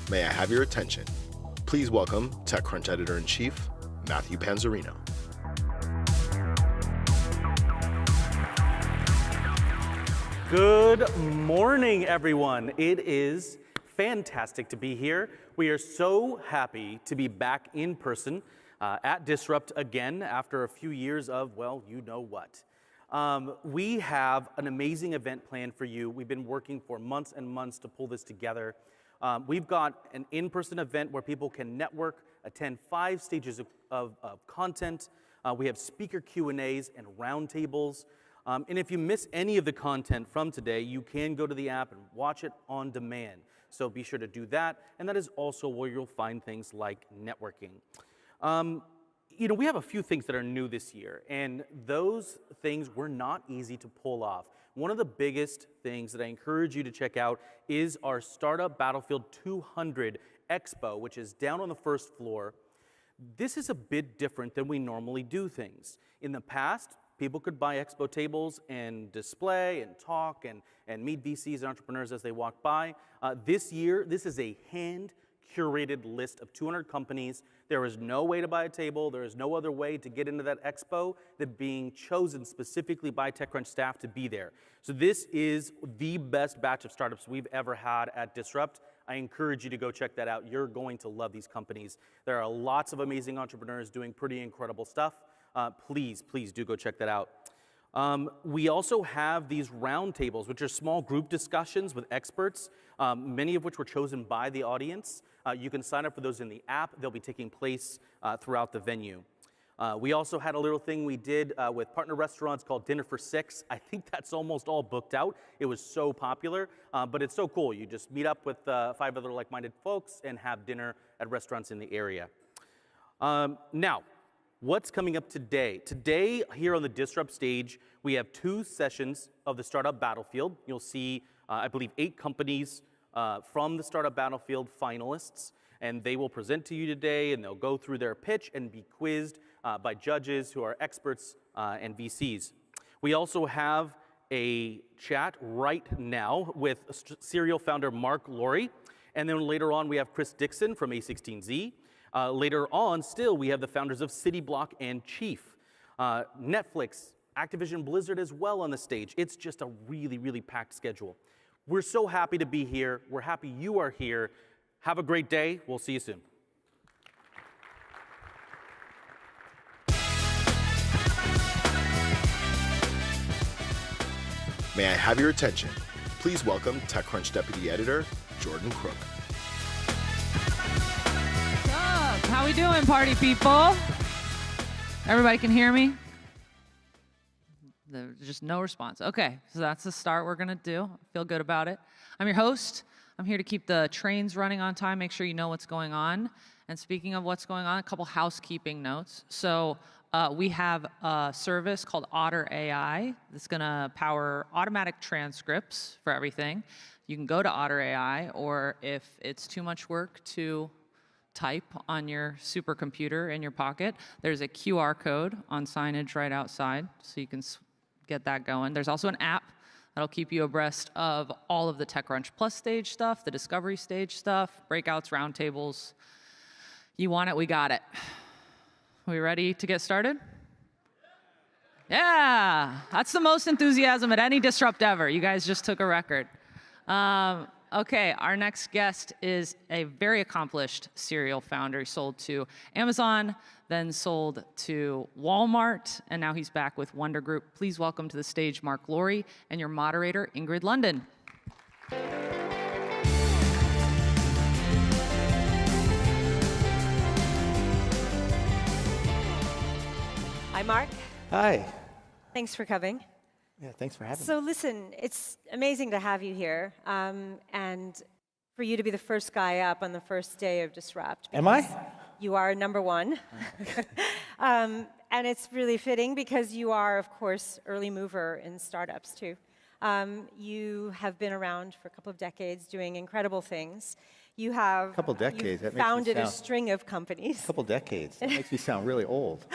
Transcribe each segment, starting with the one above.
May I have your attention? Please welcome TechCrunch Editor-in-Chief, Matthew Panzarino. Good morning, everyone. It is fantastic to be here. We are so happy to be back in person at Disrupt again after a few years of, well, you know what. We have an amazing event planned for you. We've been working for months and months to pull this together. We've got an in-person event where people can network, attend 5 stages of content. We have speaker Q&As and roundtables. And if you miss any of the content from today, you can go to the app and watch it on demand. So be sure to do that. And that is also where you'll find things like networking. We have a few things that are new this year, and those things were not easy to pull off. One of the biggest things that I encourage you to check out is our Startup Battlefield 200 Expo, which is down on the first floor. This is a bit different than we normally do things. In the past, people could buy expo tables and display and talk and meet VCs and entrepreneurs as they walk by. This year, this is a hand-curated list of 200 companies. There is no way to buy a table. There is no other way to get into that expo than being chosen specifically by TechCrunch staff to be there. So this is the best batch of startups we've ever had at Disrupt. I encourage you to go check that out. You're going to love these companies. There are lots of amazing entrepreneurs doing pretty incredible stuff. Please do go check that out. We also have these roundtables, which are small group discussions with experts, many of which were chosen by the audience. You can sign up for those in the app. They'll be taking place throughout the venue. We also had a little thing we did with partner restaurants called Dinner for 6. I think that's almost all booked out. It was so popular, but it's so cool. You just meet up with 5 other like-minded folks and have dinner at restaurants in the area. Now, what's coming up today? Today, here on the Disrupt stage, we have 2 sessions of the Startup Battlefield. You'll see, I believe, 8 companies from the Startup Battlefield finalists, and they will present to you today, and they'll go through their pitch and be quizzed by judges who are experts and VCs. We also have a chat right now with serial founder Mark Laurie, and then later on, we have Chris Dixon from A16Z. Later on, still, we have the founders of Cityblock and Chief. Netflix, Activision Blizzard as well on the stage. It's just a really, really packed schedule. We're so happy to be here. We're happy you are here. Have a great day. We'll see you soon. May I have your attention? Please welcome TechCrunch Deputy Editor, Jordan Crook. How we doing, party people? Everybody can hear me? There's just no response. Okay, so that's the start we're gonna do. I feel good about it. I'm your host. I'm here to keep the trains running on time, make sure you know what's going on. And speaking of what's going on, a couple housekeeping notes. So we have a service called Otter AI that's gonna power automatic transcripts for everything. You can go to Otter AI, or if it's too much work to type on your supercomputer in your pocket, there's a QR code on signage right outside, so you can get that going. There's also an app that'll keep you abreast of all of the TechCrunch Plus stage stuff, the Discovery stage stuff, breakouts, roundtables. You want it, we got it. Are we ready to get started? Yeah, that's the most enthusiasm at any Disrupt ever. You guys just took a record. Okay, our next guest is a very accomplished serial founder. He sold to Amazon, then sold to Walmart, and now he's back with Wonder Group. Please welcome to the stage Mark Laurie and your moderator, Ingrid London. Hi, Mark. Hi. Thanks for coming. Yeah, thanks for having me. So listen, it's amazing to have you here, and for you to be the first guy up on the first day of Disrupt. Am I? You are number 1. And it's really fitting because you are, of course, early mover in startups, too. You have been around for a couple of decades doing incredible things. You have couple decades. That makes me founded a sound- string of companies. A couple decades. That makes me sound really old.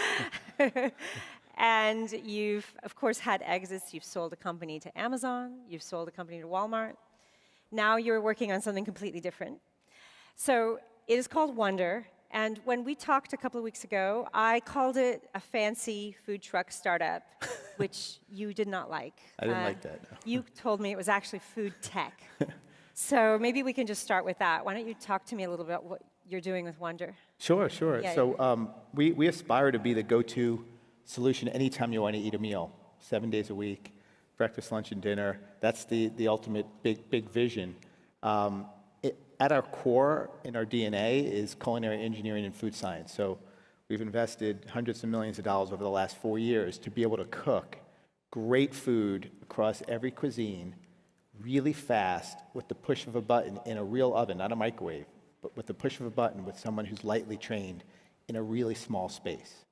And you've, of course, had exits. You've sold a company to Amazon. You've sold a company to Walmart. Now you're working on something completely different. So it is called Wonder. And when we talked a couple of weeks ago, I called it a fancy food truck startup, which you did not like. I didn't like that, no. You told me it was actually food tech. So maybe we can just start with that. Why don't you talk to me a little bit about what you're doing with Wonder? Sure. Yeah, So we aspire to be the go-to solution anytime you want to eat a meal, 7 days a week, breakfast, lunch, and dinner. That's the ultimate big vision. At our core, in our DNA, is culinary engineering and food science. So we've invested hundreds of millions of dollars over the last 4 years to be able to cook great food across every cuisine really fast with the push of a button in a real oven, not a microwave, but with the push of a button with someone who's lightly trained in a really small space.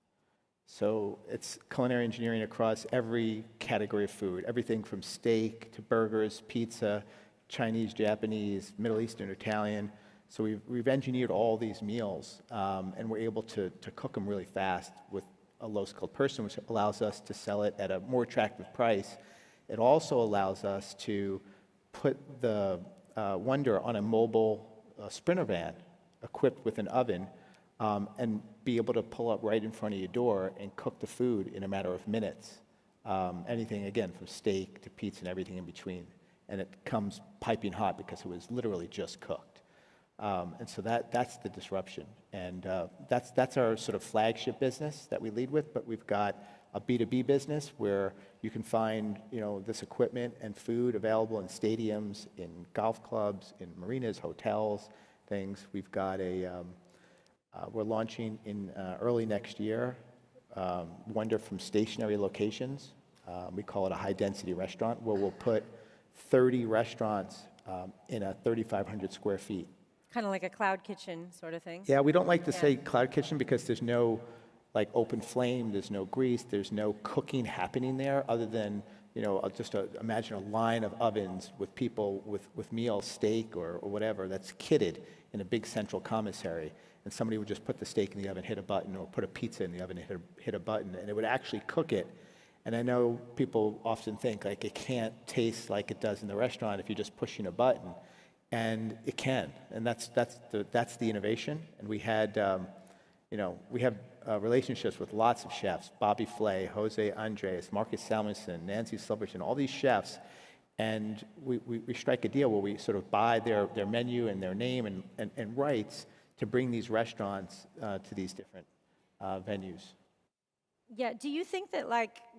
So it's culinary engineering across every category of food, everything from steak to burgers, pizza, Chinese, Japanese, Middle Eastern, Italian. So we've engineered all these meals, and we're able to cook them really fast with a low-skilled person, which allows us to sell it at a more attractive price. It also allows us to put the Wonder on a mobile Sprinter van equipped with an oven, and be able to pull up right in front of your door and cook the food in a matter of minutes. Anything, again, from steak to pizza and everything in between. And it comes piping hot because it was literally just cooked. And so that's the disruption. And that's our sort of flagship business that we lead with, but we've got a B2B business where you can find this equipment and food available in stadiums, in golf clubs, in marinas, hotels, things. We've got we're launching in early next year, Wonder from stationary locations. We call it a high-density restaurant, where we'll put 30 restaurants in a 3,500 square feet. Kind of like a cloud kitchen sort of thing. Yeah, we don't like to say cloud kitchen because there's no open flame, there's no grease, there's no cooking happening there other than, imagine a line of ovens with people with meals, steak or whatever, that's kitted in a big central commissary. And somebody would just put the steak in the oven, hit a button, or put a pizza in the oven and hit a button, and it would actually cook it. And I know people often think it can't taste like it does in the restaurant if you're just pushing a button, and it can. And that's the innovation. And we had, we have relationships with lots of chefs: Bobby Flay, Jose Andres, Marcus Salmonson, Nancy Silverton, all these chefs. And we strike a deal where we sort of buy their menu and their name and rights to bring these restaurants to these different venues. Yeah, do you think that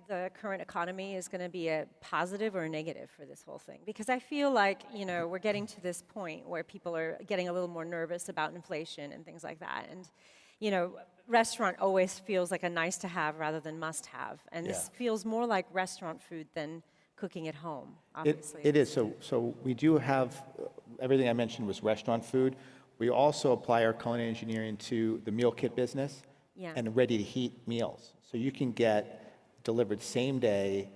the current economy is going to be a positive or a negative for this whole thing? Because I feel like, we're getting to this point where people are getting a little more nervous about inflation and things like that. And, restaurant always feels like a nice to have rather than must have. And this feels more like restaurant food than cooking at home, obviously. It is. So we do have, everything I mentioned was restaurant food. We also apply our culinary engineering to the meal kit business and ready-to-heat meals. So you can get delivered same day,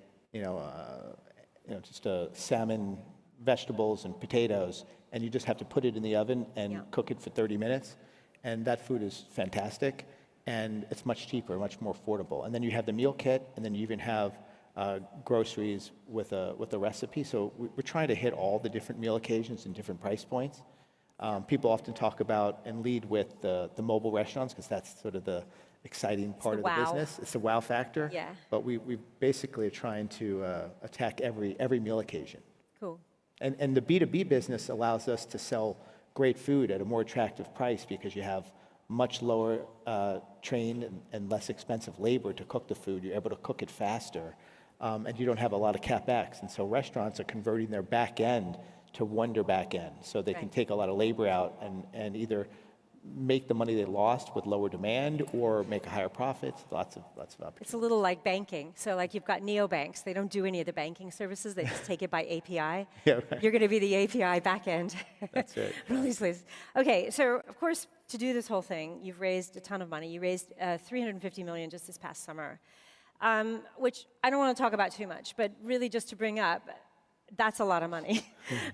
just salmon, vegetables, and potatoes, and you just have to put it in the oven and cook it for 30 minutes. And that food is fantastic, and it's much cheaper, much more affordable. And then you have the meal kit, and then you even have groceries with a recipe. So we're trying to hit all the different meal occasions and different price points. People often talk about and lead with the mobile restaurants because that's sort of the exciting part of the business. It's the wow factor. Yeah. But we basically are trying to attack every meal occasion. Cool. And the B2B business allows us to sell great food at a more attractive price because you have much lower trained and less expensive labor to cook the food. You're able to cook it faster, and you don't have a lot of CapEx. And so restaurants are converting their back end to Wonder back end, so they can take a lot of labor out and either make the money they lost with lower demand or make a higher profit. Lots of opportunities. It's a little like banking. So you've got neobanks. They don't do any of the banking services. They just take it by API. Yeah, right. You're going to be the API backend. That's it. Release, please. Okay, so of course, to do this whole thing, you've raised a ton of money. You raised $350 million just this past summer, which I don't want to talk about too much, but really just to bring up, that's a lot of money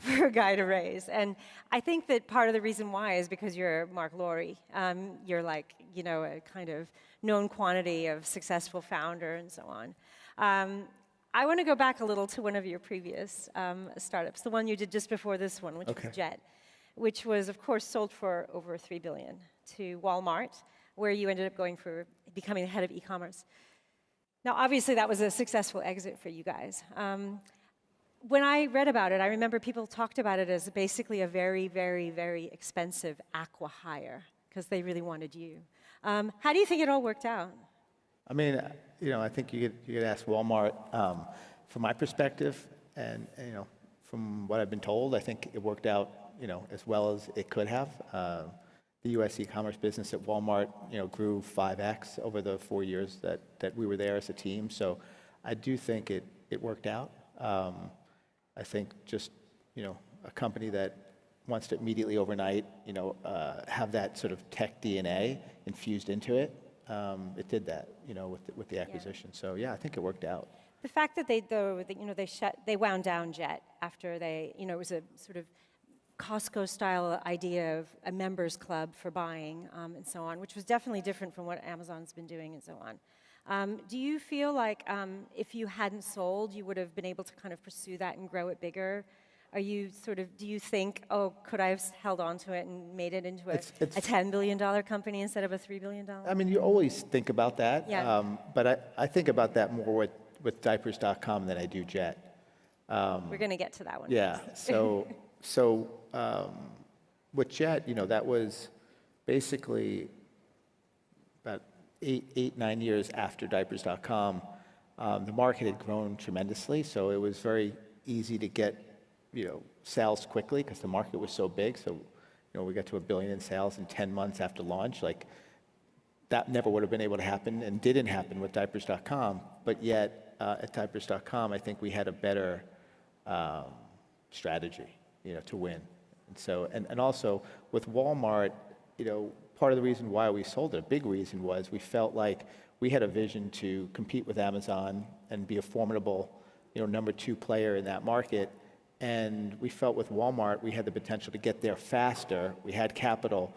for a guy to raise. And I think that part of the reason why is because you're Mark Laurie. You're a kind of known quantity of successful founder and so on. I want to go back a little to one of your previous startups, the one you did just before this one, which was Jet. which was, of course, sold for over $3 billion to Walmart, where you ended up becoming the head of e-commerce. Now, obviously, that was a successful exit for you guys. When I read about it, I remember people talked about it as basically a very, very, very expensive acqui-hire, because they really wanted you. How do you think it all worked out? I mean, I think you could ask Walmart. From my perspective, and from what I've been told, I think it worked out, as well as it could have. The U.S. e-commerce business at Walmart, grew 5x over the 4 years that we were there as a team. So I do think it worked out. I think just, a company that wants to immediately overnight, have that sort of tech DNA infused into it, it did that, with the acquisition. So yeah, I think it worked out. The fact that they wound down Jet after it was a sort of Costco-style idea of a members club for buying and so on, which was definitely different from what Amazon's been doing and so on. Do you feel like if you hadn't sold, you would have been able to kind of pursue that and grow it bigger? Do you think, could I have held on to it and made it into a $10 billion company instead of a $3 billion? I mean, you always think about that. Yeah. But I think about that more with diapers.com than I do Jet. We're going to get to that one. Yeah. So with Jet, that was basically about 9 years after diapers.com. The market had grown tremendously, so it was very easy to get, sales quickly because the market was so big. So, we got to $1 billion in sales in 10 months after launch. Like, that never would have been able to happen and didn't happen with diapers.com. But yet, at diapers.com, I think we had a better strategy, to win. And so, and also with Walmart, part of the reason why we sold it, a big reason was we felt like we had a vision to compete with Amazon and be a formidable, number 2 player in that market. And we felt with Walmart, we had the potential to get there faster. We had capital.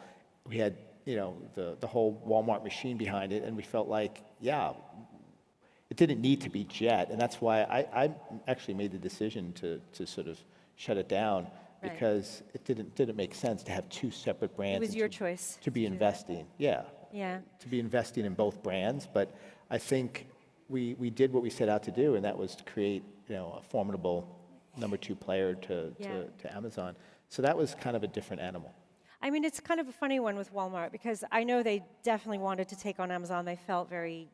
We had, the whole Walmart machine behind it. And we felt like, it didn't need to be Jet. And that's why I actually made the decision to sort of shut it down, because it didn't make sense to have 2 separate brands. It was your choice. To be investing. Yeah. To be investing in both brands. But I think we did what we set out to do, and that was to create, a formidable number 2 player to Amazon. So that was kind of a different animal. I mean, it's kind of a funny one with Walmart, because I know they definitely wanted to take on Amazon. They felt very,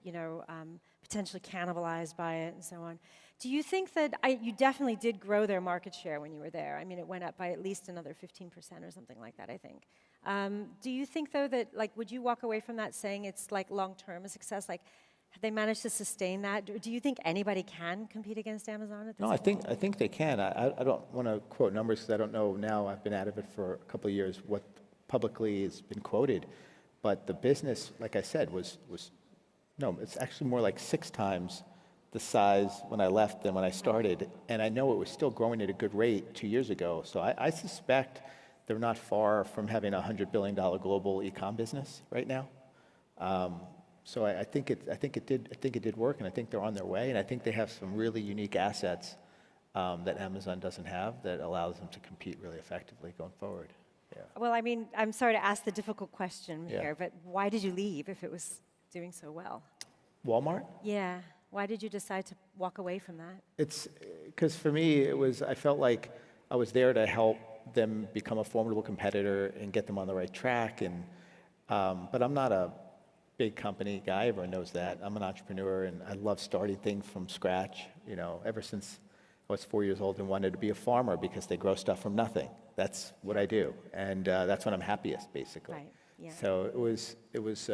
potentially cannibalized by it and so on. Do you think that you definitely did grow their market share when you were there? I mean, it went up by at least another 15% or something like that, I think. Do you think, though, that, would you walk away from that saying it's, long-term a success? Have they managed to sustain that? Do you think anybody can compete against Amazon at this point? I think they can. I don't want to quote numbers because I don't know now. I've been out of it for a couple of years what publicly has been quoted. But the business, like I said, it's actually more like 6 times the size when I left than when I started. And I know it was still growing at a good rate 2 years ago. So I suspect they're not far from having a $100 billion global e-com business right now. So I think it did work, and I think they're on their way, and I think they have some really unique assets that Amazon doesn't have that allows them to compete really effectively going forward. Yeah. Well, I mean, I'm sorry to ask the difficult question here, but why did you leave if it was doing so well? Walmart? Yeah. Why did you decide to walk away from that? It's because for me, I felt like I was there to help them become a formidable competitor and get them on the right track. And but I'm not a big company guy. Everyone knows that. I'm an entrepreneur, and I love starting things from scratch. Ever since I was 4 years old and wanted to be a farmer because they grow stuff from nothing. That's what I do, and that's when I'm happiest, basically. Right. Yeah. So it was.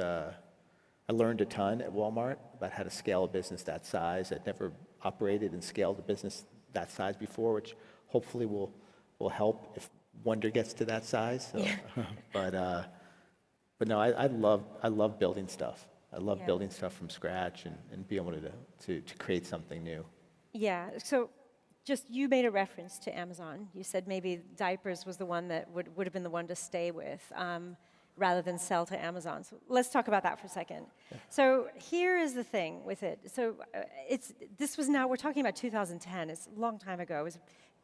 I learned a ton at Walmart about how to scale a business that size. I'd never operated and scaled a business that size before, which hopefully will help if Wonder gets to that size. So, but no, I love building stuff. I love building stuff from scratch and be able to create something new. Yeah. So just you made a reference to Amazon. You said maybe diapers was the one that would have been the one to stay with rather than sell to Amazon. So let's talk about that for a second. Yeah. So here is the thing with it. So we're talking about 2010. It's a long time ago. It was a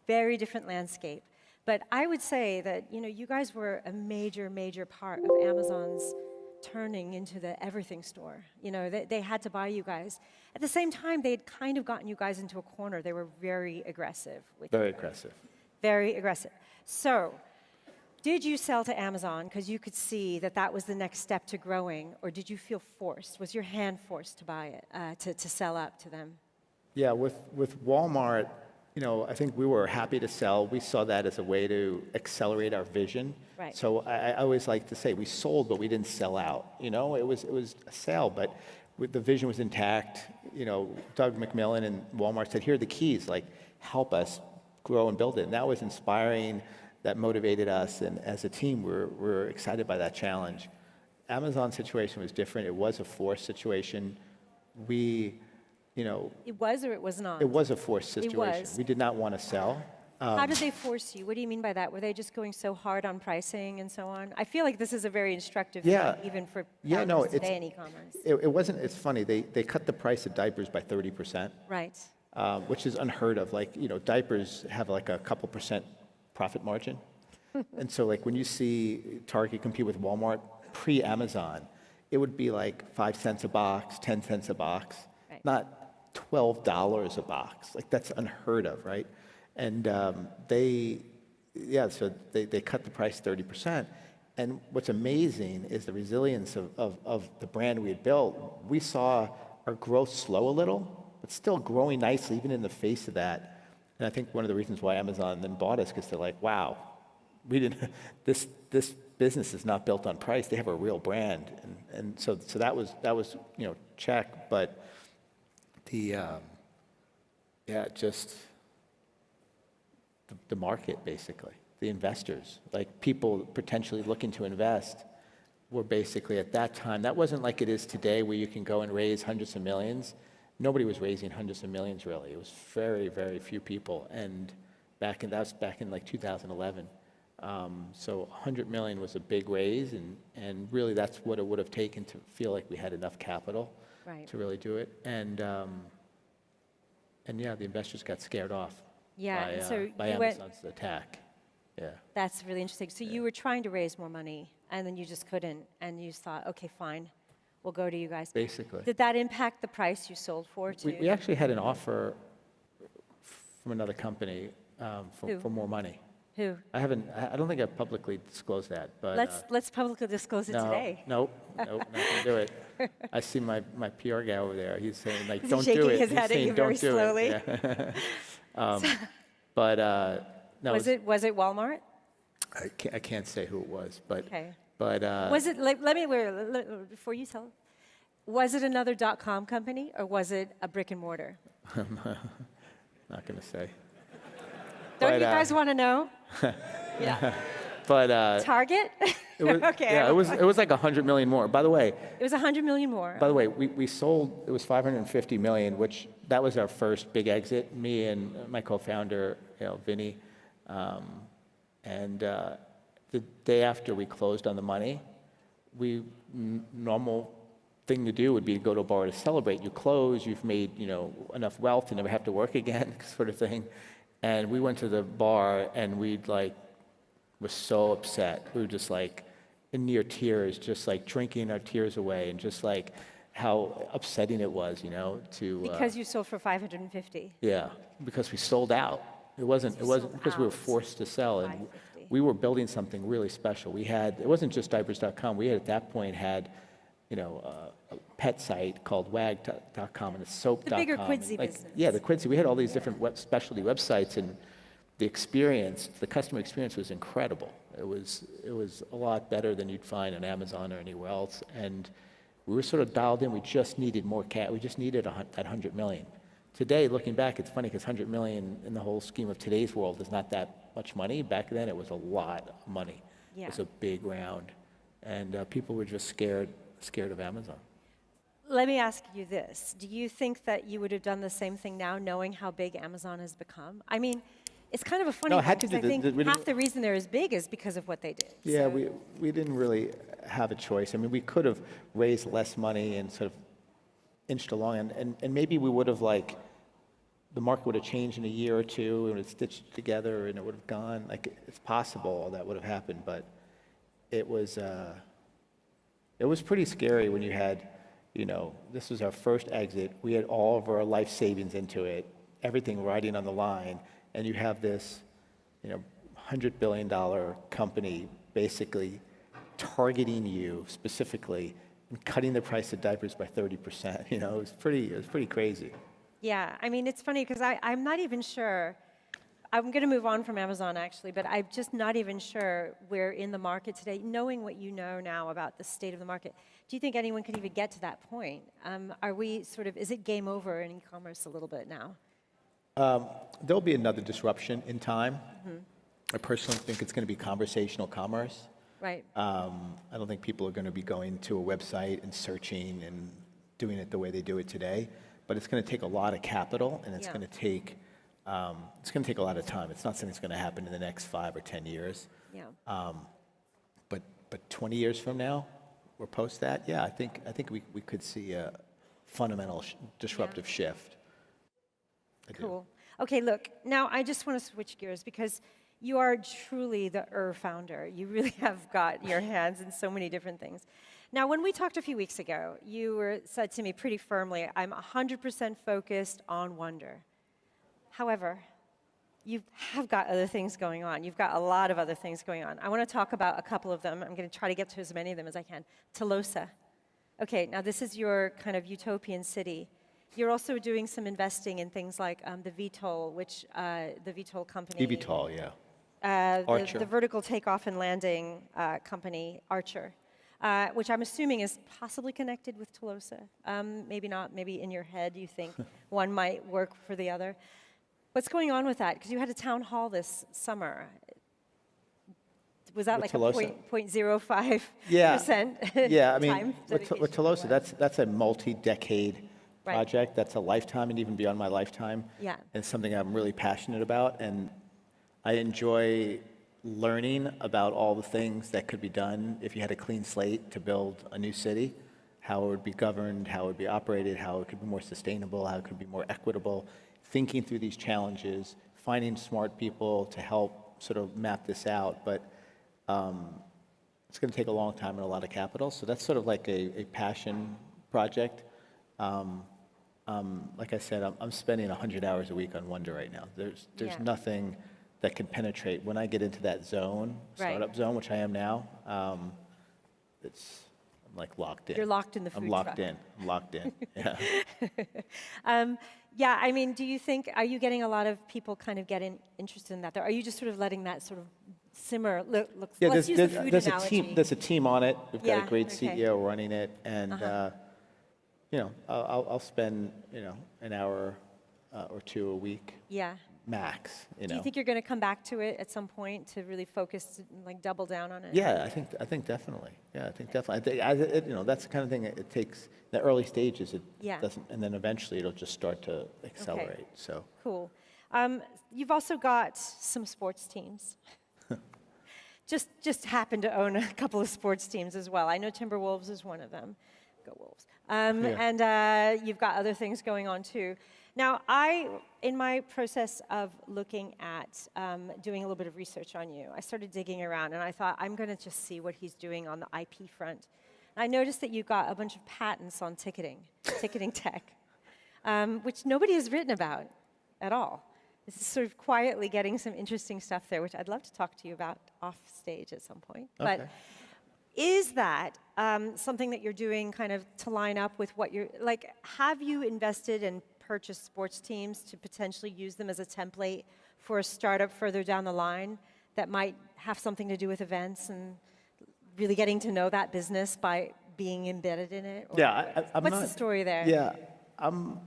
very different landscape. But I would say that, you guys were a major, major part of Amazon's turning into the everything store. They had to buy you guys. At the same time, they had kind of gotten you guys into a corner. They were very aggressive with you. Very aggressive. Very aggressive. So, did you sell to Amazon because you could see that that was the next step to growing, or did you feel forced? Was your hand forced to buy it, to sell up to them? Yeah, with Walmart, I think we were happy to sell. We saw that as a way to accelerate our vision. Right. So I always like to say we sold, but we didn't sell out. It was a sale, but the vision was intact. Doug McMillan and Walmart said, "Here are the keys. Like, help us grow and build it." And that was inspiring. That motivated us, and as a team, we're excited by that challenge. Amazon's situation was different. It was a forced situation. It was or it was not? It was a forced situation. It was. We did not want to sell. How did they force you? What do you mean by that? Were they just going so hard on pricing and so on? I feel like this is a very instructive thing, even for founders today in e-commerce. It wasn't. It's funny. They cut the price of diapers by 30%. Right. Which is unheard of. Like, diapers have like a couple percent profit margin. And so like when you see Target compete with Walmart pre-Amazon, it would be like 5 cents a box, 10 cents a box, Right. not $12 a box. Like, that's unheard of, right? And so they cut the price 30%. And what's amazing is the resilience of the brand we had built. We saw our growth slow a little, but still growing nicely even in the face of that. And I think one of the reasons why Amazon then bought us, because they're like, wow, this business is not built on price. They have a real brand. And so that was check. But just the market, basically, the investors, like people potentially looking to invest, were basically at that time. That wasn't like it is today, where you can go and raise hundreds of millions. Nobody was raising hundreds of millions, really. It was very, very few people. And that was back in like 2011. So 100 million was a big raise, and really that's what it would have taken to feel like we had enough capital to really do it. And yeah, the investors got scared off by Amazon's attack. Yeah. That's really interesting. So you were trying to raise more money, and then you just couldn't, and you thought, okay, fine, we'll go to you guys. Basically. Did that impact the price you sold for too? We actually had an offer from another company for more money. Who? I don't think I've publicly disclosed that, but Let's publicly disclose it today. Nope, not gonna do it. I see my PR guy over there. He's saying, like, Is he don't do shaking it. his He's head at saying, you don't very do slowly? it. Yeah. But no, Was it Walmart? I can't say who it was, but Okay. but Was it, before you tell, was it another .com company, or was it a brick and mortar? not gonna say. Don't you guys want to know? Yeah. But Target? it was, Okay. yeah, it was like 100 million more. By the way, It was 100 million more. By the way, we sold, it was 550 million, which that was our first big exit, me and my co-founder, Vinny. And the day after we closed on the money, normal thing to do would be to go to a bar to celebrate. You close, you've made enough wealth to never have to work again, sort of thing. And we went to the bar, and we were so upset. We were just like in near tears, just like drinking our tears away, and just like how upsetting it was, to Because you sold for 550. yeah, because we sold out. It wasn't because we were forced to sell, and 550. we were building something really special. It wasn't just diapers.com. We had at that point had a pet site called wag.com and a soap.com. The bigger Quidsi business. Yeah, the Quidsi. We had all these different specialty websites, and the customer experience was incredible. It was a lot better than you'd find on Amazon or anywhere else. And we were sort of dialed in. We just needed more We just needed that 100 million. Today, looking back, it's funny because 100 million in the whole scheme of today's world is not that much money. Back then, it was a lot of money. Yeah. It was a big round. And people were just scared of Amazon. Let me ask you this. Do you think that you would have done the same thing now, knowing how big Amazon has become? I mean, it's kind of a funny No, thing, had to 'cause I do think the- half the reason they're as big is because of what they did. Yeah, So- we didn't really have a choice. I mean, we could have raised less money and sort of inched along, and maybe we would have the market would have changed in a year or two, and it would have stitched together, and it would have gone. Like, it's possible that would have happened, but it was pretty scary when you had, this was our first exit. We had all of our life savings into it, everything riding on the line, and you have this, $100 billion company basically targeting you specifically and cutting the price of diapers by 30%. It was pretty crazy. Yeah, I mean, it's funny because I'm not even sure. I'm going to move on from Amazon, actually, but I'm just not even sure we're in the market today. Knowing what you know now about the state of the market, do you think anyone could even get to that point? Are we is it game over in e-commerce a little bit now? There'll be another disruption in time. I personally think it's going to be conversational commerce. Right. I don't think people are going to be going to a website and searching and doing it the way they do it today. But it's going to take a lot of capital, and it's going to take a lot of time. It's not something that's going to happen in the next 5 or 10 years. Yeah. But 20 years from now, or post that, I think we could see a fundamental disruptive shift. Cool. Okay, look, now I just want to switch gears because you are truly the founder. You really have got your hands in so many different things. Now, when we talked a few weeks ago, you said to me pretty firmly, I'm 100% focused on Wonder. However, you have got other things going on. You've got a lot of other things going on. I want to talk about a couple of them. I'm going to try to get to as many of them as I can. Tolosa. Okay, now this is your kind of utopian city. You're also doing some investing in things like the VTOL, which the VTOL company. eVTOL, yeah. Archer. The vertical takeoff and landing company, Archer. Which I'm assuming is possibly connected with Tolosa. Maybe not, maybe in your head you think one might work for the other. What's going on with that? Because you had a town hall this summer. Was that with like Tolosa? a 0.05%? Yeah, I mean, time with Tolosa, that's a multi-decade project. That's a lifetime and even beyond my lifetime. Yeah. And it's something I'm really passionate about. And I enjoy learning about all the things that could be done if you had a clean slate to build a new city, how it would be governed, how it would be operated, how it could be more sustainable, how it could be more equitable, thinking through these challenges, finding smart people to help sort of map this out. But it's going to take a long time and a lot of capital. So that's sort of like a passion project. Like I said, I'm spending 100 hours a week on Wonder right now. There's nothing that can penetrate. When I get into that zone, startup zone, which I am now, I'm like locked in. You're locked in the food truck. I'm locked in. Yeah. Yeah, I mean, do you think, are you getting a lot of people kind of getting interested in that? Or are you just sort of letting that sort of simmer? Look, let's use the food analogy. There's a team on it. We've got a great CEO running it. And, I'll spend, an hour or two a week. Yeah. Max, Do you think you're going to come back to it at some point to really focus, like double down on it? Yeah, I think definitely. Yeah, I think definitely. That's the kind of thing it takes. In the early stages, it doesn't, and then eventually it'll just start to accelerate. Okay. So cool. You've also got some sports teams. just happen to own a couple of sports teams as well. I know Timberwolves is one of them. Go Wolves. And you've got other things going on too. Now, in my process of looking at doing a little bit of research on you, I started digging around, and I thought, I'm going to just see what he's doing on the IP front. And I noticed that you've got a bunch of patents on ticketing tech, which nobody has written about at all. This is sort of quietly getting some interesting stuff there, which I'd love to talk to you about off stage at some point. Okay. But is that something that you're doing kind of to line up with what you're, like, have you invested in purchase sports teams to potentially use them as a template for a startup further down the line that might have something to do with events and really getting to know that business by being embedded in it? Or what's the story there? Yeah, I'm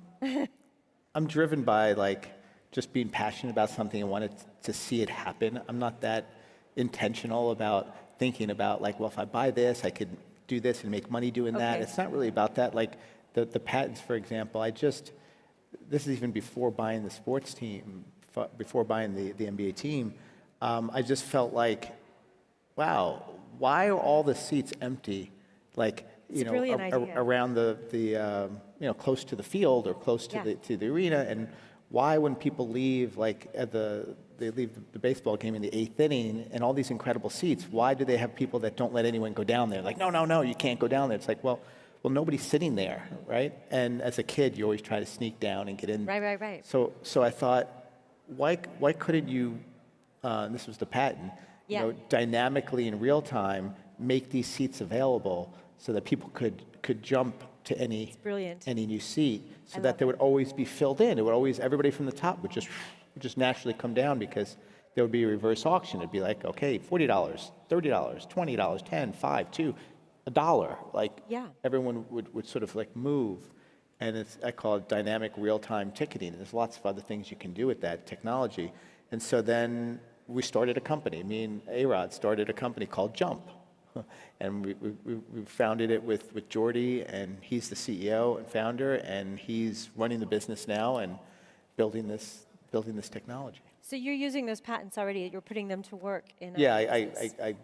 driven by like just being passionate about something and wanted to see it happen. I'm not that intentional about thinking about like, well, if I buy this, I could do this and make money doing that. It's not really about that. Like the patents, for example, this is even before buying the sports team, before buying the NBA team, I just felt like, wow, why are all the seats empty? Like, around the close to the field or close to the arena, and why when people leave, like they leave the baseball game in the 8th inning and all these incredible seats, why do they have people that don't let anyone go down there? Like, no, you can't go down there. It's like, well, nobody's sitting there, right? And as a kid, you always try to sneak down and get in. Right. So I thought, why couldn't you, and this was the patent, dynamically in real time make these seats available so that people could jump to any new seat, so that they would always be filled in. It would always, everybody from the top would just naturally come down, because there would be a reverse auction. It'd be like, okay, $40, $30, $20, $10, $5, $2, $1. Like, everyone would sort of like move. And I call it dynamic real-time ticketing. There's lots of other things you can do with that technology. And so then we started a company. Me and A-Rod started a company called Jump. And we founded it with Jordy, and he's the CEO and founder, and he's running the business now and building this technology. So you're using those patents already. You're putting them to work in. Yeah, I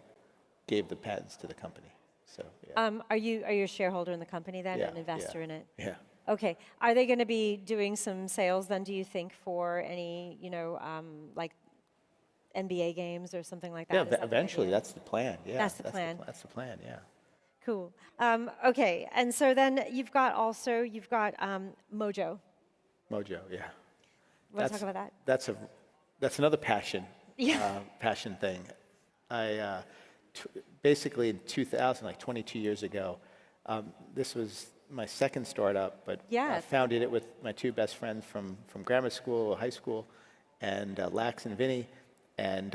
gave the patents to the company. So. Yeah. Are you a shareholder in the company then, Yeah, an investor in it? Yeah. Okay. Are they going to be doing some sales then? Do you think for any like NBA games or something like that? Yeah, Is that eventually, the idea? that's the plan. Yeah, That's the plan. That's the plan. Yeah. Cool. Okay, and so then you've got Mojo. Mojo, yeah. Want to talk about that? That's another passion. Yeah. Passion thing. Basically in 2000, like 22 years ago, this was my second startup, but I founded it with my two best friends from grammar school, high school, and Lax and Vinny. And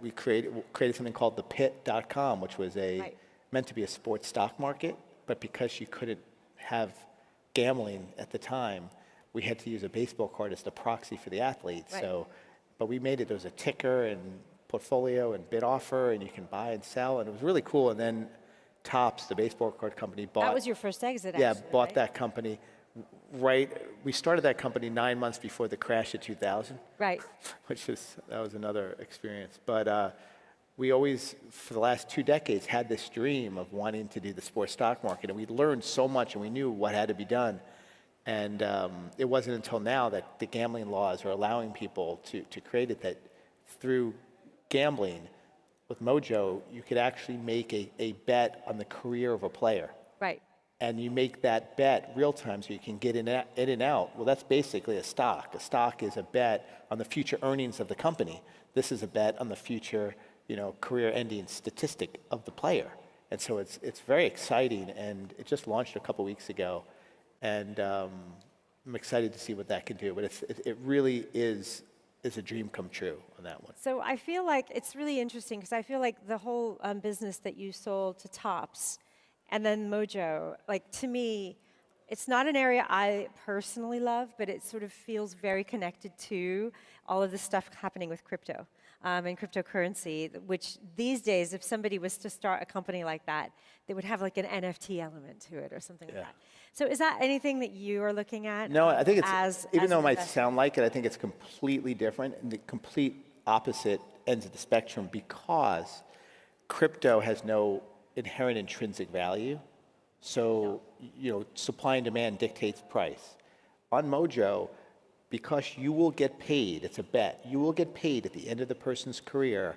we created something called thepit.com, which was meant to be a sports stock market, but because you couldn't have gambling at the time, we had to use a baseball card as the proxy for the athletes. Right. So, but we made it. There was a ticker and portfolio and bid offer, and you can buy and sell, and it was really cool. And then Topps, the baseball card company, bought. That was your first exit. Yeah, actually, bought right? that company. Right, we started that company 9 months before the crash of 2000. Right. That was another experience. But we always, for the last 2 decades, had this dream of wanting to do the sports stock market, and we learned so much, and we knew what had to be done. And it wasn't until now that the gambling laws are allowing people to create it, that through gambling, with Mojo, you could actually make a bet on the career of a player. Right. And you make that bet real time so you can get in and out. Well, that's basically a stock. A stock is a bet on the future earnings of the company. This is a bet on the future, career-ending statistic of the player. And so it's very exciting, and it just launched a couple weeks ago. And I'm excited to see what that can do. But it really is a dream come true on that one. So I feel like it's really interesting, because I feel like the whole business that you sold to Topps and then Mojo, like, to me, it's not an area I personally love, but it sort of feels very connected to all of the stuff happening with crypto and cryptocurrency, which these days, if somebody was to start a company like that, they would have like an NFT element to it or something like that. So is that anything that you are looking at? No, I think it's, even though it might investor? sound like it, I think it's completely different and the complete opposite ends of the spectrum, because crypto has no inherent intrinsic value. So, supply and demand dictates price. On Mojo, because you will get paid, it's a bet, you will get paid at the end of the person's career,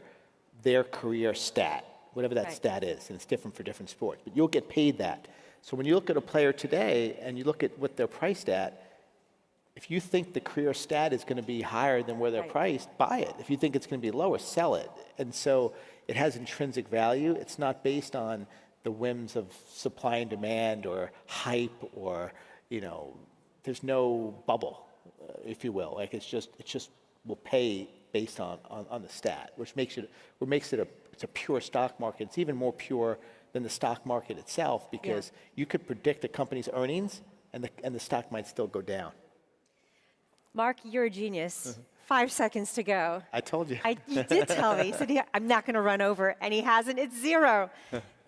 their career stat, whatever that stat is, and it's different for different sports, but you'll get paid that. So when you look at a player today and you look at what they're priced at, if you think the career stat is going to be higher than where they're priced, buy it. If you think it's going to be lower, sell it. And so it has intrinsic value. It's not based on the whims of supply and demand or hype or, there's no bubble, if you will. Like, it's just will pay based on the stat, which makes it it's a pure stock market. It's even more pure than the stock market itself, because you could predict a company's earnings and the stock might still go down. Mark, you're a genius. 5 seconds to go. I told you. You did tell me. He said, I'm not going to run over, and he hasn't. It's 0.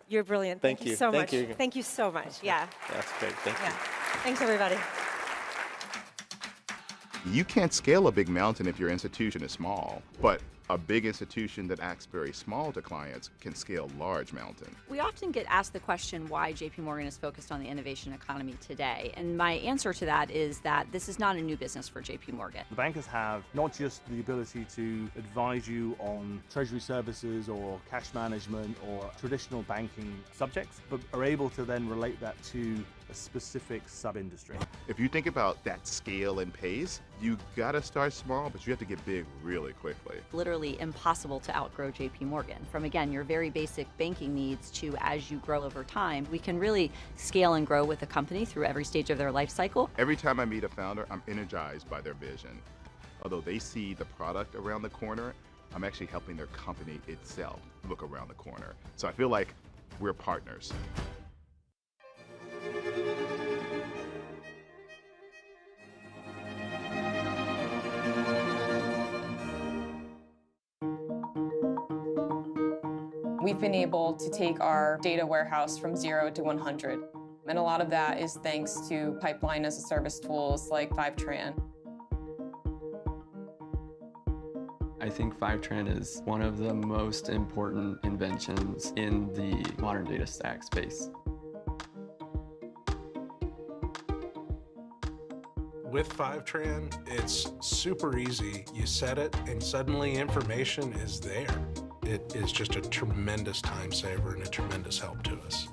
You're brilliant. Thank you so much. Thank you so much. Yeah. That's great. Thank you. Thanks, everybody. You can't scale a big mountain if your institution is small, but A big institution that acts very small to clients can scale large mountains. We often get asked the question why JPMorgan is focused on the innovation economy today. And my answer to that is that this is not a new business for JPMorgan. The bankers have not just the ability to advise you on treasury services or cash management or traditional banking subjects, but are able to then relate that to a specific sub-industry. If you think about that scale and pace, you gotta start small, but you have to get big really quickly. Literally impossible to outgrow JPMorgan. From, again, your very basic banking needs to as you grow over time, we can really scale and grow with a company through every stage of their life cycle. Every time I meet a founder, I'm energized by their vision. Although they see the product around the corner, I'm actually helping their company itself look around the corner. So I feel like we're partners. We've been able to take our data warehouse from 0 to 100. And a lot of that is thanks to pipeline as a service tools like Fivetran. I think Fivetran is one of the most important inventions in the modern data stack space. With Fivetran, it's super easy. You set it and suddenly information is there. It is just a tremendous time saver and a tremendous help to us.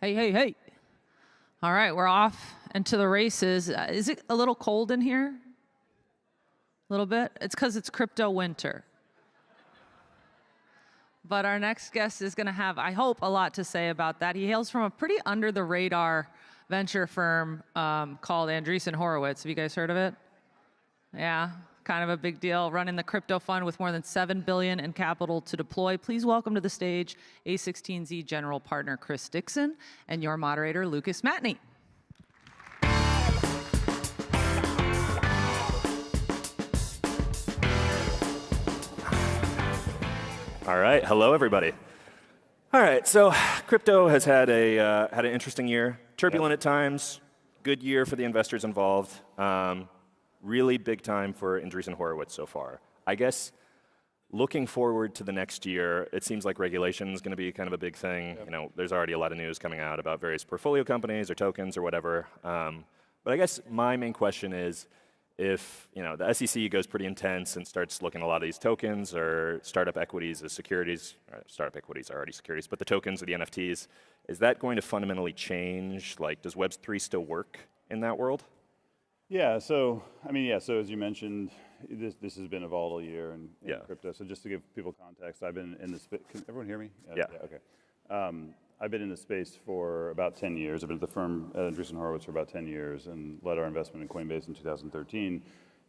Hey. All right, we're off into the races. Is it a little cold in here? A little bit? It's because it's crypto winter. But our next guest is going to have, I hope, a lot to say about that. He hails from a pretty under-the-radar venture firm called Andreessen Horowitz. Have you guys heard of it? Yeah, kind of a big deal. Running the crypto fund with more than $7 billion in capital to deploy. Please welcome to the stage A16Z General Partner Chris Dixon and your moderator, Lucas Matney. All right, hello everybody. All right, so crypto has had an interesting year, turbulent at times, good year for the investors involved. Really big time for Andreessen Horowitz so far. I guess looking forward to the next year, it seems like regulation is going to be kind of a big thing. You know, there's already a lot of news coming out about various portfolio companies or tokens or whatever. But I guess my main question is, if the SEC goes pretty intense and starts looking at a lot of these tokens or startup equities as securities, startup equities are already securities, but the tokens or the NFTs, is that going to fundamentally change? Like, does Web3 still work in that world? Yeah, so as you mentioned, this has been a volatile year in crypto. So just to give people context, I've been in the space. Can everyone hear me? Yeah. Okay. I've been in the space for about 10 years. I've been at the firm at Andreessen Horowitz for about 10 years and led our investment in Coinbase in 2013.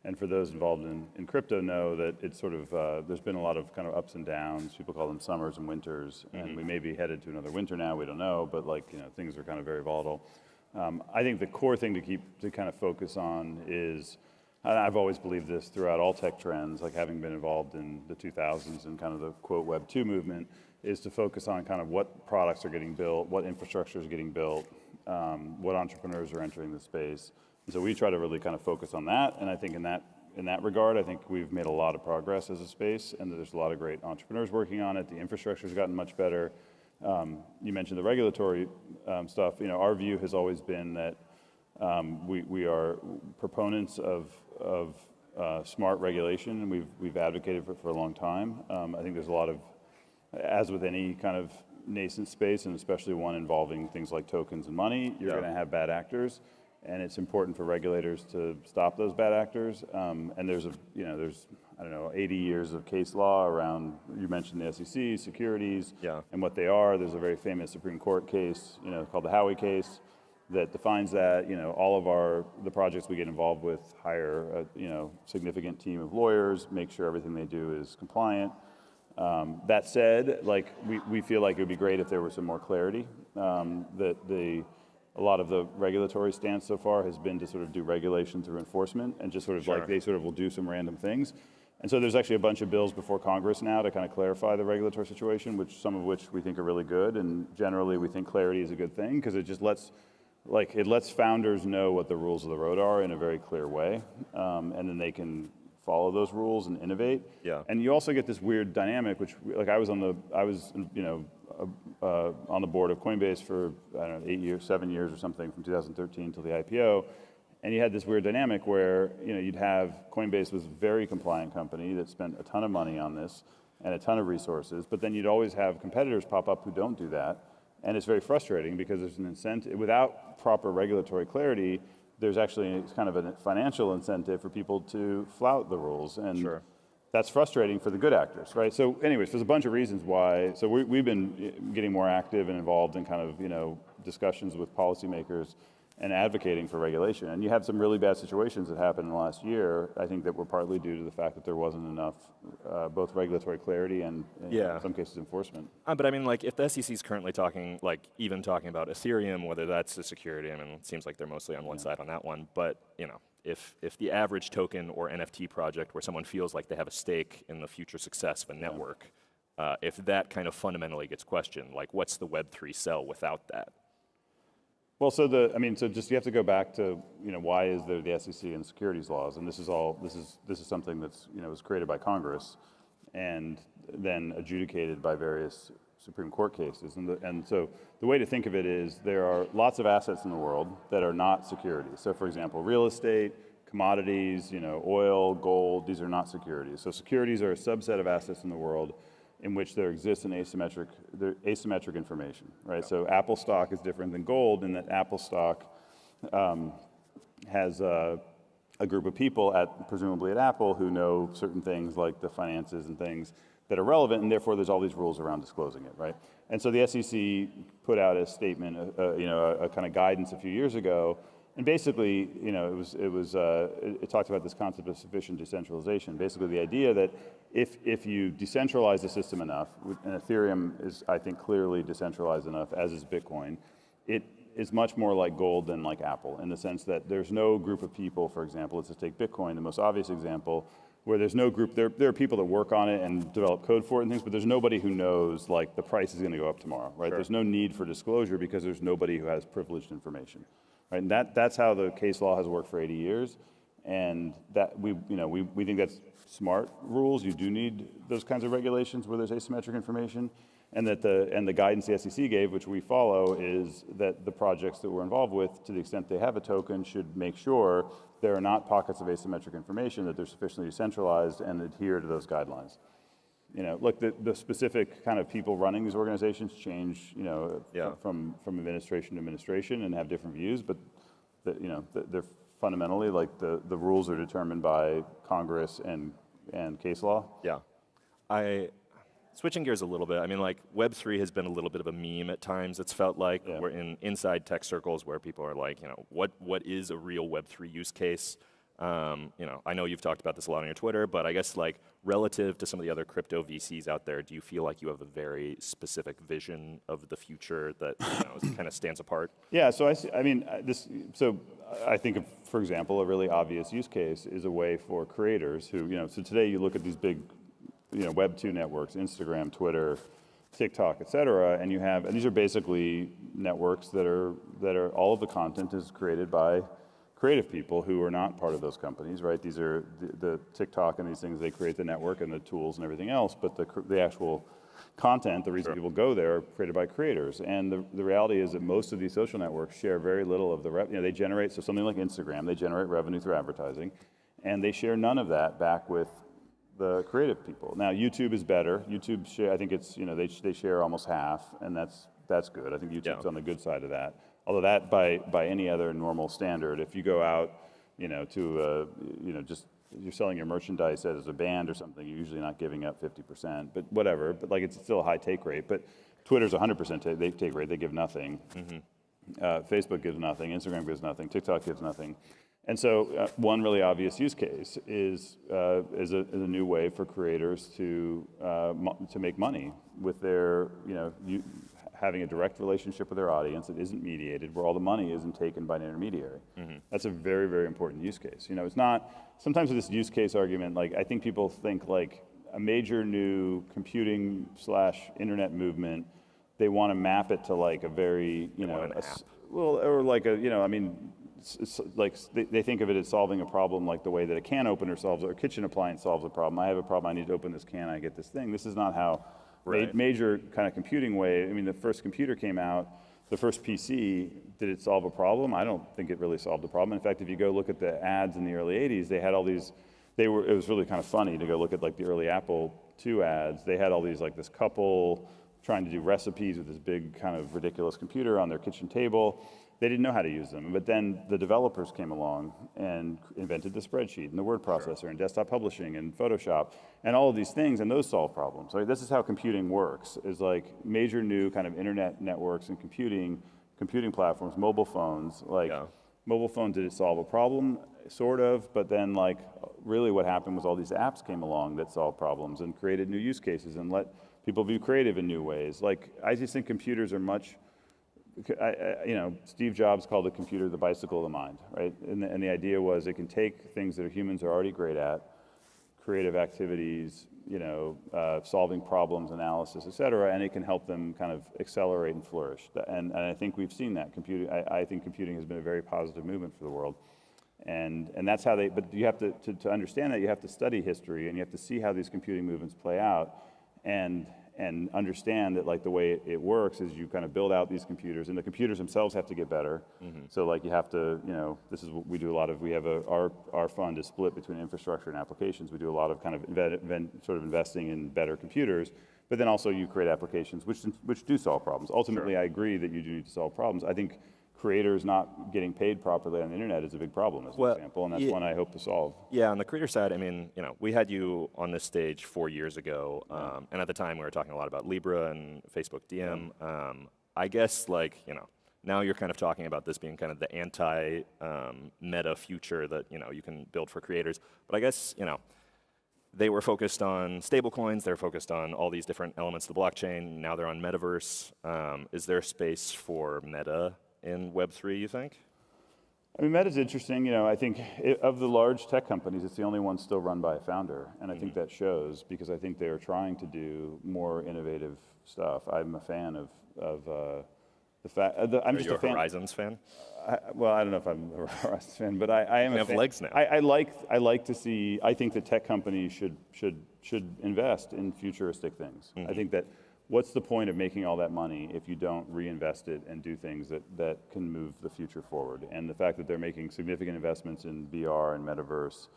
And for those involved in crypto know that it's sort of, there's been a lot of kind of ups and downs. People call them summers and winters. And we may be headed to another winter now, we don't know, but things are kind of very volatile. I think the core thing to kind of focus on is, and I've always believed this throughout all tech trends, like having been involved in the 2000s and kind of the quote Web 2 movement, is to focus on kind of what products are getting built, what infrastructure is getting built, what entrepreneurs are entering the space. And so we try to really kind of focus on that. And I think in that regard, I think we've made a lot of progress as a space, and there's a lot of great entrepreneurs working on it. The infrastructure's gotten much better. You mentioned the regulatory stuff. Our view has always been that we are proponents of smart regulation, and we've advocated for a long time. I think there's a lot of, as with any kind of nascent space, and especially one involving things like tokens and money, you're going to have bad actors, and it's important for regulators to stop those bad actors. And there's 80 years of case law around. You mentioned the SEC, securities, and what they are. There's a very famous Supreme Court case, called the Howey case, that defines that. All of the projects we get involved with hire a significant team of lawyers, make sure everything they do is compliant. That said, we feel like it would be great if there was some more clarity. A lot of the regulatory stance so far has been to sort of do regulation through enforcement and just sort of they sort of will do some random things. And so there's actually a bunch of bills before Congress now to kind of clarify the regulatory situation, some of which we think are really good. And generally, we think clarity is a good thing because it just lets founders know what the rules of the road are in a very clear way, and then they can follow those rules and innovate. Yeah. And you also get this weird dynamic, which I was on the board of Coinbase for 7 years or something from 2013 till the IPO. And you had this weird dynamic where you'd have Coinbase was a very compliant company that spent a ton of money on this and a ton of resources, but then you'd always have competitors pop up who don't do that. And it's very frustrating because there's an incentive, without proper regulatory clarity, there's actually kind of a financial incentive for people to flout the rules. And that's frustrating for the good actors, right? So anyways, there's a bunch of reasons why. So we've been getting more active and involved in kind of, discussions with policymakers and advocating for regulation. And you had some really bad situations that happened in the last year, I think that were partly due to the fact that there wasn't enough both regulatory clarity and in some cases enforcement. But I mean, like, if the SEC is currently talking, even talking about Ethereum, whether that's a security, I mean, it seems like they're mostly on one side on that one, but, if the average token or NFT project where someone feels like they have a stake in the future success of a network, if that kind of fundamentally gets questioned, like, what's the Web3 sell without that? Well, so just you have to go back to why is there the SEC and securities laws, and this is something that's was created by Congress, and then adjudicated by various Supreme Court cases, and so the way to think of it is there are lots of assets in the world that are not securities. So, for example, real estate, commodities, oil, gold, these are not securities. So securities are a subset of assets in the world in which there exists an asymmetric information, right? So Apple stock is different than gold in that Apple stock has a group of people presumably at Apple who know certain things like the finances and things that are relevant, and therefore there's all these rules around disclosing it, right? And so the SEC put out a statement, a kind of guidance a few years ago, and basically, it talked about this concept of sufficient decentralization. Basically, the idea that if you decentralize the system enough, and Ethereum is, I think, clearly decentralized enough, as is Bitcoin, it is much more like gold than like Apple, in the sense that there's no group of people, for example, let's just take Bitcoin, the most obvious example, where there's no group, there are people that work on it and develop code for it and things, but there's nobody who knows, like, the price is going to go up tomorrow, right? There's no need for disclosure because there's nobody who has privileged information. Right, and that's how the case law has worked for 80 years, and that we think that's smart rules. You do need those kinds of regulations where there's asymmetric information, and that the guidance the SEC gave, which we follow, is that the projects that we're involved with, to the extent they have a token, should make sure there are not pockets of asymmetric information, that they're sufficiently decentralized and adhere to those guidelines. Look, the specific kind of people running these organizations change, from administration to administration and have different views, but they're fundamentally, like, the rules are determined by Congress and case law. Yeah. Switching gears a little bit, I mean, like, Web3 has been a little bit of a meme at times. It's felt like we're inside tech circles where people are like, what is a real Web3 use case? I know you've talked about this a lot on your Twitter, but I guess, like, relative to some of the other crypto VCs out there, do you feel like you have a very specific vision of the future that kind of stands apart? Yeah, so I think, for example, a really obvious use case is a way for creators who, so today you look at these big, Web 2 networks, Instagram, Twitter, TikTok, et cetera, and these are basically networks that are all of the content is created by creative people who are not part of those companies, right? These are the TikTok and these things, they create the network and the tools and everything else, but the actual content, the reason people go there, are created by creators. And the reality is that most of these social networks share very little of the revenue. They generate, so something like Instagram, they generate revenue through advertising, and they share none of that back with the creative people. Now, YouTube is better. YouTube share, I think it's, they share almost half, and that's good. I think YouTube's on the good side of that. Although that, by any other normal standard, if you go out, just you're selling your merchandise as a band or something, you're usually not giving up 50%, but whatever. But, like, it's still a high take rate. But Twitter's 100% take rate. They give nothing. Facebook gives nothing. Instagram gives nothing. TikTok gives nothing. And so one really obvious use case is a new way for creators to make money with their, having a direct relationship with their audience that isn't mediated, where all the money isn't taken by an intermediary. That's a very, very important use case. You know, it's not, sometimes with this use case argument, like I think people think like a major new computing / internet movement, they want to map it to like a very, you know, well, or like a, you know, I mean, it's like they think of it as solving a problem like the way that a can opener solves or a kitchen appliance solves a problem. I have a problem, I need to open this can, I get this thing. This is not how major kind of computing way, I mean, the first computer came out, the first PC, did it solve a problem? I don't think it really solved a problem. In fact, if you go look at the ads in the early 80s, they had all these, it was really kind of funny to go look at like the early Apple II ads. They had all these like this couple trying to do recipes with this big kind of ridiculous computer on their kitchen table. They didn't know how to use them. But then the developers came along and invented the spreadsheet and the word processor and desktop publishing and Photoshop and all of these things, and those solve problems. So this is how computing works, is like major new kind of internet networks and computing platforms, mobile phones, like mobile phone, did it solve a problem? Sort of, but then like really what happened was all these apps came along that solved problems and created new use cases and let people be creative in new ways. Like I just think computers are much, you know, Steve Jobs called the computer the bicycle of the mind, right? And the idea was it can take things that humans are already great at, creative activities, you know, solving problems, analysis, et cetera, and it can help them kind of accelerate and flourish. And I think we've seen that. I think computing has been a very positive movement for the world. And that's how they, but you have to understand that, you have to study history and you have to see how these computing movements play out and understand that like the way it works is you kind of build out these computers and the computers themselves have to get better. So like you have to, you know, this is what we do a lot of, we have our fund is split between infrastructure and applications. We do a lot of kind of sort of investing in better computers, but then also you create applications which do solve problems. Ultimately, I agree that you do need to solve problems. I think creators not getting paid properly on the internet is a big problem, as an example, and that's one I hope to solve. Yeah, on the creator side, I mean, you know, we had you on this stage 4 years ago, and at the time we were talking a lot about Libra and Facebook DM. I guess, like, you know, now you're kind of talking about this being kind of the anti-meta future that, you know, you can build for creators. But I guess, you know, they were focused on stablecoins, they're focused on all these different elements of the blockchain, now they're on metaverse. Is there space for meta in Web3, you think? I mean, Meta's interesting. You know, I think of the large tech companies, it's the only one still run by a founder. And I think that shows because I think they are trying to do more innovative stuff. I'm a fan of the fact, I'm just a fan. Horizons fan? Well, I don't know if I'm a Horizons fan, but I am a fan. They have legs now. I like to see, I think that tech companies should invest in futuristic things. I think that what's the point of making all that money if you don't reinvest it and do things that can move the future forward? And the fact that they're making significant investments in VR and metaverse,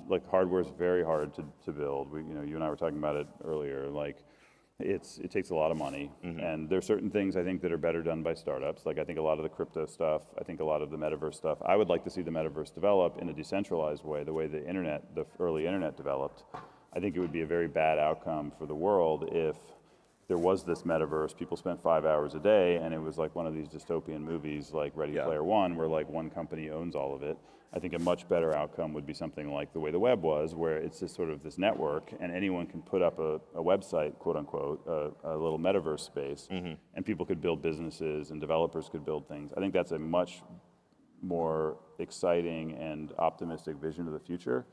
like hardware is very hard to build. You know, you and I were talking about it earlier. Like, it takes a lot of money, and there are certain things I think that are better done by startups. Like I think a lot of the crypto stuff, I think a lot of the metaverse stuff. I would like to see the metaverse develop in a decentralized way, the way the early internet developed. I think it would be a very bad outcome for the world if there was this metaverse, people spent 5 hours a day, and it was like one of these dystopian movies like Ready Player One, where like one company owns all of it. I think a much better outcome would be something like the way the web was, where it's just sort of this network, and anyone can put up a website, quote unquote, a little metaverse space, and people could build businesses, and developers could build things. I think that's a much more exciting and optimistic vision of the future.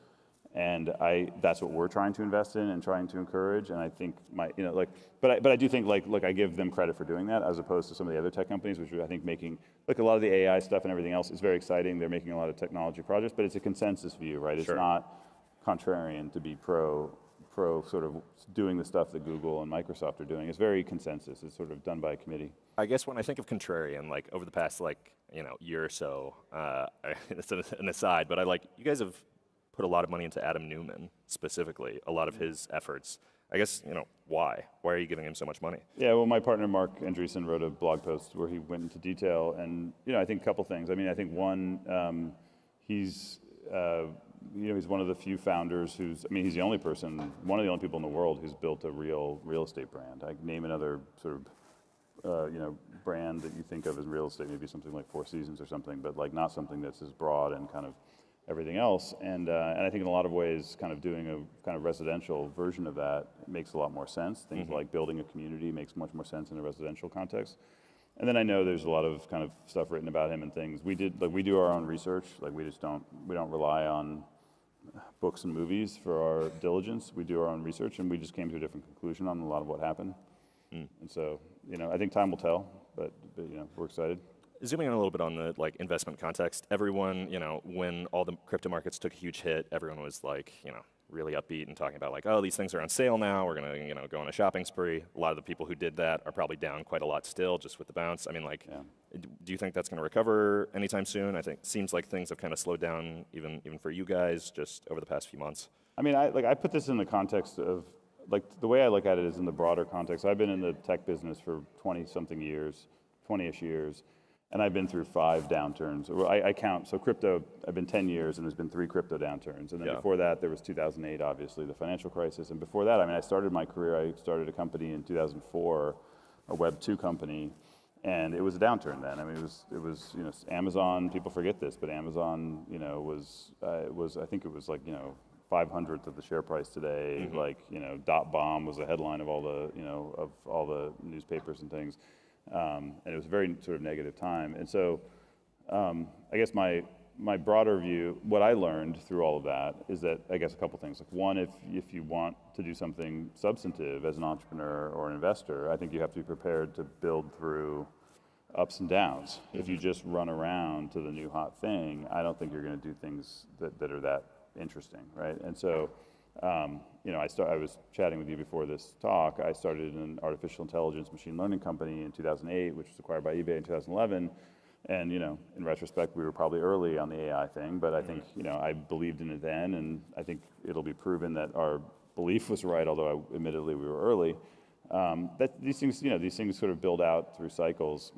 And that's what we're trying to invest in and trying to encourage. And I think but I do think look, I give them credit for doing that as opposed to some of the other tech companies, which are, I think, making, look, a lot of the AI stuff and everything else is very exciting. They're making a lot of technology projects, but it's a consensus view, right? It's not contrarian to be pro sort of doing the stuff that Google and Microsoft are doing. It's very consensus. It's sort of done by a committee. I guess when I think of contrarian, like over the past year or so, it's an aside, but you guys have put a lot of money into Adam Newman, specifically, a lot of his efforts. I guess, why? Why are you giving him so much money? Yeah, well, my partner, Mark Andreessen, wrote a blog post where he went into detail, and, I think a couple things. I mean, I think one, he's one of the few founders he's the only person, one of the only people in the world who's built a real estate brand. I name another sort of, brand that you think of as real estate, maybe something like Four Seasons or something, but like not something that's as broad and kind of everything else. And I think in a lot of ways, kind of doing a kind of residential version of that makes a lot more sense. Things like building a community makes much more sense in a residential context. And then I know there's a lot of kind of stuff written about him and things. We do our own research. Like we don't rely on books and movies for our diligence. We do our own research, and we just came to a different conclusion on a lot of what happened. And so, I think time will tell, but we're excited. Zooming in a little bit on the investment context, everyone, when all the crypto markets took a huge hit, everyone was really upbeat and talking about oh, these things are on sale now. We're gonna, go on a shopping spree. A lot of the people who did that are probably down quite a lot still, just with the bounce. I mean, do you think that's gonna recover anytime soon? I think seems like things have kind of slowed down even for you guys just over the past few months. I mean, I put this in the context of the way I look at it is in the broader context. I've been in the tech business for 20-something years, 20-ish years. And I've been through 5 downturns. I count, so crypto, I've been 10 years and there's been 3 crypto downturns. And then before that, there was 2008, obviously, the financial crisis. And before that, I started my career, I started a company in 2004, a Web 2 company, and it was a downturn then. I mean, it was Amazon, people forget this, but Amazon, was I think it was 500th of the share price today. .bomb was the headline of all the newspapers and things. And it was a very sort of negative time. And so I guess my broader view, what I learned through all of that is that, I guess, a couple things. One, if you want to do something substantive as an entrepreneur or an investor, I think you have to be prepared to build through ups and downs. If you just run around to the new hot thing, I don't think you're going to do things that are that interesting, right? And so I was chatting with you before this talk. I started an artificial intelligence machine learning company in 2008, which was acquired by eBay in 2011. And, in retrospect, we were probably early on the AI thing, but I think, I believed in it then, and I think it'll be proven that our belief was right, although admittedly we were early. That these things sort of build out through cycles.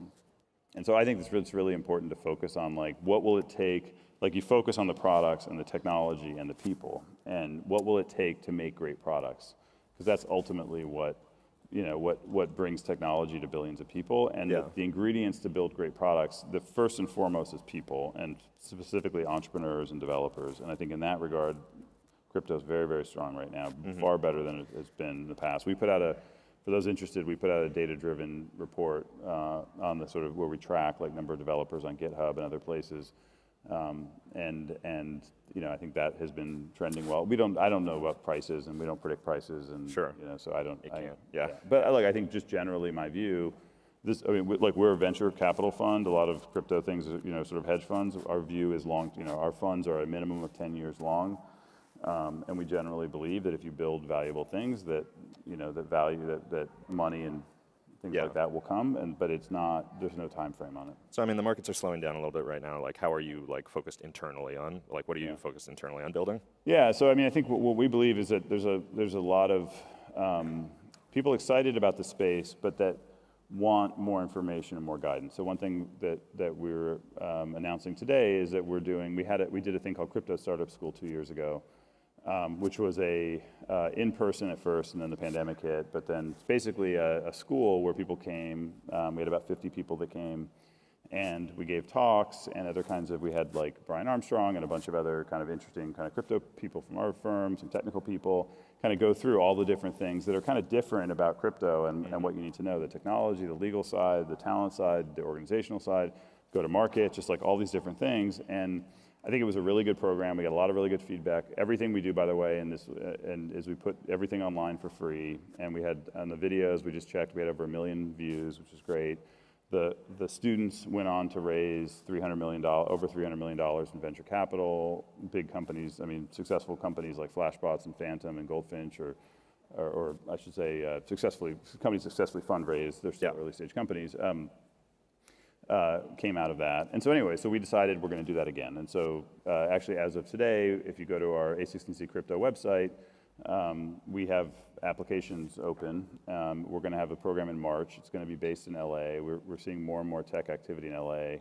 And so I think it's really important to focus on what will it take. You focus on the products and the technology and the people, and what will it take to make great products? Because that's ultimately what brings technology to billions of people. And the ingredients to build great products, the first and foremost is people, and specifically entrepreneurs and developers. And I think in that regard, crypto is very, very strong right now, far better than it has been in the past. We put out for those interested, we put out a data-driven report on the sort of where we track number of developers on GitHub and other places. I think that has been trending well. I don't know what prices, and we don't predict prices, and sure. So I don't. But I think just generally my view, we're a venture capital fund. A lot of crypto things, sort of hedge funds. Our view is long. Our funds are a minimum of 10 years long, and we generally believe that if you build valuable things, that that money and things like that will come, but there's no time frame on it. So the markets are slowing down a little bit right now. How are you focused internally on? What are you focused internally on building? Yeah, so I think what we believe is that there's a lot of people excited about the space, but that want more information and more guidance. So one thing that we're announcing today is that we did a thing called Crypto Startup School 2 years ago. Which was in-person at first, and then the pandemic hit. But then it's basically a school where people came. We had about 50 people that came, and we gave talks and other kinds of. We had Brian Armstrong and a bunch of other kind of interesting kind of crypto people from our firm, some technical people, kind of go through all the different things that are kind of different about crypto and what you need to know: the technology, the legal side, the talent side, the organizational side, go to market, just all these different things. And I think it was a really good program. We got a lot of really good feedback. Everything we do, by the way, is we put everything online for free. And we had, on the videos, we just checked, we had over 1 million views, which is great. The students went on to raise over $300 million in venture capital. Big companies, successful companies like Flashbots and Phantom and Goldfinch, or I should say, companies successfully fundraised. They're still early stage companies. Came out of that. And so anyway, we decided we're going to do that again. And so actually, as of today, if you go to our A16Z Crypto website, we have applications open. We're going to have a program in March. It's going to be based in LA. We're seeing more and more tech activity in LA.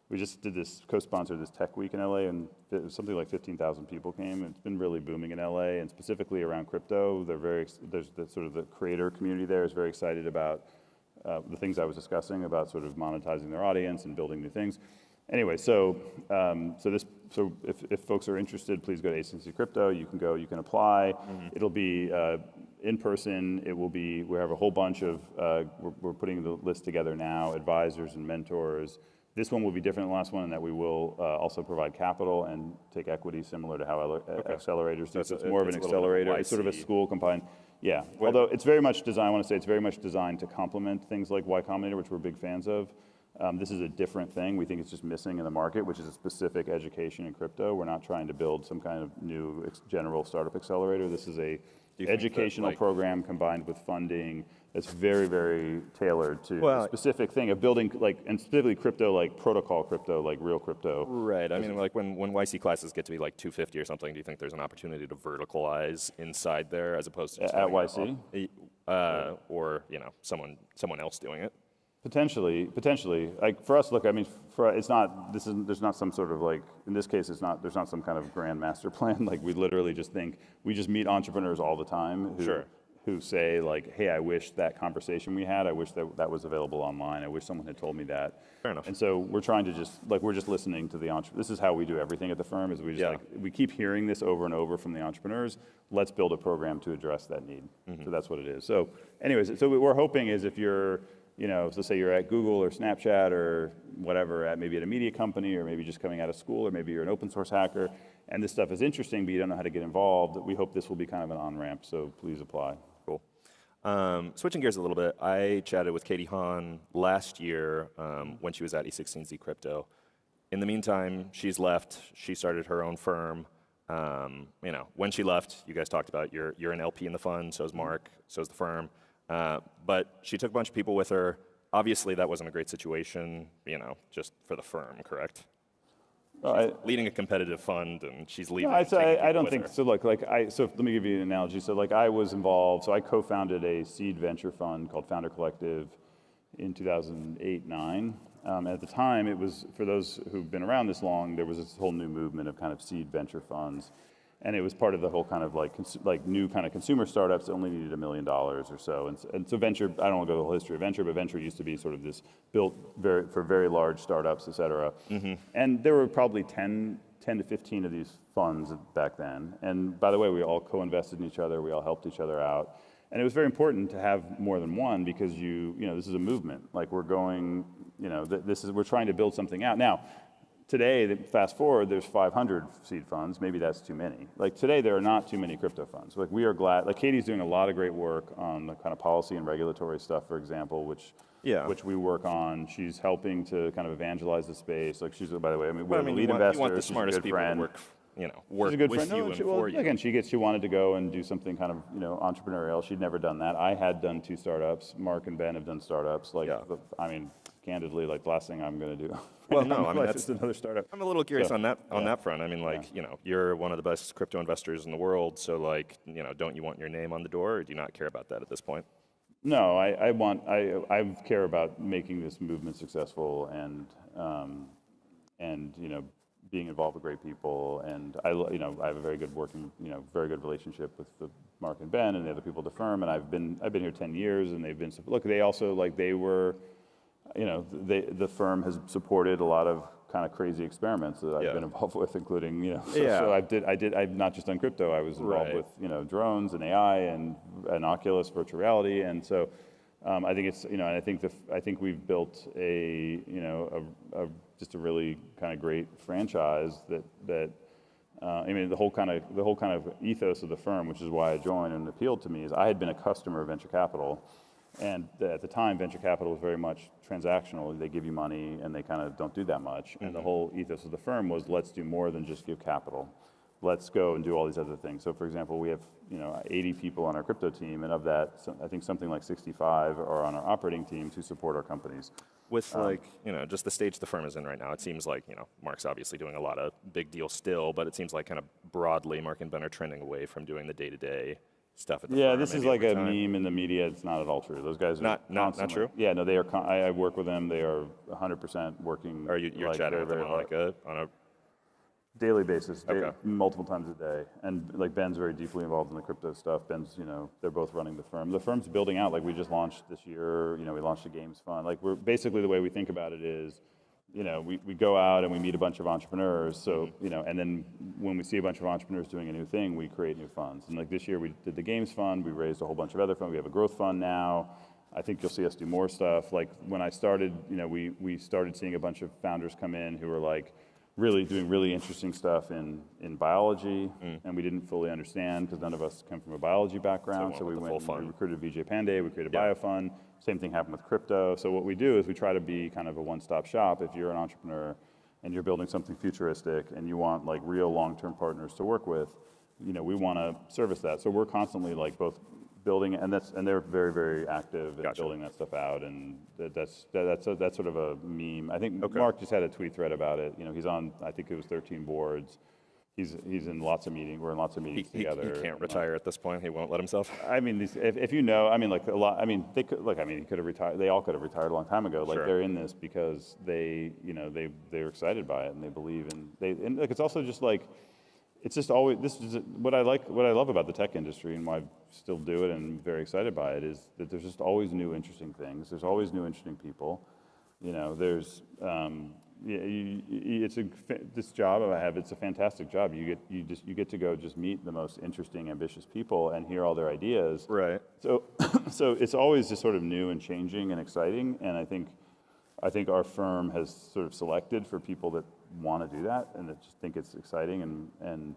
We just did co-sponsored this tech week in LA, and it was something like 15,000 people came. It's been really booming in LA, and specifically around crypto. There's the creator community there is very excited about the things I was discussing about sort of monetizing their audience and building new things. anyway, so if folks are interested, please go to AT&T Crypto. You can apply. It'll be in person. It will be, we have a whole bunch of, we're putting the list together now, advisors and mentors. This one will be different than the last one in that we will also provide capital and take equity similar to how accelerators do. So it's more of an accelerator. It's sort of a school combined. Yeah, although it's very much designed, I want to say it's very much designed to complement things like Y Combinator, which we're big fans of. This is a different thing. We think it's just missing in the market, which is a specific education in crypto. We're not trying to build some kind of new general startup accelerator. This is a educational program combined with funding that's very, very tailored to a specific thing of building, and specifically crypto, like protocol crypto, like real crypto. Right. I mean, like when YC classes get to be like 250 or something, do you think there's an opportunity to verticalize inside there as opposed to just at YC? Or someone else doing it? Potentially. Like for us, look, I mean, there's not some sort of like, in this case, there's not some kind of grand master plan. Like we literally just we just meet entrepreneurs all the time who say like, hey, I wish that conversation we had, I wish that was available online. I wish someone had told me that. Fair enough. And so we're trying to we're just listening to the entrepreneurs. This is how we do everything at the firm, is we just we keep hearing this over and over from the entrepreneurs. Let's build a program to address that need. So that's what it is. So anyways, so what we're hoping is if you're, so say you're at Google or Snapchat or whatever, maybe at a media company, or maybe just coming out of school, or maybe you're an open source hacker, and this stuff is interesting, but you don't know how to get involved, we hope this will be kind of an on-ramp, so please apply. Cool. Switching gears a little bit, I chatted with Katie Hahn last year when she was at E16Z Crypto. In the meantime, she's left. She started her own firm. When she left, you guys talked about you're an LP in the fund, so is Mark, so is the firm. But she took a bunch of people with her. Obviously, that wasn't a great situation, just for the firm, correct? She's leading a competitive fund, and she's leaving. No, I don't think so. Look, so let me give you an analogy. So, I was involved. So, I co-founded a seed venture fund called Founder Collective in 2008-9. At the time, it was, for those who've been around this long, there was this whole new movement of kind of seed venture funds. And it was part of the whole kind of new kind of consumer startups that only needed $1 million or so. And so venture, I don't want to go to the whole history of venture, but venture used to be sort of this built for very large startups, et cetera. And there were probably 10 to 15 of these funds back then. And by the way, we all co-invested in each other. We all helped each other out. And it was very important to have more than one because this is a movement. Like we're going, we're trying to build something out. Now, today, fast forward, there's 500 seed funds. Maybe that's too many. Like today, there are not too many crypto funds. Like we are glad. Like Katie's doing a lot of great work on the kind of policy and regulatory stuff, for example, which we work on. She's helping to kind of evangelize the space. Like she's, by the way, we're the lead investor. You want the smartest people to work she's a good with friend. you and for you. Again, she wanted to go and do something kind of entrepreneurial. She'd never done that. I had done 2 startups. Mark and Ben have done startups. Candidly, the last thing I'm going to do. Well, no, I mean that's another startup. I'm a little curious on that front. I mean, you're one of the best crypto investors in the world, so don't you want your name on the door, or do you not care about that at this point? No, I care about making this movement successful and being involved with great people, and I have a very good very good relationship with Mark and Ben and the other people at the firm, and I've been here 10 years, and they've been they also the firm has supported a lot of kind of crazy experiments that I've been involved with, including So I've not just done crypto. I was involved with drones and AI and Oculus virtual reality, and so I think it's I think we've built just a really kind of great franchise that the whole kind of ethos of the firm, which is why I joined and appealed to me, is I had been a customer of venture capital. And at the time, venture capital was very much transactional. They give you money, and they kind of don't do that much. And the whole ethos of the firm was, let's do more than just give capital. Let's go and do all these other things. So, for example, we have 80 people on our crypto team, and of that, I think something like 65 are on our operating teams who support our companies. With just the stage the firm is in right now, it seems like Mark's obviously doing a lot of big deals still, but it seems like kind of broadly, Mark and Ben are trending away from doing the day-to-day stuff at the firm. This is like a meme in the media. It's not at all true. Those guys are not true. Yeah, no, they are. I work with them. They are 100% working. Are you're chatting with them on a daily basis, multiple times a day. And Ben's very deeply involved in the crypto stuff. Ben's, they're both running the firm. The firm's building out. We just launched this year. We launched a games fund. We're basically, the way we think about it is, you know, we go out and we meet a bunch of entrepreneurs. So, you know, and then when we see a bunch of entrepreneurs doing a new thing, we create new funds. And like this year, we did the games fund. We raised a whole bunch of other funds. We have a growth fund now. I think you'll see us do more stuff. Like when I started, you know, we started seeing a bunch of founders come in who were like really doing really interesting stuff in biology, and we didn't fully understand because none of us come from a biology background. So we went and we recruited VJ Pandey, we created a bio fund. Same thing happened with crypto. So what we do is we try to be kind of a one-stop shop. If you're an entrepreneur and you're building something futuristic and you want like real long-term partners to work with, you know, we want to service that. So we're constantly like both building, and they're very, very active in building that stuff out, and that's sort of a meme. I think Mark just had a tweet thread about it. You know, he's on, I think it was 13 boards. He's in lots of meetings. We're in lots of meetings together. He can't retire at this point. He won't let himself. I mean, if you know, I mean, like a lot. I mean, they could. Like, I mean, he could have retired. They all could have retired a long time ago. Like they're in this because they, you know, they're excited by it and they believe in. And like it's also just like, it's just always. This is what I like. What I love about the tech industry and why I still do it and I'm very excited by it is that there's just always new interesting things. There's always new interesting people. You know, there's. It's this job I have. It's a fantastic job. You get to go just meet the most interesting, ambitious people and hear all their ideas. Right. So it's always just sort of new and changing and exciting. And I think our firm has sort of selected for people that want to do that and that just think it's exciting and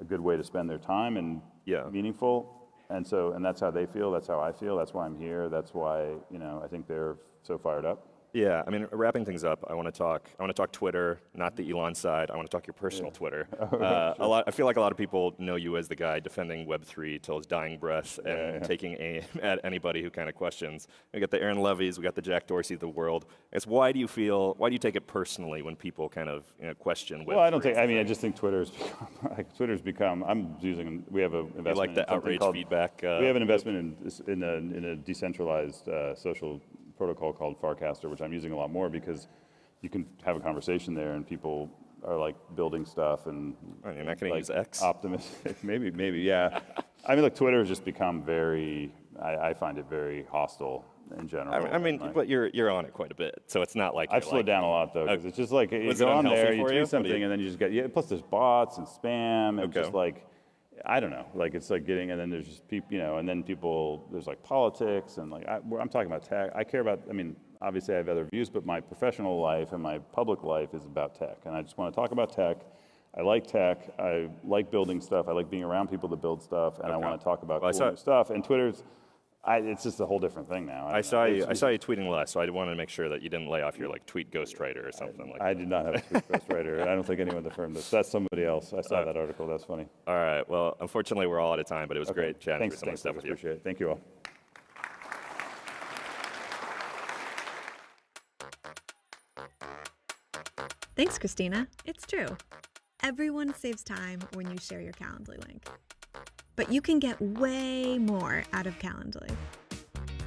a good way to spend their time and meaningful. And that's how they feel. That's how I feel. That's why I'm here. That's why, you know, I think they're so fired up. Yeah, I mean, wrapping things up, I want to talk Twitter, not the Elon side. I want to talk your personal Twitter. I feel like a lot of people know you as the guy defending Web3 till his dying breath and taking aim at anybody who kind of questions. We got the Aaron Levies, we got the Jack Dorsey of the world. Why do you take it personally when people kind of question Web3? Well, I just think Twitter's become. We have an investment. You like the outrage feedback? We have an investment in a decentralized social protocol called Farcaster, which I'm using a lot more because you can have a conversation there and people are like building stuff and you're not going to use X? Optimistic. maybe, yeah. I mean, look, Twitter has just become I find it very hostile in general. I mean, but you're on it quite a bit, so it's not like I've slowed down a lot though, because it's just like you go on there, you tweet something, and then you just get plus there's bots and spam and just like. I don't know, like it's like getting, and then there's just people, you know, and then people, there's like politics and like, I'm talking about tech. I care about, I mean, obviously I have other views, but my professional life and my public life is about tech. And I just want to talk about tech. I like tech. I like building stuff. I like being around people that build stuff. And I want to talk about cool new stuff. And Twitter's, it's just a whole different thing now. I saw you tweeting less, so I wanted to make sure that you didn't lay off your like tweet ghostwriter or something like that. I did not have a tweet ghostwriter. I don't think anyone in the firm does. That's somebody else. I saw that article. That's funny. All right. Well, unfortunately, we're all out of time, but it was great chatting for some of the stuff with you. Appreciate it. Thank you all. Thanks, Christina. It's true. Everyone saves time when you share your Calendly link. But you can get way more out of Calendly.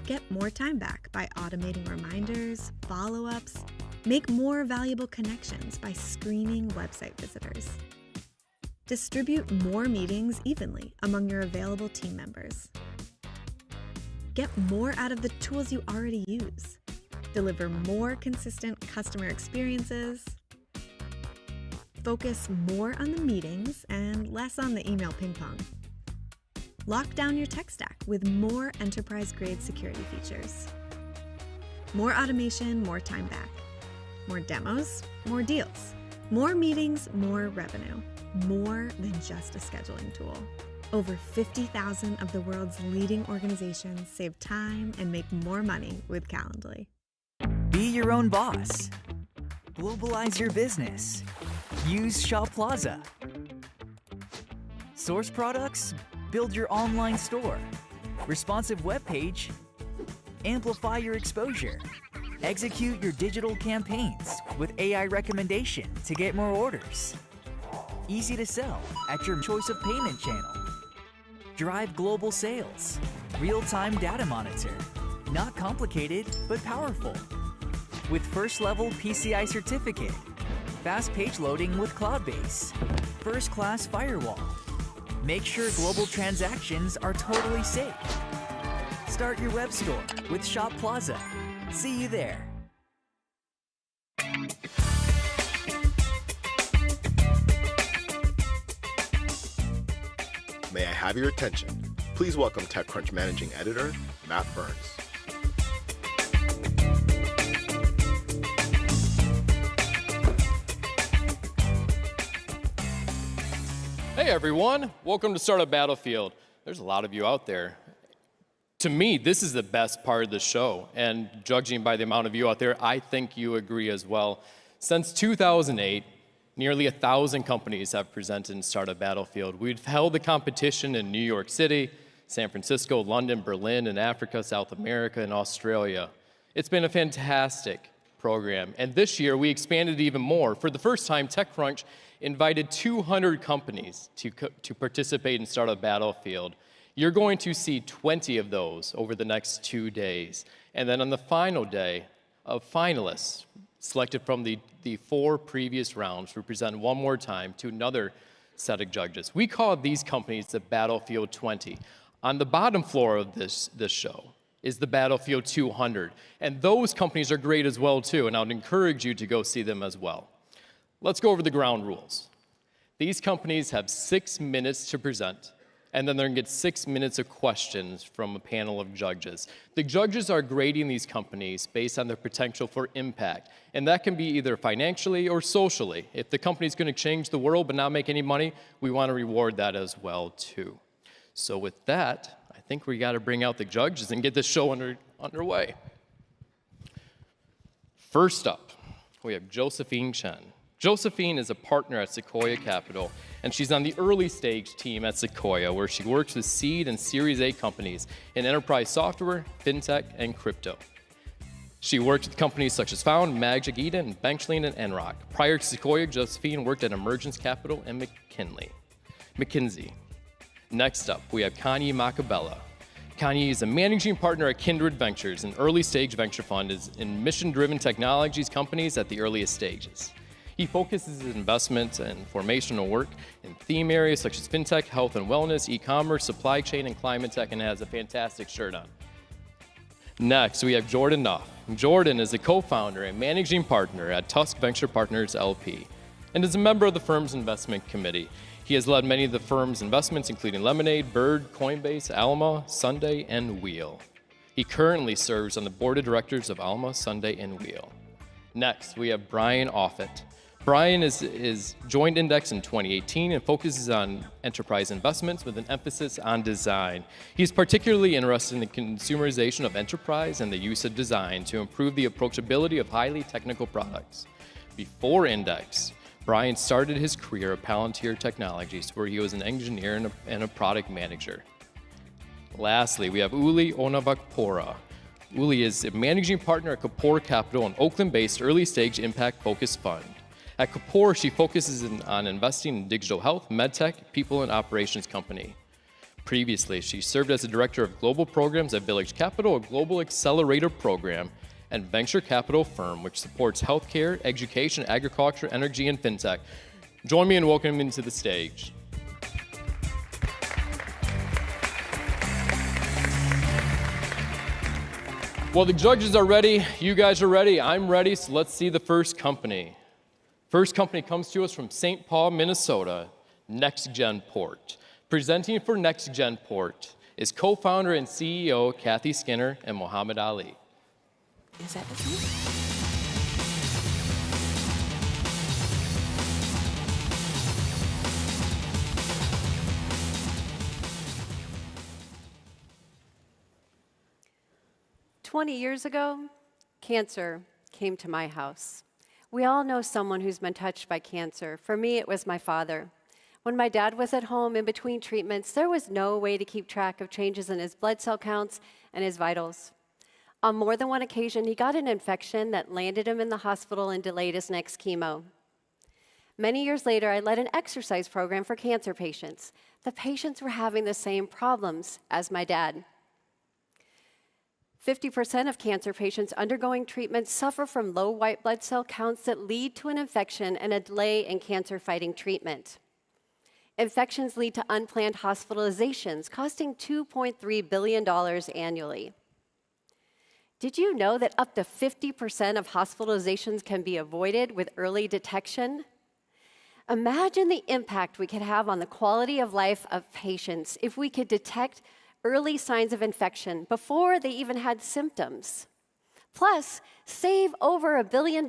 Get more time back by automating reminders, follow-ups, make more valuable connections by screening website visitors. Distribute more meetings evenly among your available team members. Get more out of the tools you already use. Deliver more consistent customer experiences. Focus more on the meetings and less on the email ping pong. Lock down your tech stack with more enterprise-grade security features. More automation, more time back. More demos, more deals. More meetings, more revenue. More than just a scheduling tool. Over 50,000 of the world's leading organizations save time and make more money with Calendly. Be your own boss. Globalize your business. Use Shop Plaza. Source products? Build your online store. Responsive web page? Amplify your exposure. Execute your digital campaigns with AI recommendation to get more orders. Easy to sell at your choice of payment channel. Drive global sales. Real-time data monitor. Not complicated, but powerful. With first-level PCI certificate. Fast page loading with Cloudbase. First-class firewall. Make sure global transactions are totally safe. Start your web store with Shop Plaza. See you there. may I have your attention? Please welcome TechCrunch Managing Editor, Matt Burns. Hey everyone, welcome to Startup Battlefield. There's a lot of you out there. To me, this is the best part of the show, and judging by the amount of you out there, I think you agree as well. Since 2008, nearly 1,000 companies have presented in Startup Battlefield. We've held the competition in New York City, San Francisco, London, Berlin, and Africa, South America, and Australia. It's been a fantastic program, and this year we expanded even more. For the first time, TechCrunch invited 200 companies to participate in Startup Battlefield. You're going to see 20 of those over the next 2 days. And then on the final day, of finalists selected from the 4 previous rounds will present one more time to another set of judges. We call these companies the Battlefield 20. On the bottom floor of this show is the Battlefield 200. And those companies are great as well, too, and I would encourage you to go see them as well. Let's go over the ground rules. These companies have 6 minutes to present, and then they're going to get 6 minutes of questions from a panel of judges. The judges are grading these companies based on their potential for impact, and that can be either financially or socially. If the company's going to change the world but not make any money, we want to reward that as well, too. So with that, I think we got to bring out the judges and get this show underway. First up, we have Josephine Chen. Josephine is a partner at Sequoia Capital, and she's on the early stage team at Sequoia, where she works with seed and Series A companies in enterprise software, fintech, and crypto. She worked with companies such as Found, Magic Eden, Benchling, and Enrock. Prior to Sequoia, Josephine worked at Emergence Capital and McKinsey. Next up, we have Kanye Macabella. Kanye is a managing partner at Kindred Ventures, an early stage venture fund in mission-driven technologies companies at the earliest stages. He focuses his investment and formational work in theme areas such as fintech, health and wellness, e-commerce, supply chain, and climate tech, and has a fantastic shirt on. Next, we have Jordan Nuff. Jordan is a co-founder and managing partner at Tusk Venture Partners LP, and is a member of the firm's investment committee. He has led many of the firm's investments, including Lemonade, Bird, Coinbase, Alma, Sunday, and Wheel. He currently serves on the board of directors of Alma, Sunday, and Wheel. Next, we have Brian Offit. Brian is joined Index in 2018 and focuses on enterprise investments with an emphasis on design. He's particularly interested in the consumerization of enterprise and the use of design to improve the approachability of highly technical products. Before Index, Brian started his career at Palantir Technologies, where he was an engineer and a product manager. Lastly, we have Uli Onavakpora. Uli is a managing partner at Kapoor Capital, an Oakland-based early-stage impact-focused fund. At Kapoor, she focuses on investing in digital health, medtech, people, and operations company. Previously, she served as the director of global programs at Village Capital, a global accelerator program and venture capital firm which supports healthcare, education, agriculture, energy, and fintech. Join me in welcoming him to the stage. Well, the judges are ready, you guys are ready, I'm ready, so let's see the first company. First company comes to us from St. Paul, Minnesota, NextGen Port. Presenting for NextGen Port is co-founder and CEO Kathy Skinner and Mohammed Ali. Is that the same? 20 years ago, cancer came to my house. We all know someone who's been touched by cancer. For me, it was my father. When my dad was at home in between treatments, there was no way to keep track of changes in his blood cell counts and his vitals. On more than one occasion, he got an infection that landed him in the hospital and delayed his next chemo. Many years later, I led an exercise program for cancer patients. The patients were having the same problems as my dad. 50% of cancer patients undergoing treatment suffer from low white blood cell counts that lead to an infection and a delay in cancer-fighting treatment. Infections lead to unplanned hospitalizations, costing $2.3 billion annually. Did you know that up to 50% of hospitalizations can be avoided with early detection? Imagine the impact we could have on the quality of life of patients if we could detect early signs of infection before they even had symptoms. Plus, save over $1 billion.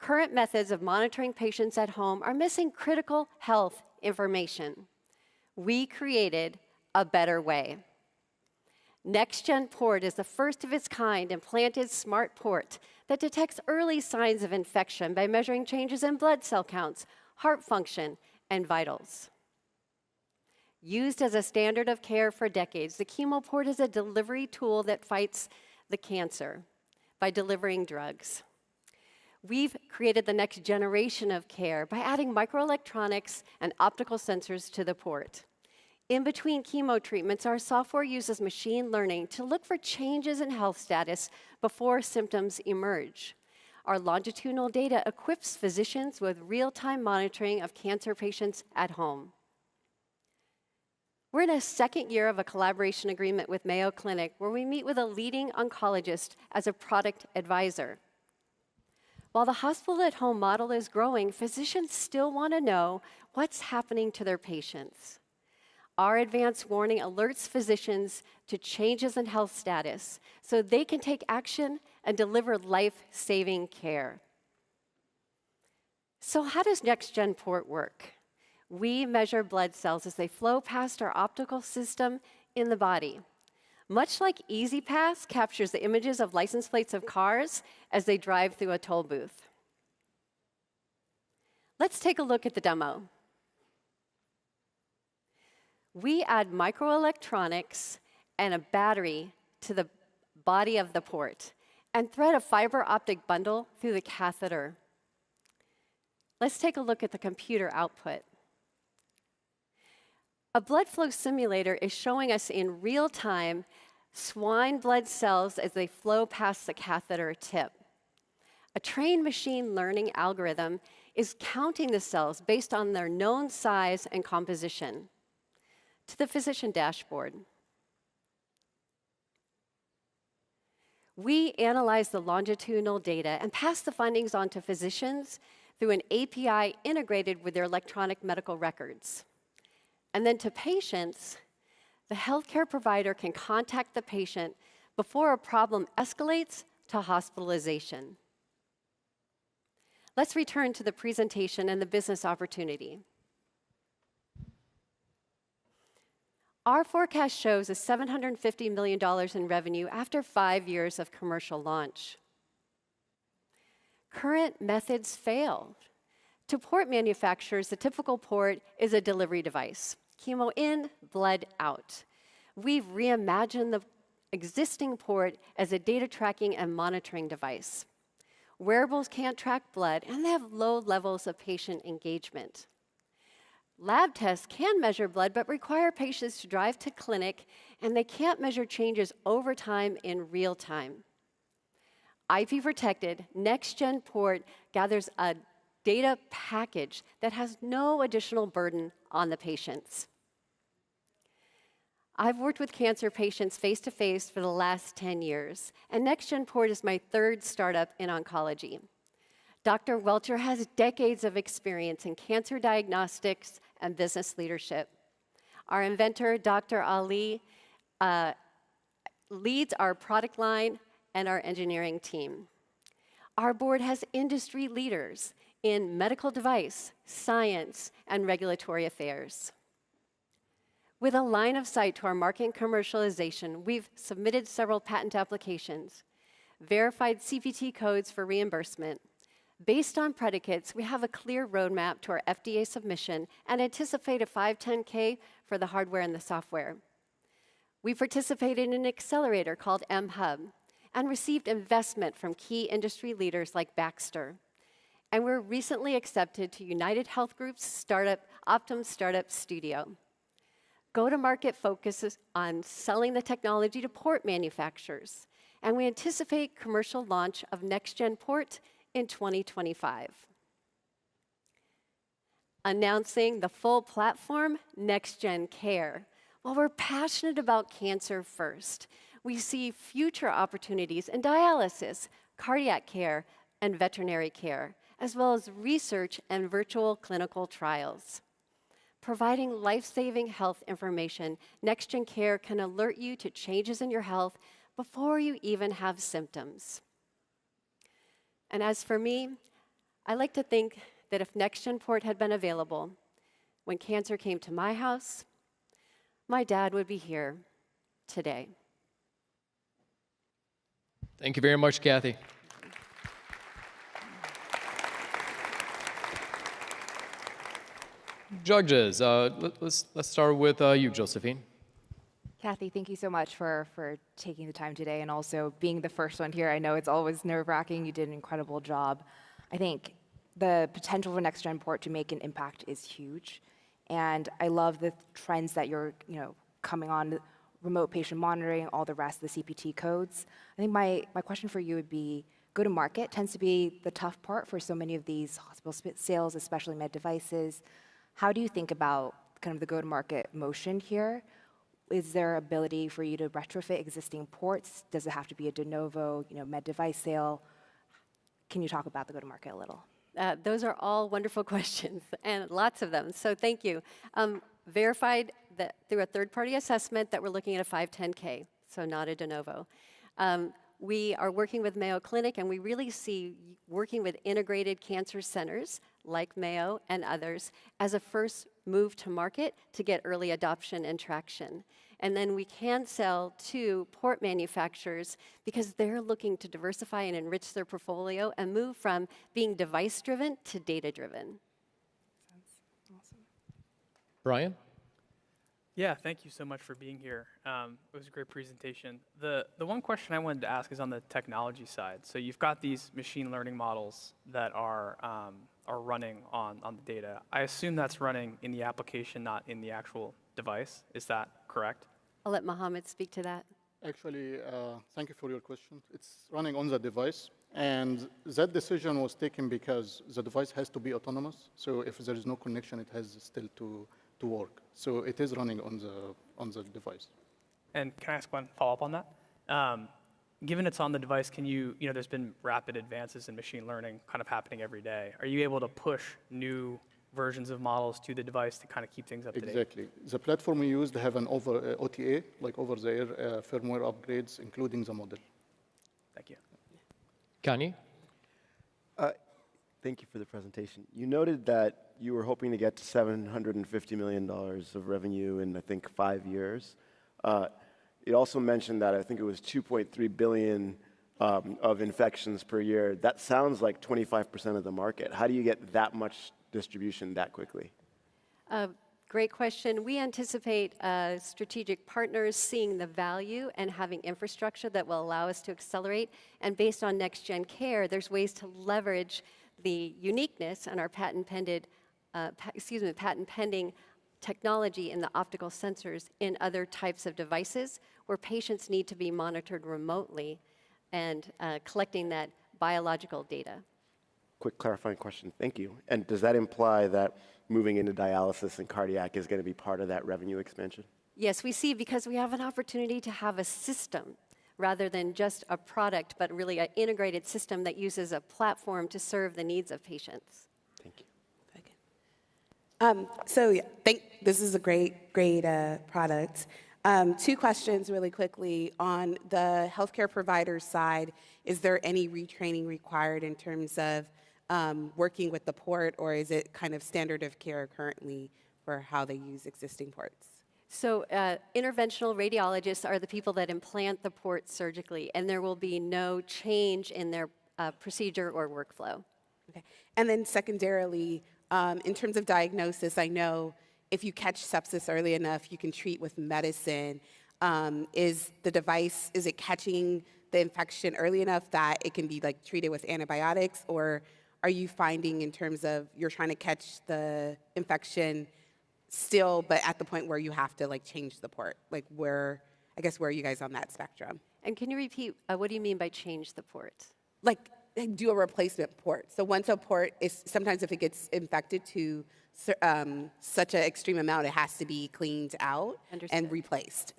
Current methods of monitoring patients at home are missing critical health information. We created a better way. NextGen Port is the first of its kind implanted smart port that detects early signs of infection by measuring changes in blood cell counts, heart function, and vitals. Used as a standard of care for decades, the chemo port is a delivery tool that fights the cancer by delivering drugs. We've created the next generation of care by adding microelectronics and optical sensors to the port. In between chemo treatments, our software uses machine learning to look for changes in health status before symptoms emerge. Our longitudinal data equips physicians with real-time monitoring of cancer patients at home. We're in a second year of a collaboration agreement with Mayo Clinic, where we meet with a leading oncologist as a product advisor. While the hospital-at-home model is growing, physicians still want to know what's happening to their patients. Our advanced warning alerts physicians to changes in health status so they can take action and deliver life-saving care. So how does NextGen Port work? We measure blood cells as they flow past our optical system in the body. Much like EasyPass captures the images of license plates of cars as they drive through a toll booth. Let's take a look at the demo. We add microelectronics and a battery to the body of the port and thread a fiber optic bundle through the catheter. Let's take a look at the computer output. A blood flow simulator is showing us in real time swine blood cells as they flow past the catheter tip. A trained machine learning algorithm is counting the cells based on their known size and composition. To the physician dashboard. We analyze the longitudinal data and pass the findings on to physicians through an API integrated with their electronic medical records. And then to patients, the healthcare provider can contact the patient before a problem escalates to hospitalization. Let's return to the presentation and the business opportunity. Our forecast shows a $750 million in revenue after 5 years of commercial launch. Current methods failed. To port manufacturers, the typical port is a delivery device. Chemo in, blood out. We've reimagined the existing port as a data tracking and monitoring device. Wearables can't track blood, and they have low levels of patient engagement. Lab tests can measure blood, but require patients to drive to clinic, and they can't measure changes over time in real time. IP-protected, NextGen Port gathers a data package that has no additional burden on the patients. I've worked with cancer patients face-to-face for the last 10 years, and NextGen Port is my third startup in oncology. Dr. Welcher has decades of experience in cancer diagnostics and business leadership. Our inventor, Dr. Ali, leads our product line and our engineering team. Our board has industry leaders in medical device, science, and regulatory affairs. With a line of sight to our market and commercialization, we've submitted several patent applications, verified CPT codes for reimbursement. Based on predicates, we have a clear roadmap to our FDA submission and anticipate a 510(k) for the hardware and the software. We participated in an accelerator called mHub and received investment from key industry leaders like Baxter. And we're recently accepted to United Health Group's Optum Startup Studio. Go-to-market focuses on selling the technology to port manufacturers, and we anticipate commercial launch of NextGen Port in 2025. Announcing the full platform, NextGen Care. While we're passionate about cancer first, we see future opportunities in dialysis, cardiac care, and veterinary care, as well as research and virtual clinical trials. Providing life-saving health information, NextGen Care can alert you to changes in your health before you even have symptoms. And as for me, I like to think that if NextGen Port had been available when cancer came to my house, my dad would be here today. Thank you very much, Kathy. Judges, let's start with you, Josephine. Kathy, thank you so much for taking the time today and also being the first one here. I know it's always nerve-wracking. You did an incredible job. I think the potential for NextGen Port to make an impact is huge. And I love the trends that you're coming on, remote patient monitoring, all the rest, the CPT codes. I think my question for you would be, go-to-market tends to be the tough part for so many of these hospital sales, especially med devices. How do you think about kind of the go-to-market motion here? Is there ability for you to retrofit existing ports? Does it have to be a de novo, med device sale? Can you talk about the go-to-market a little? Those are all wonderful questions, and lots of them, so thank you. Verified that through a third-party assessment that we're looking at a 510K, so not a de novo. We are working with Mayo Clinic, and we really see working with integrated cancer centers like Mayo and others as a first move to market to get early adoption and traction. And then we can sell to port manufacturers because they're looking to diversify and enrich their portfolio and move from being device-driven to data-driven. Awesome. Brian? Yeah, thank you so much for being here. It was a great presentation. The one question I wanted to ask is on the technology side. So you've got these machine learning models that are running on the data. I assume that's running in the application, not in the actual device. Is that correct? I'll let Mohammed speak to that. Actually, thank you for your question. It's running on the device, and that decision was taken because the device has to be autonomous. So if there is no connection, it has still to work. So it is running on the device. And can I ask one follow-up on that? Given it's on the device, can there's been rapid advances in machine learning kind of happening every day. Are you able to push new versions of models to the device to kind of keep things up to date? Exactly. The platform we use, they have an OTA, like over-the-air firmware upgrades, including the model. Thank you. Kanye? Thank you for the presentation. You noted that you were hoping to get to $750 million of revenue in, I think, 5 years. It also mentioned that I think it was 2.3 billion of infections per year. That sounds like 25% of the market. How do you get that much distribution that quickly? Great question. We anticipate strategic partners seeing the value and having infrastructure that will allow us to accelerate. And based on NextGen Care, there's ways to leverage the uniqueness and our patent-pending technology in the optical sensors in other types of devices where patients need to be monitored remotely and collecting that biological data. Quick clarifying question. Thank you. And does that imply that moving into dialysis and cardiac is going to be part of that revenue expansion? Yes, we see, because we have an opportunity to have a system rather than just a product, but really an integrated system that uses a platform to serve the needs of patients. Thank you. This is a great product. 2 questions really quickly. On the healthcare provider side, is there any retraining required in terms of working with the port, or is it kind of standard of care currently for how they use existing ports? So interventional radiologists are the people that implant the port surgically, and there will be no change in their procedure or workflow. Okay. And then secondarily, in terms of diagnosis, I know if you catch sepsis early enough, you can treat with medicine. Is it catching the infection early enough that it can be treated with antibiotics, or are you finding in terms of you're trying to catch the infection still, but at the point where you have to change the port? Where are you guys on that spectrum? And can you repeat, what do you mean by change the port? do a replacement port. So once a port is, sometimes if it gets infected to such an extreme amount, it has to be cleaned out and replaced.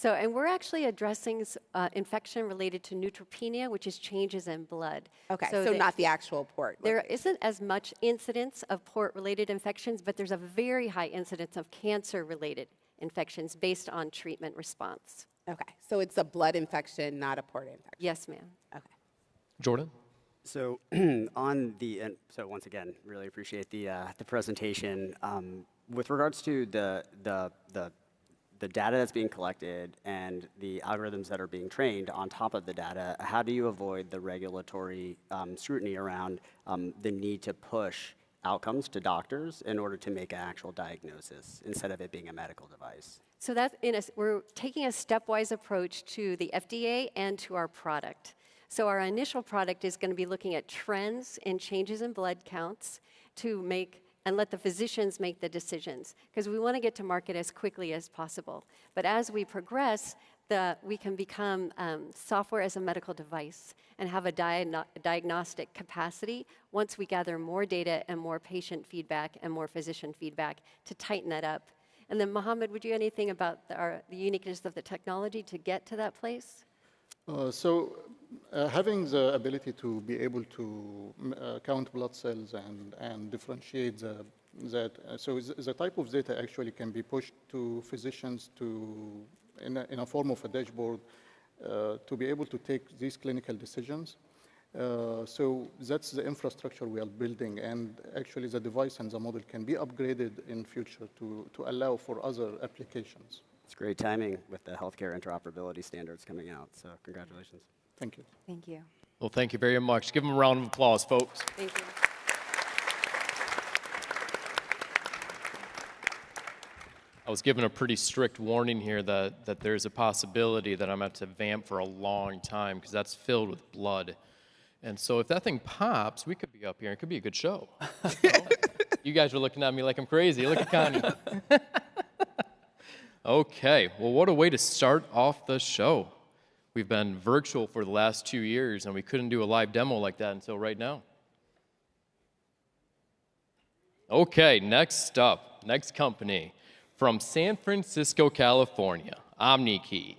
And we're actually addressing infection related to neutropenia, which is changes in blood. Okay, so not the actual port. There isn't as much incidence of port-related infections, but there's a very high incidence of cancer-related infections based on treatment response. Okay, so it's a blood infection, not a port infection. Yes, ma'am. Okay. Jordan? So so once again, really appreciate the presentation. With regards to the data that's being collected and the algorithms that are being trained on top of the data, how do you avoid the regulatory scrutiny around the need to push outcomes to doctors in order to make an actual diagnosis instead of it being a medical device? So we're taking a stepwise approach to the FDA and to our product. So our initial product is going to be looking at trends and changes in blood counts to and let the physicians make the decisions, because we want to get to market as quickly as possible. But as we progress, we can become software as a medical device and have a diagnostic capacity once we gather more data and more patient feedback and more physician feedback to tighten that up. And then Mohammed, would you anything about the uniqueness of the technology to get to that place? Having the ability to be able to count blood cells and differentiate the type of data actually can be pushed to physicians in a form of a dashboard to be able to take these clinical decisions. So that's the infrastructure we are building, and actually the device and the model can be upgraded in future to allow for other applications. It's great timing with the healthcare interoperability standards coming out, so congratulations. Thank you. Thank you. Well, thank you very much. Give them a round of applause, folks. Thank you. I was given a pretty strict warning here that there's a possibility that I'm going to have to vamp for a long time because that's filled with blood. And so if that thing pops, we could be up here. It could be a good show. You guys are looking at me like I'm crazy. Look at Connie. Okay, well, what a way to start off the show. We've been virtual for the last 2 years, and we couldn't do a live demo like that until right now. Okay, next up, next company. From San Francisco, California, OmniKey.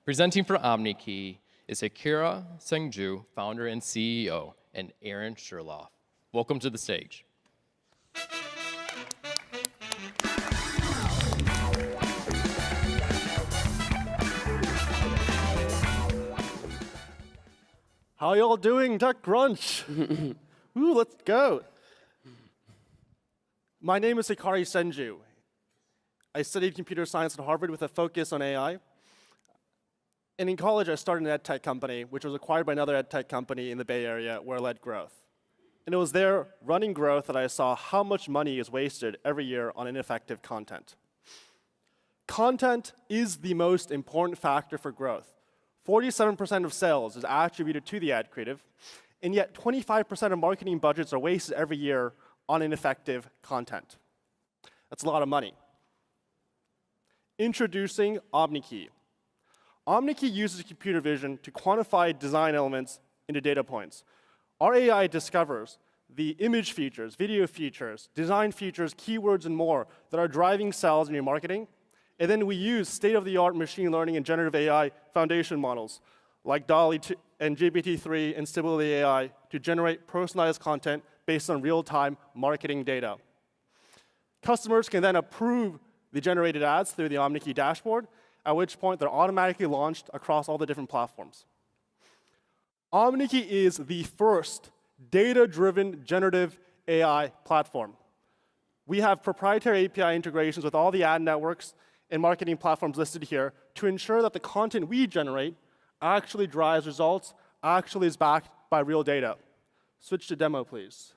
Presenting for OmniKey is Akira Sengju, founder and CEO, and Aaron Sherloff. Welcome to the stage. How y'all doing, TechCrunch? Ooh, let's go. My name is Hikari Senju. I studied computer science at Harvard with a focus on AI. And in college, I started an ed tech company, which was acquired by another ed tech company in the Bay Area, where I led growth. And it was there, running growth, that I saw how much money is wasted every year on ineffective content. Content is the most important factor for growth. 47% of sales is attributed to the ad creative, and yet 25% of marketing budgets are wasted every year on ineffective content. That's a lot of money. Introducing OmniKey. OmniKey uses computer vision to quantify design elements into data points. Our AI discovers the image features, video features, design features, keywords, and more that are driving sales in your marketing. And then we use state-of-the-art machine learning and generative AI foundation models like DALL-E and GPT-3 and Stability AI to generate personalized content based on real-time marketing data. Customers can then approve the generated ads through the OmniKey dashboard, at which point they're automatically launched across all the different platforms. OmniKey is the first data-driven generative AI platform. We have proprietary API integrations with all the ad networks and marketing platforms listed here to ensure that the content we generate actually drives results, actually is backed by real data. Switch to demo, please.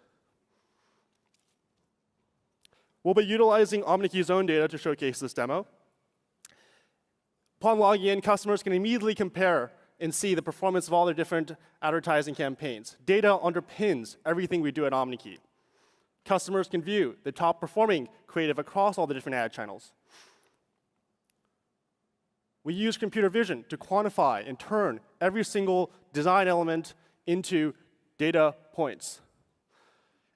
We'll be utilizing OmniKey's own data to showcase this demo. Upon logging in, customers can immediately compare and see the performance of all their different advertising campaigns. Data underpins everything we do at OmniKey. Customers can view the top performing creative across all the different ad channels. We use computer vision to quantify and turn every single design element into data points.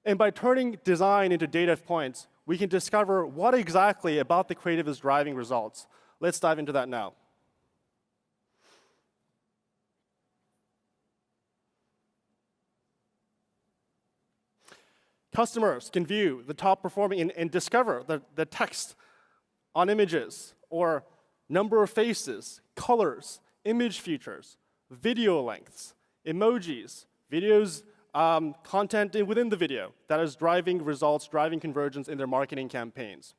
And by turning design into data points, we can discover what exactly about the creative is driving results. Let's dive into that now. Customers can view the top performing and discover the text on images, or number of faces, colors, image features, video lengths, emojis, videos, content within the video that is driving results, driving conversions in their marketing campaigns.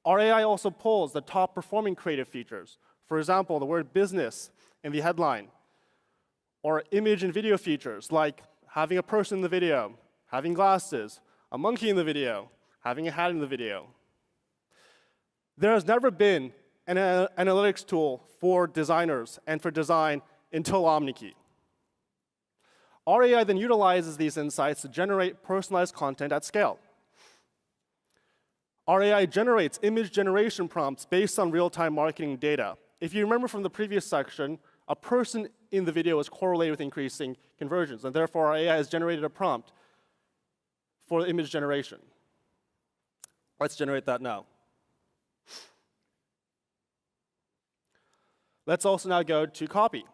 Our AI also pulls the top performing creative features. For example, the word business in the headline, or image and video features like having a person in the video, having glasses, a monkey in the video, having a hat in the video. There has never been an analytics tool for designers and for design until OmniKey. Our AI then utilizes these insights to generate personalized content at scale. Our AI generates image generation prompts based on real-time marketing data. If you remember from the previous section, a person in the video is correlated with increasing conversions, and therefore our AI has generated a prompt for image generation. Let's generate that now. Let's also now go to copy.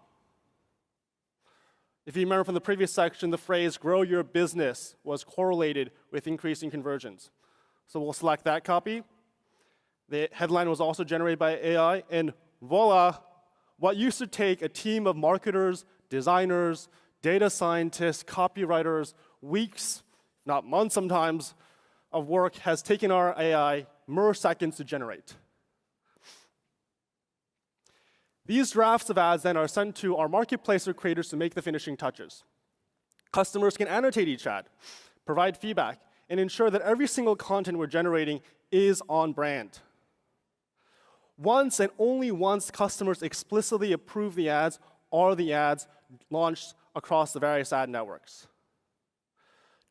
If you remember from the previous section, the phrase grow your business was correlated with increasing conversions. So we'll select that copy. The headline was also generated by AI, and voila, what used to take a team of marketers, designers, data scientists, copywriters, weeks, not months sometimes, of work has taken our AI mere seconds to generate. These drafts of ads then are sent to our marketplace of creators to make the finishing touches. Customers can annotate each ad, provide feedback, and ensure that every single content we're generating is on brand. Once and only once customers explicitly approve the ads, are the ads launched across the various ad networks.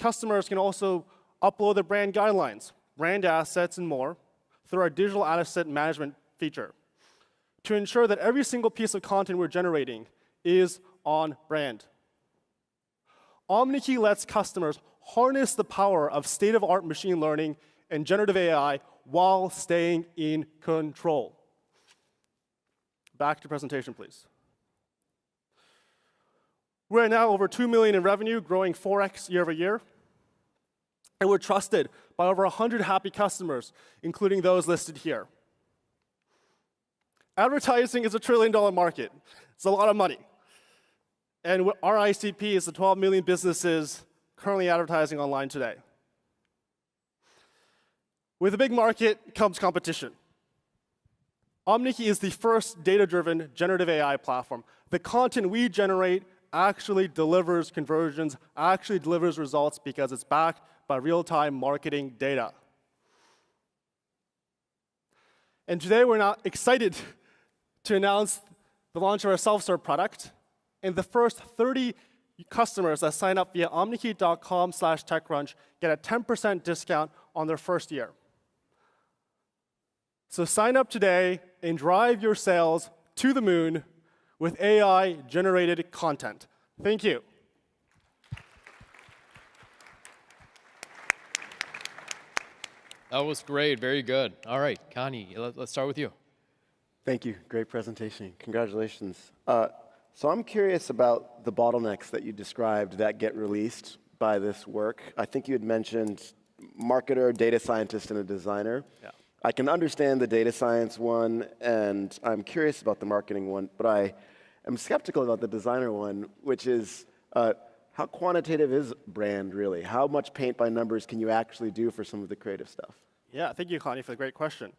Customers can also upload their brand guidelines, brand assets, and more through our digital asset management feature to ensure that every single piece of content we're generating is on brand. OmniKey lets customers harness the power of state-of-the-art machine learning and generative AI while staying in control. Back to presentation, please. We're now over $2 million in revenue, growing 4x year over year. And we're trusted by over 100 happy customers, including those listed here. Advertising is a $1 trillion market. It's a lot of money. And our ICP is the 12 million businesses currently advertising online today. With a big market comes competition. OmniKey is the first data-driven generative AI platform. The content we generate actually delivers conversions, actually delivers results because it's backed by real-time marketing data. And today we're now excited to announce the launch of our self-serve product. And the first 30 customers that sign up via omnikey.com/techcrunch get a 10% discount on their first year. So sign up today and drive your sales to the moon with AI-generated content. Thank you. That was great. Very good. All right, Connie, let's start with you. Thank you. Great presentation. Congratulations. So I'm curious about the bottlenecks that you described that get released by this work. I think you had mentioned marketer, data scientist, and a designer. Yeah. I can understand the data science one, and I'm curious about the marketing one, but I am skeptical about the designer one, which is how quantitative is brand really? How much paint by numbers can you actually do for some of the creative stuff? Yeah, thank you, Connie, for the great question.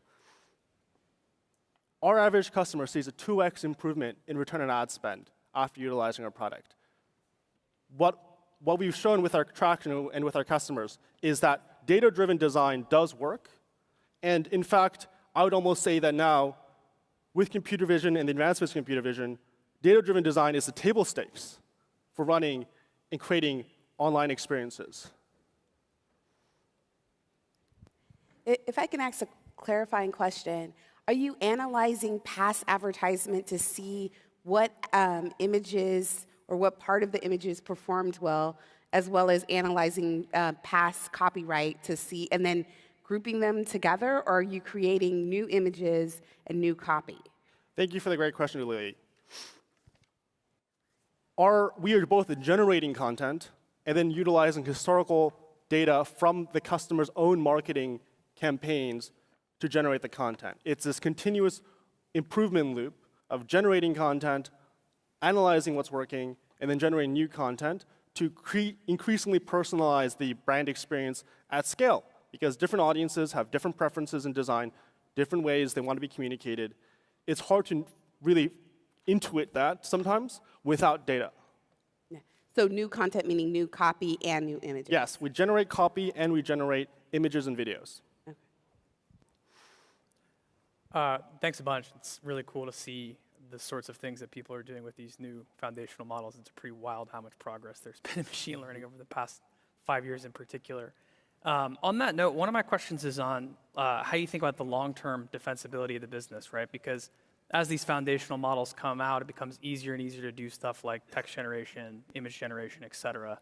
Our average customer sees a 2x improvement in return on ad spend after utilizing our product. What we've shown with our traction and with our customers is that data-driven design does work. And in fact, I would almost say that now, with computer vision and the advancements of computer vision, data-driven design is the table stakes for running and creating online experiences. If I can ask a clarifying question, are you analyzing past advertisement to see what images or what part of the images performed well, as well as analyzing past copyright to see, and then grouping them together, or are you creating new images and new copy? Thank you for the great question, Lily. We are both generating content and then utilizing historical data from the customer's own marketing campaigns to generate the content. It's this continuous improvement loop of generating content, analyzing what's working, and then generating new content to increasingly personalize the brand experience at scale. Because different audiences have different preferences in design, different ways they want to be communicated. It's hard to really intuit that sometimes without data. So new content meaning new copy and new images? Yes, we generate copy and we generate images and videos. Thanks a bunch. It's really cool to see the sorts of things that people are doing with these new foundational models. It's pretty wild how much progress there's been in machine learning over the past 5 years in particular. On that note, one of my questions is on how you think about the long-term defensibility of the business, right? Because as these foundational models come out, it becomes easier and easier to do stuff like text generation, image generation, et cetera.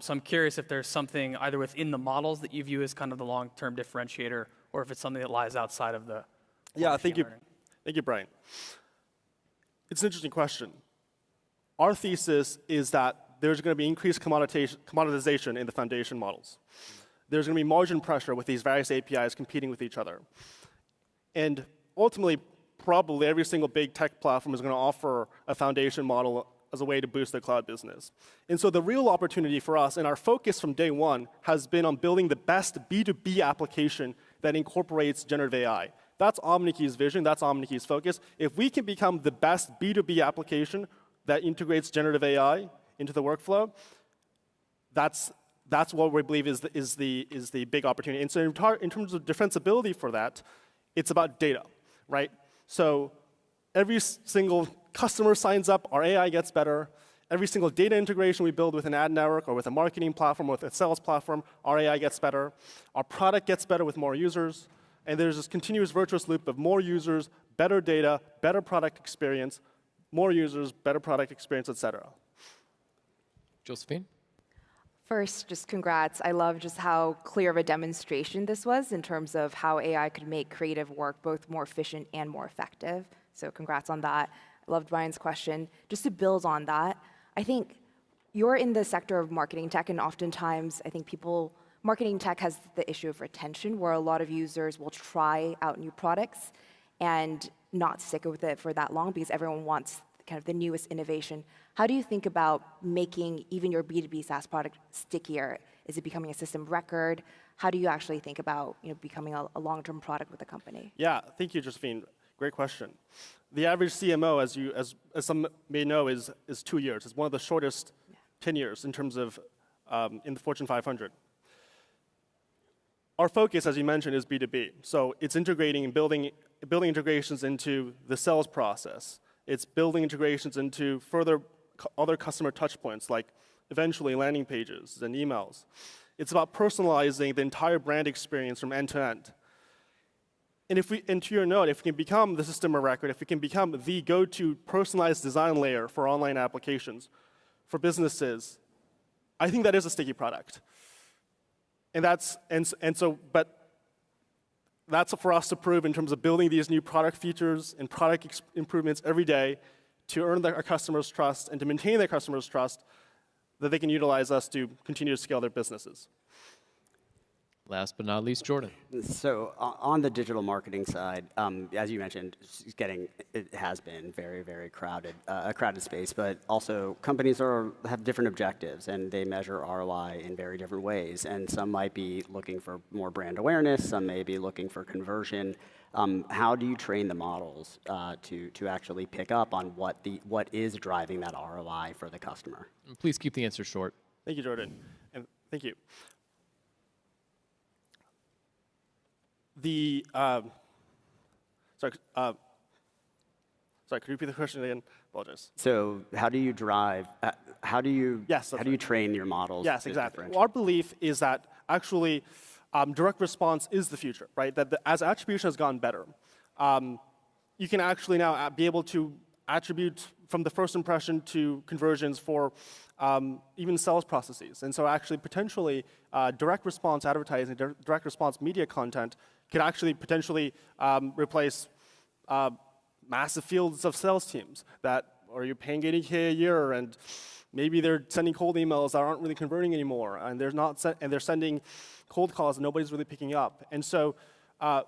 So I'm curious if there's something either within the models that you view as kind of the long-term differentiator, or if it's something that lies outside of the Yeah, thank you. Thank you, Brian. It's an interesting question. Our thesis is that there's going to be increased commoditization in the foundation models. There's going to be margin pressure with these various APIs competing with each other. And ultimately, probably every single big tech platform is going to offer a foundation model as a way to boost their cloud business. And so the real opportunity for us, and our focus from day one, has been on building the best B2B application that incorporates generative AI. That's OmniKey's vision, that's OmniKey's focus. If we can become the best B2B application that integrates generative AI into the workflow, that's what we believe is the big opportunity. And so in terms of defensibility for that, it's about data, right? So every single customer signs up, our AI gets better. Every single data integration we build with an ad network or with a marketing platform or with a sales platform, our AI gets better. Our product gets better with more users. And there's this continuous virtuous loop of more users, better data, better product experience, more users, better product experience, et cetera. Josephine? First, just congrats. I love just how clear of a demonstration this was in terms of how AI could make creative work both more efficient and more effective. So congrats on that. I loved Brian's question. Just to build on that, I think you're in the sector of marketing tech, and oftentimes I think marketing tech has the issue of retention, where a lot of users will try out new products and not stick with it for that long because everyone wants kind of the newest innovation. How do you think about making even your B2B SaaS product stickier? Is it becoming a system record? How do you actually think about becoming a long-term product with the company? Yeah, thank you, Josephine. Great question. The average CMO, as some may know, is 2 years. It's one of the shortest tenures in terms of in the Fortune 500. Our focus, as you mentioned, is B2B. So it's integrating and building integrations into the sales process. It's building integrations into other customer touch points, like eventually landing pages and emails. It's about personalizing the entire brand experience from end to end. And to your note, if we can become the system of record, if we can become the go-to personalized design layer for online applications, for businesses, I think that is a sticky product. But that's for us to prove in terms of building these new product features and product improvements every day to earn our customers' trust and to maintain their customers' trust that they can utilize us to continue to scale their businesses. Last but not least, Jordan. So on the digital marketing side, as you mentioned, it has been very, very crowded, a crowded space, but also companies have different objectives and they measure ROI in very different ways. And some might be looking for more brand awareness, some may be looking for conversion. How do you train the models to actually pick up on what is driving that ROI for the customer? Please keep the answer short. Thank you, Jordan. And thank you. Sorry, could you repeat the question again? Apologize. So how do you train your models? Yes, exactly. Well, our belief is that actually direct response is the future, right? That as attribution has gotten better, you can actually now be able to attribute from the first impression to conversions for even sales processes. And so actually potentially direct response advertising, direct response media content could actually potentially replace massive fields of sales teams that are you paying 80K a year and maybe they're sending cold emails that aren't really converting anymore, and they're sending cold calls that nobody's really picking up. And so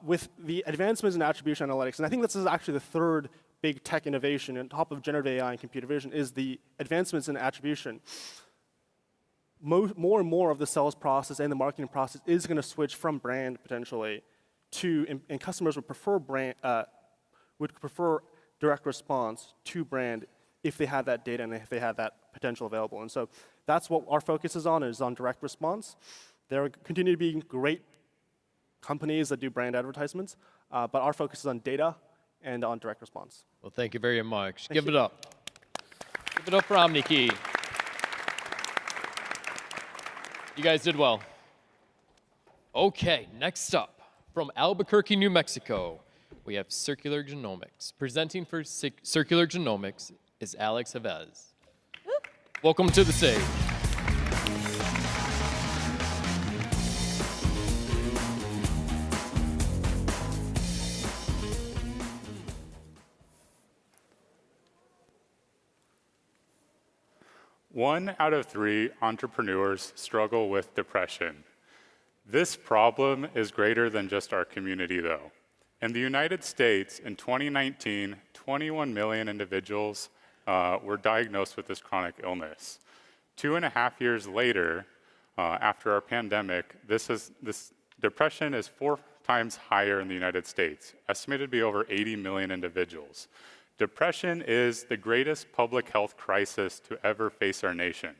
with the advancements in attribution analytics, and I think this is actually the third big tech innovation on top of generative AI and computer vision, is the advancements in attribution. More and more of the sales process and the marketing process is going to switch from brand potentially to, and customers would prefer direct response to brand if they had that data and if they had that potential available. And so that's what our focus is on direct response. There continue to be great companies that do brand advertisements, but our focus is on data and on direct response. Well, thank you very much. Give it up. Give it up for OmniKey. You guys did well. Okay, next up, from Albuquerque, New Mexico, we have Circular Genomics. Presenting for Circular Genomics is Alex Havez. Welcome to the stage. One out of 3 entrepreneurs struggle with depression. This problem is greater than just our community, though. In the United States, in 2019, 21 million individuals were diagnosed with this chronic illness. 2.5 years later, after our pandemic, this depression is 4 times higher in the United States, estimated to be over 80 million individuals. Depression is the greatest public health crisis to ever face our nation.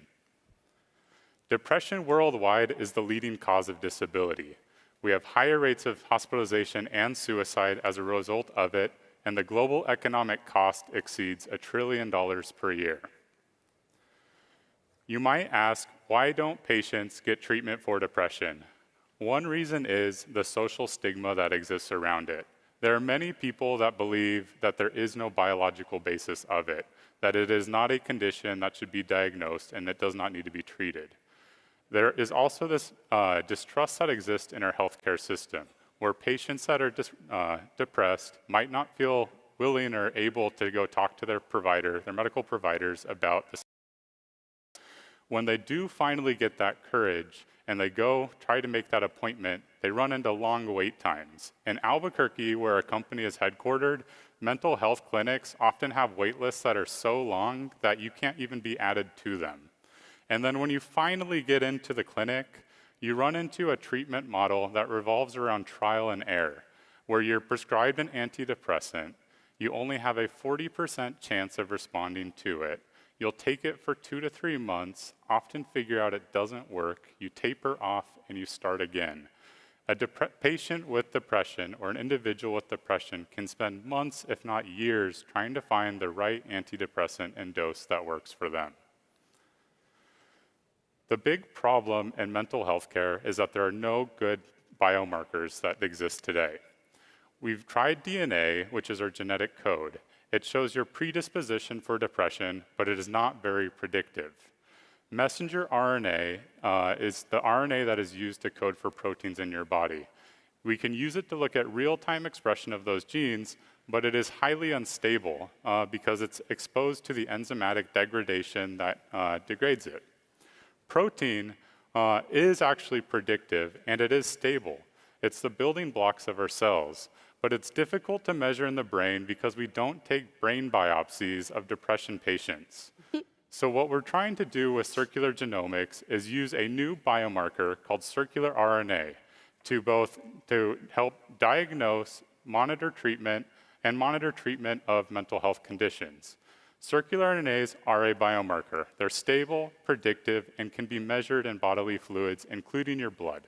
Depression worldwide is the leading cause of disability. We have higher rates of hospitalization and suicide as a result of it, and the global economic cost exceeds $1 trillion per year. You might ask, why don't patients get treatment for depression? One reason is the social stigma that exists around it. There are many people that believe that there is no biological basis of it, that it is not a condition that should be diagnosed and it does not need to be treated. There is also this distrust that exists in our healthcare system, where patients that are depressed might not feel willing or able to go talk to their provider, their medical providers, about this. When they do finally get that courage and they go try to make that appointment, they run into long wait times. In Albuquerque, where our company is headquartered, mental health clinics often have wait lists that are so long that you can't even be added to them. And then when you finally get into the clinic, you run into a treatment model that revolves around trial and error, where you're prescribed an antidepressant, you only have a 40% chance of responding to it. You'll take it for 2 to 3 months, often figure out it doesn't work, you taper off, and you start again. A patient with depression or an individual with depression can spend months, if not years, trying to find the right antidepressant and dose that works for them. The big problem in mental health care is that there are no good biomarkers that exist today. We've tried DNA, which is our genetic code. It shows your predisposition for depression, but it is not very predictive. Messenger RNA is the RNA that is used to code for proteins in your body. We can use it to look at real-time expression of those genes, but it is highly unstable because it's exposed to the enzymatic degradation that degrades it. Protein is actually predictive, and it is stable. It's the building blocks of our cells, but it's difficult to measure in the brain because we don't take brain biopsies of depression patients. So what we're trying to do with circular genomics is use a new biomarker called circular RNA to help diagnose, monitor treatment of mental health conditions. Circular RNAs are a biomarker. They're stable, predictive, and can be measured in bodily fluids, including your blood.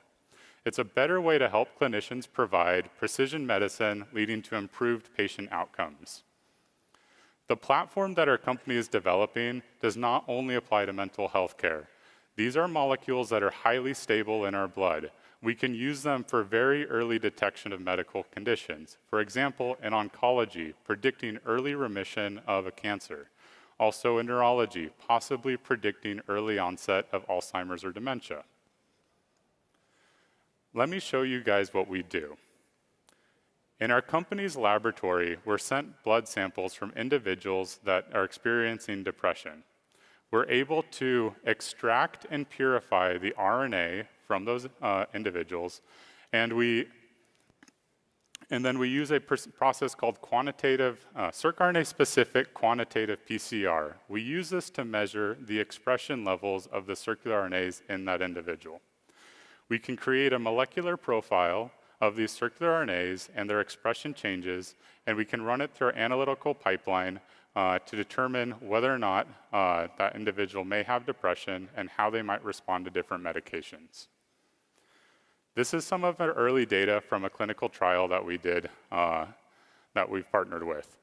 It's a better way to help clinicians provide precision medicine, leading to improved patient outcomes. The platform that our company is developing does not only apply to mental health care. These are molecules that are highly stable in our blood. We can use them for very early detection of medical conditions. For example, in oncology, predicting early remission of a cancer, Also in neurology, possibly predicting early onset of Alzheimer's or dementia. Let me show you guys what we do. In our company's laboratory, we're sent blood samples from individuals that are experiencing depression. We're able to extract and purify the RNA from those individuals, and then we use a process called quantitative, circRNA-specific quantitative PCR. We use this to measure the expression levels of the circular RNAs in that individual. We can create a molecular profile of these circular RNAs and their expression changes, and we can run it through our analytical pipeline to determine whether or not that individual may have depression and how they might respond to different medications. This is some of our early data from a clinical trial that we did that we've partnered with.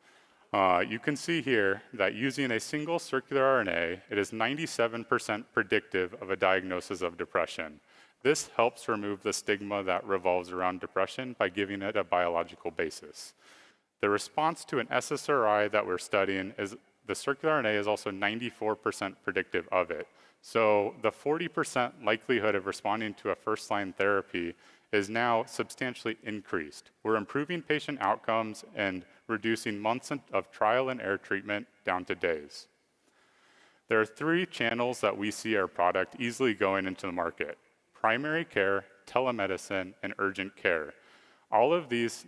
You can see here that using a single circular RNA, it is 97% predictive of a diagnosis of depression. This helps remove the stigma that revolves around depression by giving it a biological basis. The response to an SSRI that we're studying is the circular RNA is also 94% predictive of it. So the 40% likelihood of responding to a first-line therapy is now substantially increased. We're improving patient outcomes and reducing months of trial and error treatment down to days. There are 3 channels that we see our product easily going into the market: primary care, telemedicine, and urgent care. All of these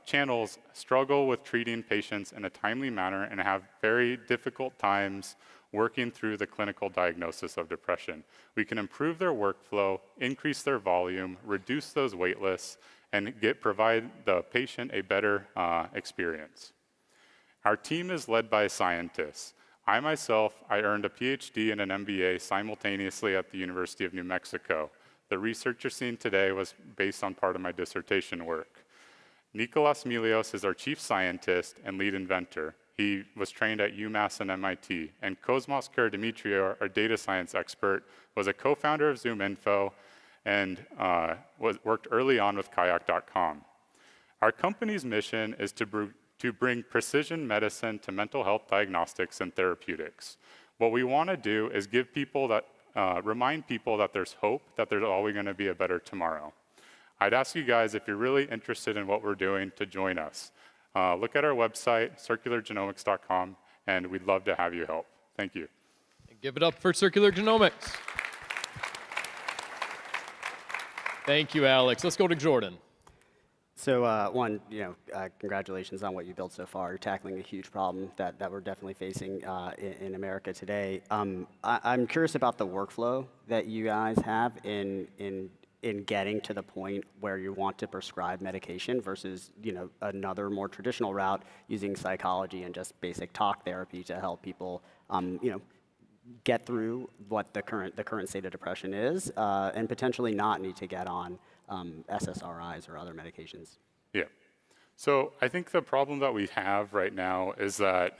channels struggle with treating patients in a timely manner and have very difficult times working through the clinical diagnosis of depression. We can improve their workflow, increase their volume, reduce those wait lists, and provide the patient a better experience. Our team is led by scientists. I myself, I earned a PhD and an MBA simultaneously at the University of New Mexico. The research you're seeing today was based on part of my dissertation work. Nicolas Milios is our chief scientist and lead inventor. He was trained at UMass and MIT. And Cosmos Karademetriou, our data science expert, was a co-founder of ZoomInfo and worked early on with Kayak.com. Our company's mission is to bring precision medicine to mental health diagnostics and therapeutics. What we want to do is give people that, remind people that there's hope, that there's always going to be a better tomorrow. I'd ask you guys, if you're really interested in what we're doing, to join us. Look at our website, circulargenomics.com, and we'd love to have you help. Thank you. Give it up for Circular Genomics. Thank you, Alex. Let's go to Jordan. So one, congratulations on what you built so far. You're tackling a huge problem that we're definitely facing in America today. I'm curious about the workflow that you guys have in getting to the point where you want to prescribe medication versus another more traditional route using psychology and just basic talk therapy to help people get through what the current state of depression is and potentially not need to get on SSRIs or other medications. Yeah. So I think the problem that we have right now is that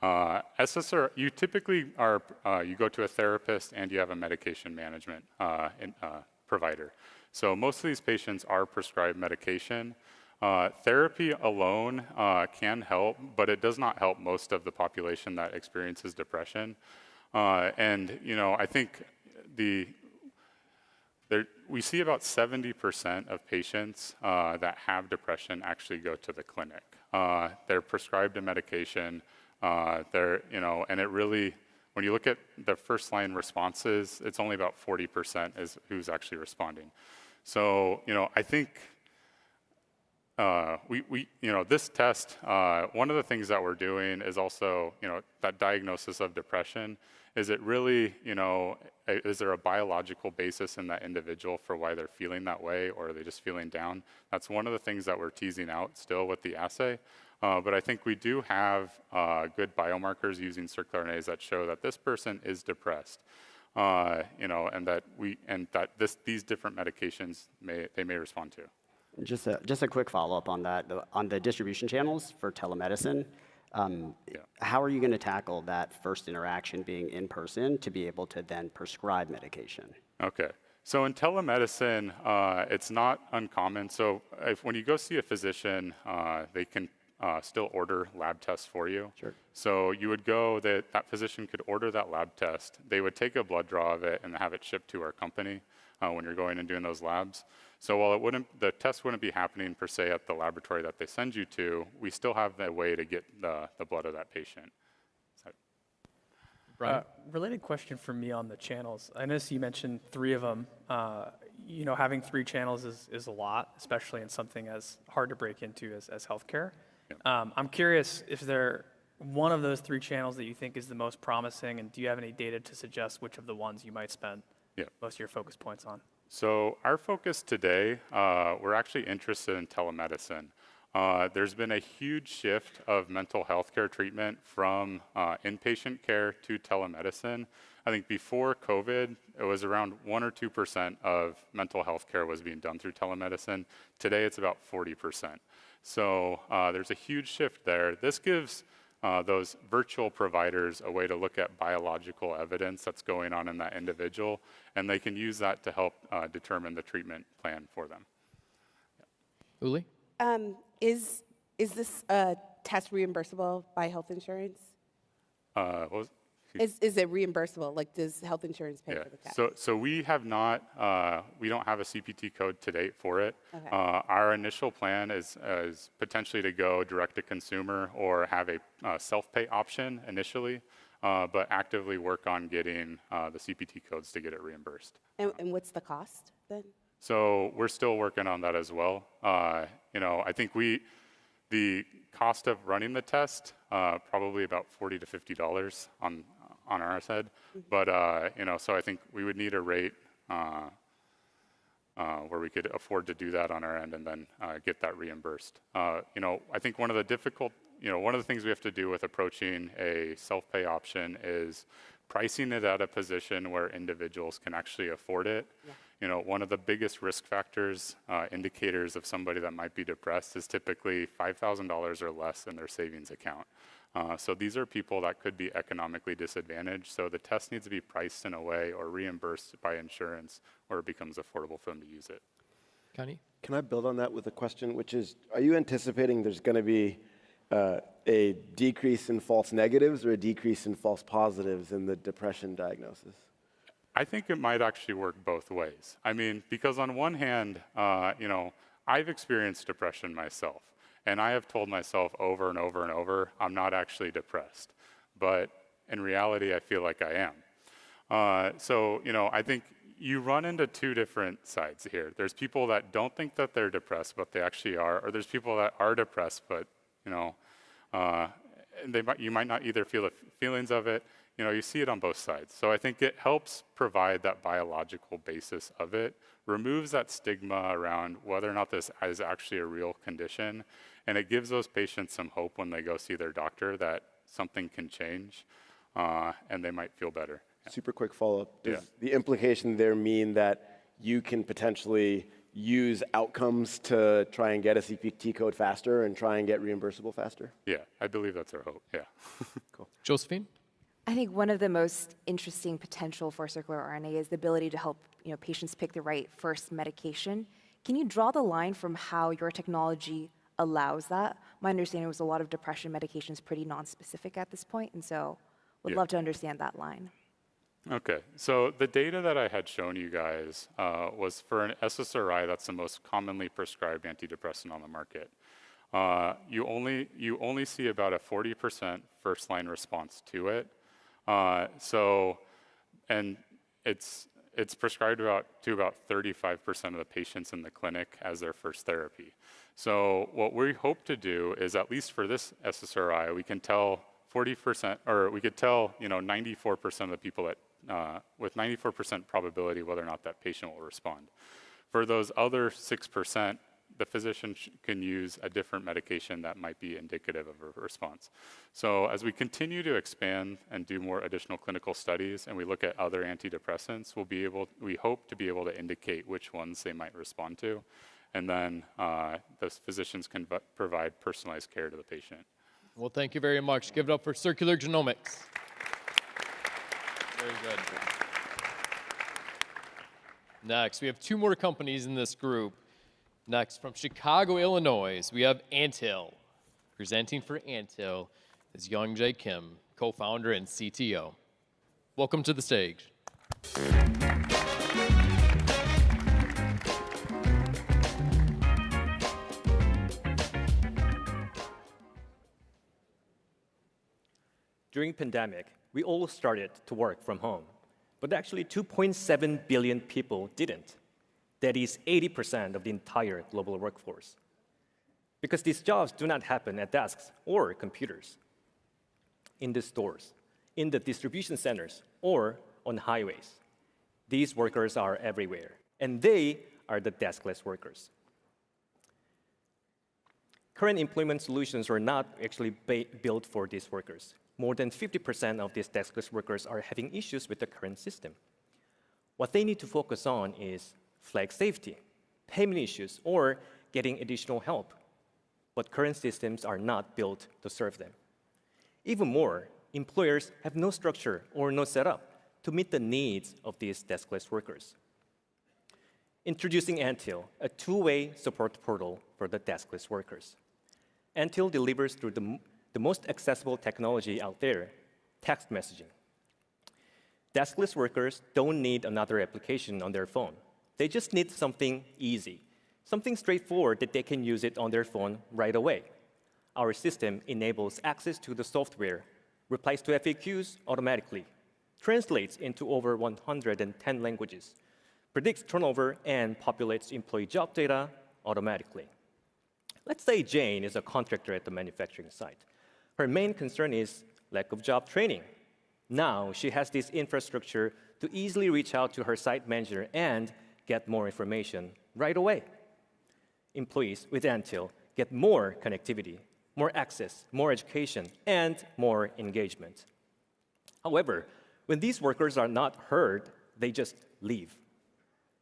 SSRI, you typically are, you go to a therapist and you have a medication management provider. So most of these patients are prescribed medication. Therapy alone can help, but it does not help most of the population that experiences depression. And I think we see about 70% of patients that have depression actually go to the clinic. They're prescribed a medication. And it really, when you look at the first line responses, it's only about 40% is who's actually responding. So, I think this test, one of the things that we're doing is also, that diagnosis of depression. Is it really, is there a biological basis in that individual for why they're feeling that way, or are they just feeling down? That's one of the things that we're teasing out still with the assay. But I think we do have good biomarkers using circular RNAs that show that this person is depressed, and that these different medications they may respond to. Just a quick follow-up on that. On the distribution channels for telemedicine, how are you going to tackle that first interaction being in person to be able to then prescribe medication? Okay. So in telemedicine, it's not uncommon. So when you go see a physician, they can still order lab tests for you. Sure. So you would go, that physician could order that lab test. They would take a blood draw of it and have it shipped to our company when you're going and doing those labs. So while the test wouldn't be happening per se at the laboratory that they send you to, we still have a way to get the blood of that patient. Brian? Related question for me on the channels. I noticed you mentioned 3 of them. You know, having 3 channels is a lot, especially in something as hard to break into as healthcare. Yeah. I'm curious if there one of those 3 channels that you think is the most promising, and do you have any data to suggest which of the ones you might spend most of your focus points on? So our focus today, we're actually interested in telemedicine. There's been a huge shift of mental health care treatment from inpatient care to telemedicine. I think before COVID, it was around 1 or 2% of mental health care was being done through telemedicine. Today, it's about 40%. So there's a huge shift there. This gives those virtual providers a way to look at biological evidence that's going on in that individual, and they can use that to help determine the treatment plan for them. Uli? Is this test reimbursable by health insurance? What was Is it reimbursable? Like, does health insurance pay for the test? So we have not, we don't have a CPT code to date for it. Okay. Our initial plan is potentially to go direct to consumer or have a self-pay option initially, but actively work on getting the CPT codes to get it reimbursed. And what's the cost then? So we're still working on that as well. You know, I think the cost of running the test, probably about $40 to $50 on our side. But, you know, so I think we would need a rate where we could afford to do that on our end and then get that reimbursed. You know, I think one of the things we have to do with approaching a self-pay option is pricing it at a position where individuals can actually afford it. Yeah. You know, one of the biggest risk factors, indicators of somebody that might be depressed is typically $5,000 or less in their savings account. So these are people that could be economically disadvantaged. So the test needs to be priced in a way or reimbursed by insurance where it becomes affordable for them to use it. Connie? Can I build on that with a question, which is, are you anticipating there's going to be a decrease in false negatives or a decrease in false positives in the depression diagnosis? I think it might actually work both ways. I mean, because on one hand, you know, I've experienced depression myself, and I have told myself over and over and over, I'm not actually depressed. But in reality, I feel like I am. So, you know, I think you run into 2 different sides here. There's people that don't think that they're depressed, but they actually are, or there's people that are depressed, but, you know, you might not either feel the feelings of it. You know, you see it on both sides. So I think it helps provide that biological basis of it, removes that stigma around whether or not this is actually a real condition, and it gives those patients some hope when they go see their doctor that something can change and they might feel better. Yeah. Super quick follow-up. Does the implication there mean that you can potentially use outcomes to try and get a CPT code faster and try and get reimbursable faster? Yeah, I believe that's our hope, yeah. Cool. Josephine? I think one of the most interesting potential for circular RNA is the ability to help patients pick the right first medication. Can you draw the line from how your technology allows that? My understanding was a lot of depression medications pretty non-specific at this point, and so would love to understand that line. Okay, so the data that I had shown you guys was for an SSRI that's the most commonly prescribed antidepressant on the market. You only see about a 40% first-line response to it. And it's prescribed to about 35% of the patients in the clinic as their first therapy. So what we hope to do is, at least for this SSRI, we can tell 40%, or we could tell 94% of the people that with 94% probability whether or not that patient will respond. For those other 6%, the physician can use a different medication that might be indicative of a response. So as we continue to expand and do more additional clinical studies and we look at other antidepressants, we hope to be able to indicate which ones they might respond to. And then those physicians can provide personalized care to the patient. Well, thank you very much. Give it up for Circular Genomics. Very good. Next, we have 2 more companies in this group. Next, from Chicago, Illinois, we have Anthill. Presenting for Antil is Young Jae Kim, co-founder and CTO. Welcome to the stage. During pandemic, we all started to work from home, but actually 2.7 billion people didn't. That is 80% of the entire global workforce. Because these jobs do not happen at desks or computers, in the stores, in the distribution centers, or on highways. These workers are everywhere, and they are the deskless workers. Current employment solutions are not actually built for these workers. More than 50% of these deskless workers are having issues with the current system. What they need to focus on is flag safety, payment issues, or getting additional help. But current systems are not built to serve them. Even more, employers have no structure or no setup to meet the needs of these deskless workers. Introducing Antil, a two-way support portal for the deskless workers. Antil delivers through the most accessible technology out there, text messaging. Deskless workers don't need another application on their phone. They just need something easy, something straightforward that they can use it on their phone right away. Our system enables access to the software, replies to FAQs automatically, translates into over 110 languages, predicts turnover, and populates employee job data automatically. Let's say Jane is a contractor at the manufacturing site. Her main concern is lack of job training. Now she has this infrastructure to easily reach out to her site manager and get more information right away. Employees with Antil get more connectivity, more access, more education, and more engagement. However, when these workers are not heard, they just leave.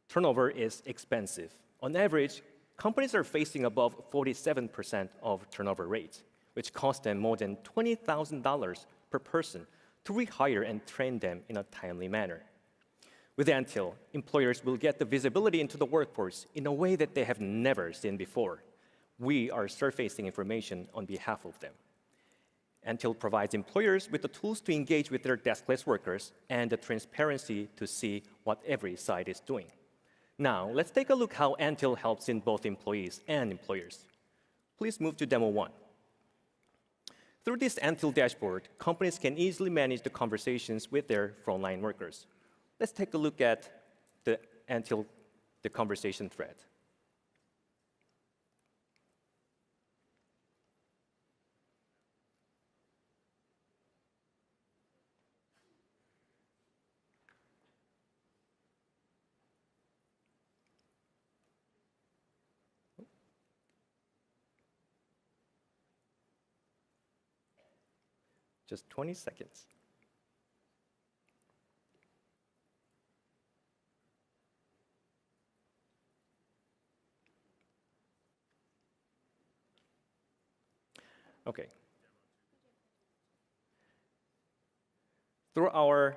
Turnover is expensive. On average, companies are facing above 47% of turnover rates, which costs them more than $20,000 per person to rehire and train them in a timely manner. With Antil, employers will get the visibility into the workforce in a way that they have never seen before. We are surfacing information on behalf of them. Antil provides employers with the tools to engage with their deskless workers and the transparency to see what every site is doing. Now, let's take a look how Antil helps in both employees and employers. Please move to Demo 1. Through this Antil dashboard, companies can easily manage the conversations with their frontline workers. Let's take a look at the Antil, the conversation thread. Just 20 seconds. Okay. Through our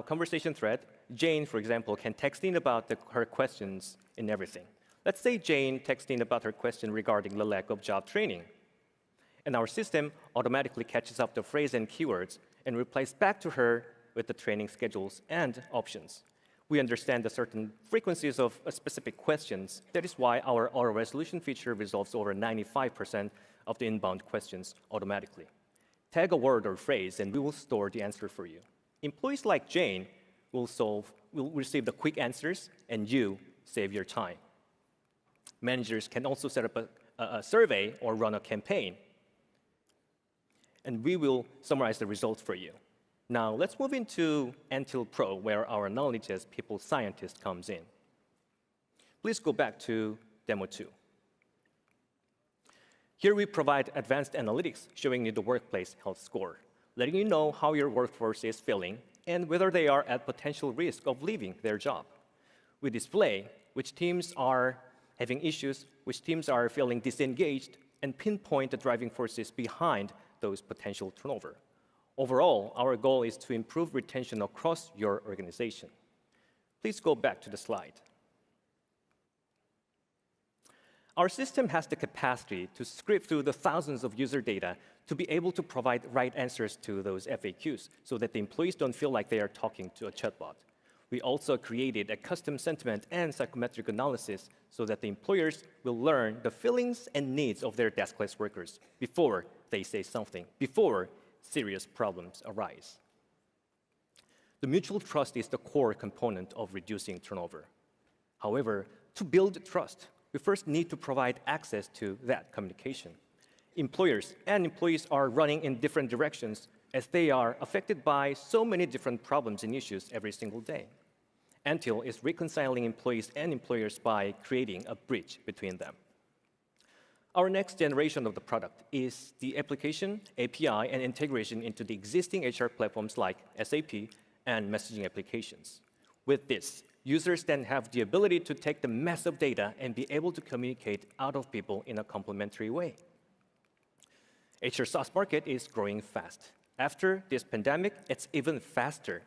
conversation thread, Jane, for example, can text in about her questions and everything. Let's say Jane texts in about her question regarding the lack of job training. And our system automatically catches up the phrase and keywords and replies back to her with the training schedules and options. We understand the certain frequencies of specific questions. That is why our auto-resolution feature resolves over 95% of the inbound questions automatically. Tag a word or phrase, and we will store the answer for you. Employees like Jane will receive the quick answers, and you save your time. Managers can also set up a survey or run a campaign, and we will summarize the results for you. Now, let's move into Antil Pro, where our knowledge as people scientist comes in. Please go back to Demo 2. Here we provide advanced analytics showing you the workplace health score, letting you know how your workforce is feeling and whether they are at potential risk of leaving their job. We display which teams are having issues, which teams are feeling disengaged, and pinpoint the driving forces behind those potential turnover. Overall, our goal is to improve retention across your organization. Please go back to the slide. Our system has the capacity to script through the thousands of user data to be able to provide right answers to those FAQs so that the employees don't feel like they are talking to a chatbot. We also created a custom sentiment and psychometric analysis so that the employers will learn the feelings and needs of their deskless workers before they say something, before serious problems arise. The mutual trust is the core component of reducing turnover. However, to build trust, we first need to provide access to that communication. Employers and employees are running in different directions as they are affected by so many different problems and issues every single day. Antil is reconciling employees and employers by creating a bridge between them. Our next generation of the product is the application, API, and integration into the existing HR platforms like SAP and messaging applications. With this, users then have the ability to take the massive data and be able to communicate out of people in a complementary way. HR SaaS market is growing fast. After this pandemic, it's even faster.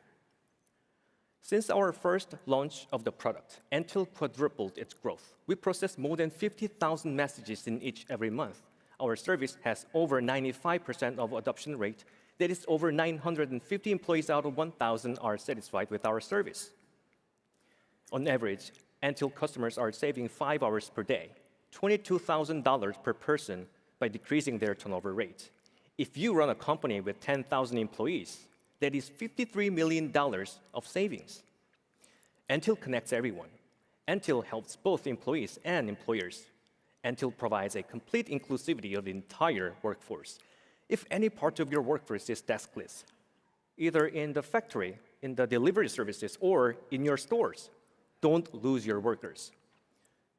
Since our first launch of the product, Antil quadrupled its growth. We process more than 50,000 messages in each every month. Our service has over 95% of adoption rate. That is, over 950 employees out of 1,000 are satisfied with our service. On average, Antil customers are saving 5 hours per day, $22,000 per person by decreasing their turnover rate. If you run a company with 10,000 employees, that is $53 million of savings. Antil connects everyone. Antil helps both employees and employers. Antil provides a complete inclusivity of the entire workforce. If any part of your workforce is deskless, either in the factory, in the delivery services, or in your stores, don't lose your workers.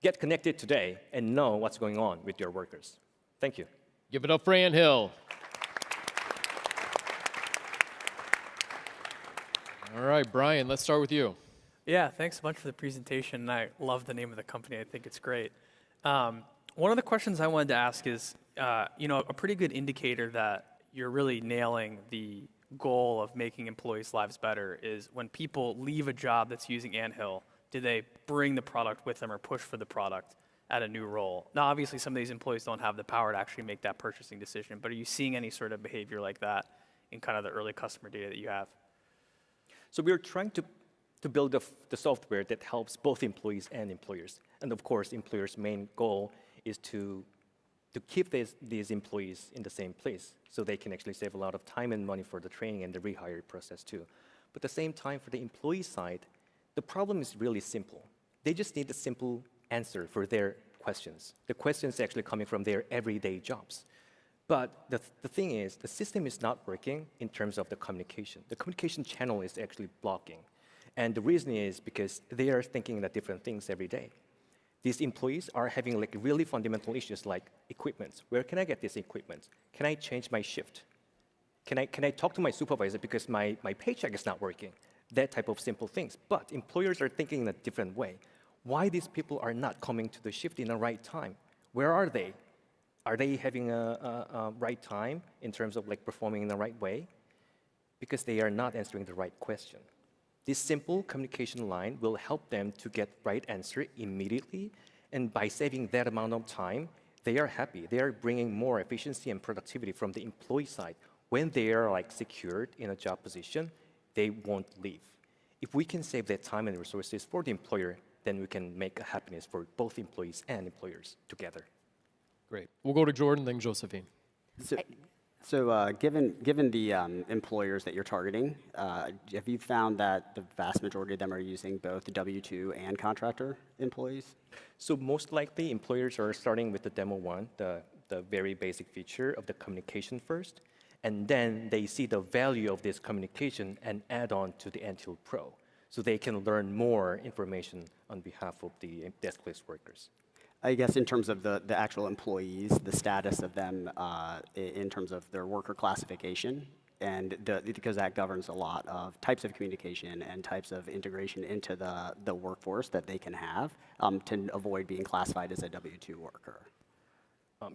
Get connected today and know what's going on with your workers. Thank you. Give it up for Ann Hill. All right, Brian, let's start with you. Yeah, thanks so much for the presentation. I love the name of the company. I think it's great. One of the questions I wanted to ask is, a pretty good indicator that you're really nailing the goal of making employees' lives better is when people leave a job that's using Anthill, do they bring the product with them or push for the product at a new role? Now, obviously, some of these employees don't have the power to actually make that purchasing decision, but are you seeing any sort of behavior like that in kind of the early customer data that you have? So we're trying to build the software that helps both employees and employers. And of course, employers' main goal is to keep these employees in the same place so they can actually save a lot of time and money for the training and the rehire process too. But at the same time, for the employee side, the problem is really simple. They just need a simple answer for their questions. The questions actually coming from their everyday jobs. But the thing is, the system is not working in terms of the communication. The communication channel is actually blocking. And the reason is because they are thinking about different things every day. These employees are having like really fundamental issues like equipment. Where can I get this equipment? Can I change my shift? Can I talk to my supervisor because my paycheck is not working? That type of simple things. But employers are thinking in a different way. Why these people are not coming to the shift in the right time? Where are they? Are they having a right time in terms of like performing in the right way? Because they are not answering the right question. This simple communication line will help them to get right answer immediately, and by saving that amount of time, they are happy. They are bringing more efficiency and productivity from the employee side. When they are like secured in a job position, they won't leave. If we can save that time and resources for the employer, then we can make a happiness for both employees and employers together. Great. We'll go to Jordan, then Josephine. So given the employers that you're targeting, have you found that the vast majority of them are using both the W-2 and contractor employees? So most likely, employers are starting with the demo one, the very basic feature of the communication first, and then they see the value of this communication and add on to the Antil Pro, so they can learn more information on behalf of the deskless workers. I guess in terms of the actual employees, the status of them in terms of their worker classification, and because that governs a lot of types of communication and types of integration into the workforce that they can have to avoid being classified as a W-2 worker.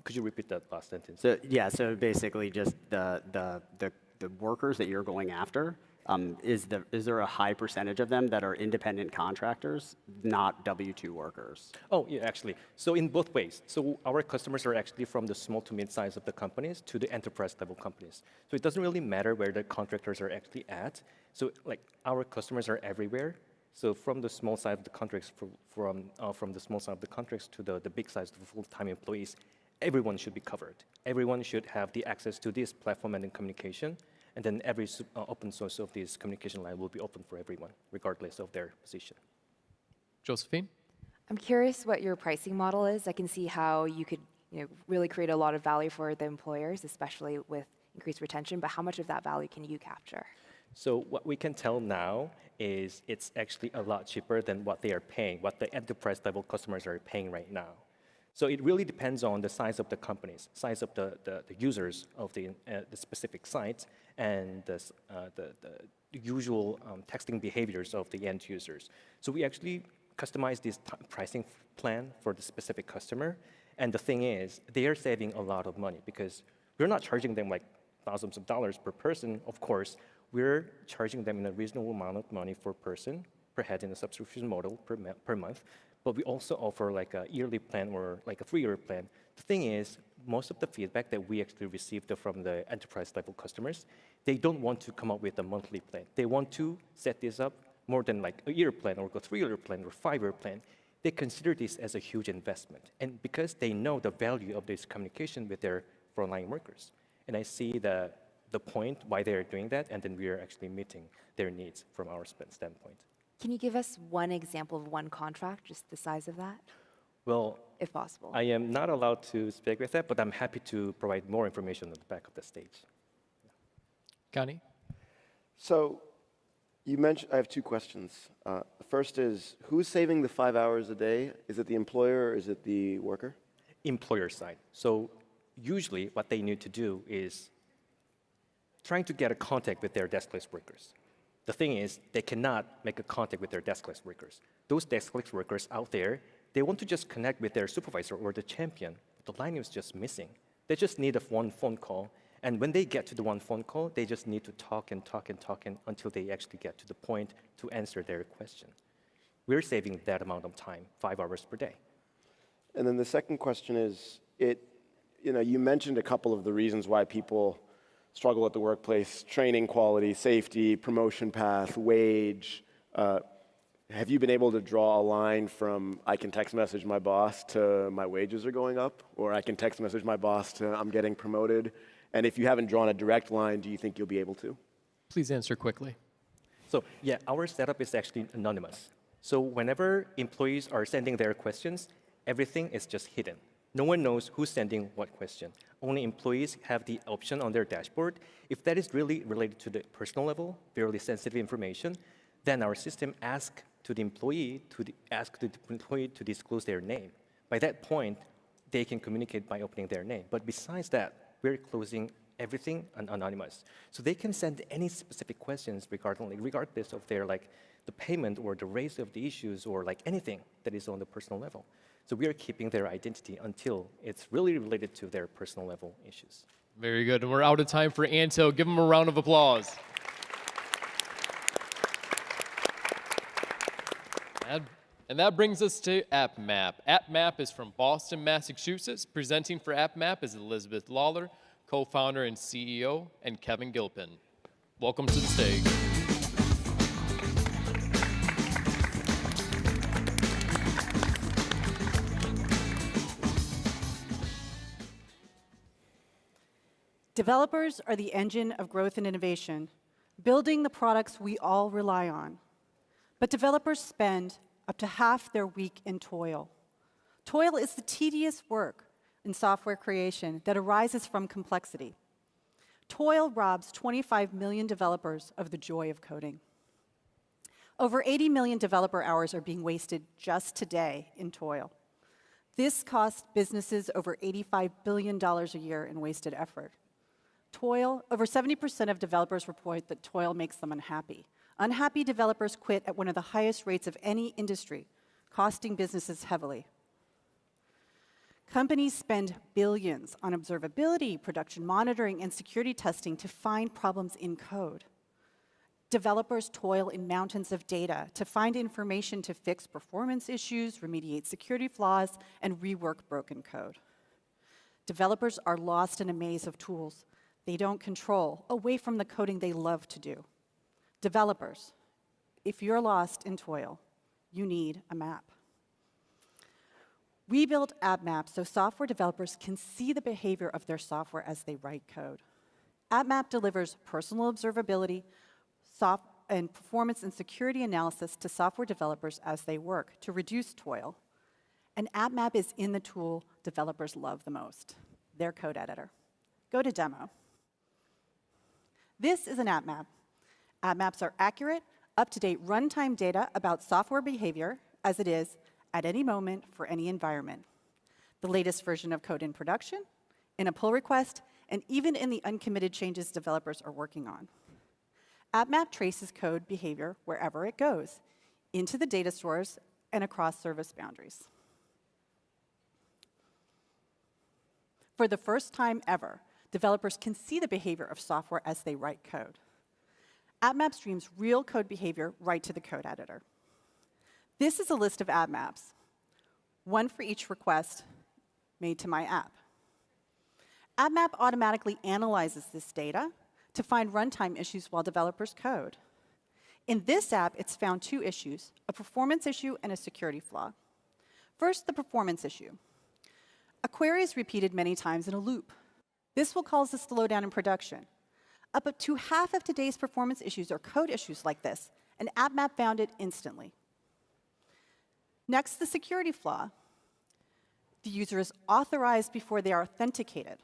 Could you repeat that last sentence? So yeah, so basically just the workers that you're going after, Is there a high percentage of them that are independent contractors, not W-2 workers? Oh, yeah, actually. So in both ways. So our customers are actually from the small to mid-size of the companies to the enterprise level companies. So it doesn't really matter where the contractors are actually at. So like our customers are everywhere. So from the small side of the contracts, from the small side of the contracts to the big size of the full-time employees, everyone should be covered. Everyone should have the access to this platform and communication. And then every open source of this communication line will be open for everyone, regardless of their position. Josephine? I'm curious what your pricing model is. I can see how you could really create a lot of value for the employers, especially with increased retention, but how much of that value can you capture? So what we can tell now is it's actually a lot cheaper than what they are paying, what the enterprise level customers are paying right now. So it really depends on the size of the companies, size of the users of the specific sites, and the usual texting behaviors of the end users. So we actually customize this pricing plan for the specific customer. And the thing is, they are saving a lot of money because we're not charging them like thousands of dollars per person. Of course, we're charging them in a reasonable amount of money per person, per head in a subscription model per month. But we also offer like a yearly plan or like a 3-year plan. The thing is, most of the feedback that we actually received from the enterprise level customers, they don't want to come up with a monthly plan. They want to set this up more than like a year plan or a 3-year plan or 5-year plan. They consider this as a huge investment. And because they know the value of this communication with their frontline workers. And I see the point why they're doing that, and then we are actually meeting their needs from our standpoint. Can you give us one example of one contract, just the size of that? Well, if possible. I am not allowed to speak with that, but I'm happy to provide more information on the back of the stage. Connie? So you mentioned, I have 2 questions. The first is, who's saving the 5 hours a day? Is it the employer or is it the worker? Employer side. So usually what they need to do is trying to get a contact with their deskless workers. The thing is, they cannot make a contact with their deskless workers. Those deskless workers out there, they want to just connect with their supervisor or the champion. The line is just missing. They just need one phone call. And when they get to the one phone call, they just need to talk until they actually get to the point to answer their question. We're saving that amount of time, 5 hours per day. And then the second question is, you mentioned a couple of the reasons why people struggle at the workplace: training quality, safety, promotion path, wage. Have you been able to draw a line from I can text message my boss to my wages are going up, or I can text message my boss to I'm getting promoted? And if you haven't drawn a direct line, do you think you'll be able to? Please answer quickly. So yeah, our setup is actually anonymous. So whenever employees are sending their questions, everything is just hidden. No one knows who's sending what question. Only employees have the option on their dashboard. If that is really related to the personal level, fairly sensitive information, then our system asks the employee to disclose their name. By that point, they can communicate by opening their name. But besides that, we're closing everything anonymous. So they can send any specific questions regardless of their the payment or the raise of the issues or anything that is on the personal level. So we are keeping their identity until it's really related to their personal level issues. Very good. And we're out of time for Anto. Give them a round of applause. And that brings us to AppMap. AppMap is from Boston, Massachusetts. Presenting for AppMap is Elizabeth Lawler, co-founder and CEO, and Kevin Gilpin. Welcome to the stage. Developers are the engine of growth and innovation, building the products we all rely on. But developers spend up to half their week in toil. Toil is the tedious work in software creation that arises from complexity. Toil robs 25 million developers of the joy of coding. Over 80 million developer hours are being wasted just today in toil. This costs businesses over $85 billion a year in wasted effort. Toil, over 70% of developers report that toil makes them unhappy. Unhappy developers quit at one of the highest rates of any industry, costing businesses heavily. Companies spend billions on observability, production monitoring, and security testing to find problems in code. Developers toil in mountains of data to find information to fix performance issues, remediate security flaws, and rework broken code. Developers are lost in a maze of tools they don't control, away from the coding they love to do. Developers, if you're lost in toil, you need a map. We built AppMap so software developers can see the behavior of their software as they write code. AppMap delivers personal observability, and performance and security analysis to software developers as they work to reduce toil. And AppMap is in the tool developers love the most, their code editor. Go to demo. This is an AppMap. AppMaps are accurate, up-to-date runtime data about software behavior as it is at any moment for any environment. The latest version of code in production, in a pull request, and even in the uncommitted changes developers are working on. AppMap traces code behavior wherever it goes, into the data stores and across service boundaries. For the first time ever, developers can see the behavior of software as they write code. AppMap streams real code behavior right to the code editor. This is a list of AppMaps, one for each request made to my app. AppMap automatically analyzes this data to find runtime issues while developers code. In this app, it's found two issues, a performance issue and a security flaw. First, the performance issue. A query is repeated many times in a loop. This will cause a slowdown in production. Up to half of today's performance issues are code issues like this, and AppMap found it instantly. Next, the security flaw. The user is authorized before they are authenticated.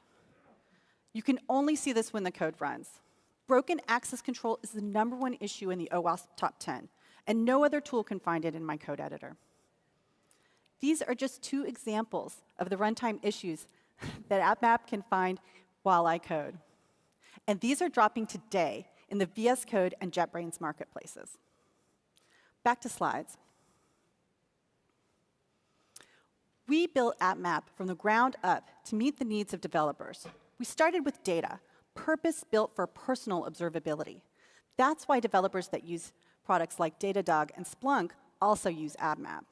You can only see this when the code runs. Broken access control is the #1 issue in the OWASP top 10, and no other tool can find it in my code editor. These are just two examples of the runtime issues that AppMap can find while I code. And these are dropping today in the VS Code and JetBrains marketplaces. Back to slides. We built AppMap from the ground up to meet the needs of developers. We started with data, purpose-built for personal observability. That's why developers that use products like Datadog and Splunk also use AppMap.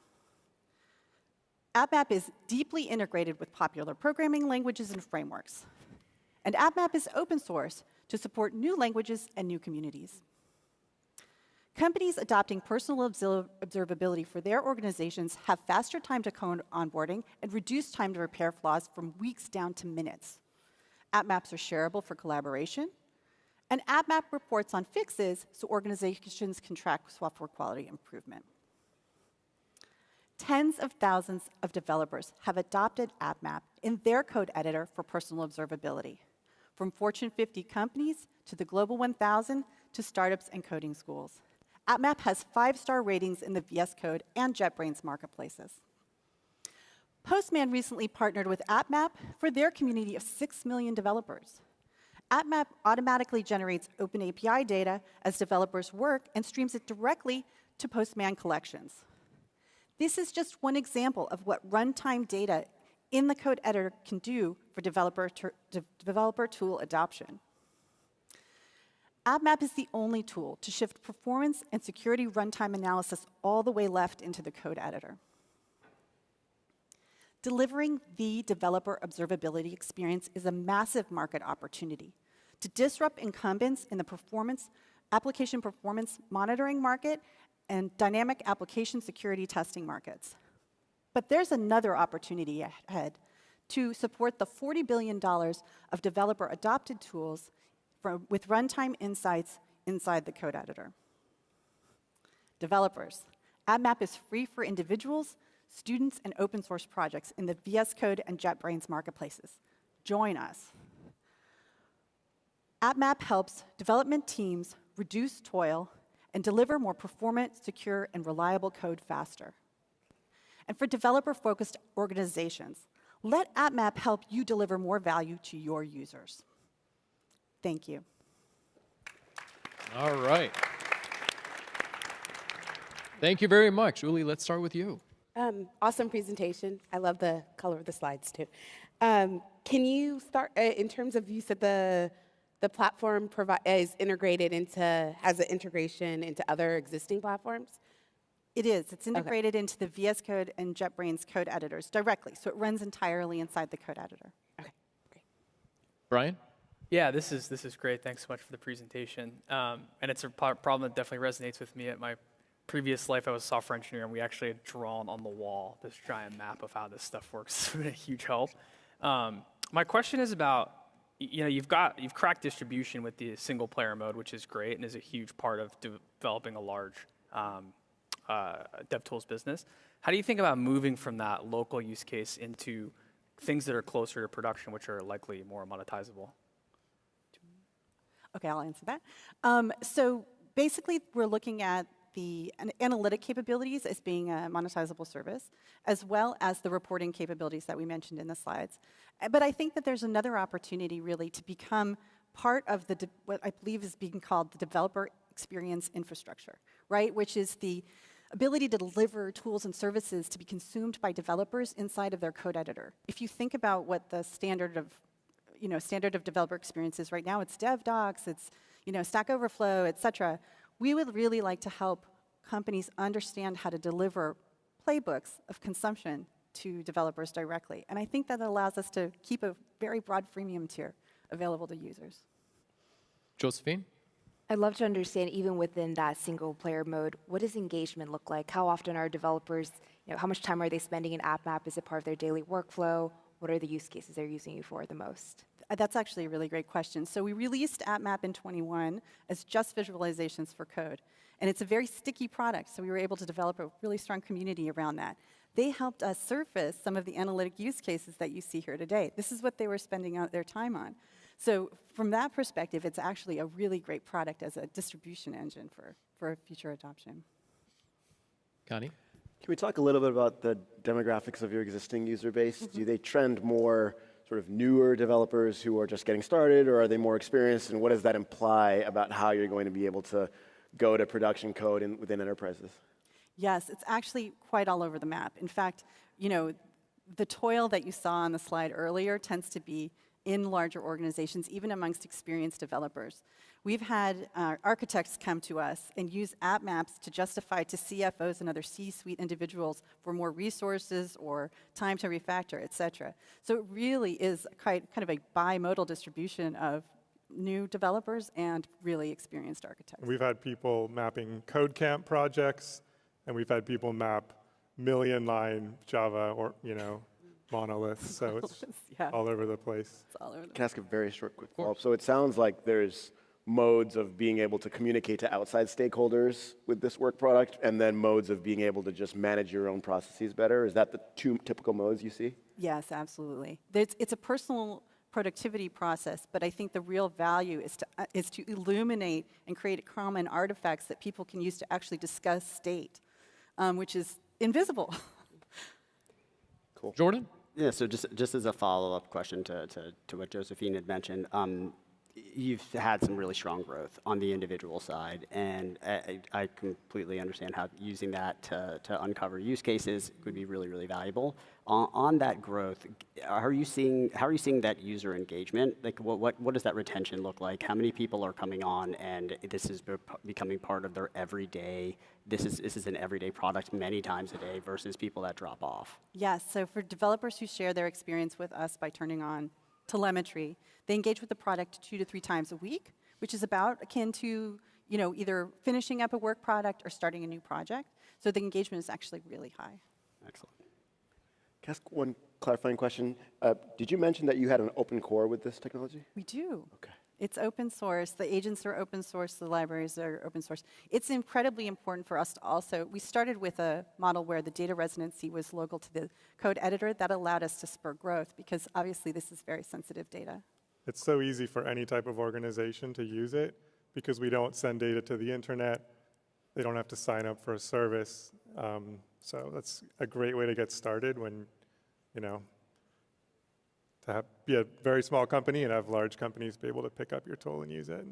AppMap is deeply integrated with popular programming languages and frameworks. And AppMap is open source to support new languages and new communities. Companies adopting personal observability for their organizations have faster time to code onboarding and reduced time to repair flaws from weeks down to minutes. AppMaps are shareable for collaboration, and AppMap reports on fixes so organizations can track software quality improvement. Tens of thousands of developers have adopted AppMap in their code editor for personal observability, from Fortune 50 companies to the Global 1000 to startups and coding schools. AppMap has 5-star ratings in the VS Code and JetBrains marketplaces. Postman recently partnered with AppMap for their community of 6 million developers. AppMap automatically generates open API data as developers work and streams it directly to Postman collections. This is just one example of what runtime data in the code editor can do for developer tool adoption. AppMap is the only tool to shift performance and security runtime analysis all the way left into the code editor. Delivering the developer observability experience is a massive market opportunity to disrupt incumbents in the application performance monitoring market and dynamic application security testing markets. But there's another opportunity ahead to support the $40 billion of developer-adopted tools with runtime insights inside the code editor. Developers, AppMap is free for individuals, students, and open source projects in the VS Code and JetBrains marketplaces. Join us. AppMap helps development teams reduce toil and deliver more performant, secure, and reliable code faster. And for developer-focused organizations, let AppMap help you deliver more value to your users. Thank you. All right. Thank you very much. Uli, let's start with you. Awesome presentation. I love the color of the slides, too. Can you start, in terms of, you said the the platform is integrated into, has an integration into other existing platforms? It is. It's integrated into the VS Code and JetBrains code editors directly. So it runs entirely inside the code editor. Brian? Yeah, this is great. Thanks so much for the presentation. And it's a problem that definitely resonates with me. At my previous life, I was a software engineer, and we actually had drawn on the wall this giant map of how this stuff works. It's been a huge help. My question is about, you've cracked distribution with the single player mode, which is great and is a huge part of developing a large DevTools business. How do you think about moving from that local use case into things that are closer to production, which are likely more monetizable? Okay, I'll answer that. So basically, we're looking at the analytic capabilities as being a monetizable service, as well as the reporting capabilities that we mentioned in the slides. But I think that there's another opportunity really to become part of what I believe is being called the developer experience infrastructure, right? Which is the ability to deliver tools and services to be consumed by developers inside of their code editor. If you think about what the standard of developer experience is right now, it's DevDocs, it's Stack Overflow, et cetera. We would really like to help companies understand how to deliver playbooks of consumption to developers directly. And I think that allows us to keep a very broad freemium tier available to users. Josephine? I'd love to understand, even within that single player mode, what does engagement look like? How often are developers, how much time are they spending in AppMap? Is it part of their daily workflow? What are the use cases they're using you for the most? That's actually a really great question. So we released AppMap in 21 as just visualizations for code. And it's a very sticky product, so we were able to develop a really strong community around that. They helped us surface some of the analytic use cases that you see here today. This is what they were spending out their time on. So from that perspective, it's actually a really great product as a distribution engine for future adoption. Connie? Can we talk a little bit about the demographics of your existing user base? Do they trend more sort of newer developers who are just getting started, or are they more experienced? And what does that imply about how you're going to be able to go to production code within enterprises? Yes, it's actually quite all over the map. In fact, the toil that you saw on the slide earlier tends to be in larger organizations, even amongst experienced developers. We've had architects come to us and use app maps to justify to CFOs and other C-suite individuals for more resources or time to refactor, et cetera. So it really is kind of a bimodal distribution of new developers and really experienced architects. We've had people mapping code camp projects, and we've had people map million-line Java or monoliths. So it's all over the place. It's all over the place. Can I ask a very short, quick follow-up? So it sounds like there's modes of being able to communicate to outside stakeholders with this work product, and then modes of being able to just manage your own processes better. Is that the two typical modes you see? Yes, absolutely. It's a personal productivity process, but I think the real value is to illuminate and create common artifacts that people can use to actually discuss state, which is invisible. Cool. Jordan? Yeah, so just as a follow-up question to what Josephine had mentioned, you've had some really strong growth on the individual side, and I completely understand how using that to uncover use cases could be really, really valuable. On that growth, how are you seeing that user engagement? Like, what does that retention look like? How many people are coming on, and this is becoming part of their everyday? This is an everyday product many times a day versus people that drop off. Yes, so for developers who share their experience with us by turning on telemetry, they engage with the product 2 to 3 times a week, which is about akin to either finishing up a work product or starting a new project. So the engagement is actually really high. Excellent. Can I ask one clarifying question? Did you mention that you had an open core with this technology? We do. Okay. It's open source. The agents are open source. The libraries are open source. It's incredibly important for us to also, we started with a model where the data residency was local to the code editor. That allowed us to spur growth because obviously this is very sensitive data. It's so easy for any type of organization to use it because we don't send data to the internet. They don't have to sign up for a service. So that's a great way to get started when, be a very small company and have large companies be able to pick up your tool and use it.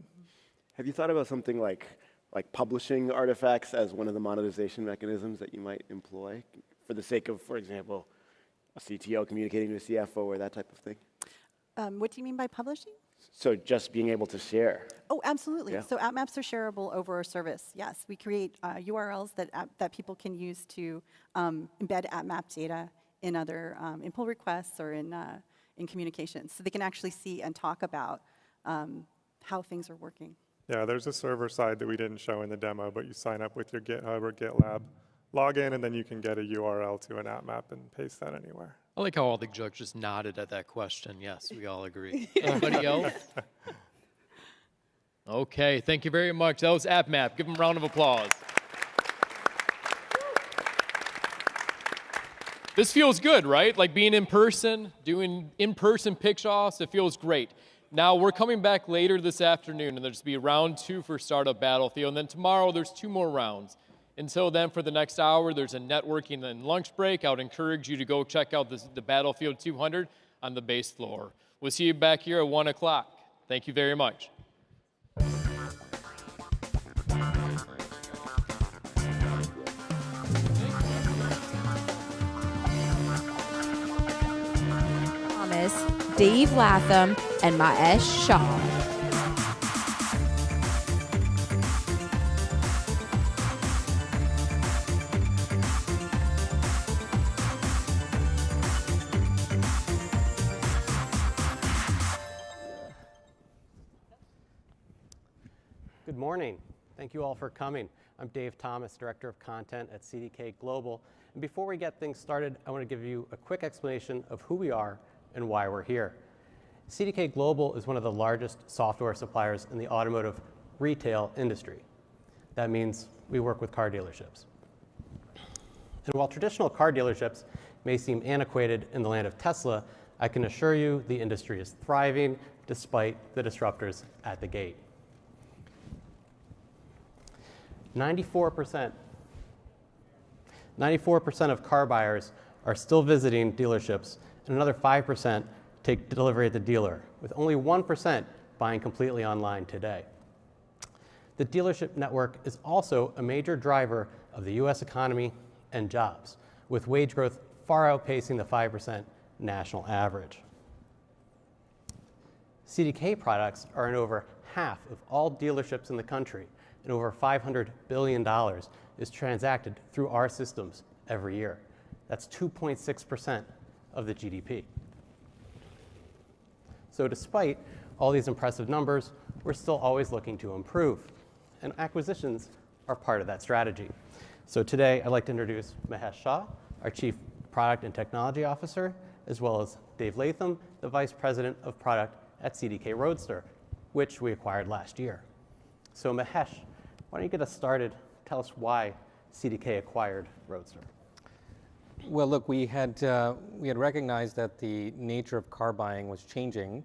Have you thought about something like publishing artifacts as one of the monetization mechanisms that you might employ for the sake of, for example, a CTO communicating to a CFO or that type of thing? What do you mean by publishing? So just being able to share. Oh, absolutely. Yeah. So AppMaps are shareable over our service. Yes, we create URLs that people can use to embed AppMap data in other in pull requests or in communications, so they can actually see and talk about how things are working. Yeah, there's a server side that we didn't show in the demo, but you sign up with your GitHub or GitLab login, and then you can get a URL to an AppMap and paste that anywhere. I like how all the judges nodded at that question. Yes, we all agree. Anybody else? Okay, thank you very much. That was AppMap. Give them a round of applause. This feels good, right? Like being in person, doing in-person pitch-offs, it feels great. Now, we're coming back later this afternoon, and there's going to be round 2 for Startup Battlefield, and then tomorrow there's 2 more rounds. Until then, for the next hour, there's a networking and lunch break. I would encourage you to go check out the Battlefield 200 on the base floor. We'll see you back here at 1 o'clock. Thank you very much. Thomas, Dave Latham, and Maesh Shah. Good morning. Thank you all for coming. I'm Dave Thomas, Director of Content at CDK Global. And before we get things started, I want to give you a quick explanation of who we are and why we're here. CDK Global is one of the largest software suppliers in the automotive retail industry. That means we work with car dealerships. And while traditional car dealerships may seem antiquated in the land of Tesla, I can assure you the industry is thriving despite the disruptors at the gate. 94% of car buyers are still visiting dealerships, and another 5% take delivery at the dealer, with only 1% buying completely online today. The dealership network is also a major driver of the US economy and jobs, with wage growth far outpacing the 5% national average. CDK products are in over half of all dealerships in the country, and over $500 billion is transacted through our systems every year. That's 2.6% of the GDP. So despite all these impressive numbers, we're still always looking to improve, and acquisitions are part of that strategy. So today, I'd like to introduce Maesh Shah, our Chief Product and Technology Officer, as well as Dave Latham, the Vice President of Product at CDK Roadster, which we acquired last year. So Maesh, why don't you get us started? Tell us why CDK acquired Roadster. Well, look, we had recognized that the nature of car buying was changing,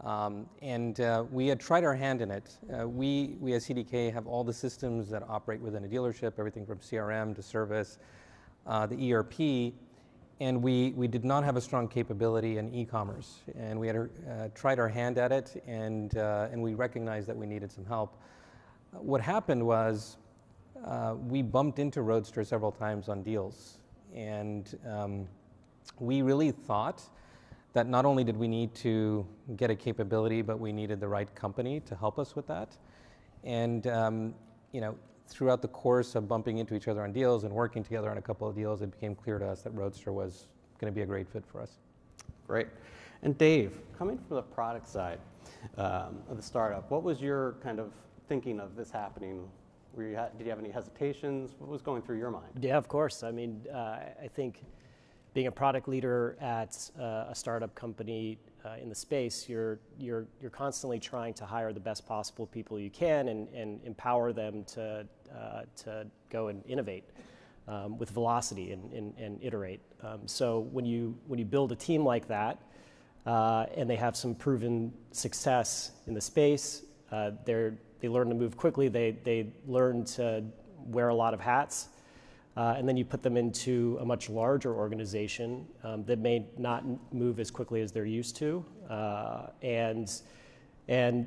and we had tried our hand in it. We at CDK have all the systems that operate within a dealership, everything from CRM to service, the ERP, and we did not have a strong capability in e-commerce. And we had tried our hand at it, and we recognized that we needed some help. What happened was we bumped into Roadster several times on deals, and we really thought that not only did we need to get a capability, but we needed the right company to help us with that. And you know, throughout the course of bumping into each other on deals and working together on a couple of deals, it became clear to us that Roadster was going to be a great fit for us. Great. And Dave, coming from the product side of the startup, what was your kind of thinking of this happening? Did you have any hesitations? What was going through your mind? Yeah, of course. I mean, I think being a product leader at a startup company in the space, you're constantly trying to hire the best possible people you can and empower them to go and innovate with velocity and iterate. So when you build a team like that, and they have some proven success in the space, they learn to move quickly, they learn to wear a lot of hats, and then you put them into a much larger organization that may not move as quickly as they're used to, and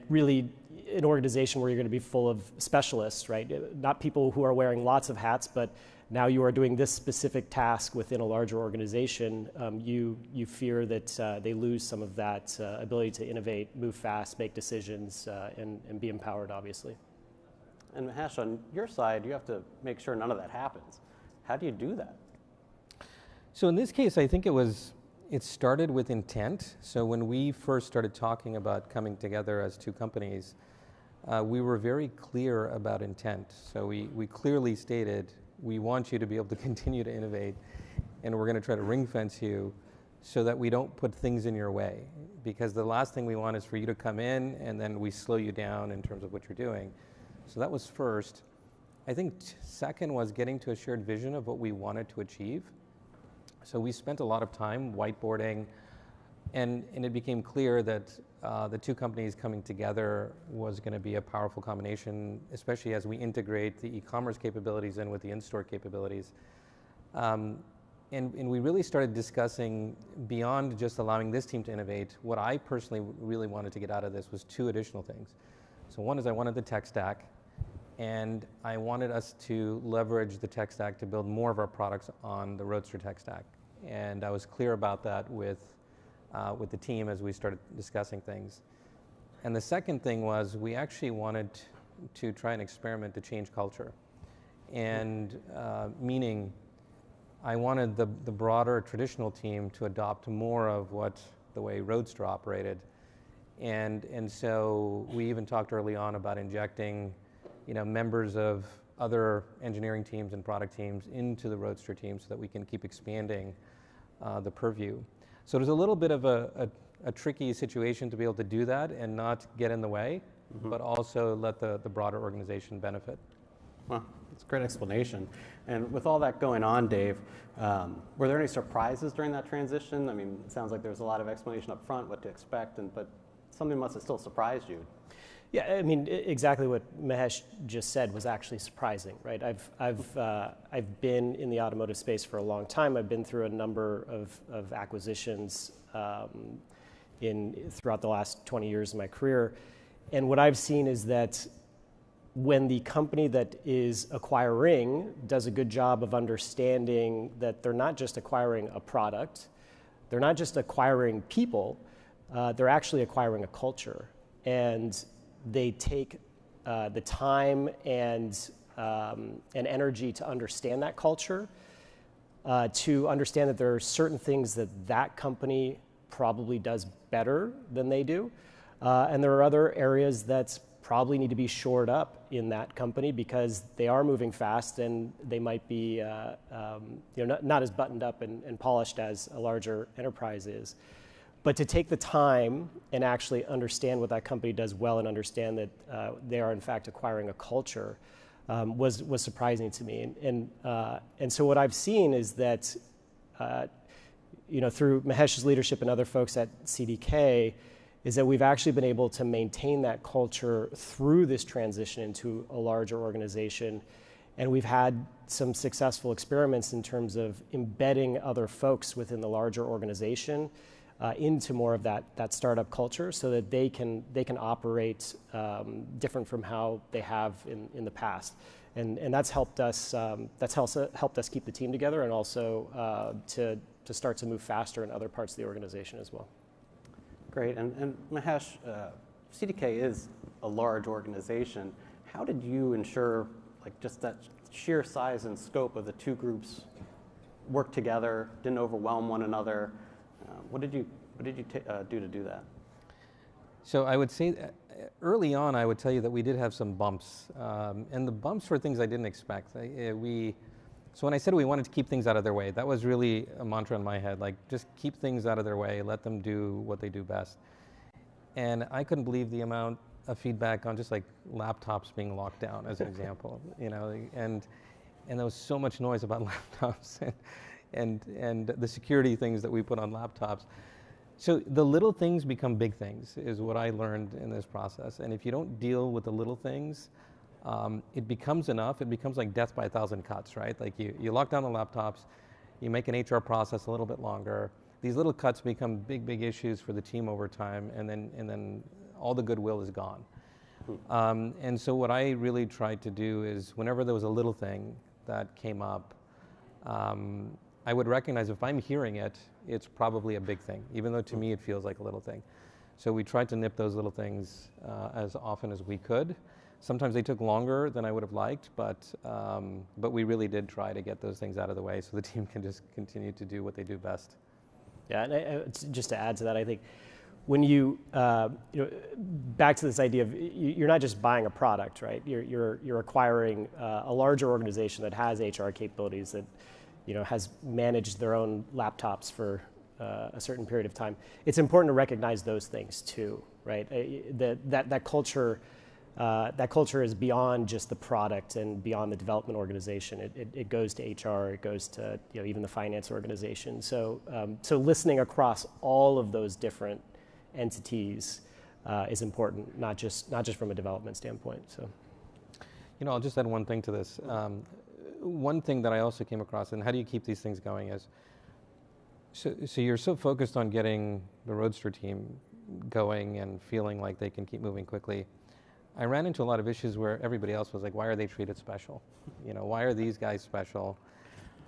really an organization where you're going to be full of specialists, right? Not people who are wearing lots of hats, but now you are doing this specific task within a larger organization, you fear that they lose some of that ability to innovate, move fast, make decisions, and be empowered, obviously. And Mahesh, on your side, you have to make sure none of that happens. How do you do that? So in this case, I think it started with intent. So when we first started talking about coming together as two companies, we were very clear about intent. So we clearly stated, we want you to be able to continue to innovate, and we're going to try to ring fence you so that we don't put things in your way. Because the last thing we want is for you to come in and then we slow you down in terms of what you're doing. So that was first. I think second was getting to a shared vision of what we wanted to achieve. So we spent a lot of time whiteboarding, and it became clear that the two companies coming together was going to be a powerful combination, especially as we integrate the e-commerce capabilities in with the in-store capabilities. And we really started discussing beyond just allowing this team to innovate. What I personally really wanted to get out of this was two additional things. So one is I wanted the tech stack, and I wanted us to leverage the tech stack to build more of our products on the Roadster tech stack. And I was clear about that with the team as we started discussing things. And the second thing was we actually wanted to try and experiment to change culture. And meaning I wanted the broader traditional team to adopt more of the way Roadster operated. And so we even talked early on about injecting members of other engineering teams and product teams into the Roadster team so that we can keep expanding the purview. So there's a little bit of a tricky situation to be able to do that and not get in the way, but also let the broader organization benefit. Well, that's a great explanation. And with all that going on, Dave, were there any surprises during that transition? I mean, it sounds like there was a lot of explanation up front, what to expect, but something must have still surprised you. Yeah, I mean, exactly what Mahesh just said was actually surprising, right? I've been in the automotive space for a long time. I've been through a number of acquisitions throughout the last 20 years of my career. And what I've seen is that when the company that is acquiring does a good job of understanding that they're not just acquiring a product, they're not just acquiring people, they're actually acquiring a culture. And they take the time and energy to understand that culture, to understand that there are certain things that company probably does better than they do. And there are other areas that probably need to be shored up in that company because they are moving fast and they might be not as buttoned up and polished as a larger enterprise is. But to take the time and actually understand what that company does well and understand that they are in fact acquiring a culture was surprising to me. And so what I've seen is that through Mahesh's leadership and other folks at CDK is that we've actually been able to maintain that culture through this transition into a larger organization. And we've had some successful experiments in terms of embedding other folks within the larger organization into more of that startup culture so that they can operate different from how they have in the past. And that's helped us keep the team together and also to start to move faster in other parts of the organization as well. Great, and Mahesh, CDK is a large organization. How did you ensure just that sheer size and scope of the two groups work together, didn't overwhelm one another? What did you do to do that? So I would say early on, I would tell you that we did have some bumps, and the bumps were things I didn't expect. So when I said we wanted to keep things out of their way, that was really a mantra in my head, just keep things out of their way, let them do what they do best. And I couldn't believe the amount of feedback on just laptops being locked down as an example, and there was so much noise about laptops and the security things that we put on laptops. So the little things become big things is what I learned in this process. And if you don't deal with the little things, it becomes enough. It becomes like death by 1,000 cuts, right? You lock down the laptops, you make an HR process a little bit longer. These little cuts become big issues for the team over time, and then all the goodwill is gone. And so what I really tried to do is whenever there was a little thing that came up, I would recognize if I'm hearing it, it's probably a big thing, even though to me it feels like a little thing. So we tried to nip those little things as often as we could. Sometimes they took longer than I would have liked, but we really did try to get those things out of the way so the team can just continue to do what they do best. Yeah, and just to add to that, I think when you know, back to this idea of you're not just buying a product, right? You're acquiring a larger organization that has HR capabilities, that has managed their own laptops for a certain period of time. It's important to recognize those things too, right? That culture is beyond just the product and beyond the development organization. It goes to HR, it goes to even the finance organization. So listening across all of those different entities is important, not just from a development standpoint. So, I'll just add one thing to this. One thing that I also came across, and how do you keep these things going, is so you're so focused on getting the Roadster team going and feeling like they can keep moving quickly. I ran into a lot of issues where everybody else was like, why are they treated special? Why are these guys special?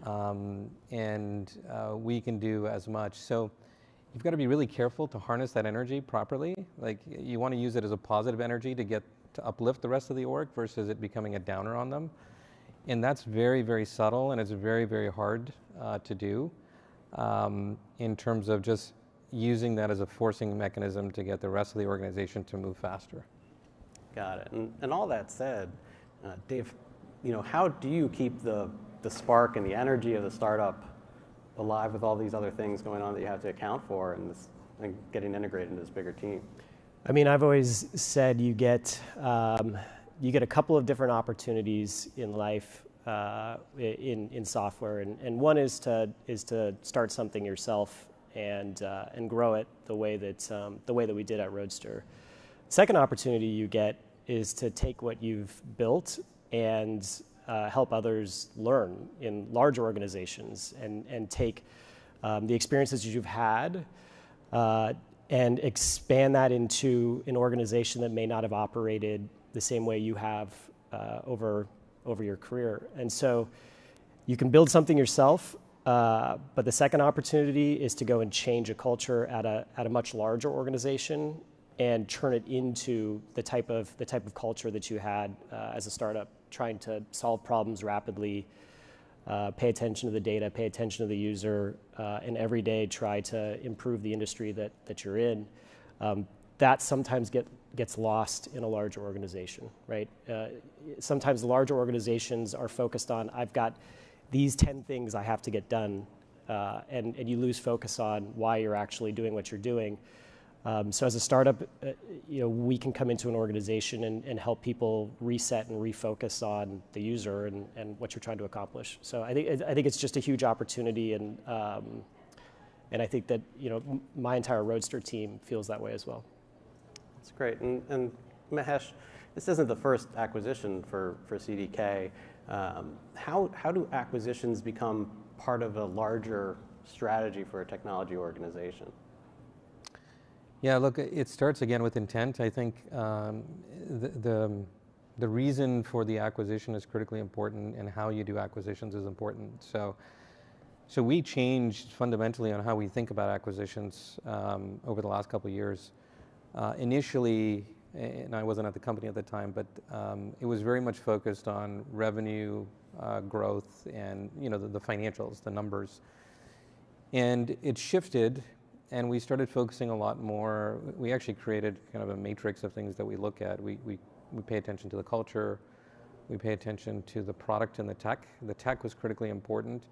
We can do as much. So you've got to be really careful to harness that energy properly. Like, you want to use it as a positive energy to uplift the rest of the org versus it becoming a downer on them. And that's very, very subtle, and it's very, very hard to do in terms of just using that as a forcing mechanism to get the rest of the organization to move faster. Got it. And all that said, Dave, how do you keep the spark and the energy of the startup alive with all these other things going on that you have to account for and getting integrated into this bigger team? I mean, I've always said you get a couple of different opportunities in life in software, and one is to start something yourself and grow it the way that we did at Roadster. Second opportunity you get is to take what you've built and help others learn in large organizations and take the experiences you've had and expand that into an organization that may not have operated the same way you have over your career. And so you can build something yourself, but the second opportunity is to go and change a culture at a much larger organization and turn it into the type of culture that you had as a startup, trying to solve problems rapidly, pay attention to the data, pay attention to the user, and every day try to improve the industry that you're in. That sometimes gets lost in a larger organization, right? Sometimes larger organizations are focused on, I've got these 10 things I have to get done, and you lose focus on why you're actually doing what you're doing. So as a startup, we can come into an organization and help people reset and refocus on the user and what you're trying to accomplish. So I think it's just a huge opportunity, and I think that my entire Roadster team feels that way as well. That's great. And Mahesh, this isn't the first acquisition for CDK. How do acquisitions become part of a larger strategy for a technology organization? Yeah, look, it starts again with intent. I think the reason for the acquisition is critically important, and how you do acquisitions is important. So we changed fundamentally on how we think about acquisitions over the last couple of years. Initially, and I wasn't at the company at the time, but it was very much focused on revenue growth and the financials, the numbers. And it shifted, and we started focusing a lot more. We actually created kind of a matrix of things that we look at. We pay attention to the culture, we pay attention to the product and the tech. The tech was critically important,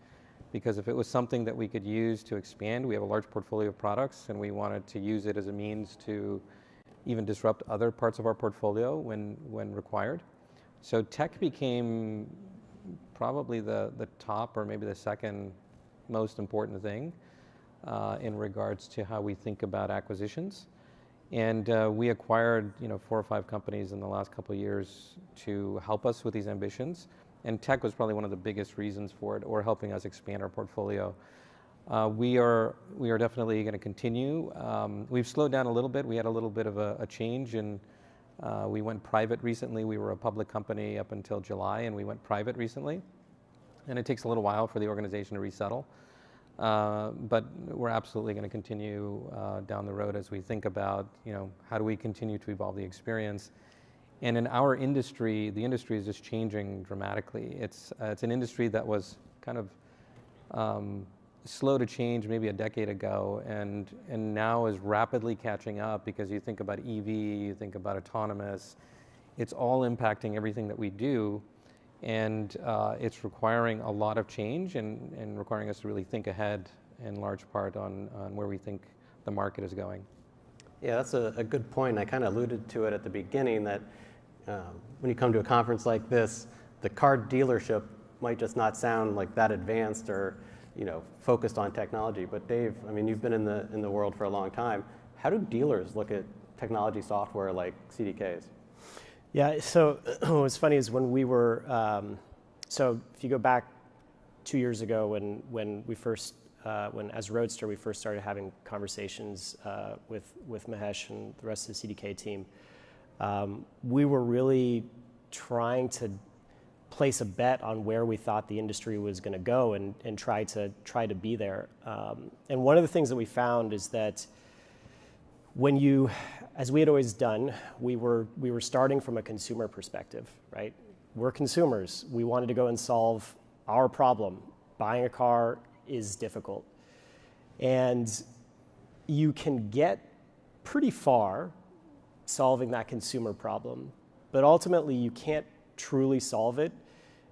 because if it was something that we could use to expand, we have a large portfolio of products, and we wanted to use it as a means to even disrupt other parts of our portfolio when required. So tech became probably the top, or maybe the second most important thing in regards to how we think about acquisitions. And we acquired 4 or 5 companies in the last couple of years to help us with these ambitions. And tech was probably one of the biggest reasons for it, or helping us expand our portfolio. We are definitely going to continue. We've slowed down a little bit. We had a little bit of a change, and we went private recently. We were a public company up until July, and we went private recently. and it takes a little while for the organization to resettle. But we're absolutely going to continue down the road as we think about, how do we continue to evolve the experience. And in our industry, the industry is just changing dramatically. It's an industry that was kind of slow to change maybe a decade ago, and now is rapidly catching up, because you think about EV, you think about autonomous, it's all impacting everything that we do, and it's requiring a lot of change and requiring us to really think ahead in large part on where we think the market is going. Yeah, that's a good point. I kind of alluded to it at the beginning that when you come to a conference like this, the car dealership might just not sound like that advanced or focused on technology. But Dave, I mean, you've been in the world for a long time. How do dealers look at technology software like CDKs? Yeah, so what's funny is when we were, so if you go back 2 years ago when we first, when as Roadster we first started having conversations with Mahesh and the rest of the CDK team, we were really trying to place a bet on where we thought the industry was going to go and try to be there. And one of the things that we found is that when you, as we had always done, we were starting from a consumer perspective, right? We're consumers. We wanted to go and solve our problem. Buying a car is difficult. And you can get pretty far solving that consumer problem, but ultimately you can't truly solve it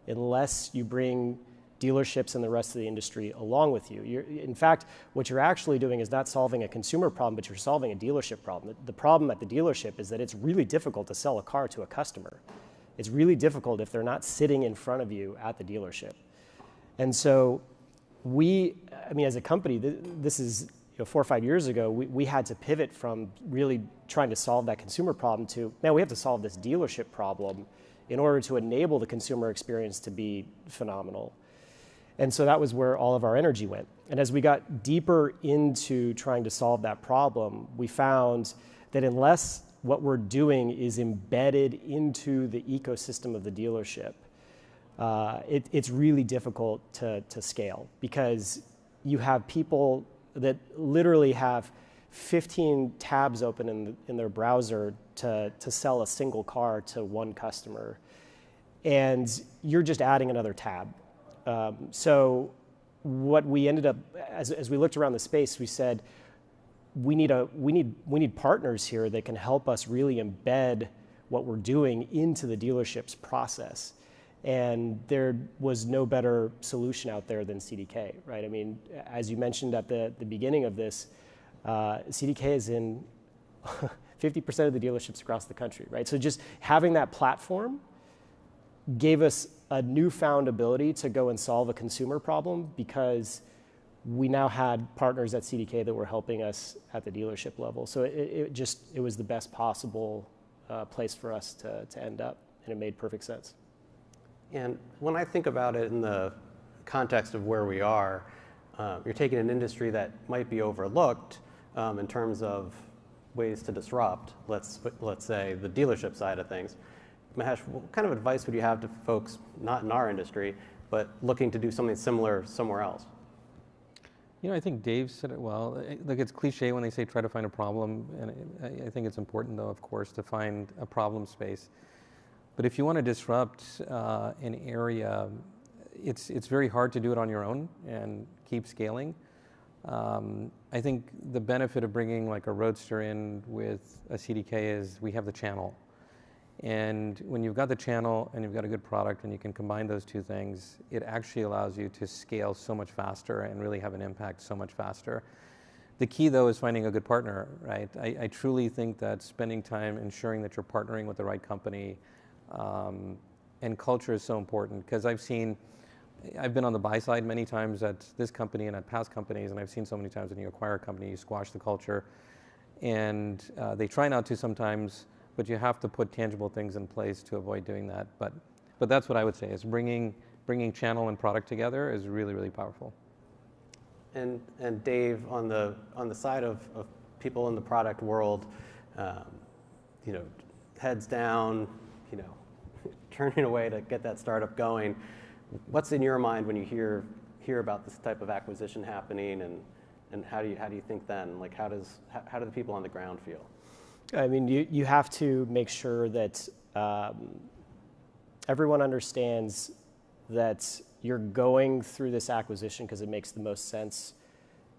unless you bring dealerships and the rest of the industry along with you. In fact, what you're actually doing is not solving a consumer problem, but you're solving a dealership problem. The problem at the dealership is that it's really difficult to sell a car to a customer. It's really difficult if they're not sitting in front of you at the dealership. And so as a company, this is 4 or 5 years ago, we had to pivot from really trying to solve that consumer problem to, man, we have to solve this dealership problem in order to enable the consumer experience to be phenomenal. And so that was where all of our energy went. And as we got deeper into trying to solve that problem, we found that unless what we're doing is embedded into the ecosystem of the dealership, it's really difficult to scale, because you have people that literally have 15 tabs open in their browser to sell a single car to one customer, and you're just adding another tab. So what we ended up, as we looked around the space, we said, we need partners here that can help us really embed what we're doing into the dealership's process. And there was no better solution out there than CDK, right? I mean, as you mentioned at the beginning of this, CDK is in 50% of the dealerships across the country, right? So just having that platform gave us a newfound ability to go and solve a consumer problem, because we now had partners at CDK that were helping us at the dealership level. So it was the best possible place for us to end up, and it made perfect sense. And when I think about it in the context of where we are, you're taking an industry that might be overlooked in terms of ways to disrupt, let's say, the dealership side of things. Mahesh, what kind of advice would you have to folks not in our industry, but looking to do something similar somewhere else? I think Dave said it well. Look, it's cliche when they say try to find a problem, and I think it's important, though, of course, to find a problem space. But if you want to disrupt an area, it's very hard to do it on your own and keep scaling. I think the benefit of bringing like a Roadster in with a CDK is we have the channel. And when you've got the channel and you've got a good product and you can combine those two things, it actually allows you to scale so much faster and really have an impact so much faster. The key, though, is finding a good partner, right? I truly think that spending time ensuring that you're partnering with the right company, and culture is so important, because I've been on the buy side many times at this company and at past companies, and I've seen so many times when you acquire a company, you squash the culture, and they try not to sometimes, but you have to put tangible things in place to avoid doing that. But that's what I would say, is bringing channel and product together is really, really powerful. And Dave, on the side of people in the product world, heads down, turning away to get that startup going. What's in your mind when you hear about this type of acquisition happening, and how do you think then? Like, how do the people on the ground feel? I mean, you have to make sure that everyone understands that you're going through this acquisition because it makes the most sense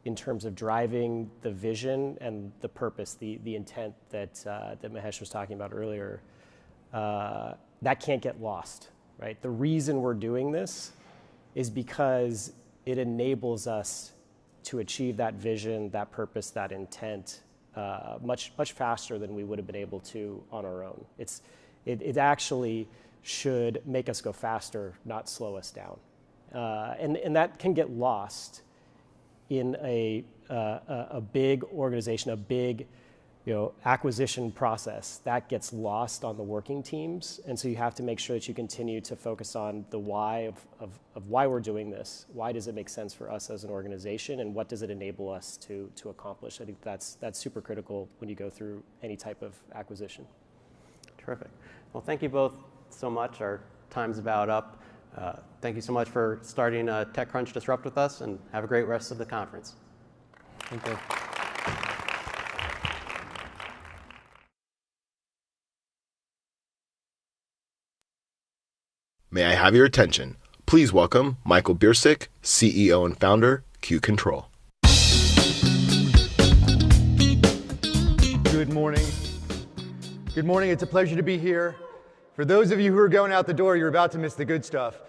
in terms of driving the vision and the purpose, the intent that Mahesh was talking about earlier. That can't get lost, right? The reason we're doing this is because it enables us to achieve that vision, that purpose, that intent much faster than we would have been able to on our own. It actually should make us go faster, not slow us down. And that can get lost in a big organization, a big acquisition process. That gets lost on the working teams. And so you have to make sure that you continue to focus on the why of why we're doing this. Why does it make sense for us as an organization, and what does it enable us to accomplish? I think that's super critical when you go through any type of acquisition. Terrific. Well, thank you both so much. Our time's about up. Thank you so much for starting TechCrunch Disrupt with us, and have a great rest of the conference. Thank you. May I have your attention? Please welcome Michael Biersick, CEO and founder, Q Control. Good morning. Good morning. It's a pleasure to be here. For those of you who are going out the door, you're about to miss the good stuff.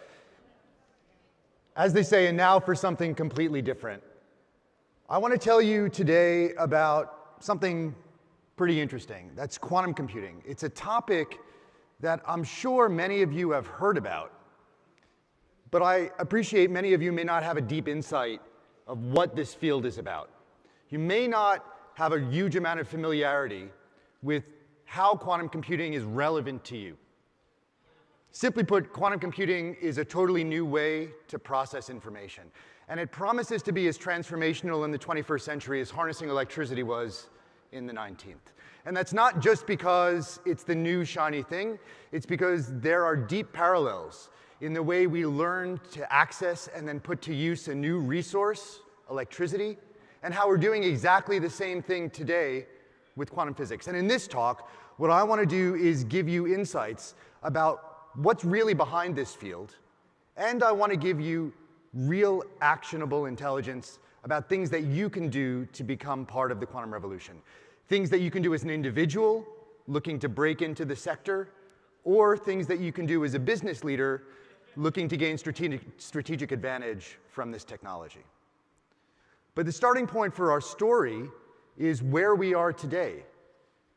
As they say, and now for something completely different. I want to tell you today about something pretty interesting. That's quantum computing. It's a topic that I'm sure many of you have heard about, but I appreciate many of you may not have a deep insight of what this field is about. You may not have a huge amount of familiarity with how quantum computing is relevant to you. Simply put, quantum computing is a totally new way to process information, and it promises to be as transformational in the 21st century as harnessing electricity was in the 19th. And that's not just because it's the new shiny thing, it's because there are deep parallels in the way we learn to access and then put to use a new resource, electricity, and how we're doing exactly the same thing today with quantum physics. And in this talk, what I want to do is give you insights about what's really behind this field, and I want to give you real actionable intelligence about things that you can do to become part of the quantum revolution. Things that you can do as an individual looking to break into the sector, or things that you can do as a business leader looking to gain strategic advantage from this technology. But the starting point for our story is where we are today.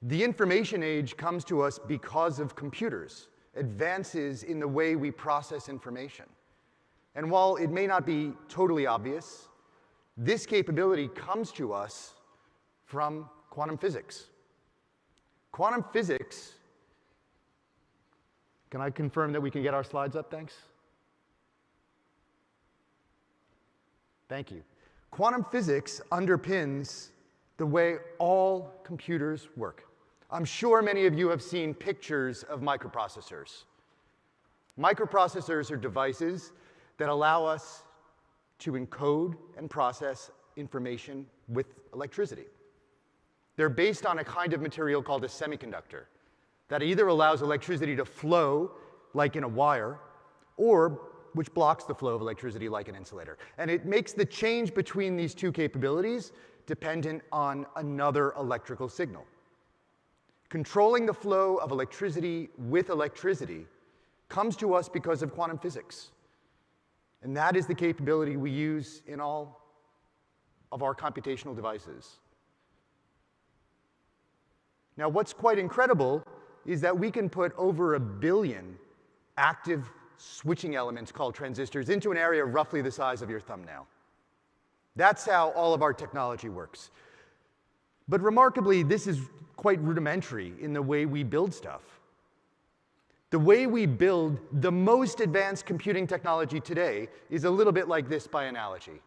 The information age comes to us because of computers, advances in the way we process information. And while it may not be totally obvious, this capability comes to us from quantum physics. Quantum physics, can I confirm that we can get our slides up, thanks? Thank you. Quantum physics underpins the way all computers work. I'm sure many of you have seen pictures of microprocessors. Microprocessors are devices that allow us to encode and process information with electricity. They're based on a kind of material called a semiconductor that either allows electricity to flow like in a wire, or which blocks the flow of electricity like an insulator. And it makes the change between these two capabilities dependent on another electrical signal. Controlling the flow of electricity with electricity comes to us because of quantum physics. And that is the capability we use in all of our computational devices. Now, what's quite incredible is that we can put over 1 billion active switching elements called transistors into an area roughly the size of your thumbnail. That's how all of our technology works. But remarkably, this is quite rudimentary in the way we build stuff. The way we build the most advanced computing technology today is a little bit like this by analogy.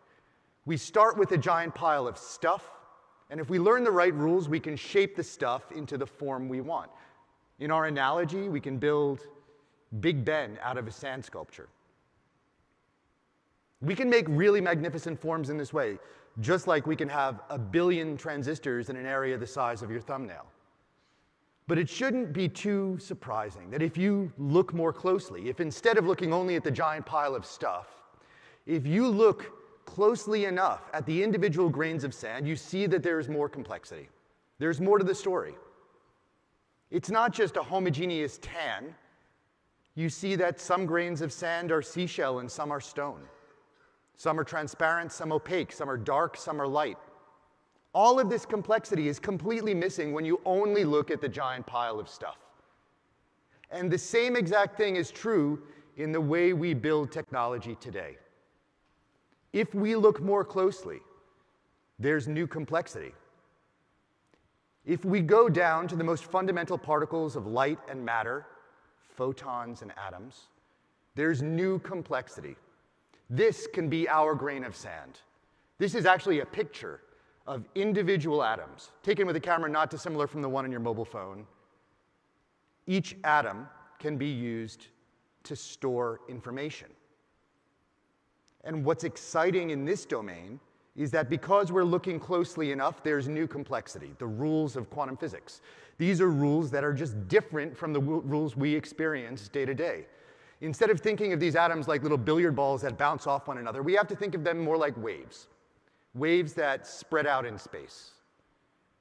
We start with a giant pile of stuff, and if we learn the right rules, we can shape the stuff into the form we want. In our analogy, we can build Big Ben out of a sand sculpture. We can make really magnificent forms in this way, just like we can have 1 billion transistors in an area the size of your thumbnail. But it shouldn't be too surprising that if you look more closely, if instead of looking only at the giant pile of stuff, if you look closely enough at the individual grains of sand, you see that there is more complexity. There's more to the story. It's not just a homogeneous tan. You see that some grains of sand are seashell and some are stone. Some are transparent, some opaque, some are dark, some are light. All of this complexity is completely missing when you only look at the giant pile of stuff. And the same exact thing is true in the way we build technology today. If we look more closely, there's new complexity. If we go down to the most fundamental particles of light and matter, photons and atoms, there's new complexity. This can be our grain of sand. This is actually a picture of individual atoms, taken with a camera not dissimilar from the one on your mobile phone. Each atom can be used to store information. And what's exciting in this domain is that because we're looking closely enough, there's new complexity, the rules of quantum physics. These are rules that are just different from the rules we experience day to day. Instead of thinking of these atoms like little billiard balls that bounce off one another, we have to think of them more like waves. Waves that spread out in space.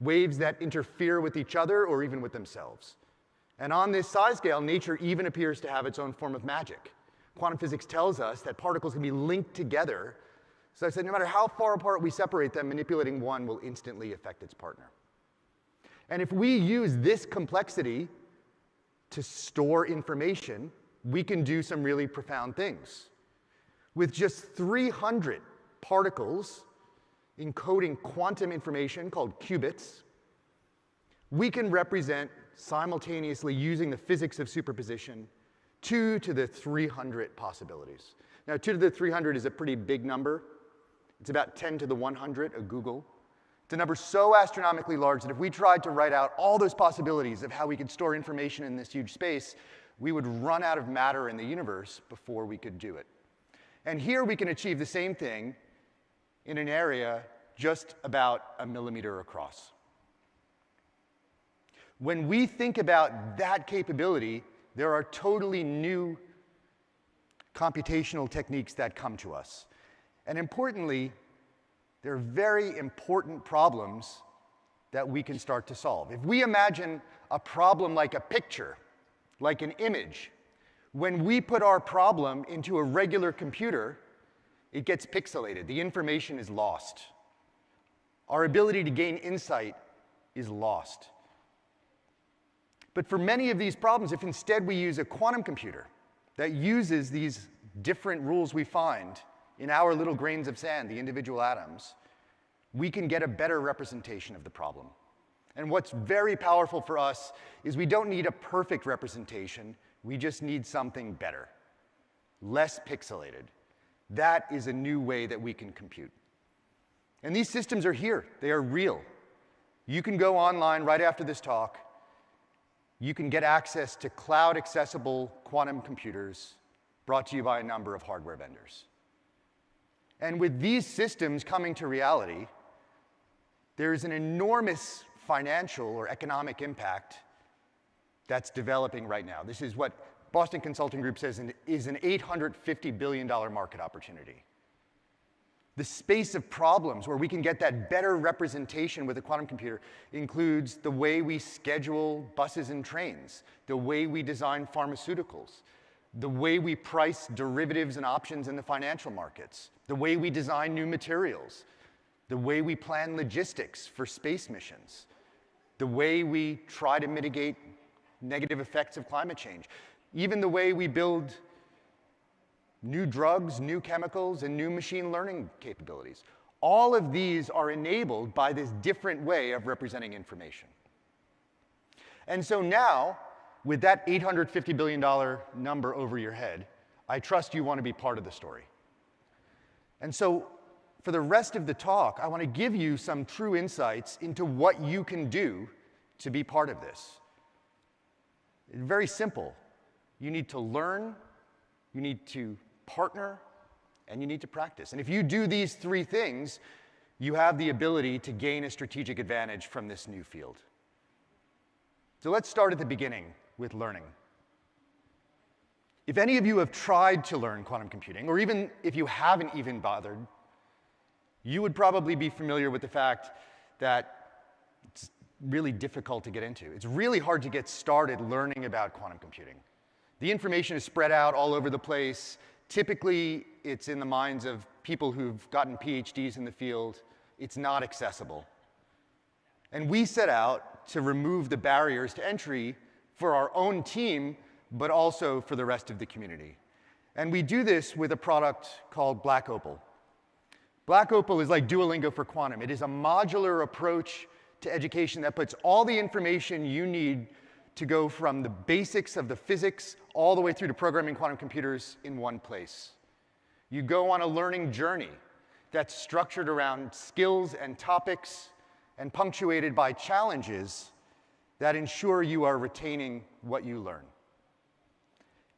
Waves that interfere with each other or even with themselves. And on this size scale, nature even appears to have its own form of magic. Quantum physics tells us that particles can be linked together, so I said no matter how far apart we separate them, manipulating one will instantly affect its partner. And if we use this complexity to store information, we can do some really profound things. With just 300 particles encoding quantum information called qubits, we can represent simultaneously, using the physics of superposition, 2 to the 300 possibilities. Now, 2 to the 300 is a pretty big number. It's about 10 to the 100 of Google. It's a number so astronomically large that if we tried to write out all those possibilities of how we could store information in this huge space, we would run out of matter in the universe before we could do it. And here we can achieve the same thing in an area just about 1 millimeter across. When we think about that capability, there are totally new computational techniques that come to us. And importantly, there are very important problems that we can start to solve. If we imagine a problem like a picture, like an image, when we put our problem into a regular computer, it gets pixelated. The information is lost. Our ability to gain insight is lost. But for many of these problems, if instead we use a quantum computer that uses these different rules we find in our little grains of sand, the individual atoms, we can get a better representation of the problem. And what's very powerful for us is we don't need a perfect representation, we just need something better, less pixelated. That is a new way that we can compute. And these systems are here, they are real. You can go online right after this talk. You can get access to cloud-accessible quantum computers brought to you by a number of hardware vendors. And with these systems coming to reality, there's an enormous financial or economic impact that's developing right now. This is what Boston Consulting Group says is an $850 billion market opportunity. The space of problems where we can get that better representation with a quantum computer includes the way we schedule buses and trains, the way we design pharmaceuticals, the way we price derivatives and options in the financial markets, the way we design new materials, the way we plan logistics for space missions, the way we try to mitigate negative effects of climate change, even the way we build new drugs, new chemicals, and new machine learning capabilities. All of these are enabled by this different way of representing information. And so now, with that $850 billion number over your head, I trust you want to be part of the story. And so for the rest of the talk, I want to give you some true insights into what you can do to be part of this. It's very simple. You need to learn, you need to partner, and you need to practice. And if you do these three things, you have the ability to gain a strategic advantage from this new field. So let's start at the beginning with learning. If any of you have tried to learn quantum computing, or even if you haven't even bothered, you would probably be familiar with the fact that it's really difficult to get into. It's really hard to get started learning about quantum computing. The information is spread out all over the place. Typically, it's in the minds of people who've gotten PhDs in the field. It's not accessible. And we set out to remove the barriers to entry for our own team, but also for the rest of the community. And we do this with a product called Black Opal. Black Opal is like Duolingo for quantum. It is a modular approach to education that puts all the information you need to go from the basics of the physics all the way through to programming quantum computers in one place. You go on a learning journey that's structured around skills and topics and punctuated by challenges that ensure you are retaining what you learn.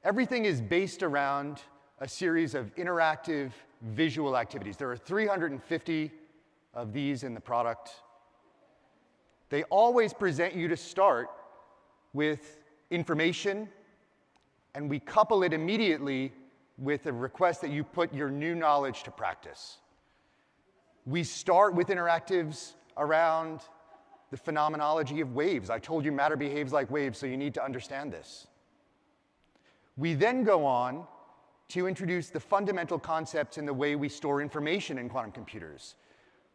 Everything is based around a series of interactive visual activities. There are 350 of these in the product. They always present you to start with information, and we couple it immediately with a request that you put your new knowledge to practice. We start with interactives around the phenomenology of waves. I told you matter behaves like waves, so you need to understand this. We then go on to introduce the fundamental concepts in the way we store information in quantum computers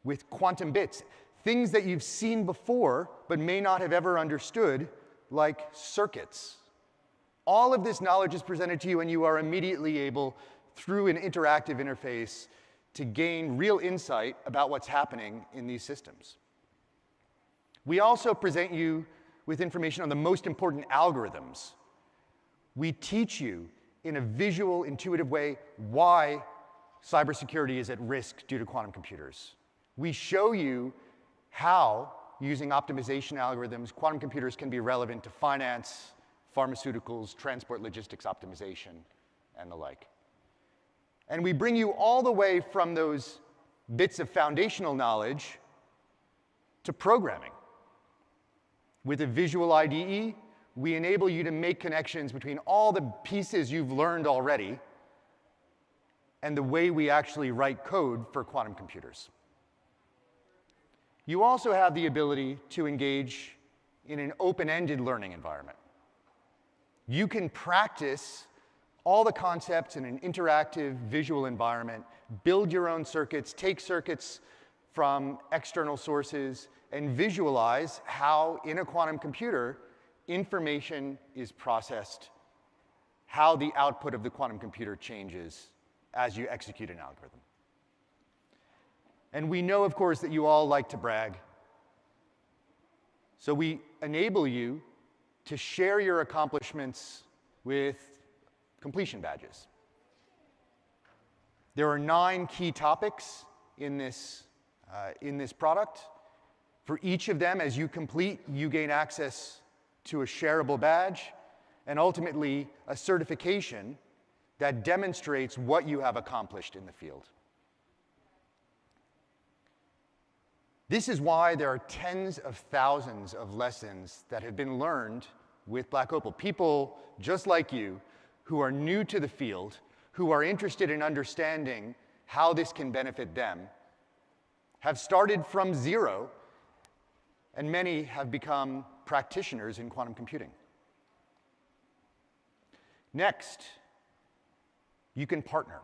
with quantum bits, things that you've seen before but may not have ever understood, like circuits. All of this knowledge is presented to you, and you are immediately able, through an interactive interface, to gain real insight about what's happening in these systems. We also present you with information on the most important algorithms. We teach you in a visual, intuitive way why cybersecurity is at risk due to quantum computers. We show you how, using optimization algorithms, quantum computers can be relevant to finance, pharmaceuticals, transport logistics optimization, and the like. And we bring you all the way from those bits of foundational knowledge to programming. With a visual IDE, we enable you to make connections between all the pieces you've learned already and the way we actually write code for quantum computers. You also have the ability to engage in an open-ended learning environment. You can practice all the concepts in an interactive visual environment, build your own circuits, take circuits from external sources, and visualize how, in a quantum computer, information is processed, how the output of the quantum computer changes as you execute an algorithm. And we know, of course, that you all like to brag. So we enable you to share your accomplishments with completion badges. There are 9 key topics in this product. For each of them, as you complete, you gain access to a shareable badge and ultimately a certification that demonstrates what you have accomplished in the field. This is why there are tens of thousands of lessons that have been learned with Black Opal. People just like you who are new to the field, who are interested in understanding how this can benefit them, have started from zero, and many have become practitioners in quantum computing. Next, you can partner.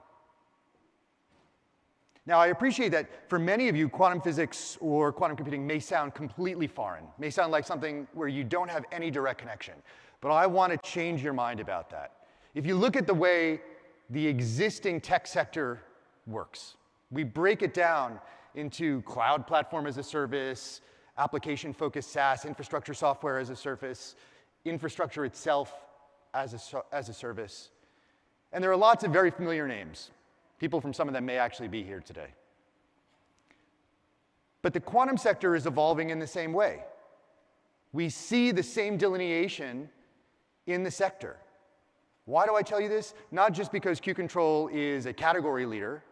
Now, I appreciate that for many of you, quantum physics or quantum computing may sound completely foreign, may sound like something where you don't have any direct connection. But I want to change your mind about that. If you look at the way the existing tech sector works, we break it down into cloud platform as a service, application-focused SaaS, infrastructure software as a service, infrastructure itself as a service. And there are lots of very familiar names. People from some of them may actually be here today. But the quantum sector is evolving in the same way. We see the same delineation in the sector. Why do I tell you this? Not just because Q-Control is a category leader,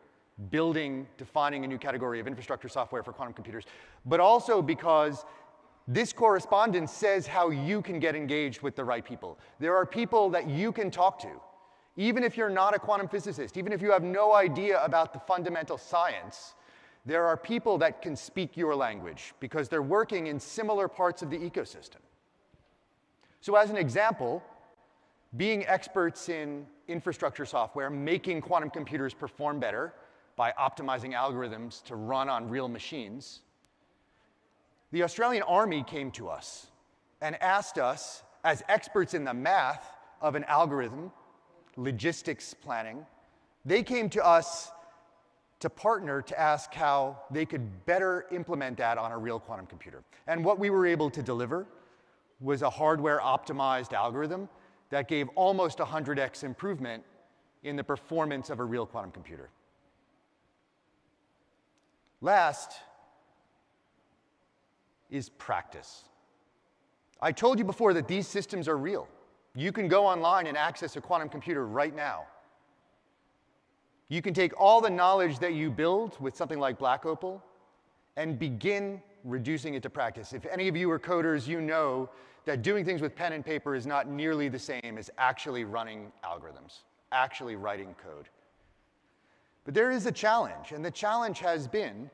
defining a new category of infrastructure software for quantum computers, but also because this correspondence says how you can get engaged with the right people. There are people that you can talk to, even if you're not a quantum physicist, even if you have no idea about the fundamental science. There are people that can speak your language because they're working in similar parts of the ecosystem. So as an example, being experts in infrastructure software, making quantum computers perform better by optimizing algorithms to run on real machines, the Australian Army came to us and asked us, as experts in the math of an algorithm, logistics planning, they came to us to partner to ask how they could better implement that on a real quantum computer. And what we were able to deliver was a hardware-optimized algorithm that gave almost 100x improvement in the performance of a real quantum computer. Last is practice. I told you before that these systems are real. You can go online and access a quantum computer right now. You can take all the knowledge that you build with something like Black Opal and begin reducing it to practice. If any of you are coders, you know that doing things with pen and paper is not nearly the same as actually running algorithms, actually writing code. But there is a challenge, and the challenge has been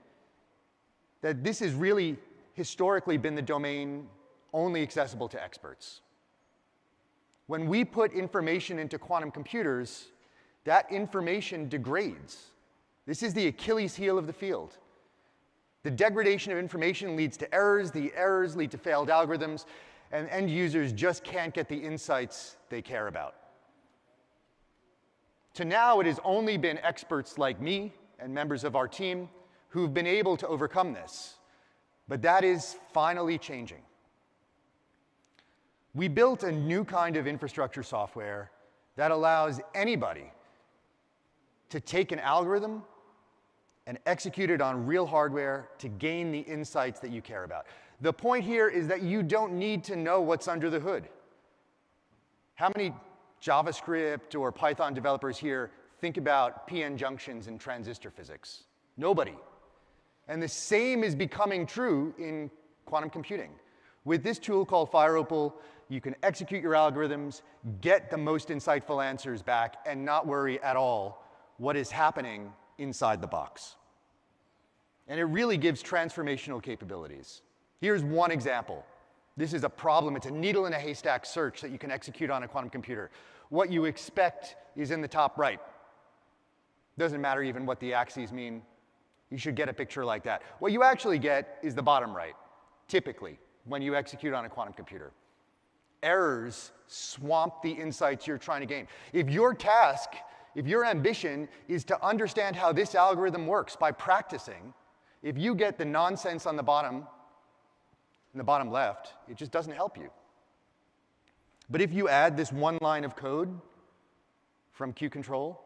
that this has really historically been the domain only accessible to experts. When we put information into quantum computers, that information degrades. This is the Achilles heel of the field. The degradation of information leads to errors, the errors lead to failed algorithms, and end users just can't get the insights they care about. To now, it has only been experts like me and members of our team who've been able to overcome this. But that is finally changing. We built a new kind of infrastructure software that allows anybody to take an algorithm and execute it on real hardware to gain the insights that you care about. The point here is that you don't need to know what's under the hood. How many JavaScript or Python developers here think about PN junctions and transistor physics? Nobody. And the same is becoming true in quantum computing. With this tool called FireOpal, you can execute your algorithms, get the most insightful answers back, and not worry at all what is happening inside the box. And it really gives transformational capabilities. Here's one example. This is a problem. It's a needle in a haystack search that you can execute on a quantum computer. What you expect is in the top right. Doesn't matter even what the axes mean. You should get a picture like that. What you actually get is the bottom right, typically, when you execute on a quantum computer. Errors swamp the insights you're trying to gain. If your task, if your ambition is to understand how this algorithm works by practicing, if you get the nonsense on the bottom, in the bottom left, it just doesn't help you. But if you add this one line of code from Q-Control,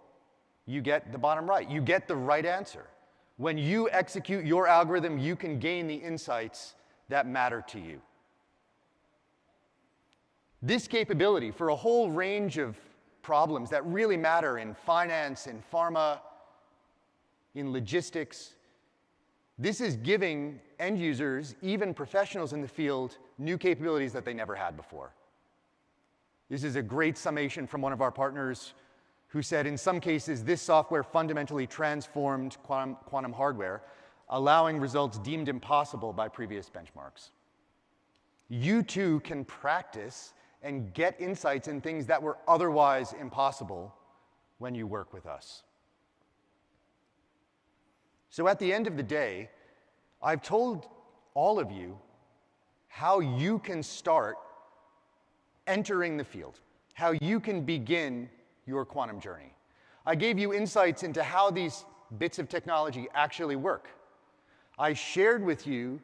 you get the bottom right. You get the right answer. When you execute your algorithm, you can gain the insights that matter to you. This capability for a whole range of problems that really matter in finance, in pharma, in logistics, this is giving end users, even professionals in the field, new capabilities that they never had before. This is a great summation from one of our partners who said, in some cases, this software fundamentally transformed quantum hardware, allowing results deemed impossible by previous benchmarks. You too can practice and get insights in things that were otherwise impossible when you work with us. So at the end of the day, I've told all of you how you can start entering the field, how you can begin your quantum journey. I gave you insights into how these bits of technology actually work. I shared with you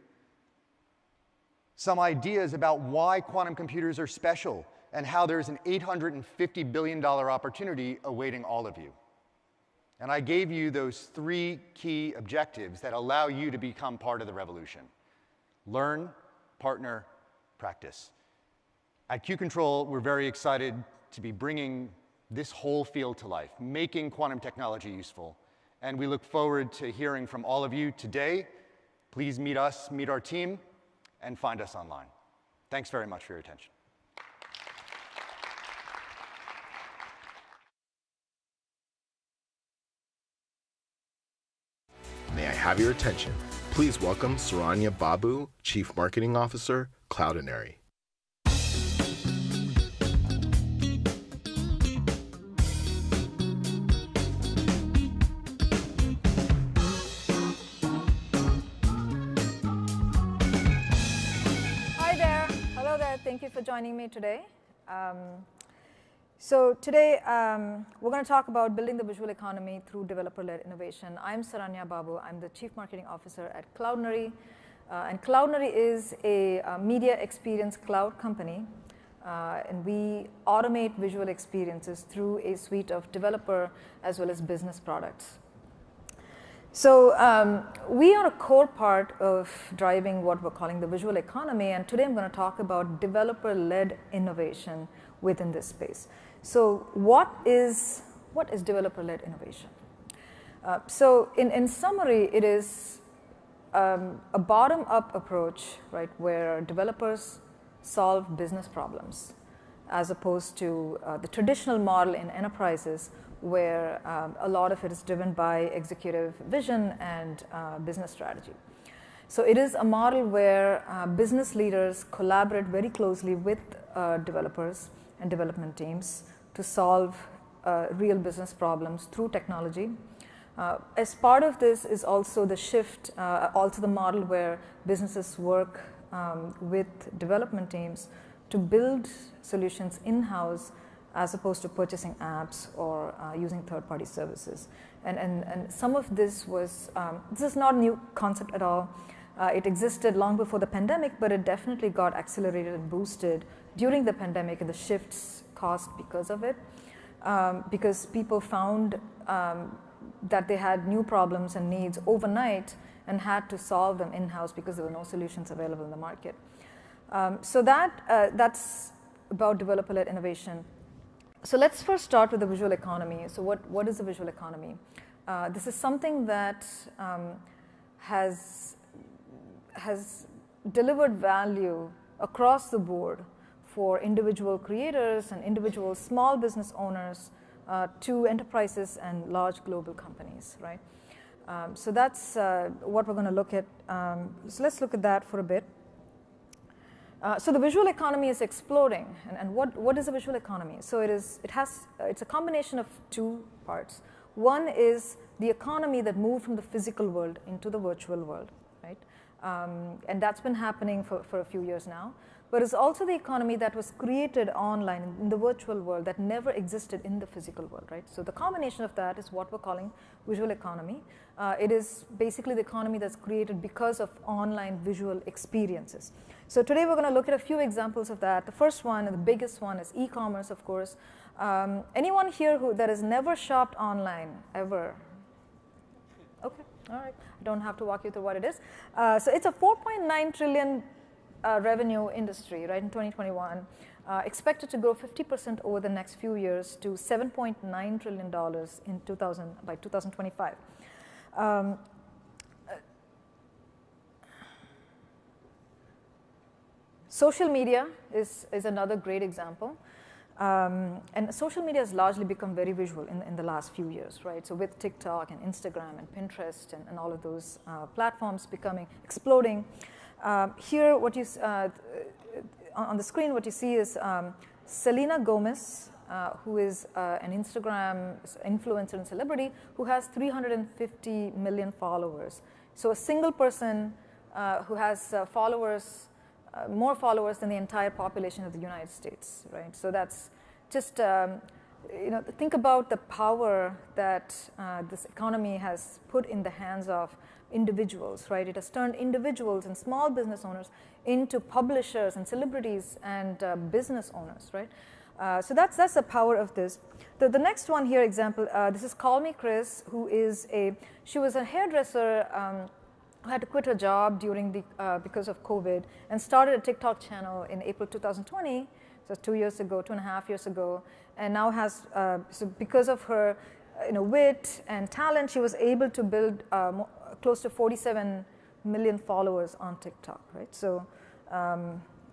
some ideas about why quantum computers are special and how there's an $850 billion opportunity awaiting all of you. And I gave you those 3 key objectives that allow you to become part of the revolution. Learn, partner, practice. At Q-Control, we're very excited to be bringing this whole field to life, making quantum technology useful. And we look forward to hearing from all of you today. Please meet us, meet our team, and find us online. Thanks very much for your attention. May I have your attention? Please welcome Saranya Babu, Chief Marketing Officer, Cloudinary. Hi there. Hello there. Thank you for joining me today. So today, we're going to talk about building the visual economy through developer-led innovation. I'm Saranya Babu. I'm the Chief Marketing Officer at Cloudinary. And Cloudinary is a media experience cloud company. And we automate visual experiences through a suite of developer as well as business products. So we are a core part of driving what we're calling the visual economy. And today I'm going to talk about developer-led innovation within this space. So what is developer-led innovation? So in summary, it is a bottom-up approach, right, where developers solve business problems, as opposed to the traditional model in enterprises, where a lot of it is driven by executive vision and business strategy. So it is a model where business leaders collaborate very closely with developers and development teams to solve real business problems through technology. As part of this is also the shift, also the model where businesses work with development teams to build solutions in-house as opposed to purchasing apps or using third-party services. And some of this was, this is not a new concept at all. It existed long before the pandemic, but it definitely got accelerated and boosted during the pandemic, and the shifts caused because of it. Because people found that they had new problems and needs overnight and had to solve them in-house because there were no solutions available in the market. So that's about developer-led innovation. So let's first start with the visual economy. So what is the visual economy? This is something that has delivered value across the board for individual creators and individual small business owners to enterprises and large global companies, right? So that's what we're going to look at. So let's look at that for a bit. So the visual economy is exploding, and what is a visual economy? So it's a combination of two parts. One is the economy that moved from the physical world into the virtual world, right? And that's been happening for a few years now. But it's also the economy that was created online in the virtual world that never existed in the physical world, right? So the combination of that is what we're calling visual economy. It is basically the economy that's created because of online visual experiences. So today we're going to look at a few examples of that. The first one, and the biggest one, is e-commerce, of course. Anyone here that has never shopped online, ever? Okay, all right. I don't have to walk you through what it is. So it's a 4.9 trillion revenue industry, right, in 2021, expected to grow 50% over the next few years to $7.9 trillion by 2025. Social media is another great example. And social media has largely become very visual in the last few years, right? So with TikTok and Instagram and Pinterest and all of those platforms exploding. Here, what you on the screen, what you see is Selena Gomez, who is an Instagram influencer and celebrity, who has 350 million followers. So a single person who has more followers than the entire population of the United States, right? So that's just, think about the power that this economy has put in the hands of individuals, right? It has turned individuals and small business owners into publishers and celebrities and business owners, right? So that's the power of this. The next one here, example, this is Call Me Chris, she was a hairdresser who had to quit her job because of COVID and started a TikTok channel in April 2020. so 2 years ago, 2.5 years ago, and now has, so because of her wit and talent, she was able to build close to 47 million followers on TikTok, right? So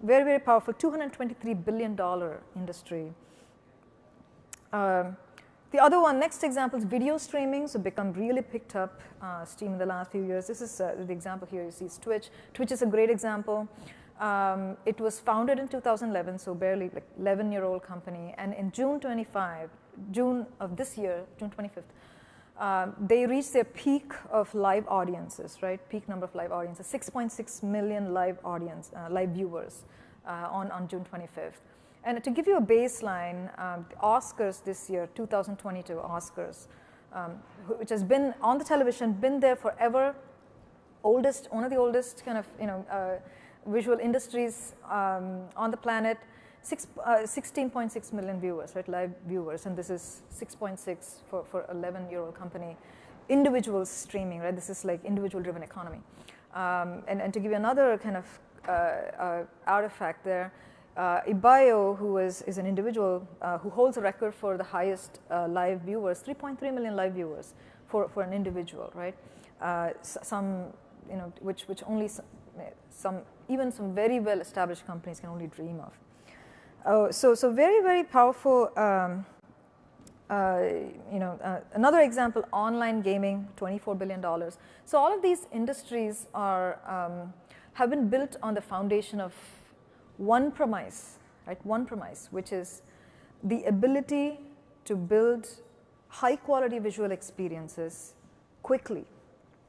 very, very powerful, $223 billion industry. The other one, next example is video streaming. So become really picked up steam in the last few years. This is the example here you see is Twitch. Twitch is a great example. It was founded in 2011, so barely like 11-year-old company. And in June of this year, June 25th, they reached their peak of live audiences, right? Peak number of live audiences, 6.6 million live viewers on June 25th. And to give you a baseline, the Oscars this year, 2022 Oscars, which has been on the television, been there forever, one of the oldest kind of visual industries on the planet, 16.6 million viewers, right, live viewers, and this is 6.6 for 11-year-old company. Individuals streaming, right? This is like individual-driven economy. And to give you another kind of artifact there. Ibayo, who is an individual who holds a record for the highest live viewers, 3.3 million live viewers for an individual, right? Which only even some very well established companies can only dream of. So very, very powerful. Another example, online gaming, $24 billion. So all of these industries have been built on the foundation of one premise, right? One premise, which is the ability to build high-quality visual experiences quickly,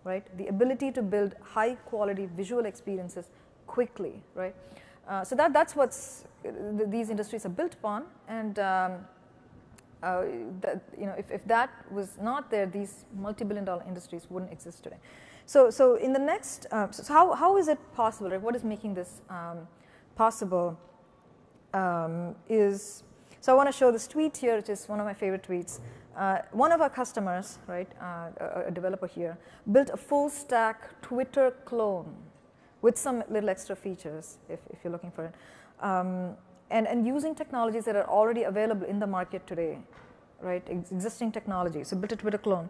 right? The ability to build high-quality visual experiences quickly, right? So that's what these industries are built upon, and if that was not there, these multi-billion-dollar industries wouldn't exist today. So in the next, so how is it possible, right? What is making this possible is, so I want to show this tweet here, which is one of my favorite tweets. One of our customers, right, a developer here, built a full stack Twitter clone with some little extra features, if you're looking for it, and using technologies that are already available in the market today, right, existing technology. So built a Twitter clone.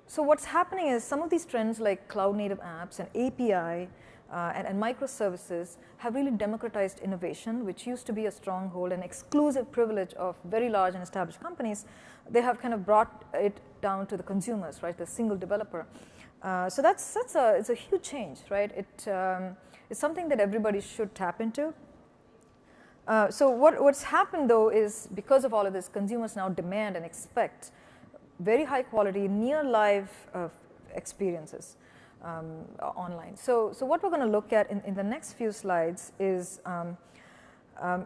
So what's happening is some of these trends like cloud native apps and API and microservices have really democratized innovation, which used to be a stronghold and exclusive privilege of very large and established companies. They have kind of brought it down to the consumers, right, the single developer. So it's a huge change, right? It's something that everybody should tap into. So what's happened though is, because of all of this, consumers now demand and expect very high quality, near live experiences online. So what we're going to look at in the next few slides is, I'm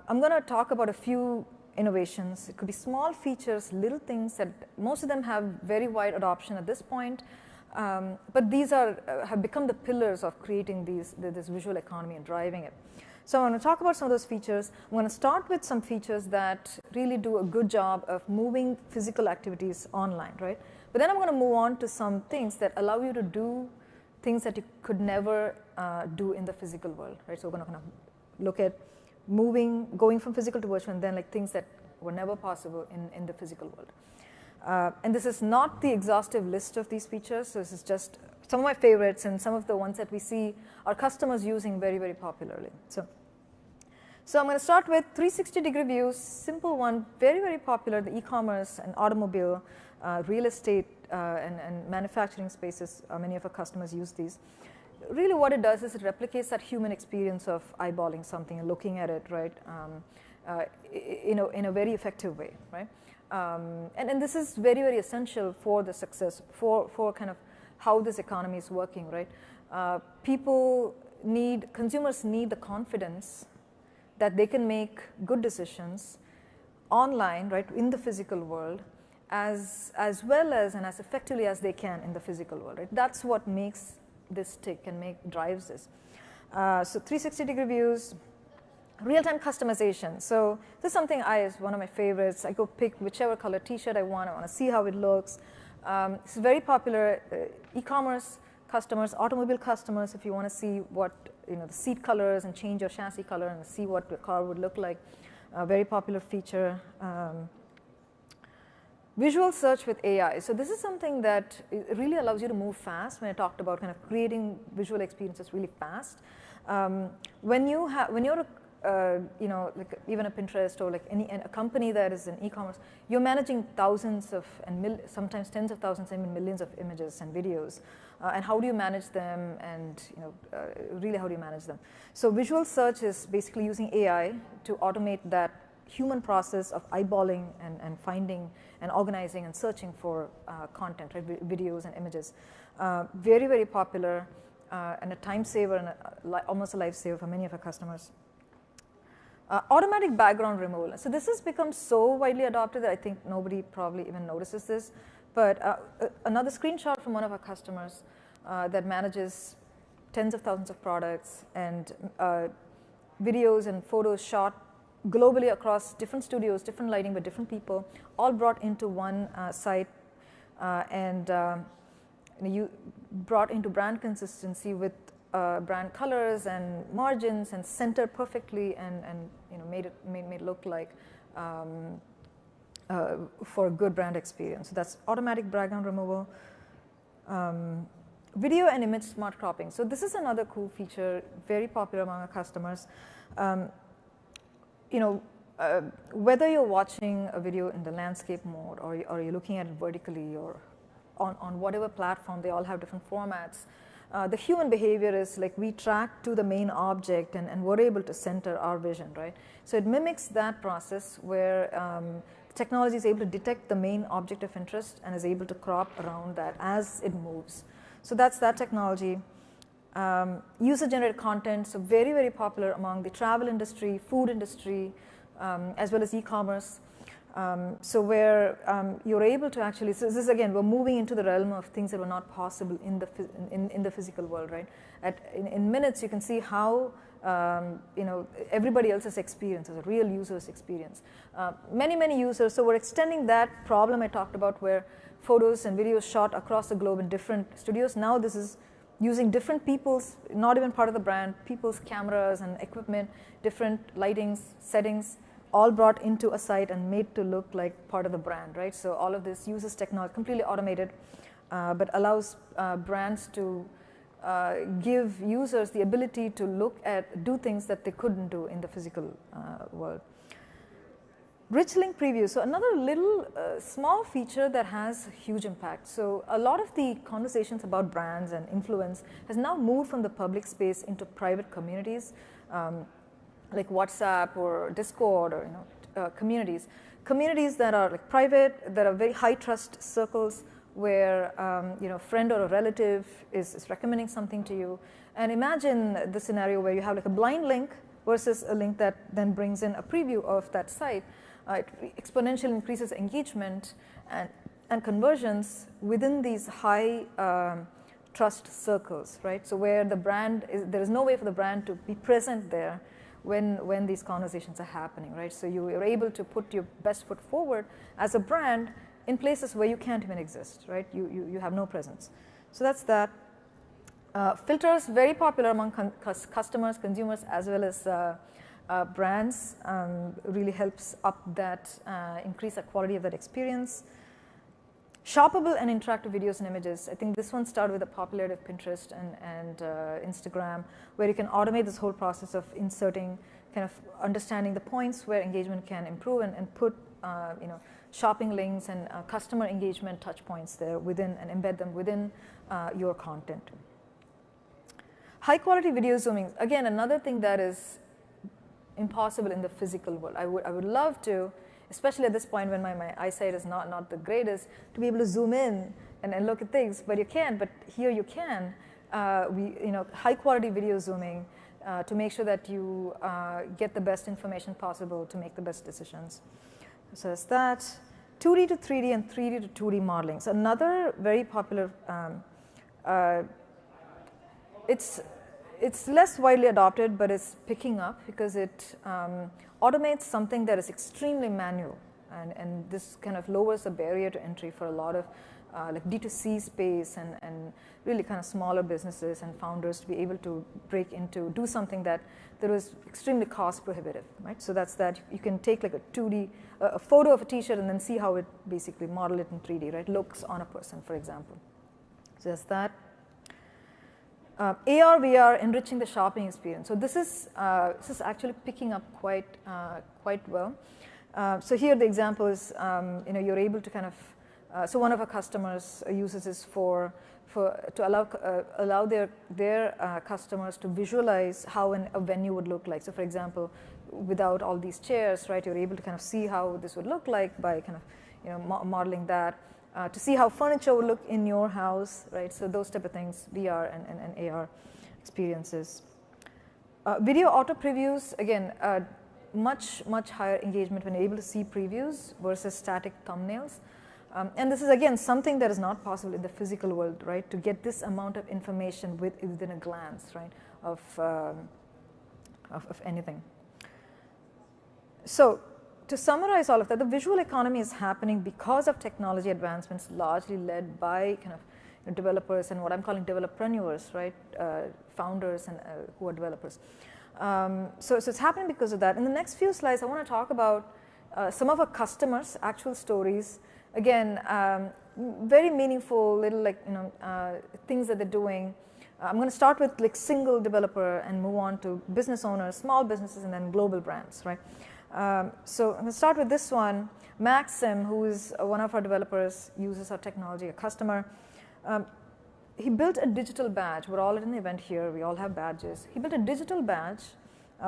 going to talk about a few innovations. It could be small features, little things that most of them have very wide adoption at this point, but these have become the pillars of creating this visual economy and driving it. So I'm going to talk about some of those features. I'm going to start with some features that really do a good job of moving physical activities online, right? But then I'm going to move on to some things that allow you to do things that you could never do in the physical world, right? So we're going to kind of look at going from physical to virtual, and then like things that were never possible in the physical world. And this is not the exhaustive list of these features. So this is just some of my favorites and some of the ones that we see our customers using very, very popularly. So I'm going to start with 360-degree views, simple one, very, very popular, the e-commerce and automobile, real estate and manufacturing spaces. Many of our customers use these. Really what it does is it replicates that human experience of eyeballing something and looking at it, right, in a very effective way, right? And this is very, very essential for the success, for kind of how this economy is working, right? Consumers need the confidence that they can make good decisions online, right, in the physical world, as well as and as effectively as they can in the physical world, right? That's what makes this tick and drives this. So 360-degree views, real-time customization. So this is something is one of my favorites. I go pick whichever color T-shirt I want to see how it looks. This is very popular. E-commerce customers, automobile customers, if you want to see what the seat colors and change your chassis color and see what the car would look like. A very popular feature. Visual search with AI. So this is something that really allows you to move fast. When I talked about kind of creating visual experiences really fast, when you're like even a Pinterest or like a company that is in e-commerce, you're managing thousands of and sometimes tens of thousands, even millions of images and videos. And how do you manage them? And really, how do you manage them? So visual search is basically using AI to automate that human process of eyeballing and finding and organizing and searching for content, right? Videos and images. Very, very popular and a time saver and almost a lifesaver for many of our customers. Automatic background removal. So this has become so widely adopted that I think nobody probably even notices this. But another screenshot from one of our customers that manages tens of thousands of products and videos and photos shot globally across different studios, different lighting, but different people, all brought into one site and you brought into brand consistency with brand colors and margins and centered perfectly and made it look like for a good brand experience. So that's automatic background removal. Video and image smart cropping. So this is another cool feature, very popular among our customers. Whether you're watching a video in the landscape mode or you're looking at it vertically or on whatever platform, they all have different formats. The human behavior is like we track to the main object and we're able to center our vision, right? So it mimics that process where technology is able to detect the main object of interest and is able to crop around that as it moves. So that's that technology. User-generated content, so very, very popular among the travel industry, food industry, as well as e-commerce. So where you're able to actually, so this is again, we're moving into the realm of things that were not possible in the physical world, right? In minutes, you can see how everybody else's experience is a real user's experience. Many users, so we're extending that problem I talked about where photos and videos shot across the globe in different studios. Now this is using different people's, not even part of the brand, people's cameras and equipment, different lightings, settings, all brought into a site and made to look like part of the brand, right? So all of this uses technology, completely automated, but allows brands to give users the ability to do things that they couldn't do in the physical world. Rich link preview. So another little small feature that has huge impact. So a lot of the conversations about brands and influence has now moved from the public space into private communities, like WhatsApp or Discord or communities. Communities that are like private, that are very high trust circles where friend or a relative is recommending something to you. And imagine the scenario where you have like a blind link versus a link that then brings in a preview of that site. It exponentially increases engagement and conversions within these high trust circles, right? So where the brand there is no way for the brand to be present there when these conversations are happening, right? So you're able to put your best foot forward as a brand in places where you can't even exist, right? You have no presence. So that's that. Filters, very popular among customers, consumers, as well as brands. Really helps up that, increase the quality of that experience. Shoppable and interactive videos and images. I think this one started with the popularity of Pinterest and Instagram, where you can automate this whole process of inserting, kind of understanding the points where engagement can improve and put shopping links and customer engagement touch points there within and embed them within your content. High quality video zooming. Again, another thing that is impossible in the physical world. I would love to, especially at this point when my eyesight is not the greatest, to be able to zoom in and look at things, but you can't. But here you can. High quality video zooming to make sure that you get the best information possible to make the best decisions. So that's that. 2D to 3D and 3D to 2D modeling. So another very popular. It's less widely adopted, but it's picking up because it automates something that is extremely manual, and this kind of lowers the barrier to entry for a lot of like D2C space and really kind of smaller businesses and founders to be able to break into, do something that was extremely cost prohibitive, right? So that's that. You can take like a 2D, a photo of a t-shirt and then see how it basically model it in 3D, right? Looks on a person, for example. So that's that. AR, VR, enriching the shopping experience. So this is actually picking up quite well. So here the example is, you're able to kind of, so one of our customers uses this to allow their customers to visualize how a venue would look like. So for example, without all these chairs, right, you're able to kind of see how this would look like by kind of, modeling that. To see how furniture would look in your house, right? So those type of things, VR and AR experiences. Video auto previews, again, much higher engagement when you're able to see previews versus static thumbnails. And this is, again, something that is not possible in the physical world, right? To get this amount of information within a glance, right, of anything. So to summarize all of that, the visual economy is happening because of technology advancements largely led by kind of developers and what I'm calling developerpreneurs, right? Founders and who are developers. So it's happening because of that. In the next few slides, I want to talk about some of our customers' actual stories. Again, very meaningful little things that they're doing. I'm going to start with like single developer and move on to business owners, small businesses, and then global brands, right? So I'm going to start with this one. Maxim, who is one of our developers, uses our technology, a customer. He built a digital badge. We're all at an event here. We all have badges. He built a digital badge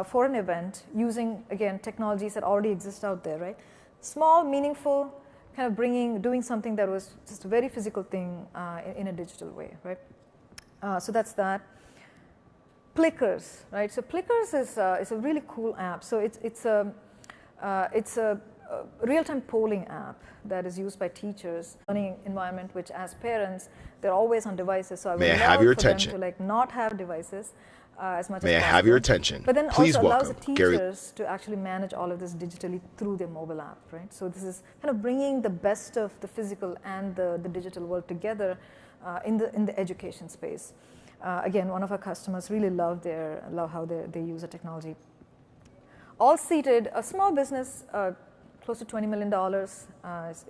for an event using, again, technologies that already exist out there, right? Small, meaningful, kind of doing something that was just a very physical thing in a digital way, right? So that's that. Plickers, right? So Plickers is a really cool app. So it's a real-time polling app that is used by teachers, learning environment, which as parents, they're always on devices. So I would love for them to like not have devices as much as possible. May I have your attention? But then Please also allows the welcome teachers to actually manage all of this digitally through their mobile app, right? So this is kind of bringing the best of the physical and the digital world together in the education space. Again, one of our customers really love how they use the technology. All seated, a small business, close to $20 million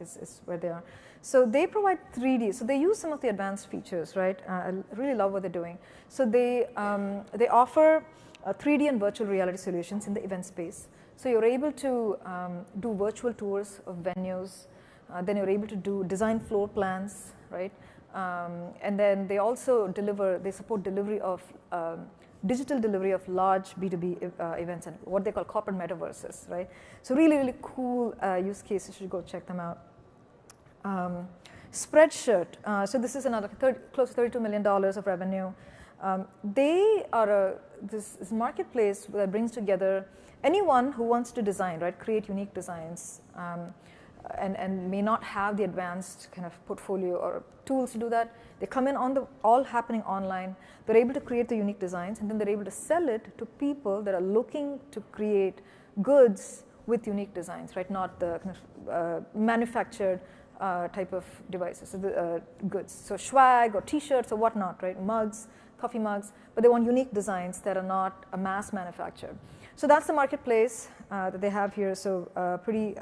is where they are. So they provide 3D. So they use some of the advanced features, right? I really love what they're doing. So they offer 3D and virtual reality solutions in the event space. So you're able to do virtual tours of venues. Then you're able to design floor plans, right? And then they also support delivery of digital delivery of large B2B events and what they call corporate metaverses, right? So really cool use cases. You should go check them out. Spreadshirt. So this is another close to $32 million of revenue. They are this marketplace that brings together anyone who wants to design, right? Create unique designs. And may not have the advanced kind of portfolio or tools to do that. They come in all happening online. They're able to create the unique designs, and then they're able to sell it to people that are looking to create goods with unique designs, right? Not the kind of manufactured type of devices, so the goods. So swag or T-shirts or whatnot, right? Mugs, coffee mugs, but they want unique designs that are not a mass manufactured. So that's the marketplace that they have here. So pretty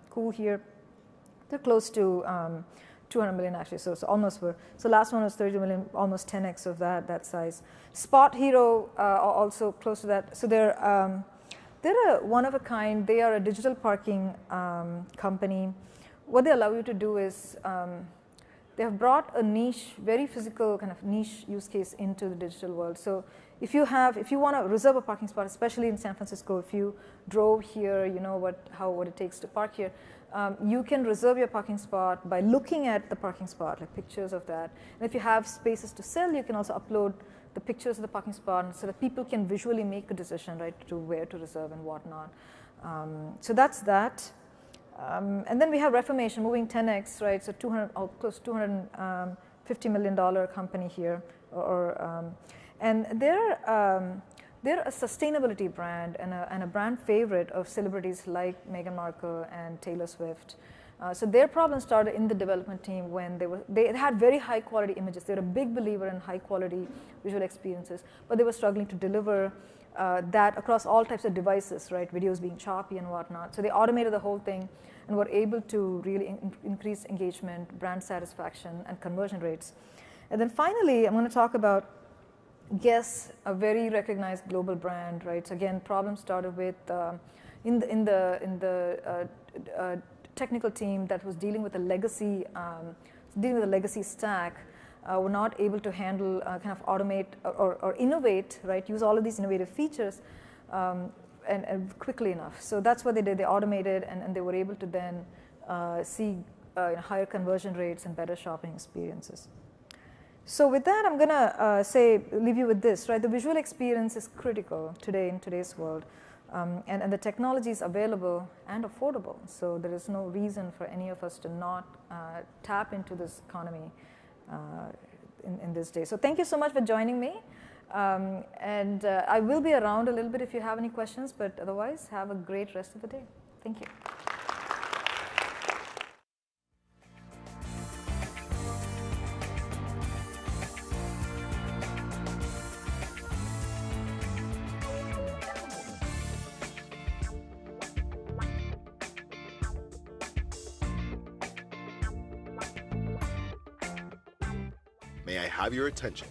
cool here. They're close to 200 million actually, so almost were. So last one was 30 million, almost 10x of that size. Spot Hero also close to that. So they're a one of a kind. They are a digital parking company. What they allow you to do is they have brought a niche, very physical kind of niche use case into the digital world. So if you want to reserve a parking spot, especially in San Francisco, if you drove here, you know what it takes to park here. You can reserve your parking spot by looking at the parking spot, like pictures of that. And if you have spaces to sell, you can also upload the pictures of the parking spot so that people can visually make a decision, right, to where to reserve and whatnot. So that's that. And then we have Reformation, moving 10x, right? So close to $250 million company here, and they're a sustainability brand and a brand favorite of celebrities like Meghan Markle and Taylor Swift. So their problem started in the development team when they had very high quality images. They were a big believer in high quality visual experiences, but they were struggling to deliver that across all types of devices, right? Videos being choppy and whatnot. So they automated the whole thing and were able to really increase engagement, brand satisfaction, and conversion rates. And then finally, I'm going to talk about Guess, a very recognized global brand, right? So again, problem started with in the technical team that was dealing with a legacy stack. Were not able to handle, kind of automate or innovate, right? Use all of these innovative features and quickly enough. So that's what they did. They automated, and they were able to then see higher conversion rates and better shopping experiences. So with that, I'm going to leave you with this, right? The visual experience is critical today in today's world. And the technology is available and affordable. So there is no reason for any of us to not tap into this economy in this day. So thank you so much for joining me. And I will be around a little bit if you have any questions, but otherwise, have a great rest of the day. Thank you. May I have your attention?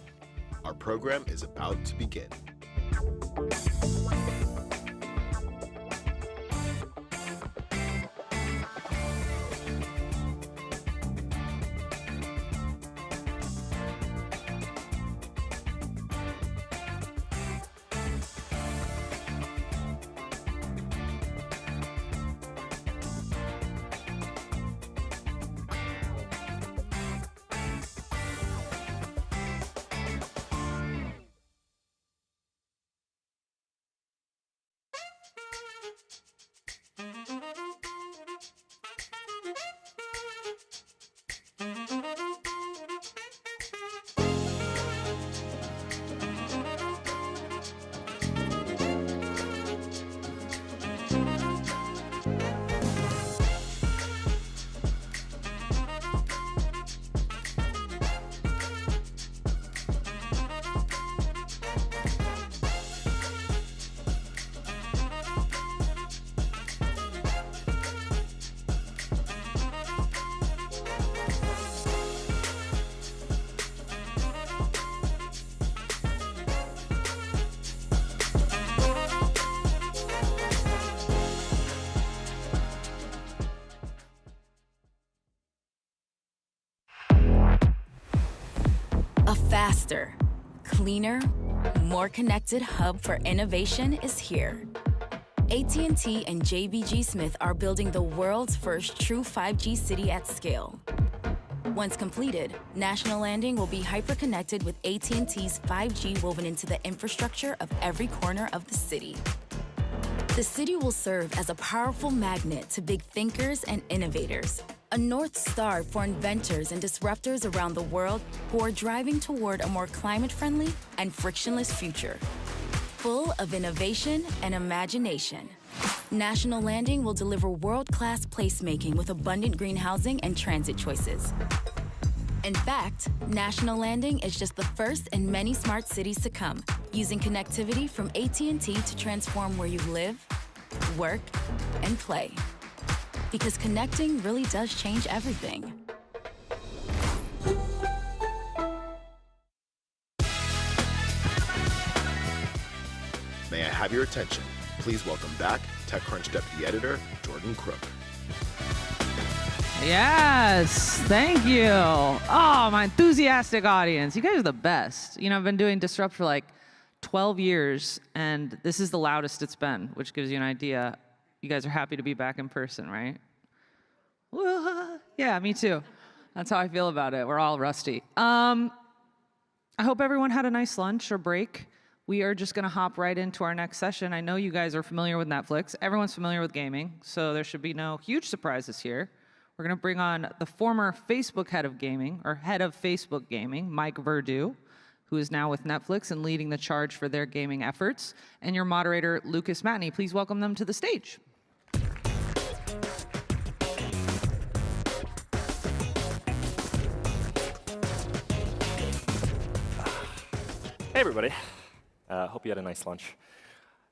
Our program is about to begin. A faster, cleaner, more connected hub for innovation is here. AT&T and JBG Smith are building the world's first true 5G city at scale. Once completed, National Landing will be hyper-connected with AT&T's 5G woven into the infrastructure of every corner of the city. The city will serve as a powerful magnet to big thinkers and innovators, a North Star for inventors and disruptors around the world who are driving toward a more climate-friendly and frictionless future, full of innovation and imagination. National Landing will deliver world-class placemaking with abundant green housing and transit choices. In fact, National Landing is just the first in many smart cities to come, using connectivity from AT&T to transform where you live, work, and play. Because connecting really does change everything. May I have your attention? Please welcome back TechCrunch Deputy Editor, Jordan Crook. Yes, thank you. Oh, my enthusiastic audience. You guys are the best. You know, I've been doing Disrupt for like 12 years, and this is the loudest it's been, which gives you an idea. You guys are happy to be back in person, right? Yeah, me too. That's how I feel about it. We're all rusty. I hope everyone had a nice lunch or break. We are just going to hop right into our next session. I know you guys are familiar with Netflix. Everyone's familiar with gaming, so there should be no huge surprises here. We're going to bring on the former Facebook head of gaming, or head of Facebook gaming, Mike Verdu, who is now with Netflix and leading the charge for their gaming efforts, and your moderator, Lucas Matney. Please welcome them to the stage. everybody. Hope you had a nice lunch.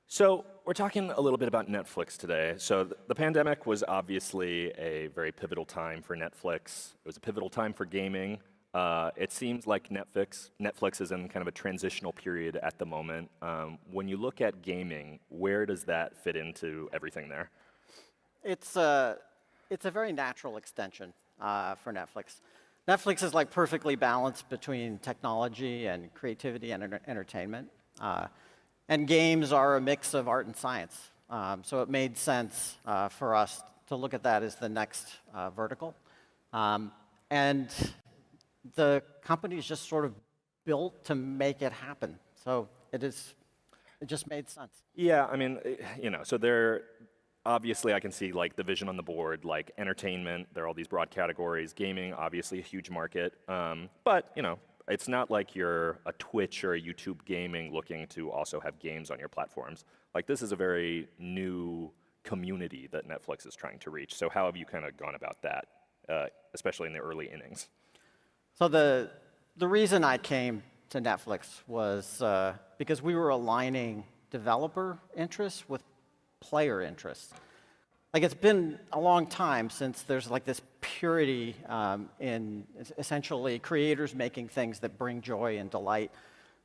So we're talking a little bit about Netflix today. So the pandemic was obviously a very pivotal time for Netflix. It was a pivotal time for gaming. It seems like Netflix is in kind of a transitional period at the moment. When you look at gaming, where does that fit into everything there? It's a very natural extension for Netflix. Netflix is like perfectly balanced between technology and creativity and entertainment. And games are a mix of art and science. So it made sense for us to look at that as the next vertical. And the company is just sort of built to make it happen. So it just made sense. Yeah, I mean, so there, obviously I can see like the vision on the board, like entertainment, there are all these broad categories, gaming, obviously a huge market. But, it's not like you're a Twitch or a YouTube gaming looking to also have games on your platforms. Like this is a very new community that Netflix is trying to reach. So how have you kind of gone about that, especially in the early innings? So the reason I came to Netflix was because we were aligning developer interests with player interests. Like it's been a long time since there's like this purity in essentially creators making things that bring joy and delight,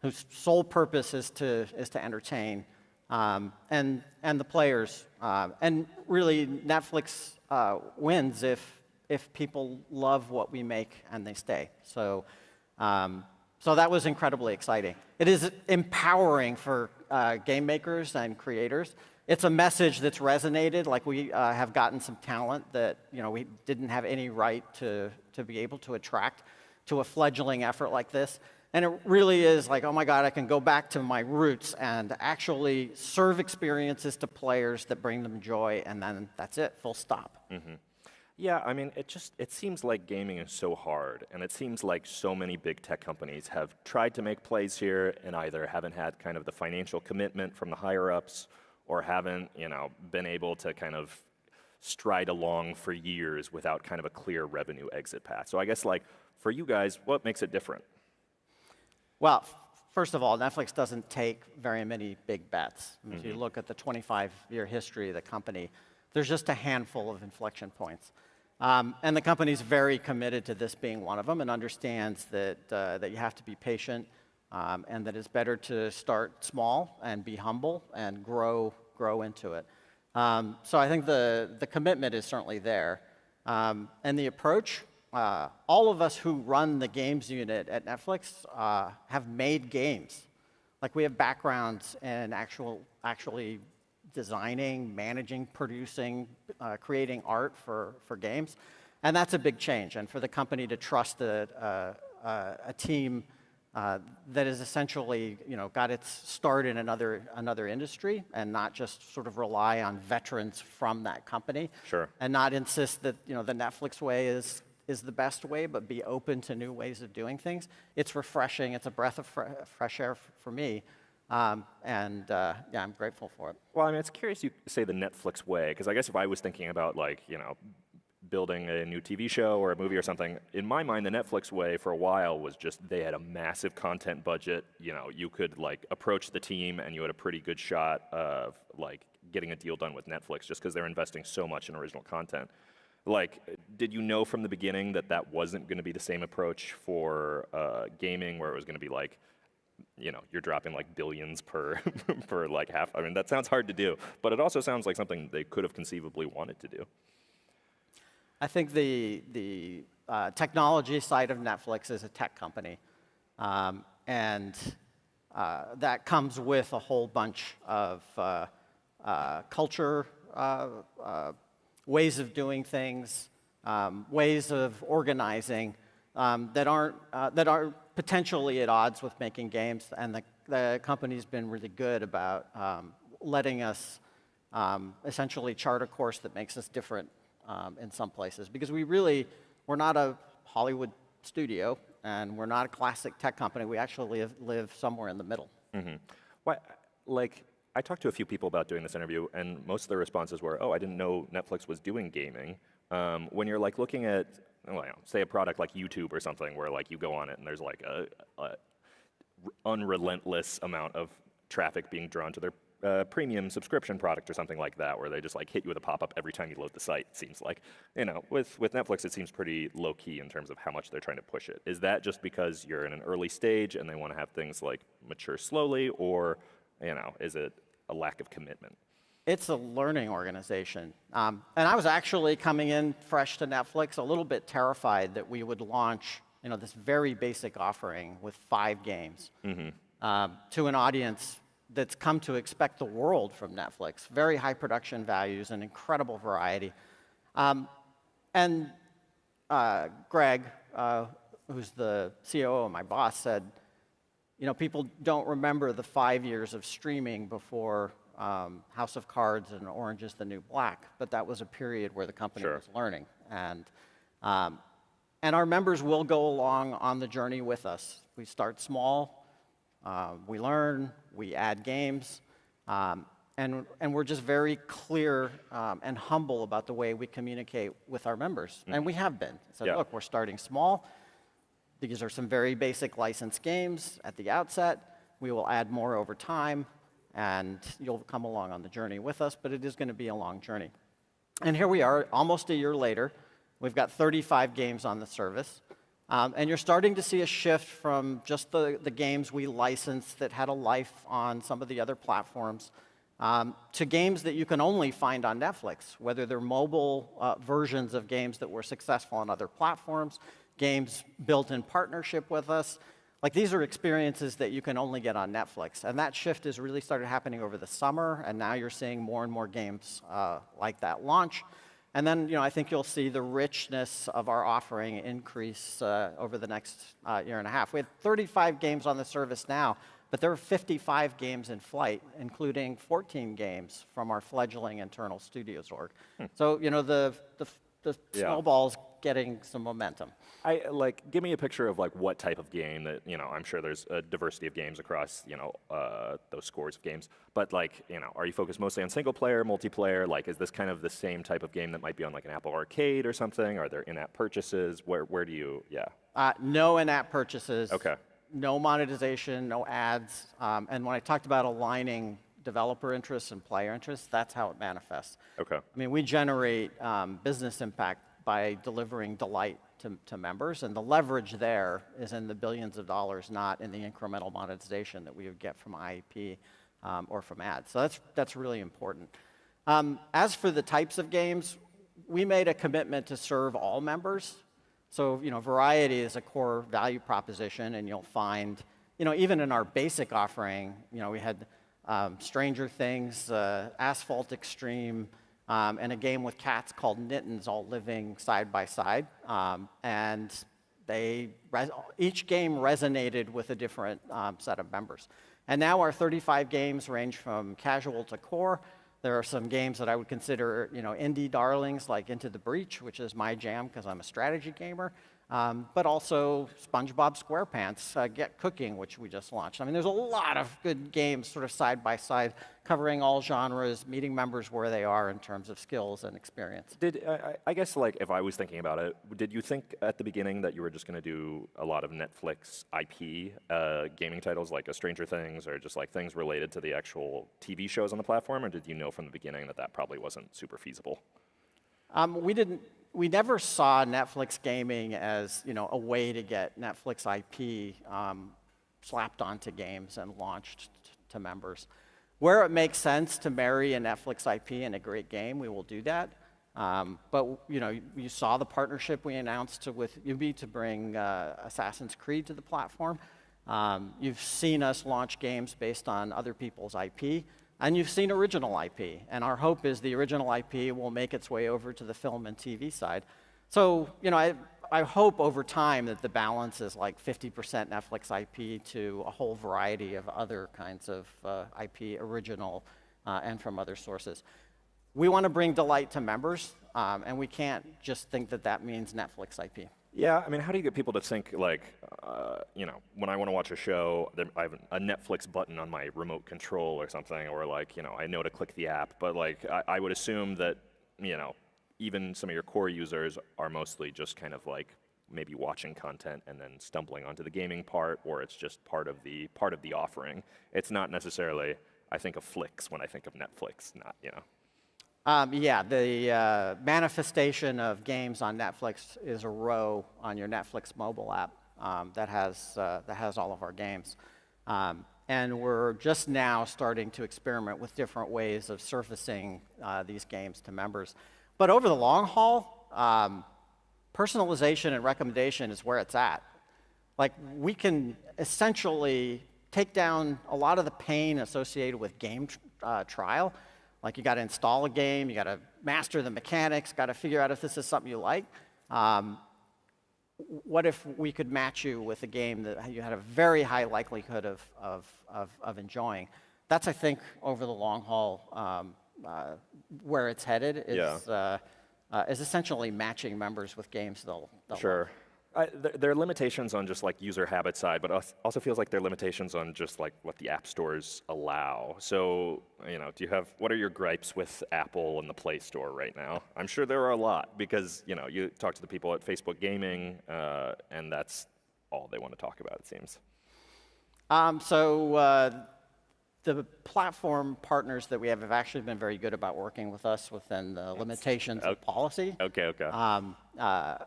whose sole purpose is to entertain, and the players. And really, Netflix wins if people love what we make and they stay. So that was incredibly exciting. It is empowering for game makers and creators. It's a message that's resonated. Like we have gotten some talent that we didn't have any right to be able to attract to a fledgling effort like this. And it really is like, oh my God, I can go back to my roots and actually serve experiences to players that bring them joy, and then that's it, full stop. Mm-hmm. Yeah, I mean, it seems like gaming is so hard, and it seems like so many big tech companies have tried to make plays here and either haven't had kind of the financial commitment from the higher-ups or haven't, been able to kind of stride along for years without kind of a clear revenue exit path. So I guess, like, for you guys, what makes it different? Well, first of all, Netflix doesn't take very many big bets. I mean, if you look at the 25-year history of the company, there's just a handful of inflection points. And the company's very committed to this being one of them and understands that you have to be patient, and that it's better to start small and be humble and grow into it. So I think the commitment is certainly there. And the approach, all of us who run the games unit at Netflix have made games. Like we have backgrounds in actually designing, managing, producing, creating art for games. And that's a big change. And for the company to trust a team that has essentially, got its start in another industry and not just sort of rely on veterans from that company. Sure. And not insist that, the Netflix way is the best way, but be open to new ways of doing things. It's refreshing. It's a breath of fresh air for me. I'm grateful for it. Well, I mean, it's curious you say the Netflix way, because I guess if I was thinking about building a new TV show or a movie or something, in my mind, the Netflix way for a while was just they had a massive content budget. You could approach the team and you had a pretty good shot of getting a deal done with Netflix just because they're investing so much in original content. Did you know from the beginning that wasn't going to be the same approach for gaming, where it was going to be you're dropping billions per half? I mean, that sounds hard to do, but it also sounds like something they could have conceivably wanted to do. I think the technology side of Netflix is a tech company, and that comes with a whole bunch of culture, ways of doing things, ways of organizing that are potentially at odds with making games. And the company's been really good about letting us essentially chart a course that makes us different in some places, because we're not a Hollywood studio and we're not a classic tech company. We actually live somewhere in the middle. Mm-hmm. I talked to a few people about doing this interview, and most of their responses were, "Oh, I didn't know Netflix was doing gaming." When you're looking at, say, a product like YouTube or something, where you go on it and there's unrelentless amount of traffic being drawn to their premium subscription product or something like that, where they just like hit you with a pop-up every time you load the site. It seems like, with Netflix, it seems pretty low-key in terms of how much they're trying to push it. Is that just because you're in an early stage and they want to have things like mature slowly, or is it a lack of commitment? It's a learning organization. And I was actually coming in fresh to Netflix a little bit terrified that we would launch this very basic offering with 5 games to an audience that's come to expect the world from Netflix. Very high production values and incredible variety. And Greg, who's the COO, my boss, said, people don't remember the 5 years of streaming before House of Cards and Orange is the New Black, but that was a period where the company was learning. And our members will go along on the journey with us. We start small. We learn, we add games, and we're just very clear and humble about the way we communicate with our members. And we have been. So look, we're starting small. These are some very basic licensed games at the outset. We will add more over time, and you'll come along on the journey with us, but it is going to be a long journey. And here we are, almost a year later. We've got 35 games on the service. And you're starting to see a shift from just the games we licensed that had a life on some of the other platforms to games that you can only find on Netflix, whether they're mobile versions of games that were successful on other platforms, games built in partnership with us. Like, these are experiences that you can only get on Netflix. And that shift has really started happening over the summer, and now you're seeing more and more games like that launch. And then, I think you'll see the richness of our offering increase over the next year and a half. We have 35 games on the service now, but there are 55 games in flight, including 14 games from our fledgling internal studios org. So, the snowball's getting some momentum. Give me a picture of what type of game that, I'm sure there's a diversity of games across, those scores of games. But are you focused mostly on single player, multiplayer? Is this kind of the same type of game that might be on an Apple Arcade or something? Are there in-app purchases? Where do you, No in-app purchases. Okay. No monetization, no ads. And when I talked about aligning developer interests and player interests, that's how it manifests. Okay. I mean, we generate business impact by delivering delight to members, and the leverage there is in the billions of dollars, not in the incremental monetization that we would get from IP or from ads. So that's really important. As for the types of games, we made a commitment to serve all members. So, variety is a core value proposition, and you'll find, even in our basic offering, we had Stranger Things, Asphalt Extreme, and a game with cats called Nittens, all living side by side. And each game resonated with a different set of members. And now our 35 games range from casual to core. There are some games that I would consider, indie darlings like Into the Breach, which is my jam because I'm a strategy gamer. But also SpongeBob SquarePants, Get Cooking, which we just launched. I mean, there's a lot of good games sort of side by side, covering all genres, meeting members where they are in terms of skills and experience. I guess, if I was thinking about it, did you think at the beginning that you were just going to do a lot of Netflix IP gaming titles like Stranger Things, or just things related to the actual TV shows on the platform, or did you know from the beginning that probably wasn't super feasible? We never saw Netflix gaming as a way to get Netflix IP slapped onto games and launched to members. Where it makes sense to marry a Netflix IP and a great game, we will do that. But you saw the partnership we announced with Ubi to bring Assassin's Creed to the platform. You've seen us launch games based on other people's IP. And you've seen original IP, and our hope is the original IP will make its way over to the film and TV side. So, I hope over time that the balance is 50% Netflix IP to a whole variety of other kinds of IP, original and from other sources. We want to bring delight to members, and we can't just think that means Netflix IP. Yeah, I mean, how do you get people to think, when I want to watch a show, I have a Netflix button on my remote control or something, or I know to click the app, but I would assume that, even some of your core users are mostly just kind of maybe watching content and then stumbling onto the gaming part, or it's just part of the offering. It's not necessarily, I think of flicks when I think of Netflix, not, you know. Yeah, the manifestation of games on Netflix is a row on your Netflix mobile app that has all of our games. And we're just now starting to experiment with different ways of surfacing these games to members. But over the long haul, personalization and recommendation is where it's at. Like, we can essentially take down a lot of the pain associated with game trial. Like, you got to install a game, you got to master the mechanics, got to figure out if this is something you like. What if we could match you with a game that you had a very high likelihood of enjoying? That's, I think, over the long haul, where it's headed is essentially matching members with games they'll Sure. There are limitations on just like user habit side, but also feels like there are limitations on just like what the app stores allow. So, you know, what are your gripes with Apple and the Play Store right now? I'm sure there are a lot because, you know, you talk to the people at Facebook Gaming and that's all they want to talk about, it seems. The platform partners that we have actually been very good about working with us within the limitations of policy. Okay.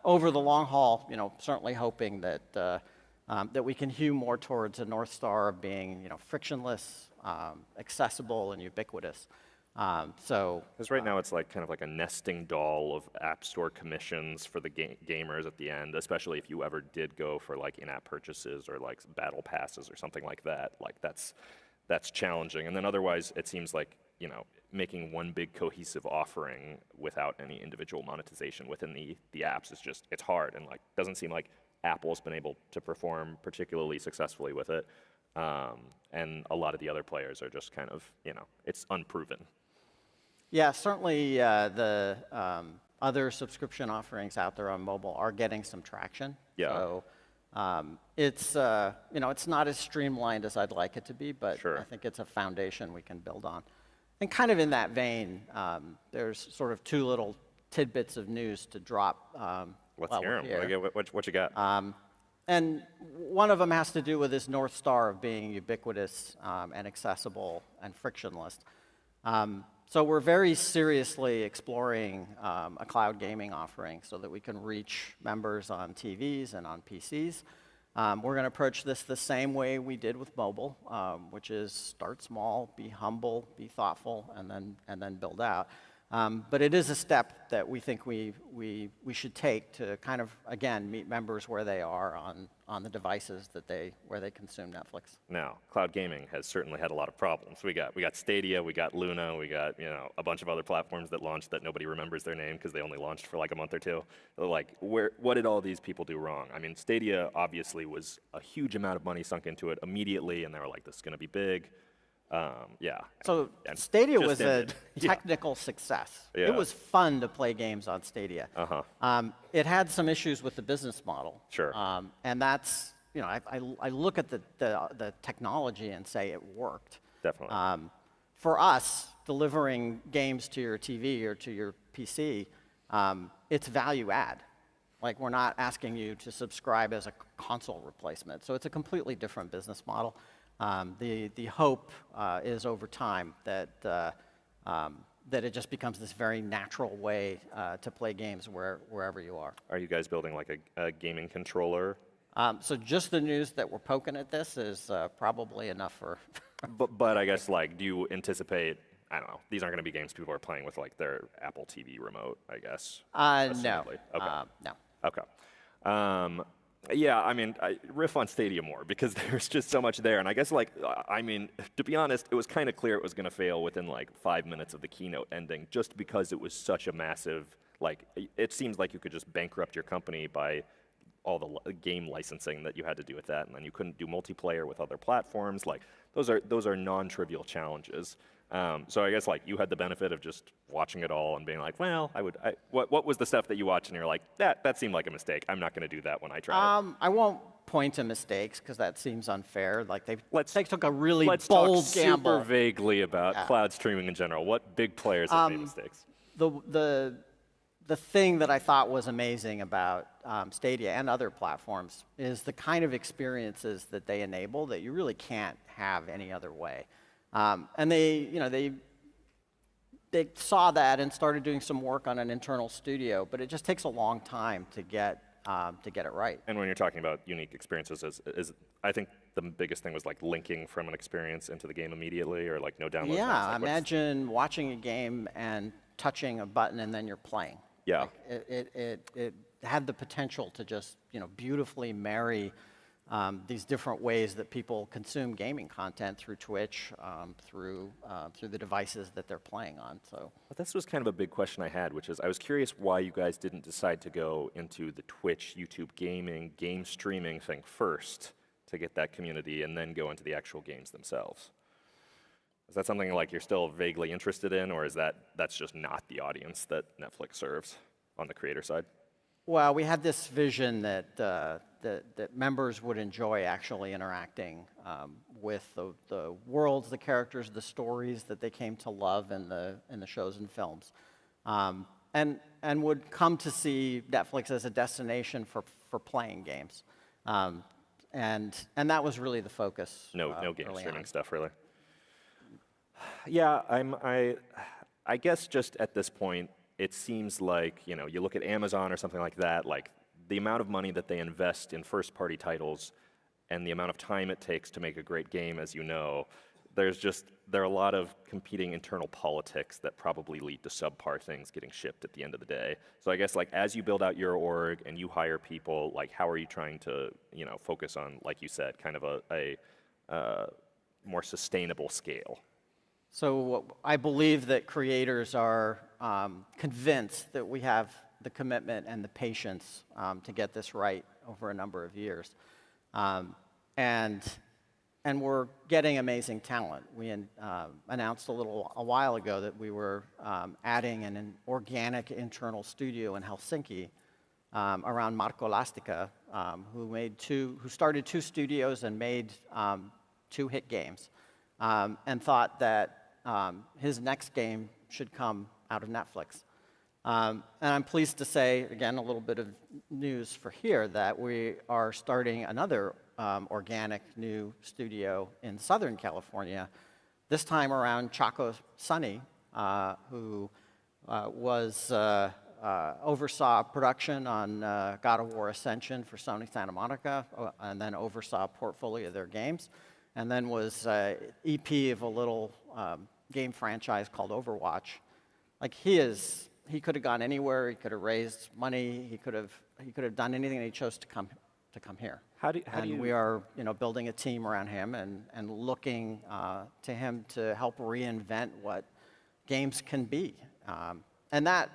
Over the long haul, you know, certainly hoping that that we can hew more towards a North Star of being, you know, frictionless, accessible, and ubiquitous. Because right now it's like kind of like a nesting doll of app store commissions for the gamers at the end, especially if you ever did go for like in-app purchases or like battle passes or something like that. Like that's challenging. And then otherwise, it seems like, you know, making one big cohesive offering without any individual monetization within the apps is just, it's hard. And like, doesn't seem like Apple's been able to perform particularly successfully with it. And a lot of the other players are just kind of, you know, it's unproven. Yeah, certainly the other subscription offerings out there on mobile are getting some traction. Yeah. So, it's you know, it's not as streamlined as I'd like it to be, but I think it's a foundation we can build on. And kind of in that vein, there's sort of two little tidbits of news to drop. Let's hear them. What you got? And one of them has to do with this North Star of being ubiquitous and accessible and frictionless. So we're very seriously exploring a cloud gaming offering so that we can reach members on TVs and on PCs. We're going to approach this the same way we did with mobile, which is start small, be humble, be thoughtful, and then build out. But it is a step that we think we should take to kind of, again, meet members where they are on the devices where they consume Netflix. Now, cloud gaming has certainly had a lot of problems. We got Stadia, we got Luna, we got, you know, a bunch of other platforms that launched that nobody remembers their name because they only launched for like a month or two. Like, what did all these people do wrong? I mean, Stadia obviously was a huge amount of money sunk into it immediately, and they were like, this is going to be big. So Stadia was a technical success. Yeah. It was fun to play games on Stadia. It had some issues with the business model. Sure. And that's, you know, I look at the technology and say it worked. Definitely. For us, delivering games to your TV or to your PC, it's value add. Like, we're not asking you to subscribe as a console replacement. So it's a completely different business model. The hope is over time that it just becomes this very natural way to play games wherever you are. Are you guys building like a gaming controller? So just the news that we're poking at this is probably enough for. but I guess, like, do you anticipate? I don't know. These aren't going to be games people are playing with like their Apple TV remote, I guess. No. Okay. No. Okay. Yeah, I mean, I riff on Stadia more because there's just so much there. And I guess, like, I mean, to be honest, it was kind of clear it was going to fail within, like, 5 minutes of the keynote ending just because it was such a massive, like, it seems like you could just bankrupt your company by all the game licensing that you had to do with that. And then you couldn't do multiplayer with other platforms. Like, those are non-trivial challenges. So I guess, like, you had the benefit of just watching it all and being like, well, what was the stuff that you watched and you're like, that seemed like a mistake. I'm not going to do that when I try it. I won't point to mistakes because that seems unfair. Like, they took a really let's bold talk gamble. Super vaguely about cloud streaming in general. What big players have made mistakes? The the thing that I thought was amazing about Stadia and other platforms is the kind of experiences that they enable that you really can't have any other way. And they saw that and started doing some work on an internal studio, but it just takes a long time to get it right. And when you're talking about unique experiences, I think the biggest thing was like linking from an experience into the game immediately, or like no download times. Yeah, Like imagine watching a game and touching a button and then you're playing. Yeah. Like it had the potential to just beautifully marry these different ways that people consume gaming content through Twitch, through the devices that they're playing on. So this was kind of a big question I had, which is I was curious why you guys didn't decide to go into the Twitch, YouTube gaming, game streaming thing first to get that community, and then go into the actual games themselves. Is that something like you're still vaguely interested in, or is that's just not the audience that Netflix serves on the creator side? Well, we had this vision that that members would enjoy actually interacting with the worlds, the characters, the stories that they came to love in the shows and films, and would come to see Netflix as a destination for playing games, and that was really the focus. No game streaming on. stuff, really. Yeah, I guess just at this point, it seems like, you look at Amazon or something like that, like the amount of money that they invest in first-party titles and the amount of time it takes to make a great game, as you know, there are a lot of competing internal politics that probably lead to subpar things getting shipped at the end of the day. So I guess like as you build out your org and you hire people, like how are you trying to, focus on, like you said, kind of a more sustainable scale? So I believe that creators are convinced that we have the commitment and the patience to get this right over a number of years. And we're getting amazing talent. We announced a while ago that we were adding an organic internal studio in Helsinki around Marco Lastica, who started 2 studios and made 2 hit games, and thought that his next game should come out of Netflix. And I'm pleased to say, again, a little bit of news for here, that we are starting another organic new studio in Southern California, this time around Chaco Sunny, who oversaw production on God of War Ascension for Sony Santa Monica, and then oversaw a portfolio of their games, and then was EP of a little game franchise called Overwatch. Like he could have gone anywhere. He could have raised money. He could have done anything, and he chose to come here. How do you? We are building a team around him and looking to him to help reinvent what games can be. And that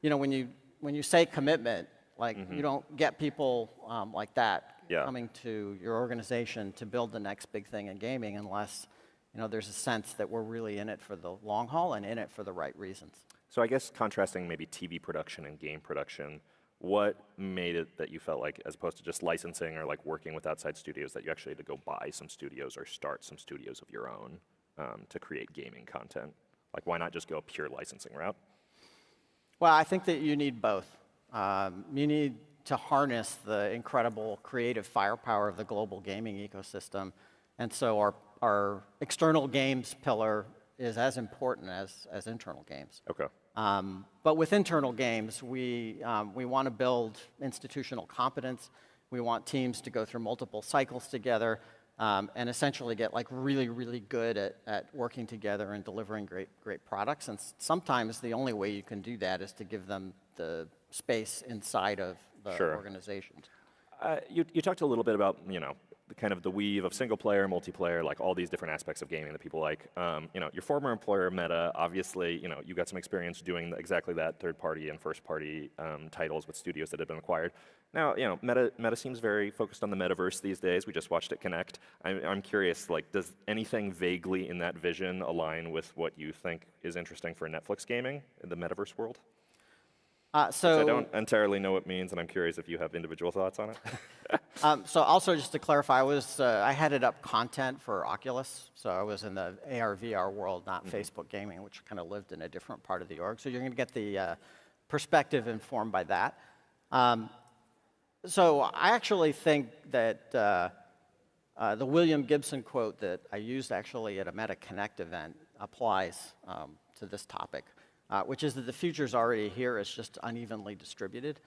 when you say commitment, like you don't get people like that coming to your organization to build the next big thing in gaming unless there's a sense that we're really in it for the long haul and in it for the right reasons. So I guess contrasting maybe TV production and game production, what made it that you felt like, as opposed to just licensing or like working with outside studios, that you actually had to go buy some studios or start some studios of your own to create gaming content? Like, why not just go a pure licensing route? Well, I think that you need both. You need to harness the incredible creative firepower of the global gaming ecosystem, and so our external games pillar is as important as internal games. Okay. But with internal games, we want to build institutional competence. We want teams to go through multiple cycles together and essentially get like really, really good at working together and delivering great products. And sometimes the only way you can do that is to give them the space inside of the organizations. You talked a little bit about kind of the weave of single player, multiplayer, like all these different aspects of gaming that people like. Your former employer, Meta, obviously, you got some experience doing exactly that, third-party and first-party titles with studios that have been acquired. Now, Meta seems very focused on the metaverse these days. We just watched it connect. I'm curious, like, does anything vaguely in that vision align with what you think is interesting for Netflix gaming in the metaverse world? So I don't entirely know what it means, and I'm curious if you have individual thoughts on it. So also, just to clarify, I headed up content for Oculus, so I was in the AR/VR world, not Facebook gaming, which kind of lived in a different part of the org. So you're going to get the perspective informed by that. So I actually think that the William Gibson quote that I used actually at a Meta Connect event applies to this topic, which is that the future's already here, it's just unevenly distributed.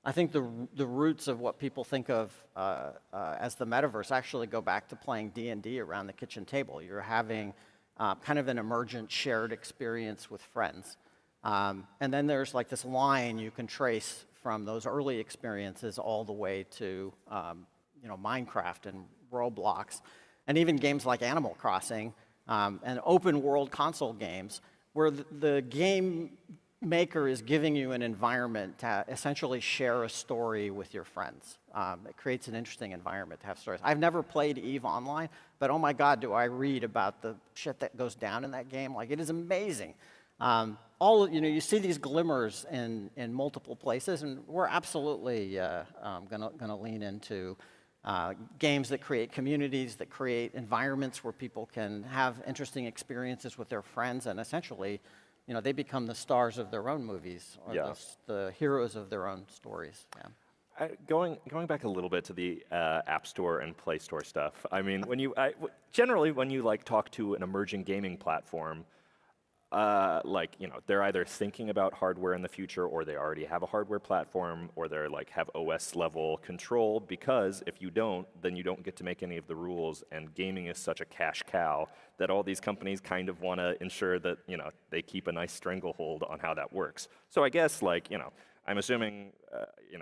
I think the roots of what people think of as the metaverse actually go back to playing D&D around the kitchen table. You're having kind of an emergent shared experience with friends. And then there's like this line you can trace from those early experiences all the way to Minecraft and Roblox, and even games like Animal Crossing and open world console games, where the game maker is giving you an environment to essentially share a story with your friends. It creates an interesting environment to have stories. I've never played EVE Online, but oh my God, do I read about the shit that goes down in that game. Like, it is amazing. You see these glimmers in multiple places, and we're absolutely gonna lean into games that create communities, that create environments where people can have interesting experiences with their friends, and essentially, they become the stars of their own movies, or the heroes of their own stories. Yeah. Going back a little bit to the App Store and Play Store stuff. I mean, generally when you like talk to an emerging gaming platform, they're either thinking about hardware in the future, or they already have a hardware platform, or they're like have OS level control, because if you don't, then you don't get to make any of the rules, and gaming is such a cash cow that all these companies kind of want to ensure that, they keep a nice stranglehold on how that works. So I guess I'm assuming,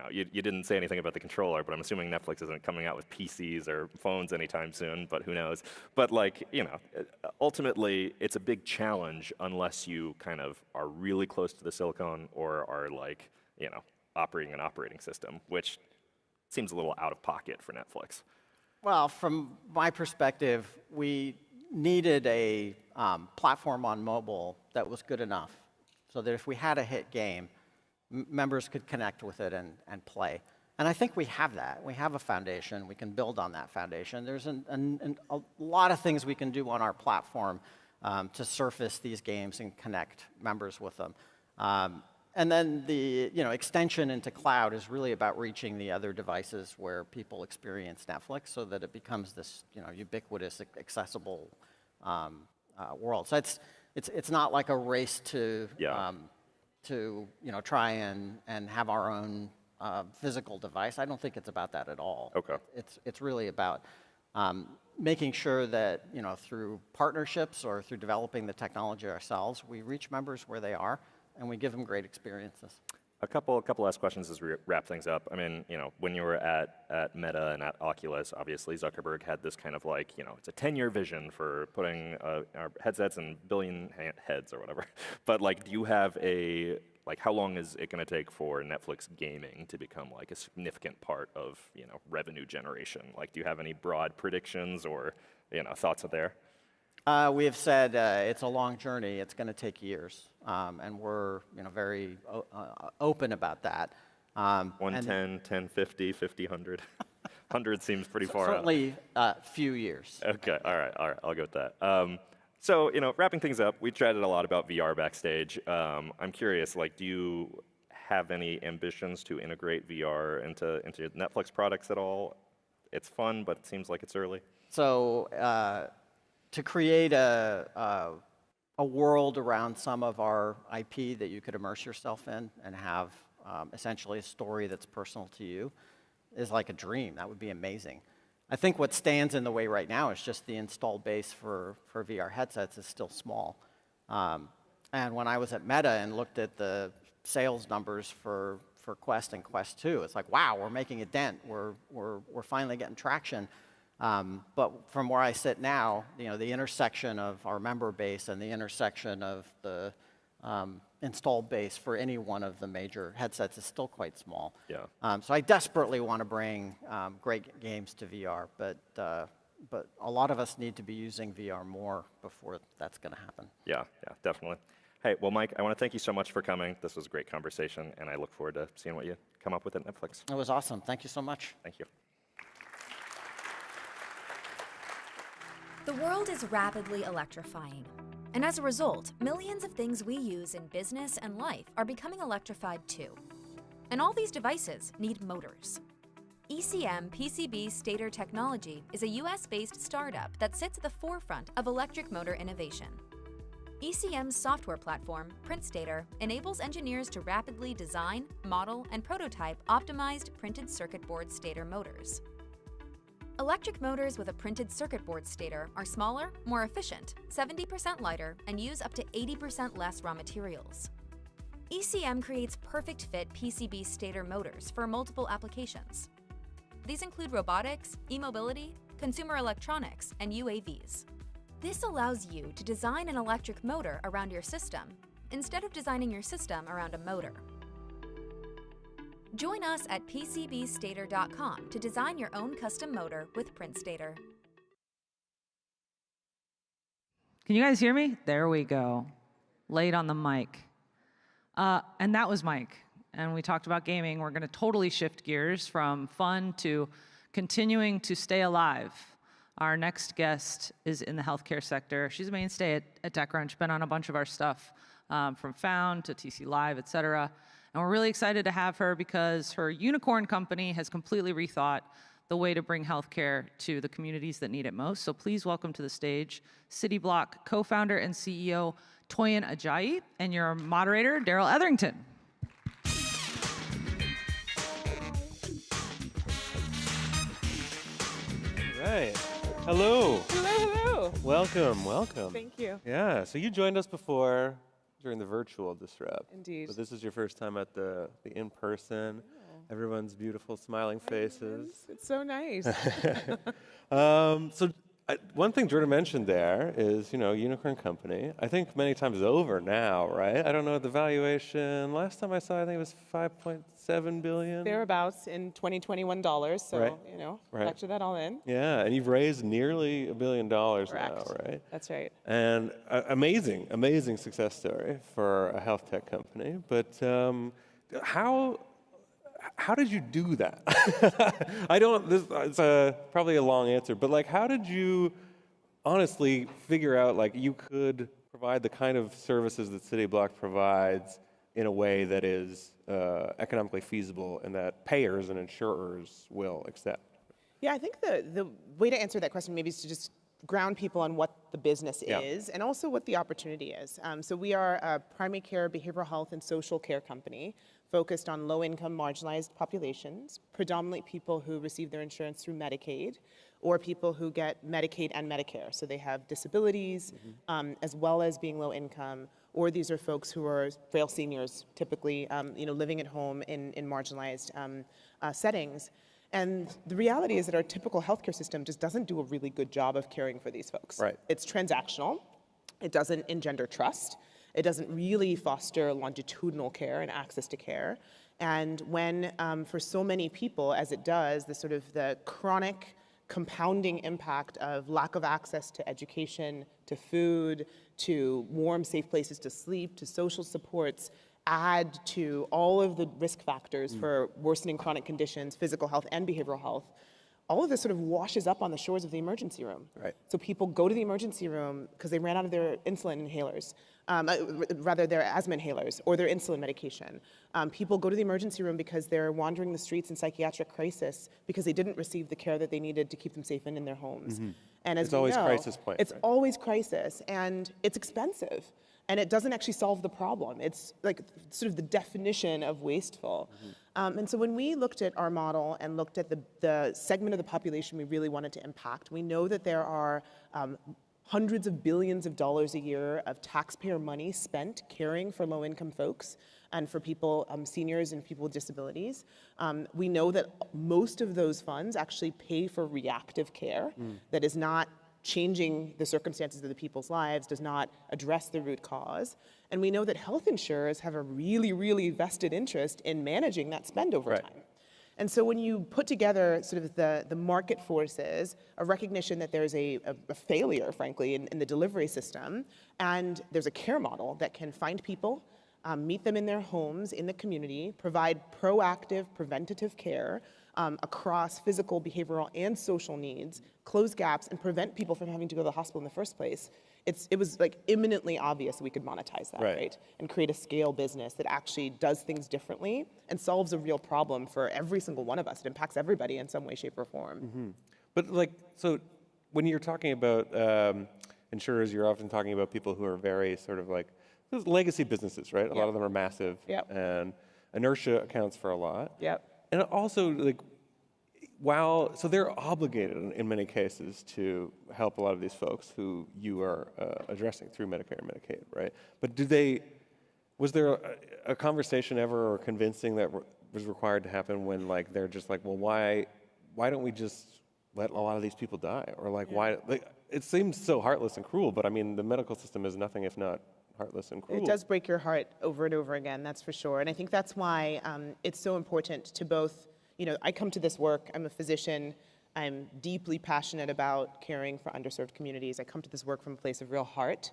you didn't say anything about the controller, but I'm assuming Netflix isn't coming out with PCs or phones anytime soon, but who knows. But ultimately, it's a big challenge unless you kind of are really close to the silicon or are operating an operating system, which seems a little out of pocket for Netflix. Well, from my perspective, we needed a platform on mobile that was good enough so that if we had a hit game, members could connect with it and play. And I think we have that. We have a foundation. We can build on that foundation. There's a lot of things we can do on our platform to surface these games and connect members with them. And then the extension into cloud is really about reaching the other devices where people experience Netflix, so that it becomes this ubiquitous, accessible world. So it's not like a race to try and have our own physical device. I don't think it's about that at all. Okay. It's really about making sure that through partnerships or through developing the technology ourselves, we reach members where they are and we give them great experiences. A couple last questions as we wrap things up. I mean, when you were at Meta and at Oculus, obviously Zuckerberg had this kind of it's a 10-year vision for putting our headsets in billion heads or whatever. But do you have how long is it going to take for Netflix gaming to become a significant part of revenue generation? Do you have any broad predictions or thoughts there? We have said it's a long journey. It's going to take years, and we're very open about that. 110, 1050, 50, 100. 100 seems pretty far out. Certainly a few years. Okay, all right, I'll go with that. So, wrapping things up, we chatted a lot about VR backstage. I'm curious, do you have any ambitions to integrate VR into Netflix products at all? It's fun, but it seems like it's early. So, to create a world around some of our IP that you could immerse yourself in and have essentially a story that's personal to you is like a dream. That would be amazing. I think what stands in the way right now is just the installed base for VR headsets is still small. And when I was at Meta and looked at the sales numbers for Quest and Quest 2, it's like, wow, we're making a dent. We're finally getting traction. But from where I sit now, the intersection of our member base and the intersection of the installed base for any one of the major headsets is still quite small. Yeah. So I desperately want to bring great games to VR, but a lot of us need to be using VR more before that's going to happen. Yeah, definitely. Hey, well, Mike, I want to thank you so much for coming. This was a great conversation, and I look forward to seeing what you come up with at Netflix. It was awesome. Thank you so much. Thank you. The world is rapidly electrifying. And as a result, millions of things we use in business and life are becoming electrified too. And all these devices need motors. ECM PCB Stator Technology is a US-based startup that sits at the forefront of electric motor innovation. ECM's software platform, PrintStator, enables engineers to rapidly design, model, and prototype optimized printed circuit board stator motors. Electric motors with a printed circuit board stator are smaller, more efficient, 70% lighter, and use up to 80% less raw materials. ECM creates perfect fit PCB stator motors for multiple applications. These include robotics, e-mobility, consumer electronics, and UAVs. This allows you to design an electric motor around your system instead of designing your system around a motor. Join us at PCBstator.com to design your own custom motor with PrintStator. Can you guys hear me? There we go. Late on the mic. And that was Mike. And we talked about gaming. We're going to totally shift gears from fun to continuing to stay alive. Our next guest is in the healthcare sector. She's a mainstay at TechCrunch, been on a bunch of our stuff, from Found to TC Live, et cetera. And we're really excited to have her because her unicorn company has completely rethought the way to bring healthcare to the communities that need it most. So please welcome to the stage CityBlock co-founder and CEO Toyin Ajayi and your moderator, Daryl Etherington. All right. Hello. Hello. Welcome, welcome. Thank you. Yeah, so you joined us before during the virtual Disrupt. Indeed. But this is your first time at the in-person. Everyone's beautiful, smiling faces. It's so nice. One thing Jordan mentioned there is, unicorn company. I think many times over now, right? I don't know the valuation. Last time I saw, I think it was $5.7 billion. Thereabouts in 2021 dollars. So, Right. factor that all in. Yeah, and you've raised nearly $1 billion now, right? That's right. And amazing success story for a health tech company. But how did you do that? It's probably a long answer, but how did you honestly figure out you could provide the kind of services that CityBlock provides in a way that is economically feasible and that payers and insurers will accept? Yeah, I think the way to answer that question maybe is to just ground people on what the business is and also what the opportunity is. So we are a primary care, behavioral health, and social care company focused on low-income marginalized populations, predominantly people who receive their insurance through Medicaid or people who get Medicaid and Medicare. So they have disabilities as well as being low income, or these are folks who are frail seniors, typically living at home in marginalized settings. And the reality is that our typical healthcare system just doesn't do a really good job of caring for these folks. Right. It's transactional. It doesn't engender trust. It doesn't really foster longitudinal care and access to care. And when, for so many people, as it does, the chronic compounding impact of lack of access to education, to food, to warm, safe places to sleep, to social supports, add to all of the risk factors for worsening chronic conditions, physical health and behavioral health, all of this washes up on the shores of the emergency room. Right. So people go to the emergency room because they ran out of their insulin inhalers, rather their asthma inhalers or their insulin medication. People go to the emergency room because they're wandering the streets in psychiatric crisis because they didn't receive the care that they needed to keep them safe and in their homes. And as it's always know, crisis point. It's always crisis, and it's expensive. And it doesn't actually solve the problem. It's the definition of wasteful. And so when we looked at our model and looked at the segment of the population we really wanted to impact, we know that there are hundreds of billions of dollars a year of taxpayer money spent caring for low-income folks and for people, seniors and people with disabilities. We know that most of those funds actually pay for reactive care that is not changing the circumstances of the people's lives, does not address the root cause. And we know that health insurers have a really, really vested interest in managing that spend over time. And so when you put together the market forces, a recognition that there's a failure, frankly, in the delivery system, and there's a care model that can find people, meet them in their homes, in the community, provide proactive, preventative care across physical, behavioral, and social needs, close gaps, and prevent people from having to go to the hospital in the first place, it was like imminently obvious we could monetize that, right? And create a scale business that actually does things differently and solves a real problem for every single one of us. It impacts everybody in some way, shape, or form. But like, so when you're talking about insurers, you're often talking about people who are very sort of like, those legacy businesses, right? A lot of them are massive, and inertia accounts for a lot. And also, like, so they're obligated in many cases to help a lot of these folks who you are addressing through Medicare and Medicaid, right? But was there a conversation ever or convincing that was required to happen when like they're just like, well, why don't we just let a lot of these people die? Or like, why, like, it seems so heartless and cruel, but I mean, the medical system is nothing if not heartless and cruel. It does break your heart over and over again, that's for sure. And I think that's why it's so important to both, I come to this work, I'm a physician, I'm deeply passionate about caring for underserved communities. I come to this work from a place of real heart.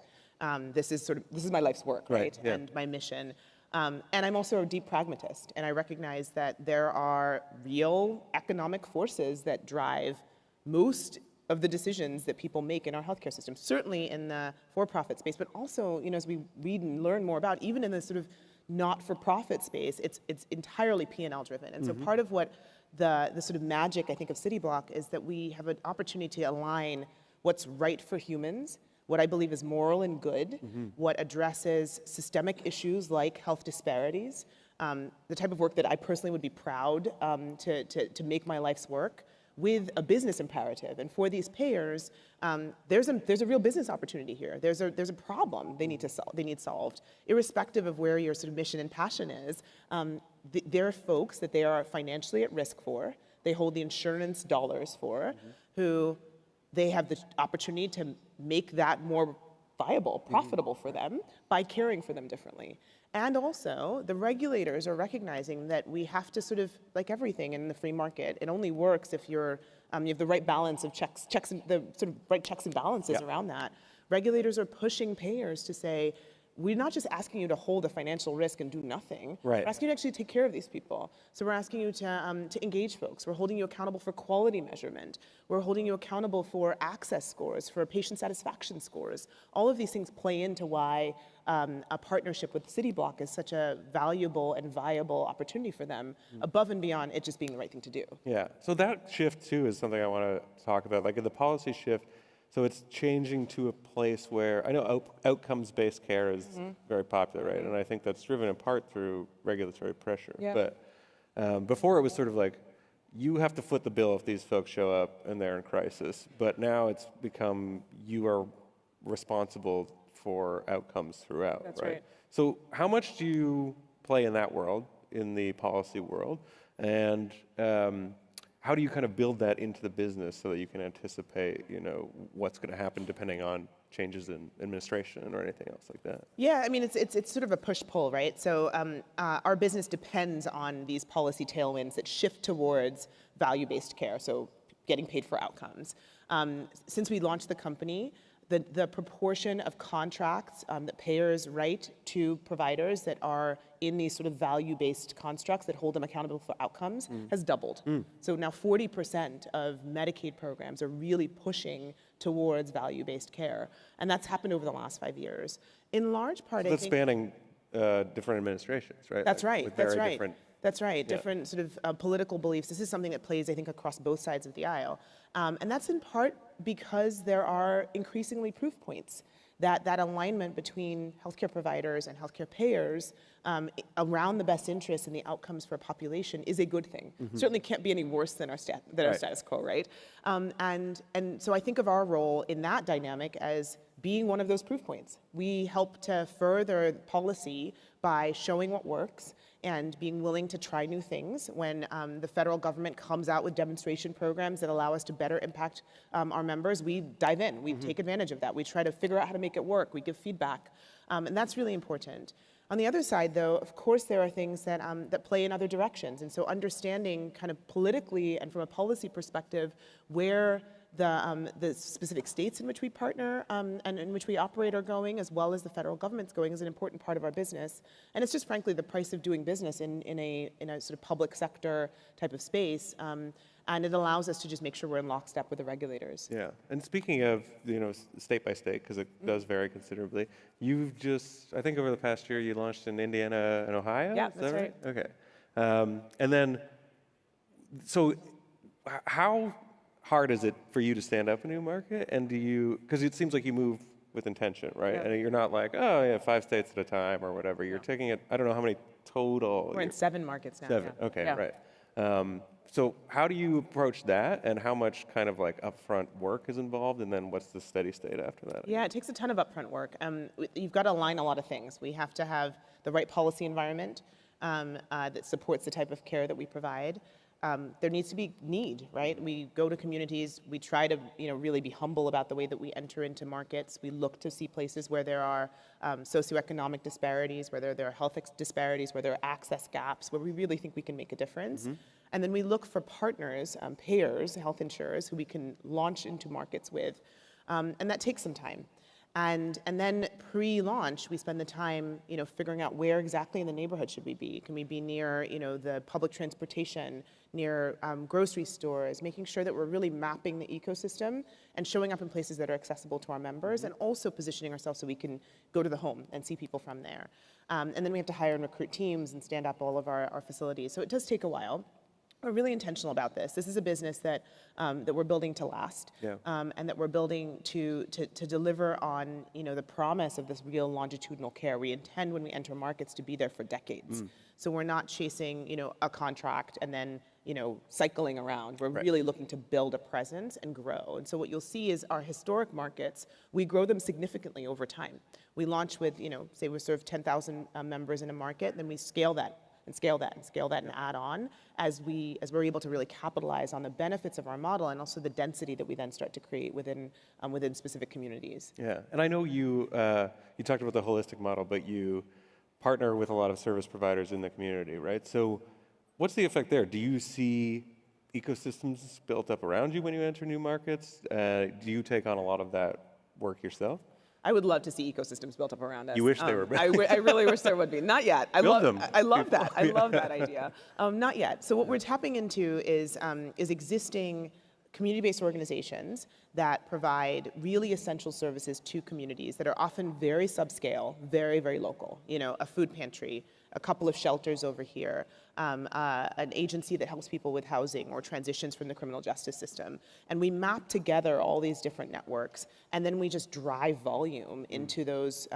This is my life's work, right? And my mission. And I'm also a deep pragmatist, and I recognize that there are real economic forces that drive most of the decisions that people make in our healthcare system, certainly in the for-profit space, but also, as we read and learn more about, even in the sort of not-for-profit space, it's entirely P&L driven. And so part of what the sort of magic, I think, of CityBlock is that we have an opportunity to align what's right for humans, what I believe is moral and good, what addresses systemic issues like health disparities, the type of work that I personally would be proud to make my life's work, with a business imperative. And for these payers, there's a real business opportunity here. There's a problem they need solved, irrespective of where your sort of mission and passion is. There are folks that they are financially at risk for, they hold the insurance dollars for, who they have the opportunity to make that more viable, profitable for them by caring for them differently. And also, the regulators are recognizing that we have to sort of, like everything in the free market, it only works if you have the right balance of checks and the sort of right checks and balances around that. Regulators are pushing payers to say, we're not just asking you to hold a financial risk and do nothing. We're asking you to actually take care of these people. So we're asking you to engage folks. We're holding you accountable for quality measurement. We're holding you accountable for access scores, for patient satisfaction scores. All of these things play into why a partnership with CityBlock is such a valuable and viable opportunity for them, above and beyond it just being the right thing to do. Yeah, so that shift too is something I want to talk about. Like in the policy shift, so it's changing to a place where, I know outcomes-based care is very popular, right? And I think that's driven in part through regulatory pressure. But before it was sort of like, you have to foot the bill if these folks show up and they're in crisis. But now it's become, you are responsible for outcomes throughout, right? So how much do you play in that world, in the policy world? And how do you kind of build that into the business so that you can anticipate, what's going to happen depending on changes in administration or anything else like that? Yeah, I mean, it's sort of a push-pull, right? So our business depends on these policy tailwinds that shift towards value-based care, so getting paid for outcomes. Since we launched the company, the proportion of contracts that payers write to providers that are in these sort of value-based constructs that hold them accountable for outcomes has doubled. So now 40% of Medicaid programs are really pushing towards value-based care. And that's happened over the last 5 years. In large part, so that's spanning different administrations, right? That's right, that's right. Different, that's right, different sort of political beliefs. This is something that plays, I think, across both sides of the aisle. And that's in part because there are increasingly proof points that alignment between healthcare providers and healthcare payers around the best interests and the outcomes for a population is a good thing. Certainly can't be any worse than our status quo, right? And so I think of our role in that dynamic as being one of those proof points. We help to further policy by showing what works and being willing to try new things. When the federal government comes out with demonstration programs that allow us to better impact our members, we dive in, we take advantage of that. We try to figure out how to make it work, we give feedback, and that's really important. On the other side, though, of course, there are things that play in other directions. And so understanding kind of politically and from a policy perspective where the specific states in which we partner and in which we operate are going, as well as the federal government's going, is an important part of our business. And it's just frankly the price of doing business in a sort of public sector type of space. And it allows us to just make sure we're in lockstep with the regulators. Yeah, and speaking of, state by state, because it does vary considerably, you've just, I think over the past year, you launched in Indiana and Ohio? Yeah, Is that's that right. Okay. And then, so how hard is it for you to stand up a new market? And do you, because it seems like you move with intention, right? Yeah. And you're not like, oh yeah, 5 states at a time or whatever. You're taking it, I don't know how many total. We're in 7 markets now. 7, yeah. okay, Yeah. right. So how do you approach that, and how much kind of like upfront work is involved, and then what's the steady state after that? Yeah, it takes a ton of upfront work. You've got to align a lot of things. We have to have the right policy environment that supports the type of care that we provide. There needs to be need, right? We go to communities, we try to really be humble about the way that we enter into markets. We look to see places where there are socioeconomic disparities, where there are health disparities, where there are access gaps, where we really think we can make a difference. And then we look for partners, payers, health insurers, who we can launch into markets with. And that takes some time. And then pre-launch, we spend the time, figuring out where exactly in the neighborhood should we be. Can we be near, the public transportation, near grocery stores, making sure that we're really mapping the ecosystem and showing up in places that are accessible to our members, and also positioning ourselves so we can go to the home and see people from there. And then we have to hire and recruit teams and stand up all of our facilities. So it does take a while. We're really intentional about this. This is a business that we're building to last, and that we're building to deliver on the promise of this real longitudinal care. We intend when we enter markets to be there for decades. So we're not chasing a contract and then cycling around. We're really looking to build a presence and grow. And so what you'll see is our historic markets, we grow them significantly over time. We launch with say we serve 10,000 members in a market, and then we scale that and scale that and scale that and add on as we're able to really capitalize on the benefits of our model, and also the density that we then start to create within specific communities. Yeah, and I know you talked about the holistic model, but you partner with a lot of service providers in the community, right? So what's the effect there? Do you see ecosystems built up around you when you enter new markets? Do you take on a lot of that work yourself? I would love to see ecosystems built up around us. You wish they were. I really wish there would be. Not yet. I love that. I love that idea. Not yet. So what we're tapping into is existing community-based organizations that provide really essential services to communities that are often very subscale, very, very local. A food pantry, a couple of shelters over here, an agency that helps people with housing or transitions from the criminal justice system. And we map together all these different networks, and then we just drive volume into those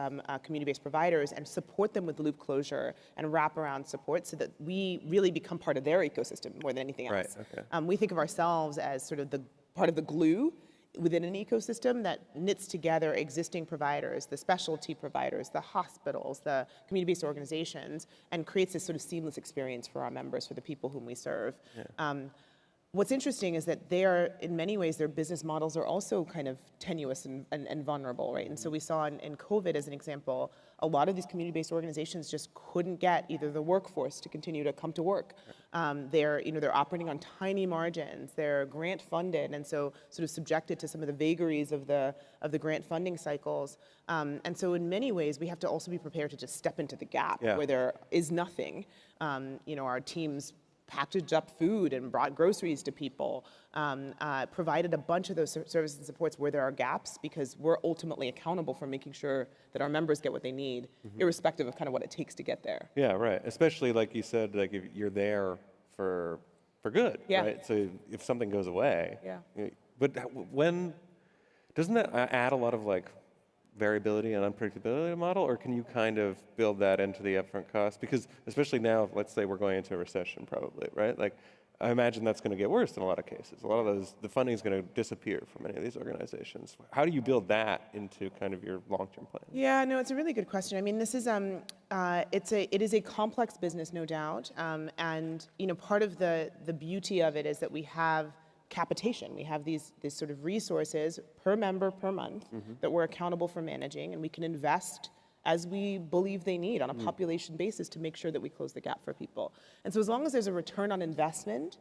community-based providers and support them with loop closure and wraparound support so that we really become part of their ecosystem more than anything else. Right, okay. We think of ourselves as sort of the part of the glue within an ecosystem that knits together existing providers, the specialty providers, the hospitals, the community-based organizations, and creates this sort of seamless experience for our members, for the people whom we serve. Yeah. What's interesting is that in many ways, their business models are also kind of tenuous and vulnerable, right? And so we saw in COVID, as an example, a lot of these community-based organizations just couldn't get either the workforce to continue to come to work. They're operating on tiny margins. They're grant funded, and so sort of subjected to some of the vagaries of the grant funding cycles. And so in many ways, we have to also be prepared to just step into the gap where there is nothing. Our teams packaged up food and brought groceries to people, provided a bunch of those services and supports where there are gaps, because we're ultimately accountable for making sure that our members get what they need, irrespective of kind of what it takes to get there. Yeah, right. Especially like you said, like if you're there for good, right? So if something goes away, but when doesn't that add a lot of like variability and unpredictability of the model, or can you kind of build that into the upfront cost? Because especially now, let's say we're going into a recession probably, right? Like I imagine that's going to get worse in a lot of cases. A lot of the funding is going to disappear from many of these organizations. How do you build that into kind of your long-term plan? Yeah, no, it's a really good question. I mean, this is it is a complex business, no doubt, and part of the beauty of it is that we have capitation. We have these sort of resources per member per month that we're accountable for managing, and we can invest as we believe they need on a population basis to make sure that we close the gap for people. And so as long as there's a return on investment,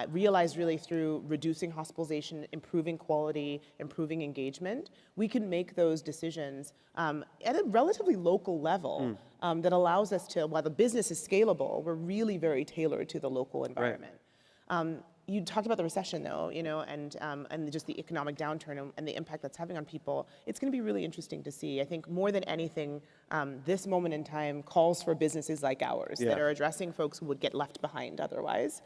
realized really through reducing hospitalization, improving quality, improving engagement, we can make those decisions at a relatively local level that allows us to, while the business is scalable, we're really very tailored to the local environment. You talked about the recession, though, and just the economic downturn and the impact that's having on people. It's going to be really interesting to see. I think more than anything, this moment in time calls for businesses like ours that are addressing folks who would get left behind otherwise.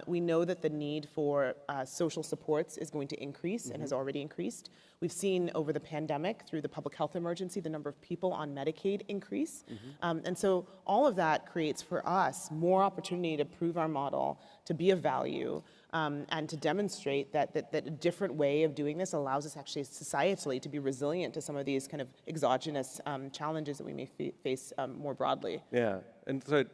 We know that the need for social supports is going to increase and has already increased. We've seen over the pandemic, through the public health emergency, the number of people on Medicaid increase. And so all of that creates for us more opportunity to prove our model, to be of value, and to demonstrate that a different way of doing this allows us actually societally to be resilient to some of these kind of exogenous challenges that we may face more broadly. Yeah, and so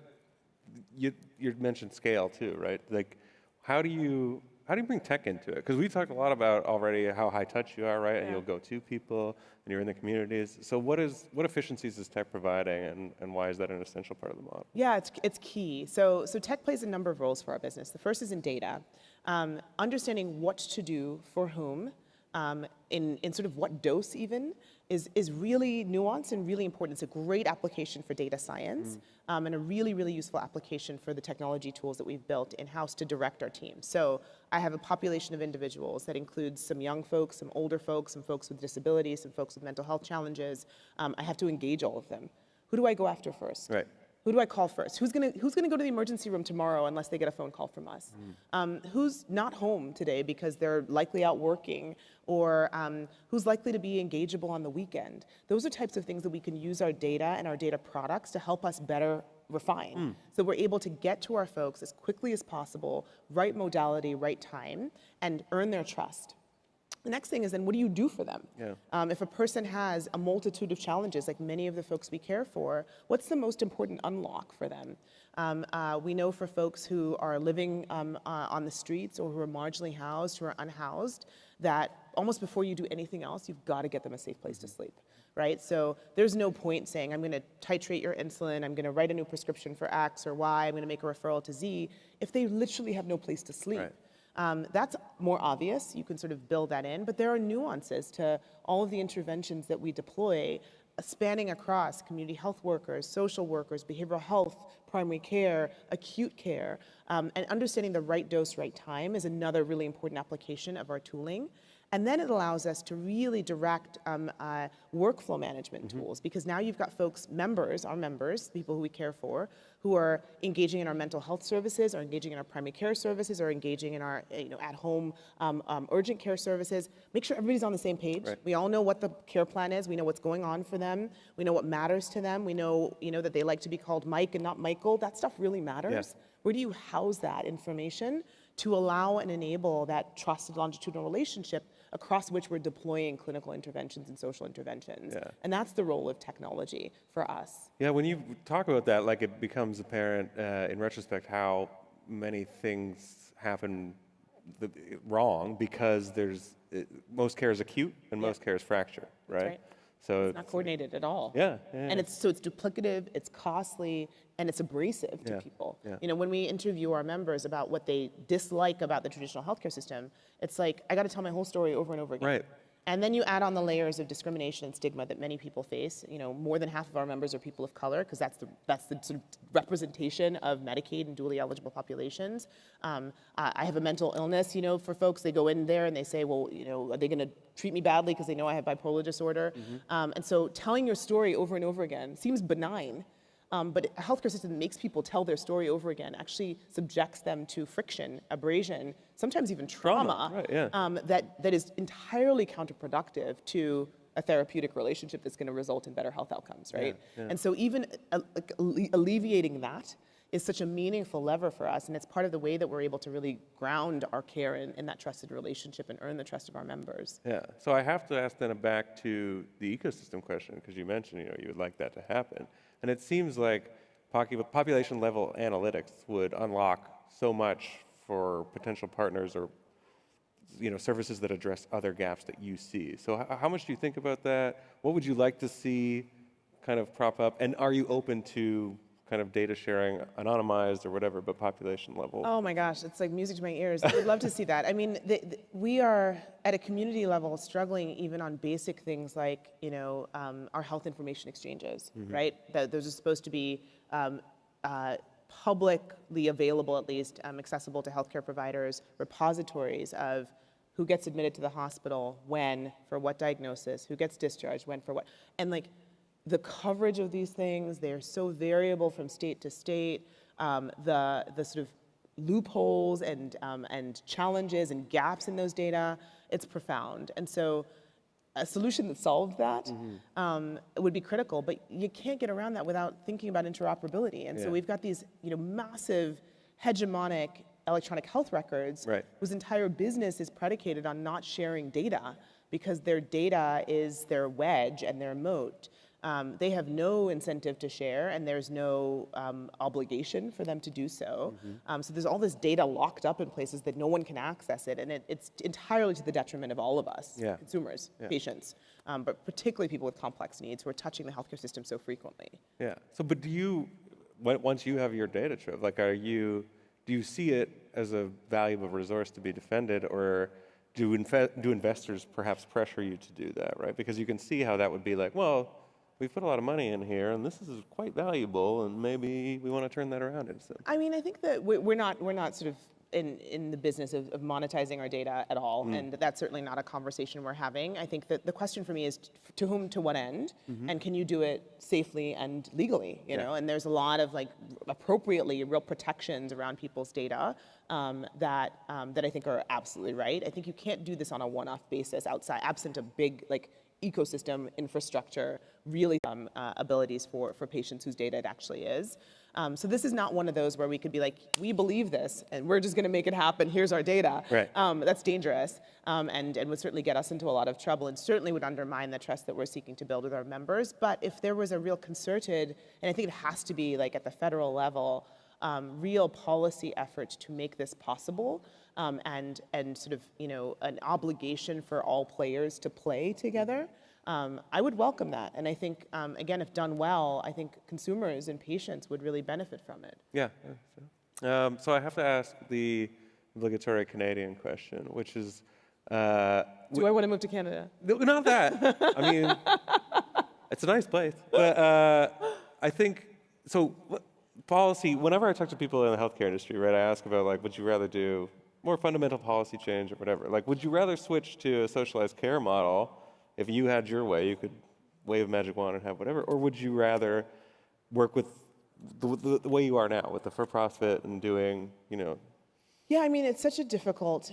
you mentioned scale too, right? Like, how do you bring tech into it? Because we talked a lot about already how high touch you are, right? And you'll go to people, and you're in the communities. So what efficiencies is tech providing, and why is that an essential part of the model? Yeah, it's key. So tech plays a number of roles for our business. The first is in data, understanding what to do for whom, in sort of what dose even, is really nuanced and really important. It's a great application for data science, and a really, really useful application for the technology tools that we've built in-house to direct our team. So I have a population of individuals that includes some young folks, some older folks, some folks with disabilities, some folks with mental health challenges. I have to engage all of them. Who do I go after first? Right. Who do I call first? Who's gonna go to the emergency room tomorrow unless they get a phone call from us? Who's not home today because they're likely out working, or who's likely to be engageable on the weekend? Those are types of things that we can use our data and our data products to help us better refine. So we're able to get to our folks as quickly as possible, right modality, right time, and earn their trust. The next thing is then what do you do for them? If a person has a multitude of challenges, like many of the folks we care for, what's the most important unlock for them? We know for folks who are living on the streets or who are marginally housed, who are unhoused, that almost before you do anything else, you've got to get them a safe place to sleep. Right? So there's no point saying, I'm going to titrate your insulin, I'm going to write a new prescription for X or Y, I'm going to make a referral to Z, if they literally have no place to sleep. That's more obvious. You can sort of build that in, but there are nuances to all of the interventions that we deploy, spanning across community health workers, social workers, behavioral health, primary care, acute care, and understanding the right dose, right time is another really important application of our tooling. And then it allows us to really direct workflow management tools, because now you've got folks, our members, people who we care for, who are engaging in our mental health services, or engaging in our primary care services, or engaging in our at-home urgent care services. Make sure everybody's on the same page. Right. We all know what the care plan is. We know what's going on for them. We know what matters to them. We know, that they like to be called Mike and not Michael. That stuff really matters. Yeah. Where do you house that information to allow and enable that trusted longitudinal relationship across which we're deploying clinical interventions and social interventions? And that's the role of technology for us. Yeah, when you talk about that, like, it becomes apparent in retrospect how many things happen wrong because most care is acute and most care is fracture, right? So it's not coordinated at all. Yeah. And it's duplicative, it's costly, and it's abrasive to people. When we interview our members about what they dislike about the traditional healthcare system, it's like, I got to tell my whole story over and over again. Right. And then you add on the layers of discrimination and stigma that many people face. More than half of our members are people of color, because that's the sort of representation of Medicaid and dually eligible populations. I have a mental illness, for folks, they go in there and they say, well, are they going to treat me badly because they know I have bipolar disorder? And so telling your story over and over again seems benign. But a healthcare system that makes people tell their story over again actually subjects them to friction, abrasion, sometimes even trauma, that is entirely counterproductive to a therapeutic relationship that's going to result in better health outcomes, right? And so even alleviating that is such a meaningful lever for us, and it's part of the way that we're able to really ground our care in that trusted relationship and earn the trust of our members. Yeah, so I have to ask then back to the ecosystem question, because you mentioned, you would like that to happen. And it seems like population level analytics would unlock so much for potential partners or services that address other gaps that you see. So how much do you think about that? What would you like to see kind of prop up? And are you open to kind of data sharing, anonymized or whatever, but population level? Oh my gosh, it's like music to my ears. I would love to see that. I mean, we are at a community level struggling even on basic things like, our health information exchanges, right? Those are supposed to be publicly available, at least, accessible to healthcare providers, repositories of who gets admitted to the hospital, when, for what diagnosis, who gets discharged, when, for what. And like the coverage of these things, they're so variable from state to state. The sort of loopholes and challenges and gaps in those data, it's profound. And so a solution that solved that would be critical, but you can't get around that without thinking about interoperability. And so we've got these massive hegemonic electronic health records whose entire business is predicated on not sharing data because their data is their wedge and their moat. They have no incentive to share, and there's no obligation for them to do so. So there's all this data locked up in places that no one can access it, and it's entirely to the detriment of all of us, consumers, patients, but particularly people with complex needs who are touching the healthcare system so frequently. Yeah. So, but do you, once you have your data trove, like, do you see it as a valuable resource to be defended, or do investors perhaps pressure you to do that, right? Because you can see how that would be like, well, we've put a lot of money in here, and this is quite valuable, and maybe we want to turn that around instead. I mean, I think that we're not sort of in the business of monetizing our data at all, and that's certainly not a conversation we're having. I think that the question for me is to whom, to what end, and can you do it safely and legally, you know? And there's a lot of like appropriately real protections around people's data that I think are absolutely right. I think you can't do this on a one-off basis absent a big like ecosystem infrastructure, really abilities for patients whose data it actually is. So this is not one of those where we could be like, we believe this, and we're just going to make it happen, here's our data. That's dangerous, and would certainly get us into a lot of trouble, and certainly would undermine the trust that we're seeking to build with our members. But if there was a real concerted, and I think it has to be like at the federal level, real policy effort to make this possible, and sort of, an obligation for all players to play together, I would welcome that. And I think, again, if done well, I think consumers and patients would really benefit from it. Yeah. So I have to ask the obligatory Canadian question, which is... Do I want to move to Canada? No, not that. I mean, it's a nice place. But I think, so policy, whenever I talk to people in the healthcare industry, right, I ask about, like, would you rather do more fundamental policy change or whatever? Like, would you rather switch to a socialized care model? If you had your way, you could wave a magic wand and have whatever, or would you rather work with the way you are now, with the for-profit and doing, Yeah, I mean, it's such a difficult,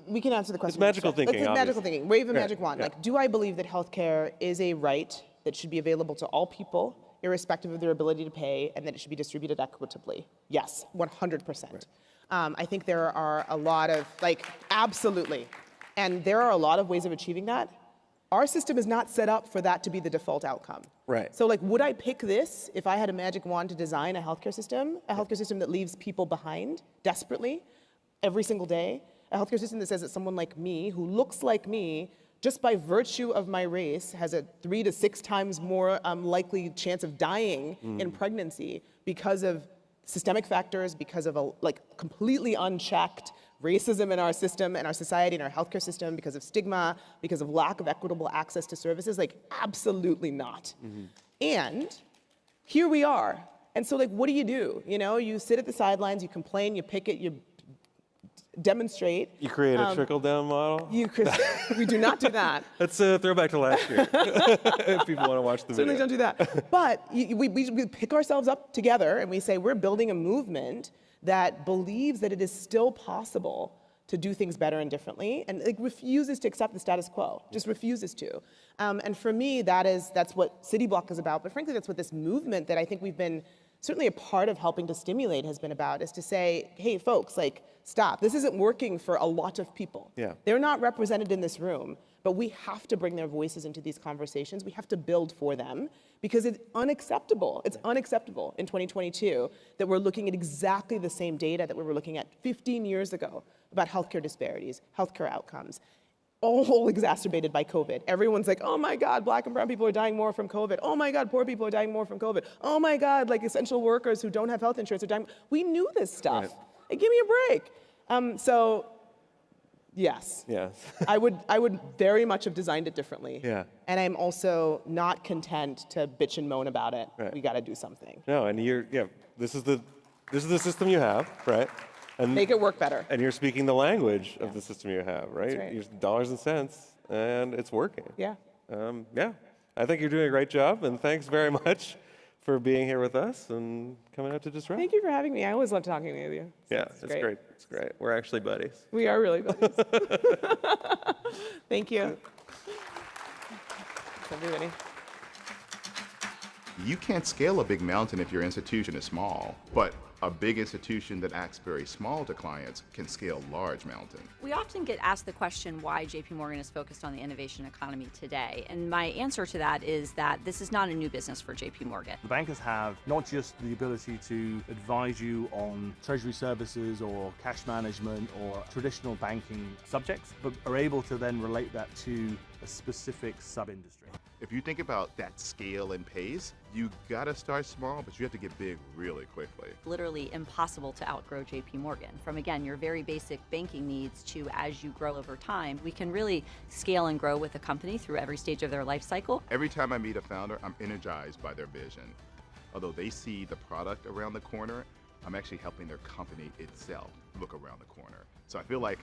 we can answer the question. It's magical thinking, It's magical thinking, wave a magic wand. Yeah. Like, do I believe that healthcare is a right that should be available to all people, irrespective of their ability to pay, and that it should be distributed equitably? Yes, 100%. I think there are a lot of, absolutely. And there are a lot of ways of achieving that. Our system is not set up for that to be the default outcome. Right. So would I pick this if I had a magic wand to design a healthcare system that leaves people behind desperately every single day, a healthcare system that says that someone like me, who looks like me, just by virtue of my race, has a 3 to 6 times more likely chance of dying in pregnancy because of systemic factors, because of a completely unchecked racism in our system and our society and our healthcare system, because of stigma, because of lack of equitable access to services? Absolutely not. And here we are. And so what do? You sit at the sidelines, you complain, you picket, you demonstrate. You create a trickle-down model? We do not do that. That's a throwback to last year, if people want to watch the Certainly video. don't do that. But we pick ourselves up together and we say we're building a movement that believes that it is still possible to do things better and differently, and refuses to accept the status quo, just refuses to. And for me, that's what CityBlock is about, but frankly, that's what this movement that I think we've been certainly a part of helping to stimulate has been about, is to say, hey, folks, stop. This isn't working for a lot of people. Yeah. They're not represented in this room, but we have to bring their voices into these conversations. We have to build for them, because it's unacceptable. It's unacceptable in 2022 that we're looking at exactly the same data that we were looking at 15 years ago about healthcare disparities, healthcare outcomes, all exacerbated by COVID. Everyone's like, oh my God, Black and brown people are dying more from COVID. Oh my God, poor people are dying more from COVID. Oh my God, essential workers who don't have health insurance are dying. We knew this stuff. Hey, give me a break. So, yes. I would very much have designed it differently. Yeah. And I'm also not content to bitch and moan about it. We got to do something. No, and this is the This is the system you have, right? And Make it work better. And you're speaking the language of the system you have, right? That's right. You're dollars and cents, and it's working. Yeah. Yeah. I think you're doing a great job, and thanks very much for being here with us and coming out to Disrupt. Thank you for having me. I always love talking with you. Yeah, it's great. It's great. We're actually buddies. We are really buddies. Thank you. Thanks, everybody. You can't scale a big mountain if your institution is small, but a big institution that acts very small to clients can scale large mountain. We often get asked the question why JPMorgan is focused on the innovation economy today. And my answer to that is that this is not a new business for JPMorgan. The bankers have not just the ability to advise you on treasury services or cash management or traditional banking subjects, but are able to then relate that to a specific sub-industry. If you think about that scale and pace, you gotta start small, but you have to get big really quickly. Literally impossible to outgrow JPMorgan. From, again, your very basic banking needs to as you grow over time, we can really scale and grow with a company through every stage of their life cycle. Every time I meet a founder, I'm energized by their vision. Although they see the product around the corner, I'm actually helping their company itself look around the corner. So I feel like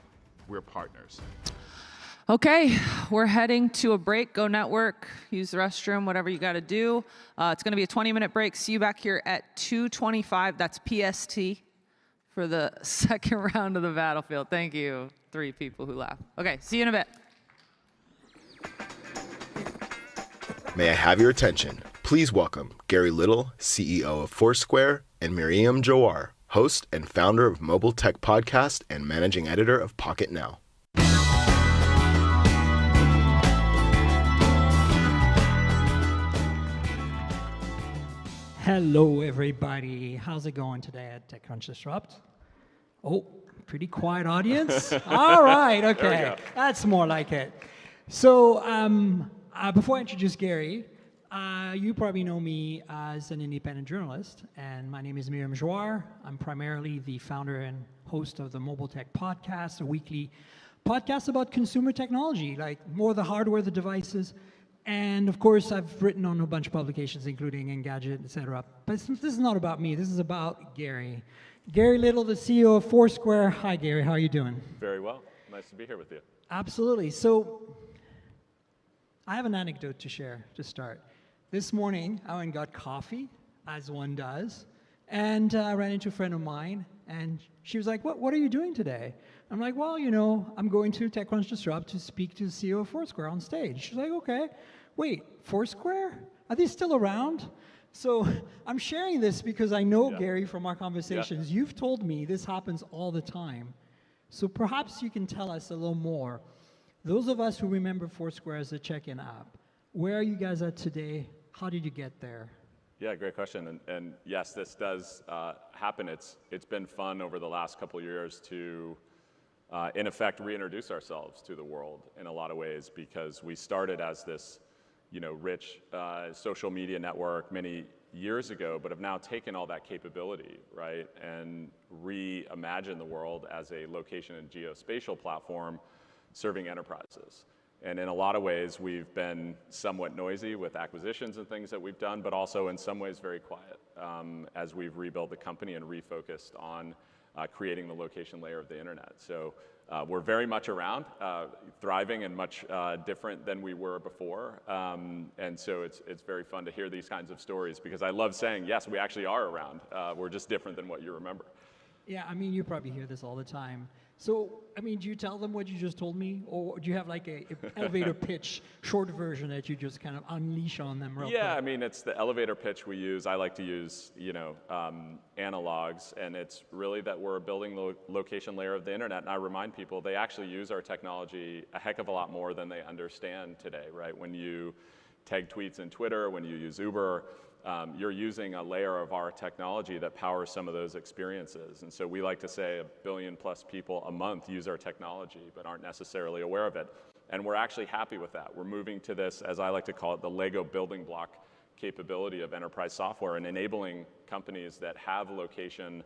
we're partners. Okay, we're heading to a break. Go network, use the restroom, whatever you got to do. It's going to be a 20-minute break. See you back here at 2:25. That's PST for the second round of the battlefield. Thank you, 3 people who laughed. Okay, see you in a bit. May I have your attention? Please welcome Gary Little, CEO of Foursquare, and Miriam Jawar, host and founder of Mobile Tech Podcast and managing editor of Pocket Now. Hello, everybody. How's it going today at TechCrunch Disrupt? Oh, pretty quiet audience. All right, okay. That's more like it. So before I introduce Gary, you probably know me as an independent journalist, and my name is Miriam Jawar. I'm primarily the founder and host of the Mobile Tech Podcast, a weekly podcast about consumer technology, like more the hardware, the devices. And of course, I've written on a bunch of publications, including Engadget, etc. But this is not about me. This is about Gary. Gary Little, the CEO of Foursquare. Hi, Gary. How are you doing? Very well. Nice to be here with you. Absolutely. So I have an anecdote to share to start. This morning, I went and got coffee, as one does, and I ran into a friend of mine, and she was like, what are you doing today? I'm like, well, you know, I'm going to TechCrunch Disrupt to speak to the CEO of Foursquare on stage. She's like, okay, wait, Foursquare? Are they still around? So I'm sharing this because I know, Gary, from our conversations, you've told me this happens all the time. So perhaps you can tell us a little more. Those of us who remember Foursquare as a check-in app, where are you guys at today? How did you get there? Yeah, great question. And yes, this does happen. It's been fun over the last couple of years to, in effect, reintroduce ourselves to the world in a lot of ways, because we started as this, rich social media network many years ago, but have now taken all that capability, right, and reimagined the world as a location and geospatial platform serving enterprises. And in a lot of ways, we've been somewhat noisy with acquisitions and things that we've done, but also in some ways very quiet as we've rebuilt the company and refocused on creating the location layer of the internet. So we're very much around, thriving and much different than we were before. And so it's very fun to hear these kinds of stories, because I love saying, yes, we actually are around. We're just different than what you remember. Yeah, I mean, you probably hear this all the time. So, I mean, do you tell them what you just told me? Or do you have like a elevator pitch, short version that you just kind of unleash on them real quick? I mean, it's the elevator pitch we use. I like to use, analogs, and it's really that we're building the location layer of the internet. And I remind people they actually use our technology a heck of a lot more than they understand today, right? When you tag tweets in Twitter, when you use Uber, you're using a layer of our technology that powers some of those experiences. And so we like to say 1 billion plus people a month use our technology, but aren't necessarily aware of it. And we're actually happy with that. We're moving to this, as I like to call it, the Lego building block capability of enterprise software, and enabling companies that have location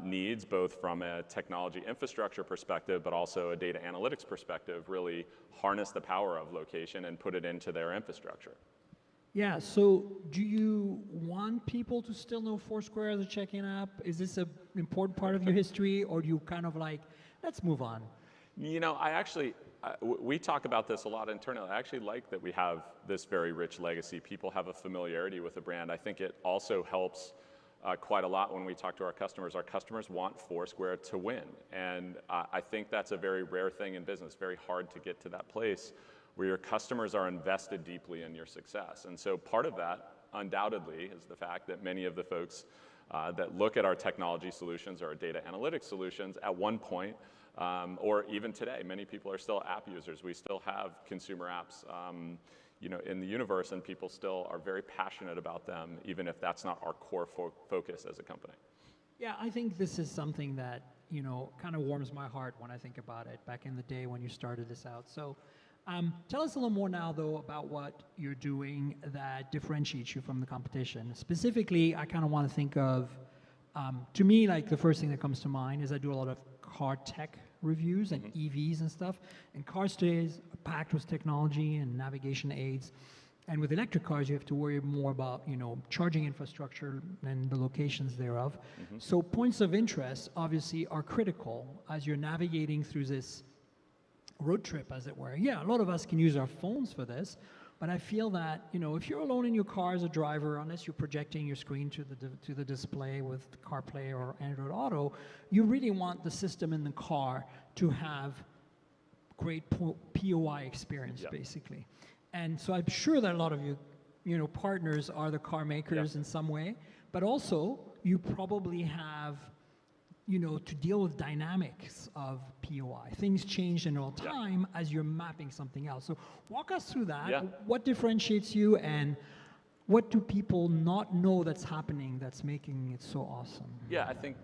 needs, both from a technology infrastructure perspective, but also a data analytics perspective, really harness the power of location and put it into their infrastructure. Yeah, so do you want people to still know Foursquare as a check-in app? Is this an important part of your history, or do you kind of like, let's move on? You know, I actually, we talk about this a lot internally. I actually like that we have this very rich legacy. People have a familiarity with the brand. I think it also helps quite a lot when we talk to our customers. Our customers want Foursquare to win. And I think that's a very rare thing in business, very hard to get to that place where your customers are invested deeply in your success. And so part of that, undoubtedly, is the fact that many of the folks that look at our technology solutions or our data analytics solutions at one point, or even today, many people are still app users. We still have consumer apps in the universe, and people still are very passionate about them, even if that's not our core focus as a company. Yeah, I think this is something that, kind of warms my heart when I think about it back in the day when you started this out. So tell us a little more now, though, about what you're doing that differentiates you from the competition. Specifically, I kind of want to think of, to me, like the first thing that comes to mind is I do a lot of car tech reviews and EVs and stuff. And cars today is packed with technology and navigation aids. And with electric cars, you have to worry more about, charging infrastructure and the locations thereof. So points of interest, obviously, are critical as you're navigating through this road trip, as it were. Yeah, a lot of us can use our phones for this, but I feel that, if you're alone in your car as a driver, unless you're projecting your screen to the display with CarPlay or Android Auto, you really want the system in the car to have great POI experience, basically. And so I'm sure that a lot of you, partners are the car makers in some way, but also you probably have to deal with dynamics of POI. Things change in real time as you're mapping something else. So walk us through that. Yeah. What differentiates you, and what do people not know that's happening that's making it so awesome? Yeah, I think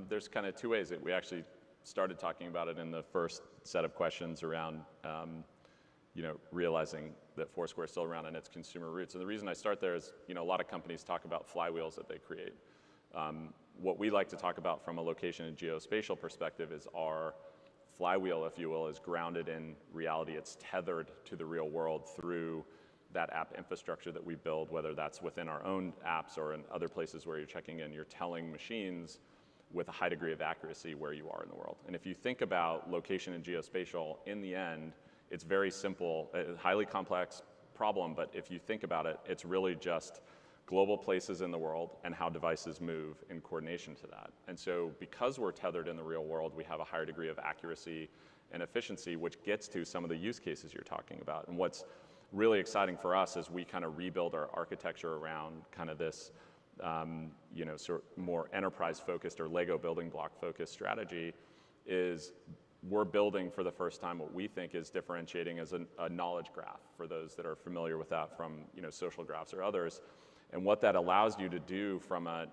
there's kind of two ways that we actually started talking about it in the first set of questions around realizing that Foursquare is still around in its consumer roots. And the reason I start there is, a lot of companies talk about flywheels that they create. What we like to talk about from a location and geospatial perspective is our flywheel, if you will, is grounded in reality. It's tethered to the real world through that app infrastructure that we build, whether that's within our own apps or in other places where you're checking in. You're telling machines with a high degree of accuracy where you are in the world. And if you think about location and geospatial, in the end, it's very simple, a highly complex problem, but if you think about it, it's really just global places in the world and how devices move in coordination to that. And so because we're tethered in the real world, we have a higher degree of accuracy and efficiency, which gets to some of the use cases you're talking about. And what's really exciting for us as we kind of rebuild our architecture around kind of this sort of more enterprise-focused or Lego building block-focused strategy is we're building for the first time what we think is differentiating as a knowledge graph for those that are familiar with that from social graphs or others. And what that allows you to do from a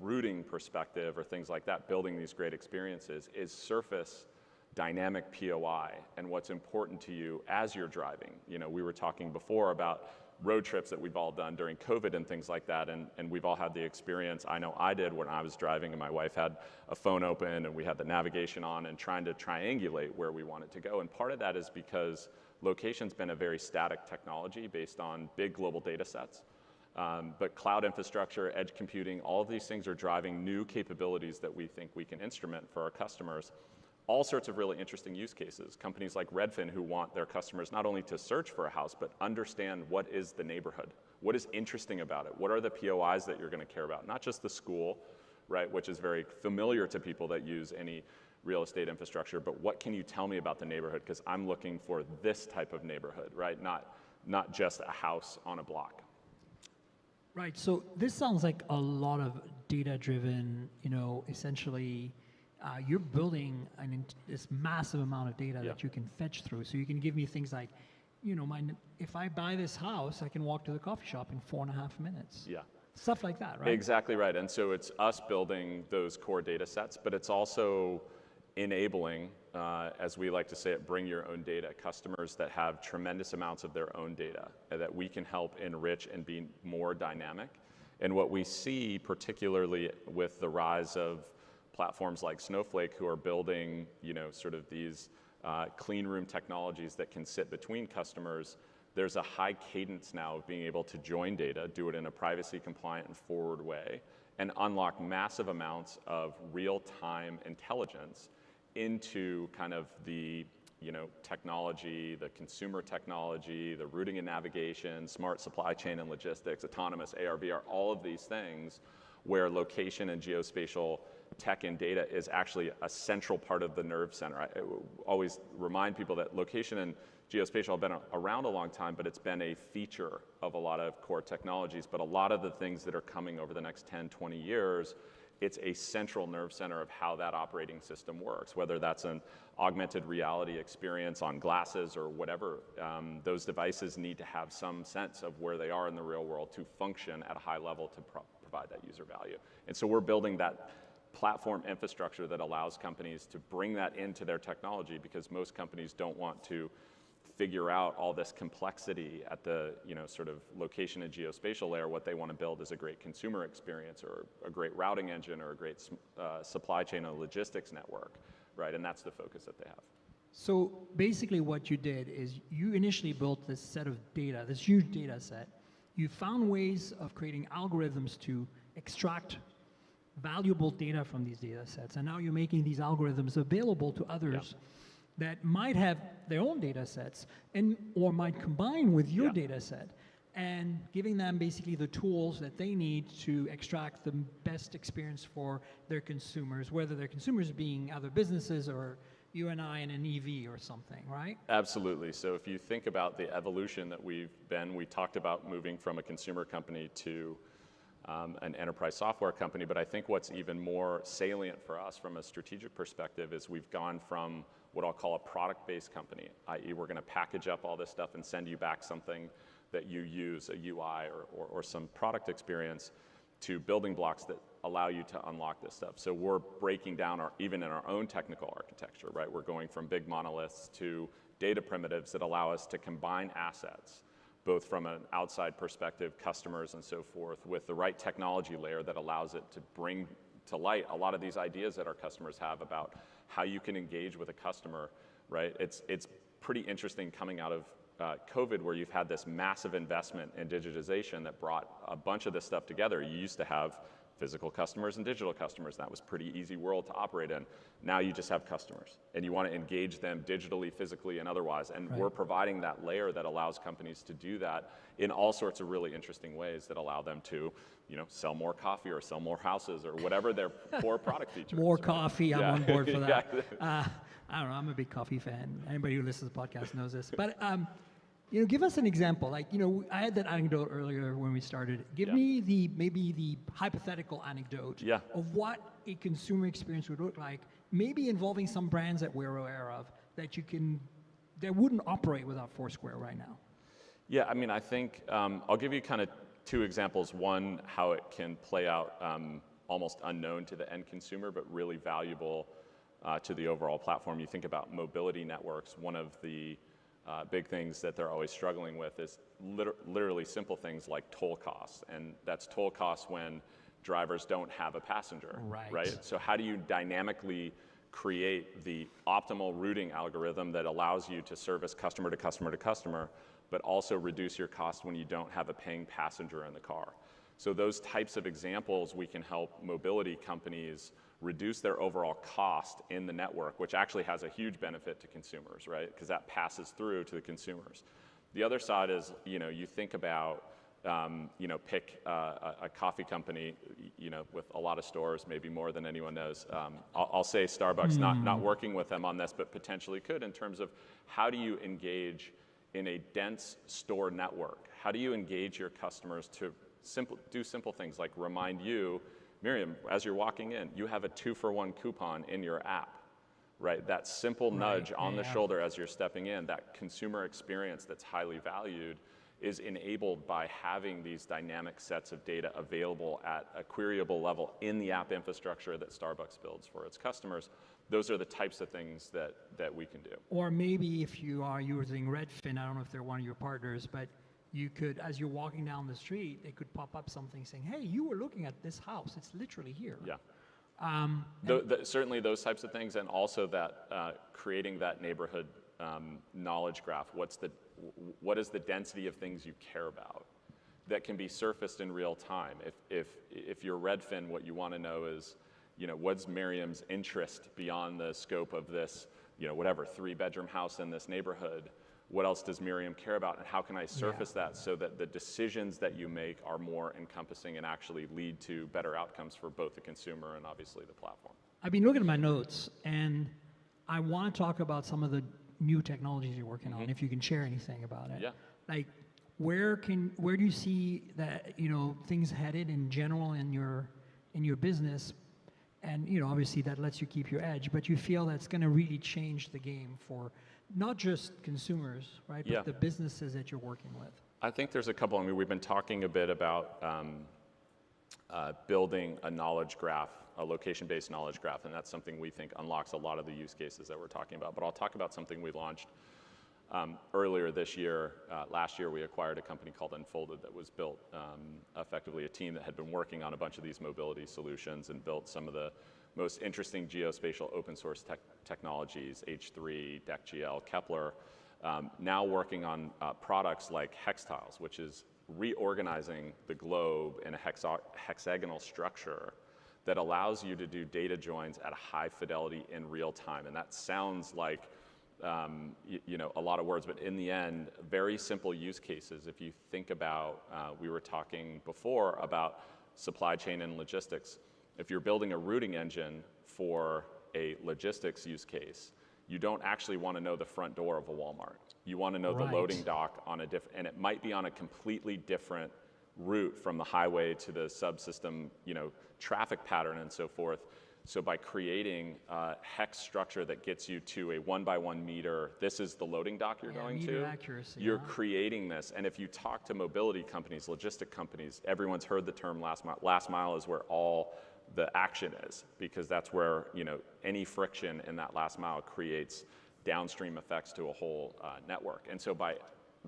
routing perspective or things like that, building these great experiences, is surface dynamic POI and what's important to you as you're driving. We were talking before about road trips that we've all done during COVID and things like that, and we've all had the experience. I know I did when I was driving and my wife had a phone open and we had the navigation on and trying to triangulate where we wanted to go. And part of that is because location's been a very static technology based on big global data sets. But cloud infrastructure, edge computing, all of these things are driving new capabilities that we think we can instrument for our customers. All sorts of really interesting use cases. Companies like Redfin who want their customers not only to search for a house, but understand what is the neighborhood. What is interesting about it? What are the POIs that you're going to care about? Not just the school, right, which is very familiar to people that use any real estate infrastructure, but what can you tell me about the neighborhood? Because I'm looking for this type of neighborhood, right? Not just a house on a block. Right, so this sounds like a lot of data-driven, essentially, you're building this massive amount of data that you can fetch through. So you can give me things like, if I buy this house, I can walk to the coffee shop in 4.5 minutes. Yeah. Stuff like that, right? Exactly right, and so it's us building those core data sets, but it's also enabling, as we like to say it, bring your own data, customers that have tremendous amounts of their own data that we can help enrich and be more dynamic. And what we see, particularly with the rise of platforms like Snowflake who are building, sort of these clean room technologies that can sit between customers, there's a high cadence now of being able to join data, do it in a privacy compliant and forward way, and unlock massive amounts of real-time intelligence into kind of the technology, the consumer technology, the routing and navigation, smart supply chain and logistics, autonomous AR, VR, all of these things where location and geospatial tech and data is actually a central part of the nerve center. I always remind people that location and geospatial have been around a long time, but it's been a feature of a lot of core technologies. But a lot of the things that are coming over the next 10, 20 years, it's a central nerve center of how that operating system works, whether that's an augmented reality experience on glasses or whatever. Those devices need to have some sense of where they are in the real world to function at a high level to provide that user value. And so we're building that platform infrastructure that allows companies to bring that into their technology, because most companies don't want to figure out all this complexity at the sort of location and geospatial layer. What they want to build is a great consumer experience or a great routing engine or a great supply chain and logistics network, right? And that's the focus that they have. So basically what you did is you initially built this set of data, this huge data set. You found ways of creating algorithms to extract valuable data from these data sets, and now you're making these algorithms available to others that might have their own data sets or might combine with your data set, and giving them basically the tools that they need to extract the best experience for their consumers, whether their consumers being other businesses or you and I in an EV or something, right? Absolutely. So if you think about the evolution that we talked about moving from a consumer company to an enterprise software company, but I think what's even more salient for us from a strategic perspective is we've gone from what I'll call a product-based company, i.e. we're going to package up all this stuff and send you back something that you use, a UI or some product experience, to building blocks that allow you to unlock this stuff. So we're breaking down even in our own technical architecture, right? We're going from big monoliths to data primitives that allow us to combine assets, both from an outside perspective, customers and so forth, with the right technology layer that allows it to bring to light a lot of these ideas that our customers have about how you can engage with a customer, right? It's pretty interesting coming out of COVID, where you've had this massive investment in digitization that brought a bunch of this stuff together. You used to have physical customers and digital customers. That was a pretty easy world to operate in. Now you just have customers, and you want to engage them digitally, physically, and otherwise. And we're providing that layer that allows companies to do that in all sorts of really interesting ways that allow them to, sell more coffee or sell more houses or whatever their core product feature More is. coffee, I'm on board for that. I don't know, I'm a big coffee fan. Anybody who listens to the podcast knows this. But give us an example. Like, I had that anecdote earlier when we started. Give me maybe the hypothetical anecdote of what a consumer experience would look like, maybe involving some brands that we're aware of that wouldn't operate without Foursquare right now. Yeah, I mean, I think I'll give you kind of two examples. One, how it can play out almost unknown to the end consumer, but really valuable to the overall platform. You think about mobility networks. One of the big things that they're always struggling with is literally simple things like toll costs, and that's toll costs when drivers don't have a passenger, right? So how do you dynamically create the optimal routing algorithm that allows you to service customer to customer to customer, but also reduce your cost when you don't have a paying passenger in the car? So those types of examples, we can help mobility companies reduce their overall cost in the network, which actually has a huge benefit to consumers, right? Because that passes through to the consumers. The other side is, you think about, pick a coffee company, with a lot of stores, maybe more than anyone knows. I'll say Starbucks, not working with them on this, but potentially could, in terms of how do you engage in a dense store network? How do you engage your customers to do simple things like remind you, Miriam, as you're walking in, you have a 2-for-1 coupon in your app, right? That simple nudge on the shoulder as you're stepping in, that consumer experience that's highly valued, is enabled by having these dynamic sets of data available at a queryable level in the app infrastructure that Starbucks builds for its customers. Those are the types of things that we can do. Or maybe if you are using Redfin, I don't know if they're one of your partners, but you could, as you're walking down the street, they could pop up something saying, hey, you were looking at this house. It's literally here. Yeah. Certainly those types of things, and also that creating that neighborhood knowledge graph. What's the what is the density of things you care about that can be surfaced in real time. If you're Redfin, what you want to know is, what's Miriam's interest beyond the scope of this, whatever, 3-bedroom house in this neighborhood? What else does Miriam care about, and how can I surface that so that the decisions that you make are more encompassing and actually lead to better outcomes for both the consumer and obviously the platform? I've been looking at my notes, and I want to talk about some of the new technologies you're working on, if you can share anything about it. Yeah. Like, where do you see that, things headed in general in your business? And, obviously that lets you keep your edge, but you feel that's going to really change the game for not just consumers, right, but the businesses that you're working with. I think there's a couple. I mean, we've been talking a bit about building a knowledge graph, a location-based knowledge graph, and that's something we think unlocks a lot of the use cases that we're talking about. But I'll talk about something we launched earlier this year. Last year, we acquired a company called Unfolded that was built effectively a team that had been working on a bunch of these mobility solutions and built some of the most interesting geospatial open source technologies, H3, DeckGL, Kepler, now working on products like Hextiles, which is reorganizing the globe in a hexagonal structure that allows you to do data joins at a high fidelity in real time. And that sounds like a lot of words, but in the end, very simple use cases. If you think about, we were talking before about supply chain and logistics. If you're building a routing engine for a logistics use case, you don't actually want to know the front door of a Walmart. You want to know the loading dock on a different, and it might be on a completely different route from the highway to the subsystem, traffic pattern and so forth. So by creating a hex structure that gets you to a 1-by-1 meter, this is the loading dock you're going to, accuracy, you're creating this. And if you talk to mobility companies, logistic companies, everyone's heard the term last mile. Last mile is where all the action is, because that's where any friction in that last mile creates downstream effects to a whole network. And so by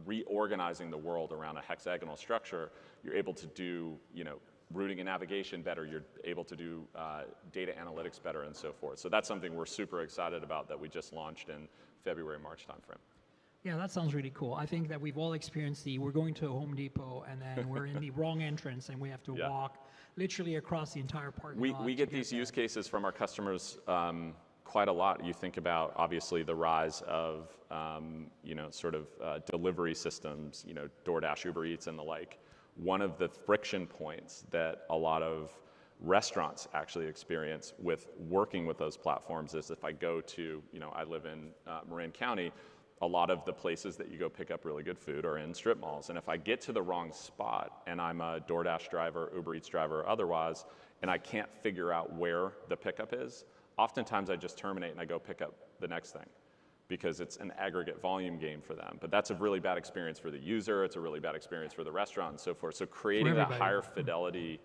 reorganizing the world around a hexagonal structure, you're able to do routing and navigation better, you're able to do data analytics better and so forth. So that's something we're super excited about that we just launched in February, March timeframe. Yeah, that sounds really cool. I think that we've all experienced we're going to a Home Depot and then we're in the wrong entrance and we have to walk literally across the entire parking lot. We get these use cases from our customers quite a lot. You think about, obviously, the rise of, delivery systems, DoorDash, Uber Eats, and the like. One of the friction points that a lot of restaurants actually experience with working with those platforms is if I go to, I live in Marin County, a lot of the places that you go pick up really good food are in strip malls. And if I get to the wrong spot and I'm a DoorDash driver, Uber Eats driver, or otherwise, and I can't figure out where the pickup is, oftentimes I just terminate and I go pick up the next thing because it's an aggregate volume game for them. But that's a really bad experience for the user. It's a really bad experience for the restaurant and so forth. So creating that higher fidelity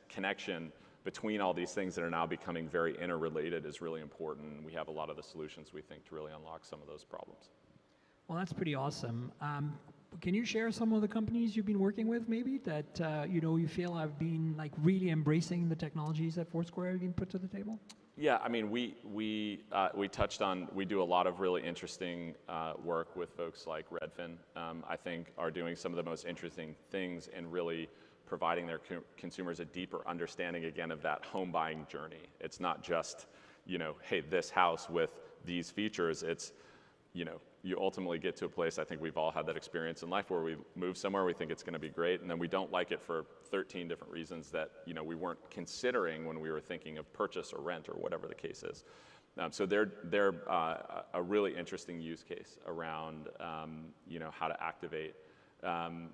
connection between all these things that are now becoming very interrelated is really important. We have a lot of the solutions, we think, to really unlock some of those problems. Well, that's pretty awesome. Can you share some of the companies you've been working with, maybe, that you feel have been really embracing the technologies that Foursquare have been put to the table? Yeah, I mean, we touched on, we do a lot of really interesting work with folks like Redfin. I think are doing some of the most interesting things in really providing their consumers a deeper understanding, again, of that home buying journey. It's not just, hey, this house with these features. It's, you ultimately get to a place, I think we've all had that experience in life where we move somewhere, we think it's going to be great, and then we don't like it for 13 different reasons that, we weren't considering when we were thinking of purchase or rent or whatever the case is. So they're a really interesting use case around, how to activate.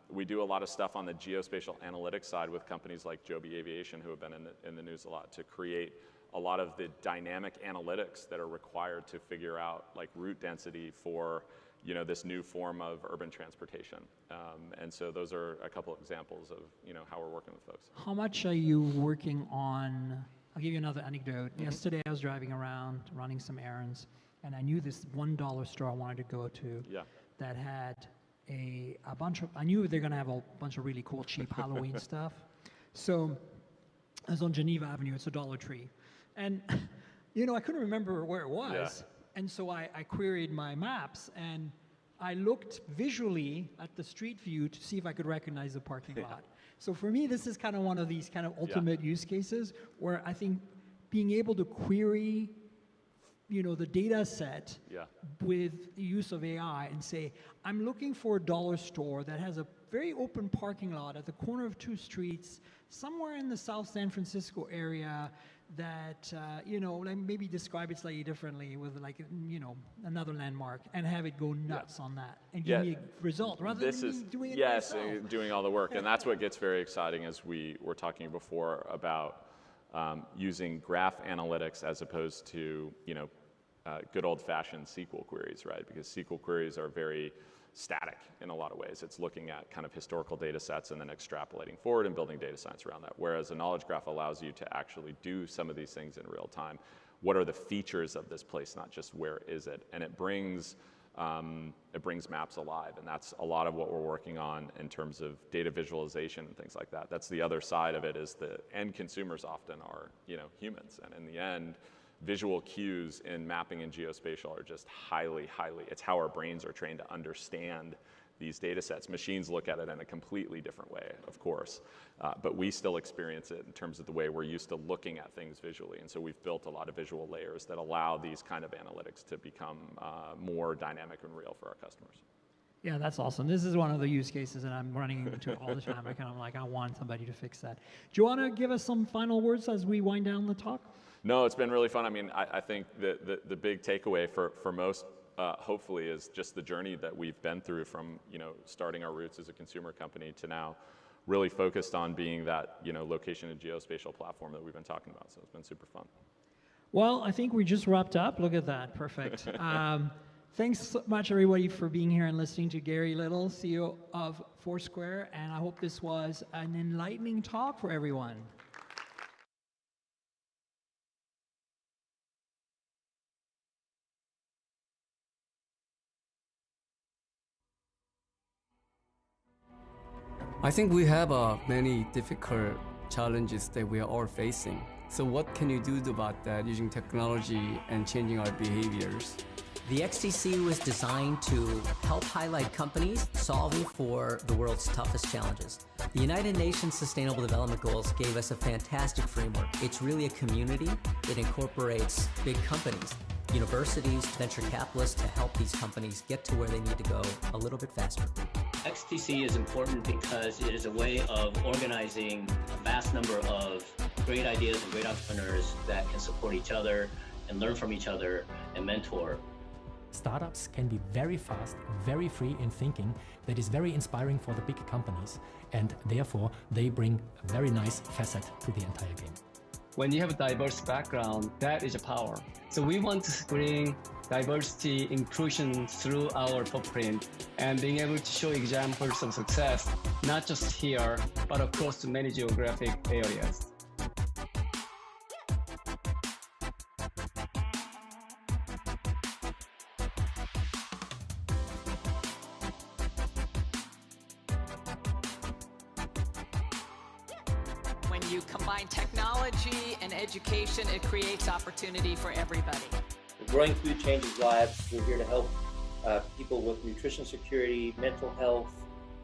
We do a lot of stuff on the geospatial analytics side with companies like Joby Aviation, who have been in the news a lot, to create a lot of the dynamic analytics that are required to figure out route density for this new form of urban transportation. And so those are a couple examples of how we're working with folks. How much are you working on? I'll give you another anecdote. Yesterday I was driving around running some errands, and I knew this $1 store I wanted to go to that had a bunch of, I knew they're going to have a bunch of really cool cheap Halloween stuff. So I was on Geneva Avenue, it's a Dollar Tree. And, I couldn't remember where it was. And so I queried my maps, and I looked visually at the street view to see if I could recognize the parking lot. So for me, this is kind of one of these kind of ultimate use cases where I think being able to query, the data set with the use of AI and say, I'm looking for a dollar store that has a very open parking lot at the corner of 2 streets, somewhere in the South San Francisco area that, maybe describe it slightly differently with another landmark and have it go nuts on that and give me a result rather than me doing it myself. Doing all the work. And that's what gets very exciting as we were talking before about using graph analytics as opposed to, good old-fashioned SQL queries, right? Because SQL queries are very static in a lot of ways. It's looking at kind of historical data sets and then extrapolating forward and building data science around that. Whereas a knowledge graph allows you to actually do some of these things in real time. What are the features of this place, not just where is it? And it brings maps alive, and that's a lot of what we're working on in terms of data visualization and things like that. That's the other side of it, is the end consumers often are, humans, and in the end, visual cues in mapping and geospatial are just highly, it's how our brains are trained to understand these data sets. Machines look at it in a completely different way, of course, but we still experience it in terms of the way we're used to looking at things visually. And so we've built a lot of visual layers that allow these kind of analytics to become more dynamic and real for our customers. Yeah, that's awesome. This is one of the use cases that I'm running into all the time. I want somebody to fix that. Do you want to give us some final words as we wind down the talk? No, it's been really fun. I mean, I think the big takeaway for most, hopefully, is just the journey that we've been through from, starting our roots as a consumer company to now really focused on being that, location and geospatial platform that we've been talking about. So it's been super fun. Well, I think we just wrapped up. Look at that. Perfect. Thanks so much, everybody, for being here and listening to Gary Little, CEO of Foursquare. And I hope this was an enlightening talk for everyone. I think we have many difficult challenges that we are all facing. So what can you do about that using technology and changing our behaviors? The XDC was designed to help highlight companies solving for the world's toughest challenges. The United Nations Sustainable Development Goals gave us a fantastic framework. It's really a community that incorporates big companies, universities, venture capitalists to help these companies get to where they need to go a little bit faster. XTC is important because it is a way of organizing a vast number of great ideas and great entrepreneurs that can support each other and learn from each other and mentor. Startups can be very fast, very free in thinking that is very inspiring for the big companies, and therefore they bring a very nice facet to the entire game. When you have a diverse background, that is a power. So we want to bring diversity, inclusion through our footprint and being able to show examples of success, not just here, but across many geographic areas. When you combine technology and education, it creates opportunity for everybody. Growing food changes lives. We're here to help people with nutrition security, mental health,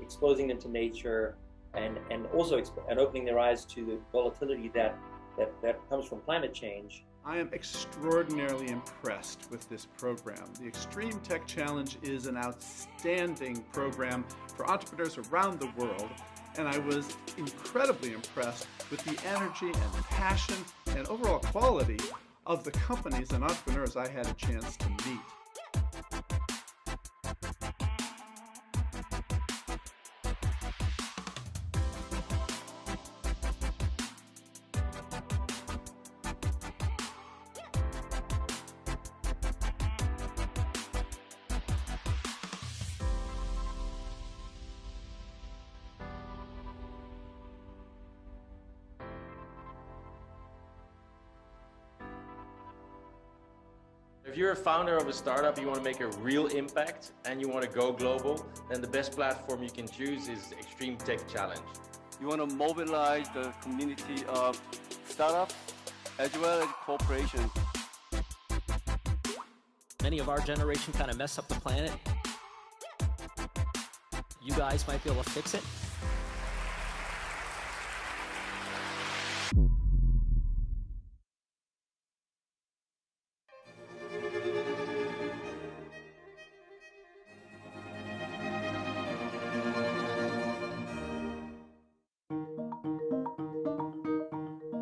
exposing them to nature, and also opening their eyes to the volatility that comes from climate change. I am extraordinarily impressed with this program. The Extreme Tech Challenge is an outstanding program for entrepreneurs around the world, and I was incredibly impressed with the energy and passion and overall quality of the companies and entrepreneurs I had a chance to meet. If you're a founder of a startup, you want to make a real impact, and you want to go global, then the best platform you can choose is Extreme Tech Challenge. You want to mobilize the community of startups as well as corporations. Many of our generation kind of mess up the planet. You guys might be able to fix it.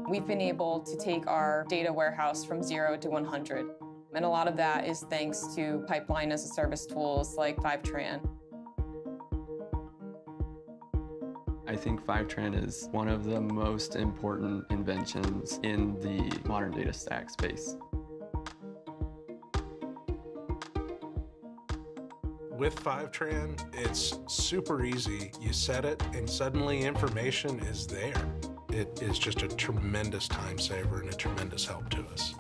We've been able to take our data warehouse from 0 to 100. And a lot of that is thanks to pipeline as a service tools like Fivetran. I think Fivetran is one of the most important inventions in the modern data stack space. With Fivetran, it's super easy. You set it and suddenly information is there. It is just a tremendous time saver and a tremendous help to us.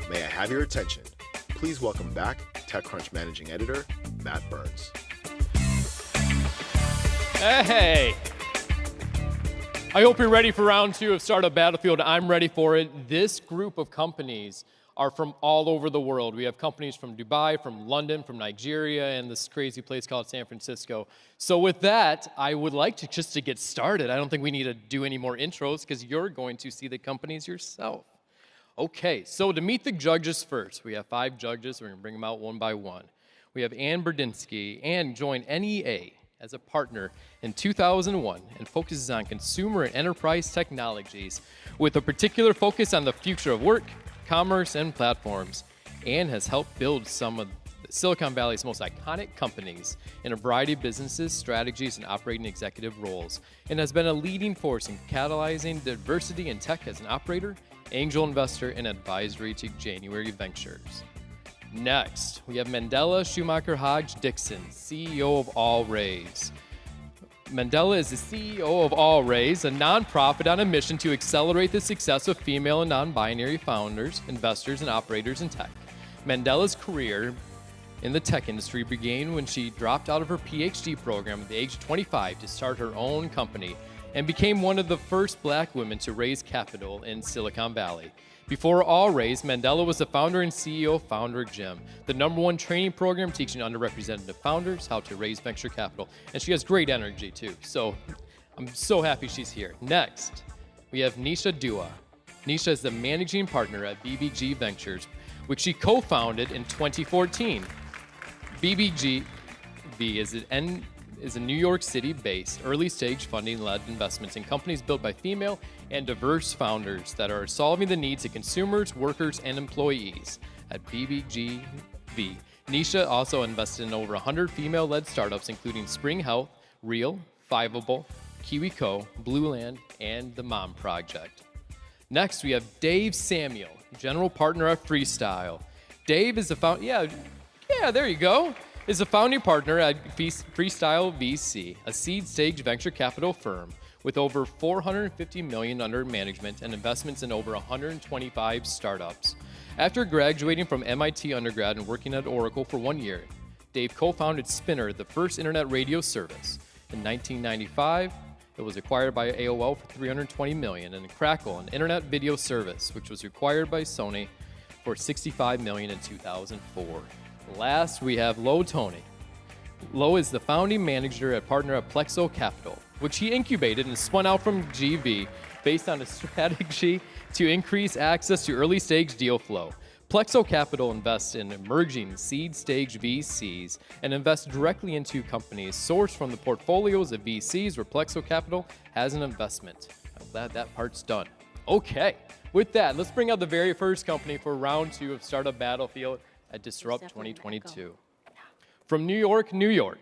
May I have your attention? Please welcome back TechCrunch Managing Editor, Matt Burns. Hey! I hope you're ready for round 2 of Startup Battlefield. I'm ready for it. This group of companies are from all over the world. We have companies from Dubai, from London, from Nigeria, and this crazy place called San Francisco. So with that, I would like to just to get started. I don't think we need to do any more intros because you're going to see the companies yourself. Okay, so to meet the judges first, we have 5 judges. We're going to bring them out one by one. We have Ann Berdinsky. Ann joined NEA as a partner in 2001 and focuses on consumer and enterprise technologies with a particular focus on the future of work, commerce, and platforms. Ann has helped build some of Silicon Valley's most iconic companies in a variety of businesses, strategies, and operating executive roles, and has been a leading force in catalyzing diversity in tech as an operator, angel investor, and advisory to January Ventures. Next, we have Mandela Schumacher Hodge Dixon, CEO of All Raise. Mandela is the CEO of All Raise, a nonprofit on a mission to accelerate the success of female and non-binary founders, investors, and operators in tech. Mandela's career in the tech industry began when she dropped out of her PhD program at the age of 25 to start her own company and became one of the first black women to raise capital in Silicon Valley. Before All Raise, Mandela was the founder and CEO of Founder Gym, the #1 training program teaching underrepresented founders how to raise venture capital. And she has great energy too, so I'm so happy she's here. Next, we have Nisha Dua. Nisha is the managing partner at BBG Ventures, which she co-founded in 2014. BBGV is a New York City-based, early-stage funding-led investments in companies built by female and diverse founders that are solving the needs of consumers, workers, and employees. At BBGV, Nisha also invested in over 100 female-led startups, including Spring Health, Real, Fiveable, KiwiCo, Blueland, and the Mom Project. Next, we have Dave Samuel, general partner at Freestyle. Dave is the founder. Yeah, there you go. Is a founding partner at Freestyle VC, a seed-stage venture capital firm with over $450 million under management and investments in over 125 startups. After graduating from MIT undergrad and working at Oracle for 1 year, Dave co-founded Spinner, the first internet radio service. In 1995, it was acquired by AOL for $320 million, and Crackle, an internet video service, which was acquired by Sony for $65 million in 2004. Last, we have Lo Tony. Lo is the founding manager and partner at Plexo Capital, which he incubated and spun out from GV based on a strategy to increase access to early-stage deal flow. Plexo Capital invests in emerging seed-stage VCs and invests directly into companies sourced from the portfolios of VCs where Plexo Capital has an investment. I'm glad that part's done. Okay, with that, let's bring out the very first company for round 2 of Startup Battlefield at Disrupt 2022. From New York, New York,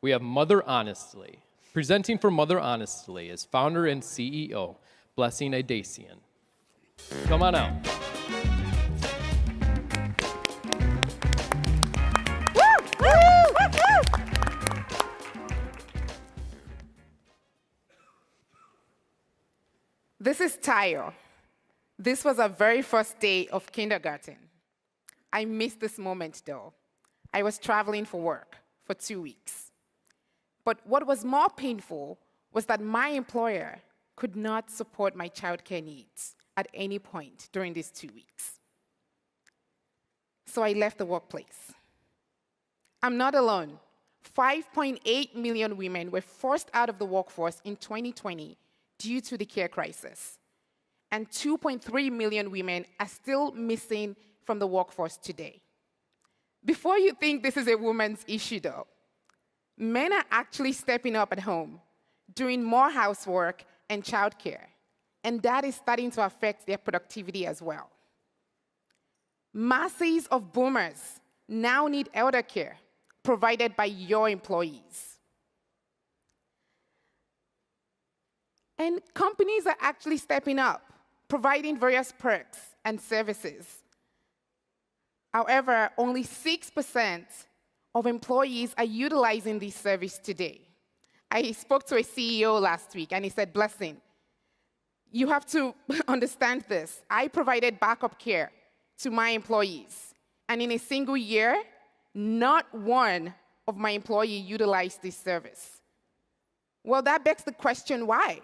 we have Mother Honestly. Presenting for Mother Honestly is founder and CEO, Blessing Adasian. Come on out. This is Tayo. This was our very first day of kindergarten. I missed this moment, though. I was traveling for work for 2 weeks. But what was more painful was that my employer could not support my childcare needs at any point during these 2 weeks. So I left the workplace. I'm not alone. 5.8 million women were forced out of the workforce in 2020 due to the care crisis. And 2.3 million women are still missing from the workforce today. Before you think this is a woman's issue, though, men are actually stepping up at home, doing more housework and childcare, and that is starting to affect their productivity as well. Masses of boomers now need elder care provided by your employees. And companies are actually stepping up, providing various perks and services. However, only 6% of employees are utilizing this service today. I spoke to a CEO last week, and he said, Blessing, you have to understand this. I provided backup care to my employees, and in a single year, not one of my employees utilized this service. Well, that begs the question, why?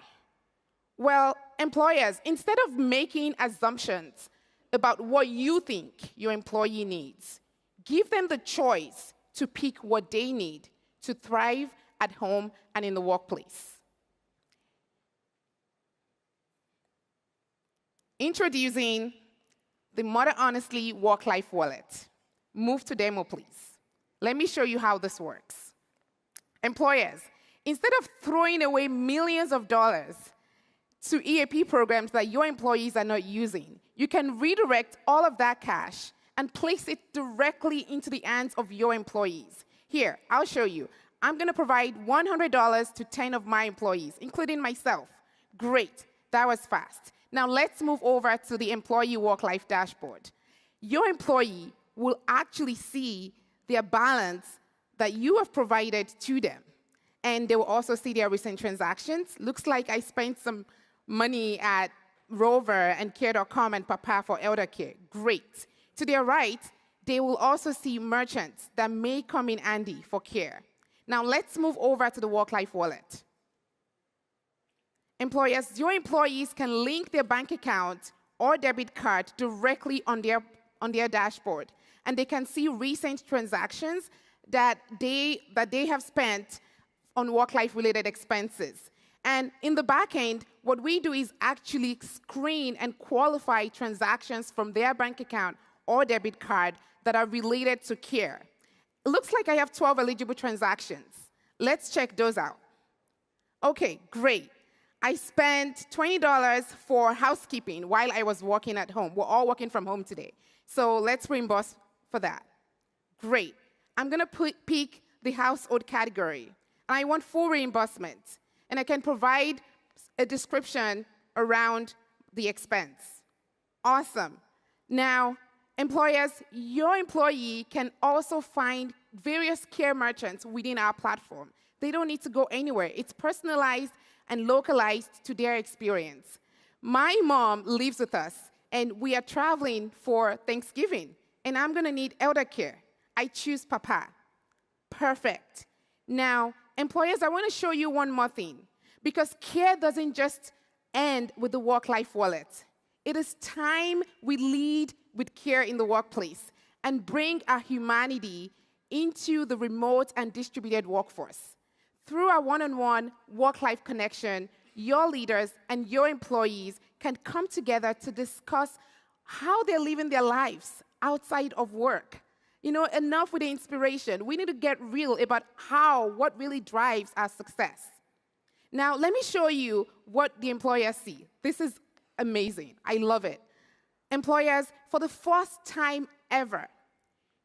Well, employers, instead of making assumptions about what you think your employee needs, give them the choice to pick what they need to thrive at home and in the workplace. Introducing the Mother Honestly Work-Life Wallet. Move to demo, please. Let me show you how this works. Employers, instead of throwing away millions of dollars to EAP programs that your employees are not using, you can redirect all of that cash and place it directly into the hands of your employees. Here, I'll show you. I'm going to provide $100 to 10 of my employees, including myself. Great. That was fast. Now let's move over to the employee work-life dashboard. Your employee will actually see their balance that you have provided to them. And they will also see their recent transactions. Looks like I spent some money at Rover and Care.com and Papa for elder care. Great. To their right, they will also see merchants that may come in handy for care. Now let's move over to the work-life wallet. Employers, your employees can link their bank account or debit card directly on their dashboard, and they can see recent transactions that they have spent on work-life related expenses. And in the back end, what we do is actually screen and qualify transactions from their bank account or debit card that are related to care. It looks like I have 12 eligible transactions. Let's check those out. Okay, great. I spent $20 for housekeeping while I was working at home. We're all working from home today. So let's reimburse for that. Great. I'm going to pick the household category. And I want full reimbursement. And I can provide a description around the expense. Awesome. Now, employers, your employee can also find various care merchants within our platform. They don't need to go anywhere. It's personalized and localized to their experience. My mom lives with us, and we are traveling for Thanksgiving, and I'm going to need elder care. I choose Papa. Perfect. Now, employers, I want to show you one more thing, because care doesn't just end with the work-life wallet. It is time we lead with care in the workplace and bring our humanity into the remote and distributed workforce. Through our one-on-one work-life connection, your leaders and your employees can come together to discuss how they're living their lives outside of work. You know, enough with the inspiration. We need to get real about what really drives our success. Now, let me show you what the employers see. This is amazing. I love it. Employers, for the first time ever,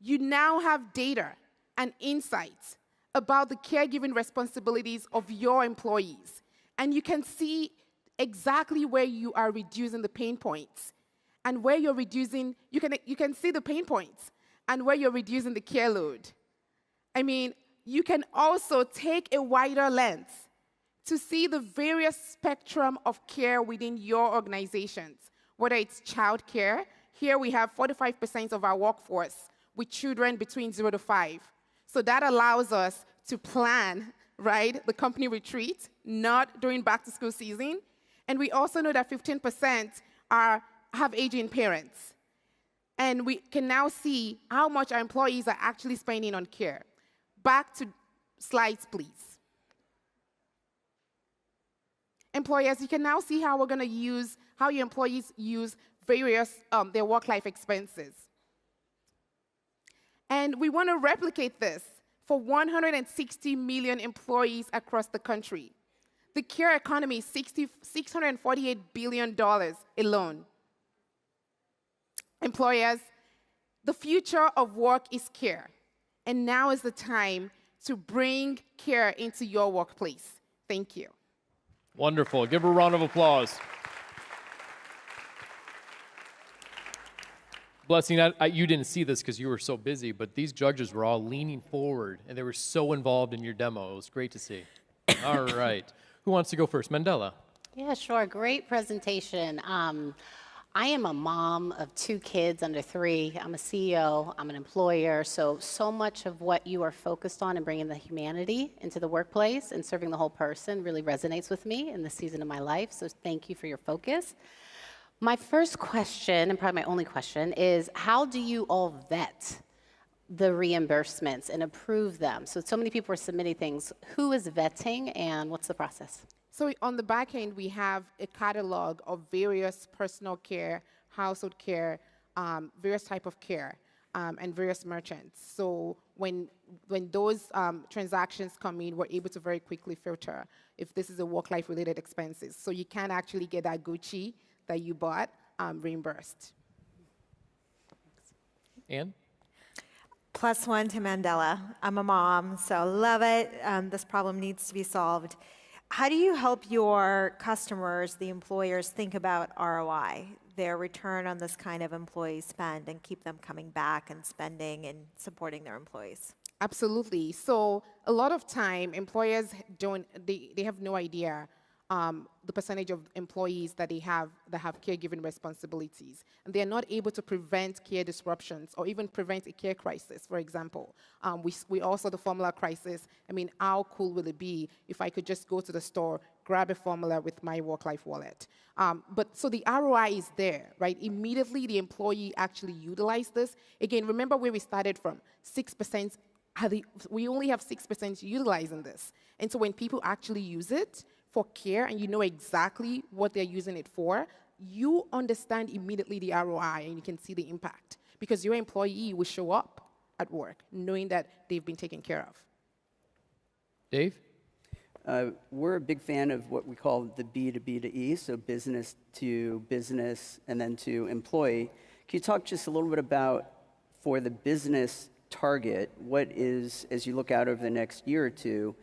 you now have data and insights about the caregiving responsibilities of your employees. And you can see exactly where you are reducing the pain points and where you're reducing, you can see the pain points and where you're reducing the care load. I mean, you can also take a wider lens to see the various spectrum of care within your organizations, whether it's child care. here we have 45% of our workforce with children between 0 to 5. So that allows us to plan, right, the company retreat, not during back-to-school season. And we also know that 15% have aging parents. And we can now see how much our employees are actually spending on care. Back to slides, please. Employers, you can now see how we're going to use, how your employees use various, their work-life expenses. And we want to replicate this for 160 million employees across the country. The care economy is $648 billion alone. Employers, the future of work is care. And now is the time to bring care into your workplace. Thank you. Wonderful. Give her a round of applause. Blessing, you didn't see this because you were so busy, but these judges were all leaning forward, and they were so involved in your demo. It was great to see. All right. Who wants to go first? Mandela. Yeah, sure. Great presentation. I am a mom of 2 kids under 3. I'm a CEO. I'm an employer. So much of what you are focused on and bringing the humanity into the workplace and serving the whole person really resonates with me in this season of my life. So thank you for your focus. My first question, and probably my only question, is how do you all vet the reimbursements and approve them? So many people are submitting things. Who is vetting, and what's the process? So on the back end, we have a catalog of various personal care, household care, various type of care, and various merchants. So when those transactions come in, we're able to very quickly filter if this is a work-life related expenses. So you can actually get that Gucci that you bought reimbursed. Ann? +1 to Mandela. I'm a mom, so love it. This problem needs to be solved. How do you help your customers, the employers, think about ROI, their return on this kind of employee spend, and keep them coming back and spending and supporting their employees? Absolutely. So a lot of time, employers they have no idea the percentage of employees that they have that have caregiving responsibilities. And they are not able to prevent care disruptions or even prevent a care crisis, for example. We also the formula crisis. I mean, how cool will it be if I could just go to the store, grab a formula with my work-life wallet? So the ROI is there, right? Immediately the employee actually utilized this. Again, remember where we started from, 6%. We only have 6% utilizing this. And so when people actually use it for care and you know exactly what they're using it for, you understand immediately the ROI and you can see the impact because your employee will show up at work knowing that they've been taken care of. Dave? We're a big fan of what we call the B to B to E, so business to business and then to employee. Can you talk just a little bit about, for the business target, what is, as you look out over the next year or two,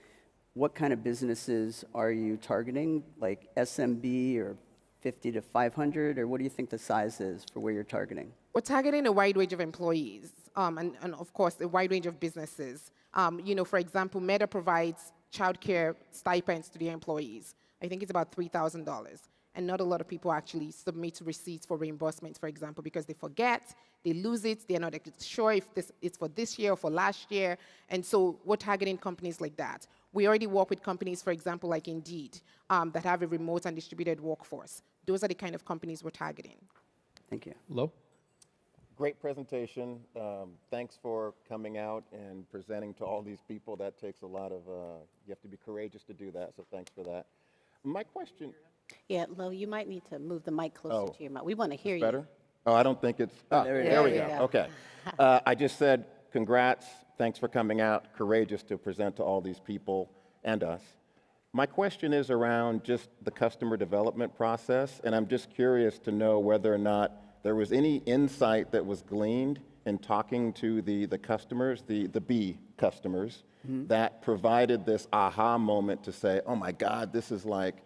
what kind of businesses are you targeting, like SMB or 50 to 500, or what do you think the size is for where you're targeting? We're targeting a wide range of employees and of course, a wide range of businesses. For example, Meta provides childcare stipends to their employees. I think it's about $3,000. And not a lot of people actually submit receipts for reimbursements, for example, because they forget, they lose it, they're not sure if it's for this year or for last year. And so we're targeting companies like that. We already work with companies, for example, like Indeed, that have a remote and distributed workforce. Those are the kind of companies we're targeting. Thank you. Lo? Great presentation. Thanks for coming out and presenting to all these people. That takes a lot of, you have to be courageous to do that, so thanks for that. My question... Yeah, Lo, you might need to move the mic closer to your mouth. We want to hear you. Better? Oh, I don't think it's... there we go. Okay. I just said congrats. Thanks for coming out. Courageous to present to all these people and us. My question is around just the customer development process, and I'm just curious to know whether or not there was any insight that was gleaned in talking to the customers, the B customers, that provided this aha moment to say, oh my God, this is like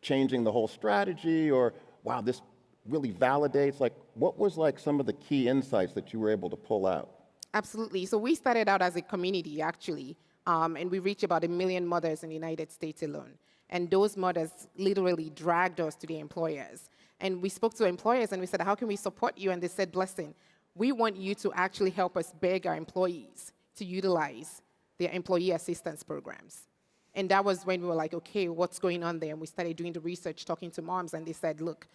changing the whole strategy, or wow, this really validates, like what was like some of the key insights that you were able to pull out? Absolutely. So we started out as a community, actually, and we reached about 1 million mothers in the United States alone. And those mothers literally dragged us to the employers. And we spoke to employers and we said, how can we support you? And they said, listen, we want you to actually help us beg our employees to utilize their employee assistance programs. And that was when we were like, okay, what's going on there? And we started doing the research, talking to moms, and they said, look,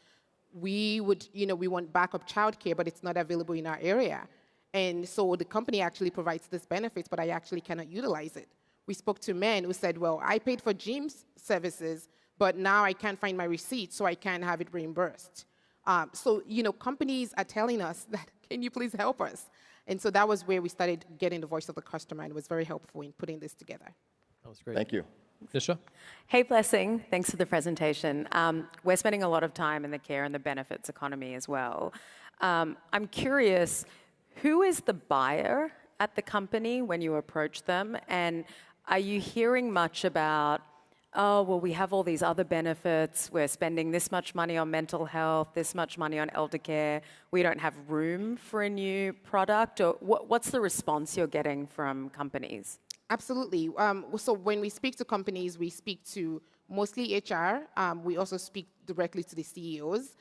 we want backup childcare, but it's not available in our area. And so the company actually provides this benefit, but I actually cannot utilize it. We spoke to men who said, well, I paid for gym services, but now I can't find my receipt, so I can't have it reimbursed. So, companies are telling us that, can you please help us? And so that was where we started getting the voice of the customer, and it was very helpful in putting this together. That was great. Thank you. Disha? Hey, Blessing. Thanks for the presentation. We're spending a lot of time in the care and the benefits economy as well. I'm curious, who is the buyer at the company when you approach them? And are you hearing much about, oh, well, we have all these other benefits. We're spending this much money on mental health, this much money on elder care. We don't have room for a new product? Or what's the response you're getting from companies? Absolutely. So when we speak to companies, we speak to mostly HR. We also speak directly to the CEOs.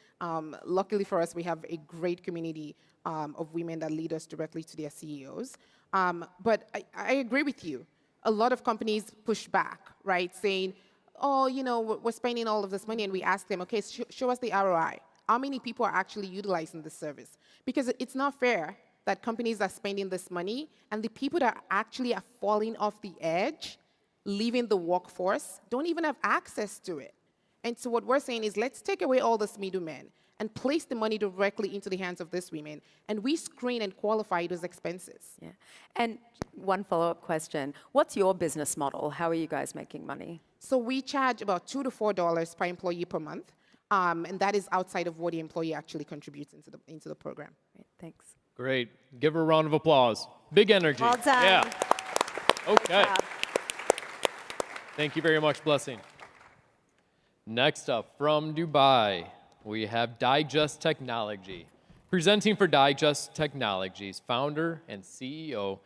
Luckily for us, we have a great community of women that lead us directly to their CEOs. But I agree with you. A lot of companies push back, right, saying, oh, we're spending all of this money, and we ask them, okay, show us the ROI. How many people are actually utilizing this service? Because it's not fair that companies are spending this money, and the people that actually are falling off the edge, leaving the workforce, don't even have access to it. And so what we're saying is, let's take away all this middlemen and place the money directly into the hands of these women, and we screen and qualify those expenses. Yeah. And one follow-up question. What's your business model? How are you guys making money? So we charge about $2 to $4 per employee per month, and that is outside of what the employee actually contributes into the program. Great, thanks. Great. Give her a round of applause. Big energy. Well done. Yeah. Okay. Good job. Thank you very much, Blessing. Next up, from Dubai, we have Digest Technology. Presenting for Digest Technologies, founder and CEO,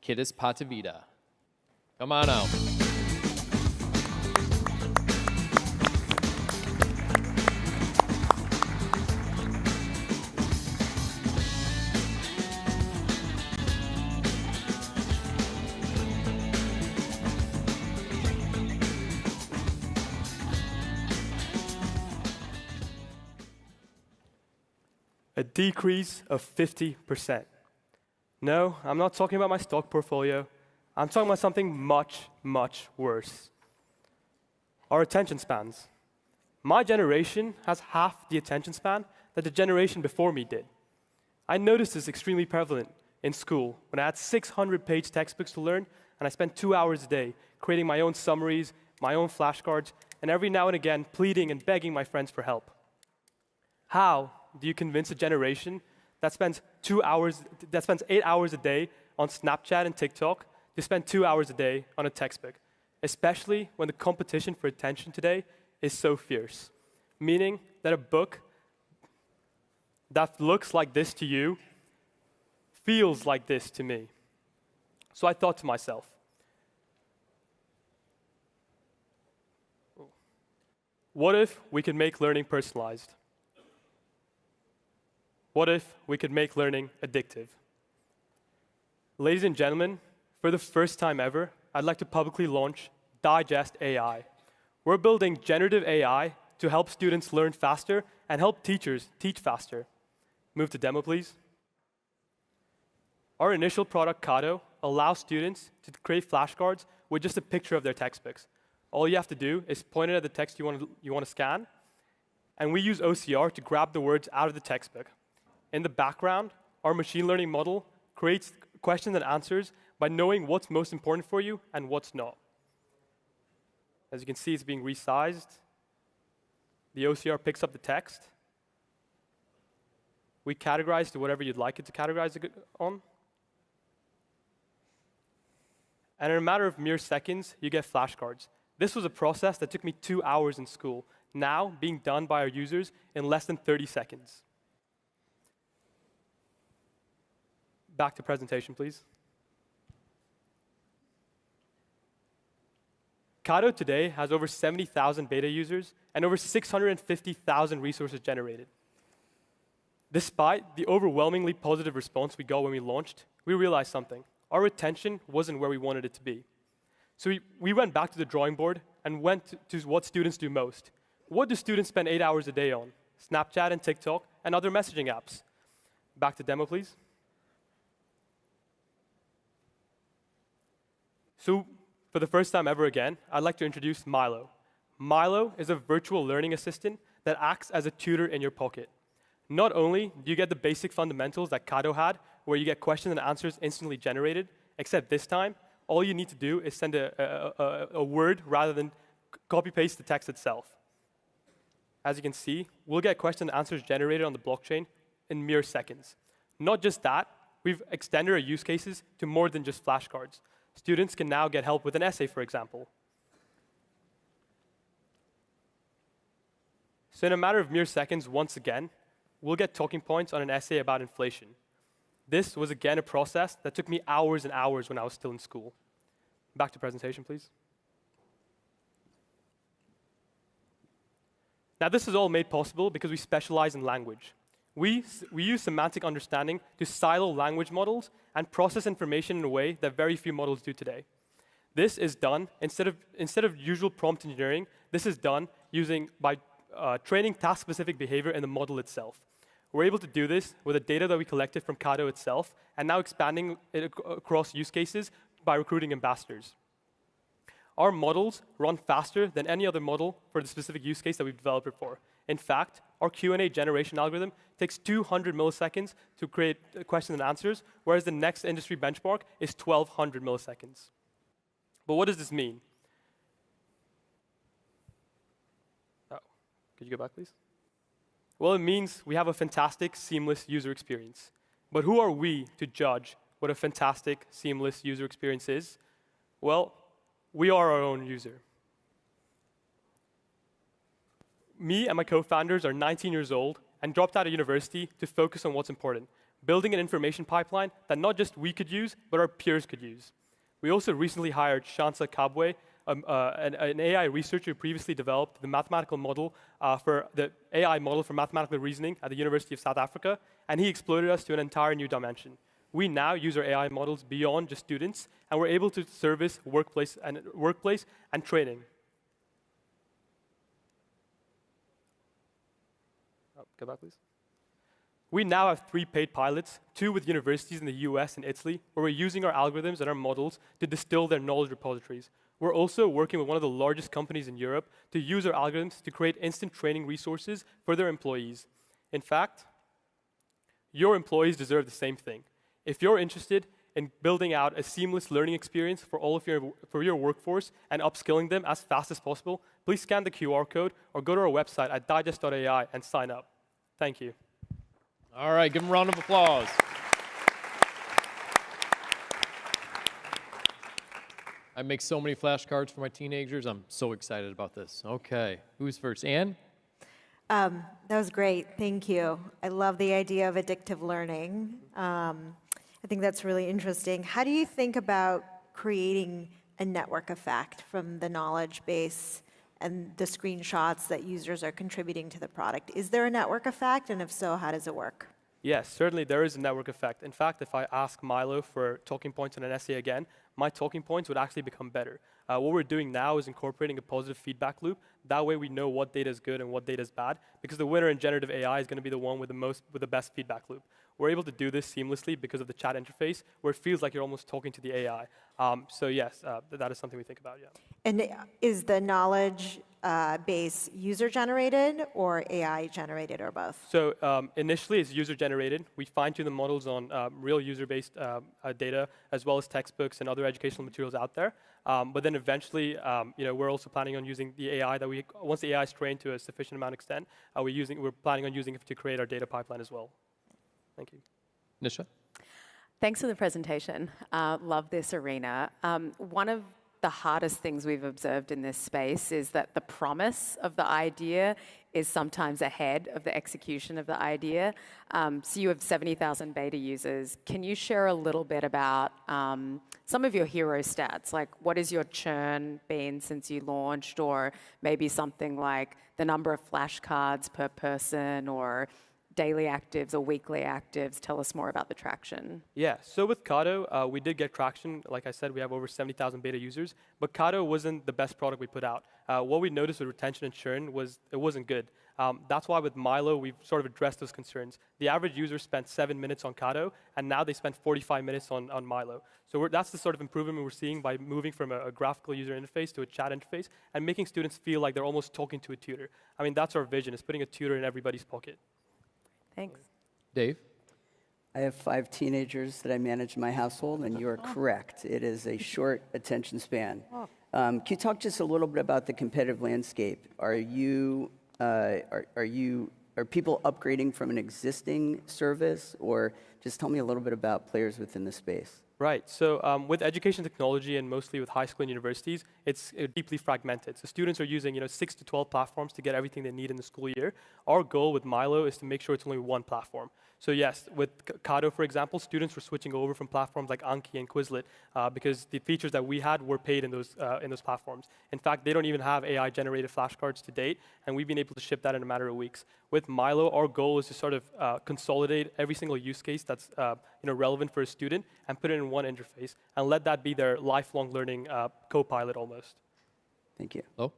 Kitis Patavita. Come on out. A decrease of 50%. No, I'm not talking about my stock portfolio. I'm talking about something much, much worse. Our attention spans. My generation has half the attention span that the generation before me did. I noticed this extremely prevalent in school when I had 600-page textbooks to learn, and I spent 2 hours a day creating my own summaries, my own flashcards, and every now and again pleading and begging my friends for help. How do you convince a generation that spends 8 hours a day on Snapchat and TikTok to spend 2 hours a day on a textbook, especially when the competition for attention today is so fierce? Meaning that a book that looks like this to you feels like this to me. So I thought to myself, what if we could make learning personalized? What if we could make learning addictive? Ladies and gentlemen, for the first time ever, I'd like to publicly launch Digest AI. We're building generative AI to help students learn faster and help teachers teach faster. Move to demo, please. Our initial product, Kado, allows students to create flashcards with just a picture of their textbooks. All you have to do is point it at the text you want to scan, and we use OCR to grab the words out of the textbook. In the background, our machine learning model creates questions and answers by knowing what's most important for you and what's not. As you can see, it's being resized. The OCR picks up the text. We categorize to whatever you'd like it to categorize it on. And in a matter of mere seconds, you get flashcards. This was a process that took me 2 hours in school, now being done by our users in less than 30 seconds. Back to presentation, please. Kado today has over 70,000 beta users and over 650,000 resources generated. Despite the overwhelmingly positive response we got when we launched, we realized something. Our retention wasn't where we wanted it to be. So we went back to the drawing board and went to what students do most. What do students spend 8 hours a day on? Snapchat and TikTok and other messaging apps. Back to demo, please. So for the first time ever again, I'd like to introduce Milo. Milo is a virtual learning assistant that acts as a tutor in your pocket. Not only do you get the basic fundamentals that Kado had, where you get questions and answers instantly generated, except this time, all you need to do is send a word rather than copy-paste the text itself. As you can see, we'll get question and answers generated on the blockchain in mere seconds. Not just that, we've extended our use cases to more than just flashcards. Students can now get help with an essay, for example. So in a matter of mere seconds, once again, we'll get talking points on an essay about inflation. This was, again, a process that took me hours and hours when I was still in school. Back to presentation, please. Now, this is all made possible because we specialize in language. We use semantic understanding to silo language models and process information in a way that very few models do today. This is done, instead of usual prompt engineering, this is done by training task-specific behavior in the model itself. We're able to do this with the data that we collected from Kado itself, and now expanding it across use cases by recruiting ambassadors. Our models run faster than any other model for the specific use case that we've developed it for. In fact, our Q&A generation algorithm takes 200 milliseconds to create questions and answers, whereas the next industry benchmark is 1,200 milliseconds. But what does this mean? Oh, could you go back, please? Well, it means we have a fantastic, seamless user experience. But who are we to judge what a fantastic, seamless user experience is? Well, we are our own user. Me and my co-founders are 19 years old and dropped out of university to focus on what's important, building an information pipeline that not just we could use, but our peers could use. We also recently hired Shansa Kabwe, an AI researcher who previously developed the mathematical model for the AI model for mathematical reasoning at the University of South Africa, and he exploded us to an entire new dimension. We now use our AI models beyond just students, and we're able to service workplace and training. Oh, go back, please. We now have 3 paid pilots, 2 with universities in the US and Italy, where we're using our algorithms and our models to distill their knowledge repositories. We're also working with one of the largest companies in Europe to use our algorithms to create instant training resources for their employees. In fact, your employees deserve the same thing. If you're interested in building out a seamless learning experience for your workforce and upskilling them as fast as possible, please scan the QR code or go to our website at digest.ai and sign up. Thank you. All right, give them a round of applause. I make so many flashcards for my teenagers. I'm so excited about this. Okay, who's first? Anne? That was great. Thank you. I love the idea of addictive learning. I think that's really interesting. How do you think about creating a network effect from the knowledge base and the screenshots that users are contributing to the product? Is there a network effect? And if so, how does it work? Yes, certainly there is a network effect. In fact, if I ask Milo for talking points in an essay again, my talking points would actually become better. What we're doing now is incorporating a positive feedback loop. That way we know what data is good and what data is bad, because the winner in generative AI is going to be the one with the best feedback loop. We're able to do this seamlessly because of the chat interface, where it feels like you're almost talking to the AI. So yes, that is something we think about, yeah. And is the knowledge base user-generated or AI-generated, or both? So initially, it's user-generated. We fine-tune the models on real user-based data, as well as textbooks and other educational materials out there. But then eventually, we're also planning on using the AI that once the AI is trained to a sufficient amount of extent, we're planning on using it to create our data pipeline as well. Thank you. Nisha? Thanks for the presentation. Love this arena. One of the hardest things we've observed in this space is that the promise of the idea is sometimes ahead of the execution of the idea. So you have 70,000 beta users. Can you share a little bit about some of your hero stats? Like, what has your churn been since you launched? Or maybe something like the number of flashcards per person, or daily actives or weekly actives. Tell us more about the traction. Yeah, so with Kado, we did get traction. Like I said, we have over 70,000 beta users, but Kado wasn't the best product we put out. What we noticed with retention and churn was it wasn't good. That's why with Milo, we've sort of addressed those concerns. The average user spent 7 minutes on Kado, and now they spend 45 minutes on Milo. So that's the sort of improvement we're seeing by moving from a graphical user interface to a chat interface and making students feel like they're almost talking to a tutor. I mean, that's our vision, is putting a tutor in everybody's pocket. Thanks. Dave? I have 5 teenagers that I manage in my household, and you are correct. It is a short attention span. Can you talk just a little bit about the competitive landscape? Are people upgrading from an existing service, or just tell me a little bit about players within the space? Right. So with education technology, and mostly with high school and universities, it's deeply fragmented. So students are using 6 to 12 platforms to get everything they need in the school year. Our goal with Milo is to make sure it's only one platform. So yes, with Kado, for example, students were switching over from platforms like Anki and Quizlet because the features that we had were paid in those platforms. In fact, they don't even have AI-generated flashcards to date, and we've been able to ship that in a matter of weeks. With Milo, our goal is to sort of consolidate every single use case that's relevant for a student and put it in one interface and let that be their lifelong learning co-pilot almost. Thank you. Oh.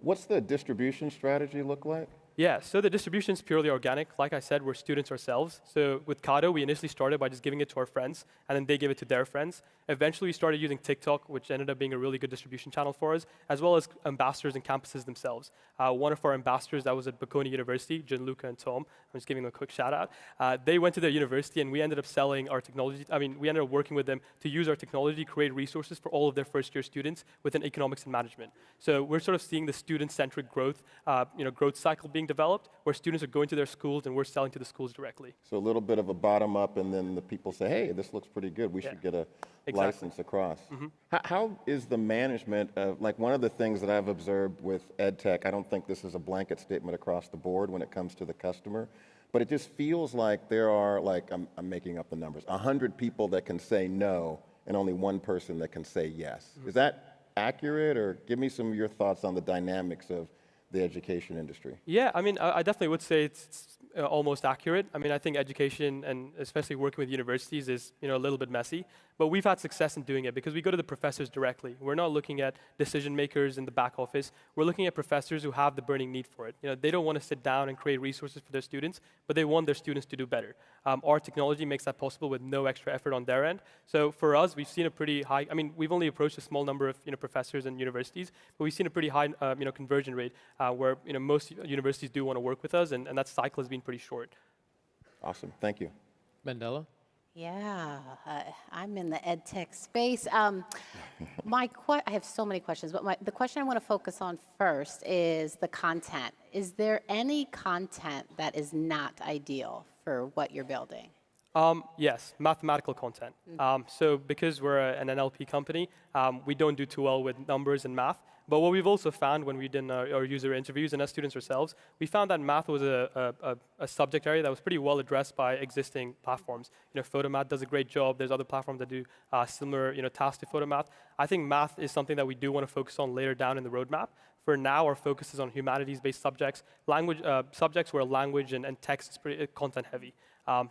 What's the distribution strategy look like? Yeah, so the distribution is purely organic. Like I said, we're students ourselves. So with Kado, we initially started by just giving it to our friends, and then they give it to their friends. Eventually, we started using TikTok, which ended up being a really good distribution channel for us, as well as ambassadors and campuses themselves. One of our ambassadors that was at Bocconi University, Gianluca and Tom, I'm just giving them a quick shout out. They went to their university, and we ended up selling our technology. I mean, we ended up working with them to use our technology to create resources for all of their first-year students within economics and management. So we're sort of seeing the student-centric growth, growth cycle being developed, where students are going to their schools and we're selling to the schools directly. So a little bit of a bottom up, and then the people say, hey, this looks pretty good. We should get a license across. How is the management of, like, one of the things that I've observed with EdTech, I don't think this is a blanket statement across the board when it comes to the customer, but it just feels like there are, like, I'm making up the numbers, 100 people that can say no and only one person that can say yes. Is that accurate, or give me some of your thoughts on the dynamics of the education industry? Yeah, I mean, I definitely would say it's almost accurate. I mean, I think education, and especially working with universities, is a little bit messy. But we've had success in doing it because we go to the professors directly. We're not looking at decision makers in the back office. We're looking at professors who have the burning need for it. They don't want to sit down and create resources for their students, but they want their students to do better. Our technology makes that possible with no extra effort on their end. So for us, we've seen a pretty high, I mean, we've only approached a small number of professors and universities, but we've seen a pretty high conversion rate where most universities do want to work with us, and that cycle has been pretty short. Awesome, thank you. Mandela? Yeah, I'm in the ed tech space. I have so many questions, but the question I want to focus on first is the content. Is there any content that is not ideal for what you're building? Yes, mathematical content. So because we're an NLP company, we don't do too well with numbers and math. But what we've also found when we did our user interviews and as students ourselves, we found that math was a subject area that was pretty well addressed by existing platforms. Photomath does a great job. There's other platforms that do similar tasks to Photomath. I think math is something that we do want to focus on later down in the roadmap. For now, our focus is on humanities-based subjects, subjects where language and text is pretty content-heavy.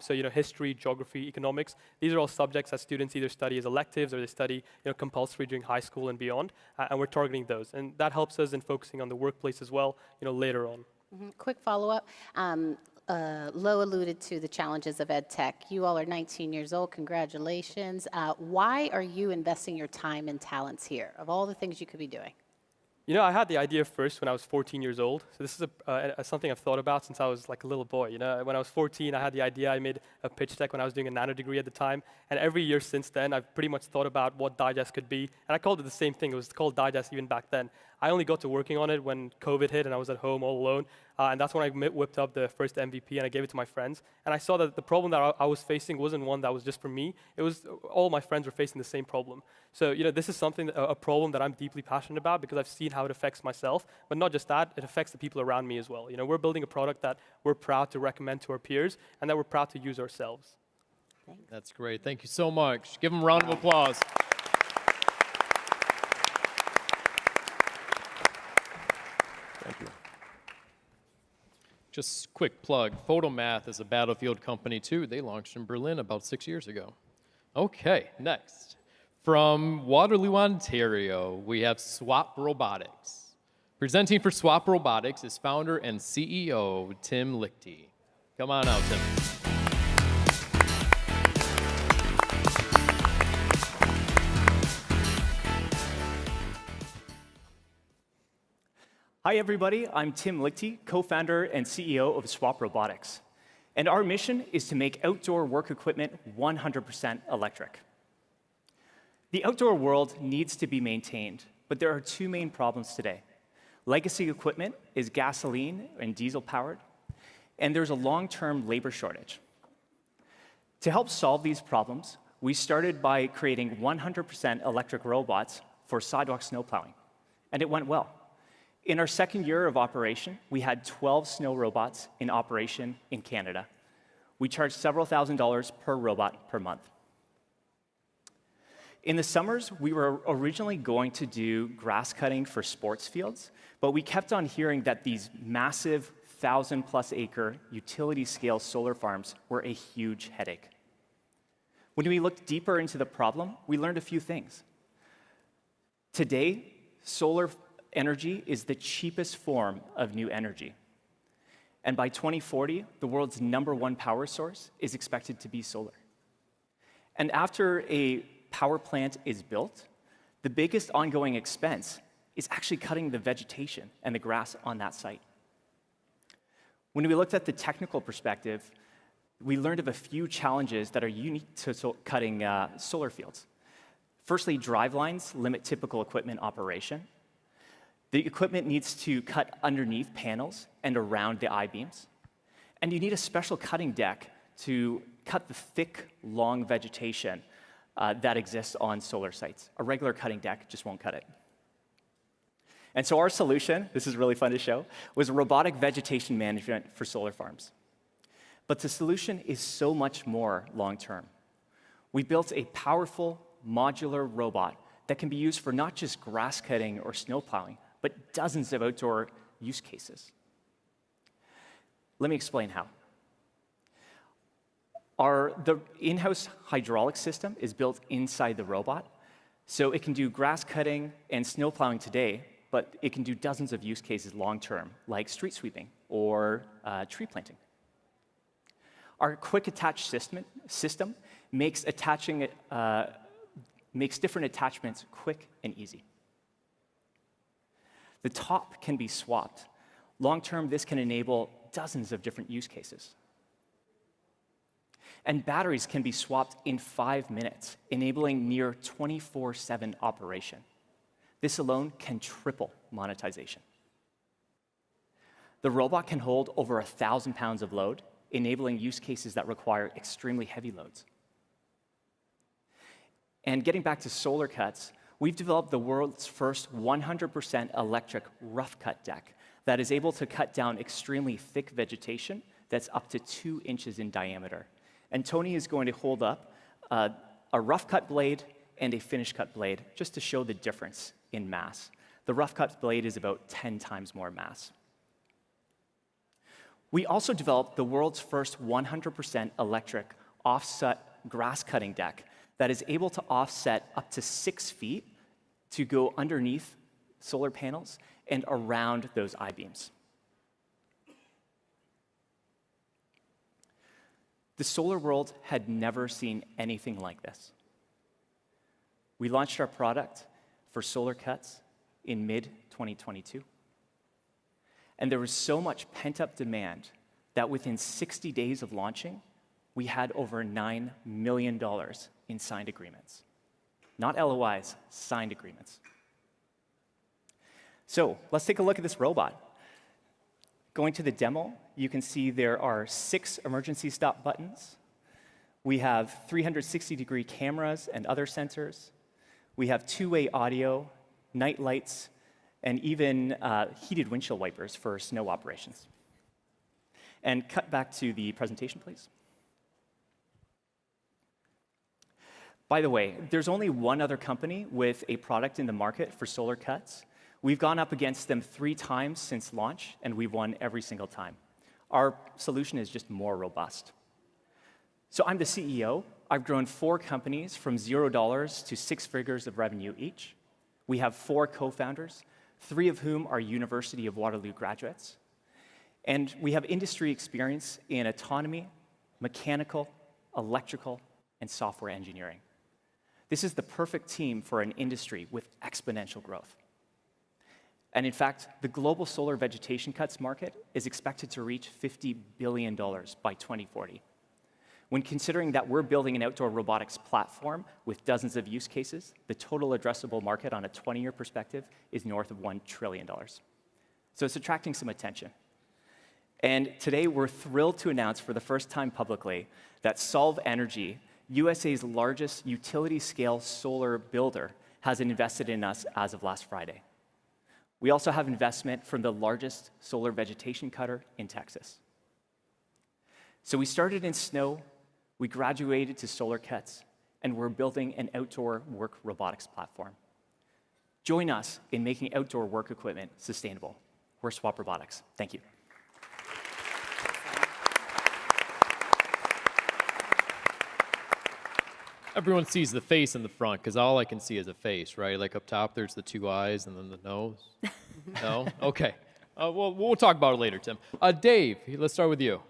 So history, geography, economics, these are all subjects that students either study as electives or they study compulsory during high school and beyond, and we're targeting those. And that helps us in focusing on the workplace as well later on. Quick follow-up. Lo alluded to the challenges of ed tech. You all are 19 years old. Congratulations. Why are you investing your time and talents here, of all the things you could be doing? I had the idea first when I was 14 years old. So this is something I've thought about since I was like a little boy. When I was 14, I had the idea. I made a pitch deck when I was doing a nano degree at the time. And every year since then, I've pretty much thought about what Digest could be. And I called it the same thing. It was called Digest even back then. I only got to working on it when COVID hit and I was at home all alone. And that's when I whipped up the first MVP, and I gave it to my friends. And I saw that the problem that I was facing wasn't one that was just for me. It was all my friends were facing the same problem. So this is something, a problem that I'm deeply passionate about because I've seen how it affects myself. But not just that, it affects the people around me as well. We're building a product that we're proud to recommend to our peers and that we're proud to use ourselves. Thanks. That's great. Thank you so much. Give them a round of applause. Thank you. Just quick plug, Photomath is a Battlefield company too. They launched in Berlin about 6 years ago. Okay, next. From Waterloo, Ontario, we have Swap Robotics. Presenting for Swap Robotics is founder and CEO, Tim Lichty. Come on out, Tim. Hi, everybody. I'm Tim Lichty, co-founder and CEO of Swap Robotics. And our mission is to make outdoor work equipment 100% electric. The outdoor world needs to be maintained, but there are two main problems today. Legacy equipment is gasoline and diesel powered, and there's a long-term labor shortage. To help solve these problems, we started by creating 100% electric robots for sidewalk snow plowing, and it went well. In our second year of operation, we had 12 snow robots in operation in Canada. We charged several $1,000s per robot per month. In the summers, we were originally going to do grass cutting for sports fields, but we kept on hearing that these massive 1,000+ acre utility scale solar farms were a huge headache. When we looked deeper into the problem, we learned a few things. Today, solar energy is the cheapest form of new energy. And by 2040, the world's #1 power source is expected to be solar. And after a power plant is built, the biggest ongoing expense is actually cutting the vegetation and the grass on that site. When we looked at the technical perspective, we learned of a few challenges that are unique to cutting solar fields. Firstly, drivelines limit typical equipment operation. The equipment needs to cut underneath panels and around the I-beams. And you need a special cutting deck to cut the thick, long vegetation that exists on solar sites. A regular cutting deck just won't cut it. And so our solution, this is really fun to show, was robotic vegetation management for solar farms. But the solution is so much more long-term. We built a powerful, modular robot that can be used for not just grass cutting or snow plowing, but dozens of outdoor use cases. Let me explain how. The in-house hydraulic system is built inside the robot, so it can do grass cutting and snow plowing today, but it can do dozens of use cases long-term, like street sweeping or tree planting. Our quick attach system makes different attachments quick and easy. The top can be swapped. Long-term, this can enable dozens of different use cases. And batteries can be swapped in 5 minutes, enabling near 24/7 operation. This alone can triple monetization. The robot can hold over 1,000 pounds of load, enabling use cases that require extremely heavy loads. And getting back to solar cuts, we've developed the world's first 100% electric rough cut deck that is able to cut down extremely thick vegetation that's up to 2 inches in diameter. And Tony is going to hold up a rough cut blade and a finish cut blade just to show the difference in mass. The rough cut blade is about 10 times more mass. We also developed the world's first 100% electric offset grass cutting deck that is able to offset up to 6 feet to go underneath solar panels and around those I-beams. The solar world had never seen anything like this. We launched our product for solar cuts in mid-2022. And there was so much pent-up demand that within 60 days of launching, we had over $9 million in signed agreements. Not LOIs, signed agreements. So let's take a look at this robot. Going to the demo, you can see there are 6 emergency stop buttons. We have 360-degree cameras and other sensors. We have two-way audio, night lights, and even heated windshield wipers for snow operations. And cut back to the presentation, please. By the way, there's only one other company with a product in the market for solar cuts. We've gone up against them 3 times since launch, and we've won every single time. Our solution is just more robust. So I'm the CEO. I've grown 4 companies from $0 to 6 figures of revenue each. We have 4 co-founders, 3 of whom are University of Waterloo graduates. And we have industry experience in autonomy, mechanical, electrical, and software engineering. This is the perfect team for an industry with exponential growth. And in fact, the global solar vegetation cuts market is expected to reach $50 billion by 2040. When considering that we're building an outdoor robotics platform with dozens of use cases, the total addressable market on a 20-year perspective is north of $1 trillion. So it's attracting some attention. And today, we're thrilled to announce for the first time publicly that Solve Energy, USA's largest utility-scale solar builder, has invested in us as of last Friday. We also have investment from the largest solar vegetation cutter in Texas. So we started in snow, we graduated to solar cuts, and we're building an outdoor work robotics platform. Join us in making outdoor work equipment sustainable. We're Swap Robotics. Thank you. Everyone sees the face in the front, because all I can see is a face, right? Like up top, there's the 2 eyes and then the nose. No? Okay. We'll talk about it later, Tim. Dave, let's start with you.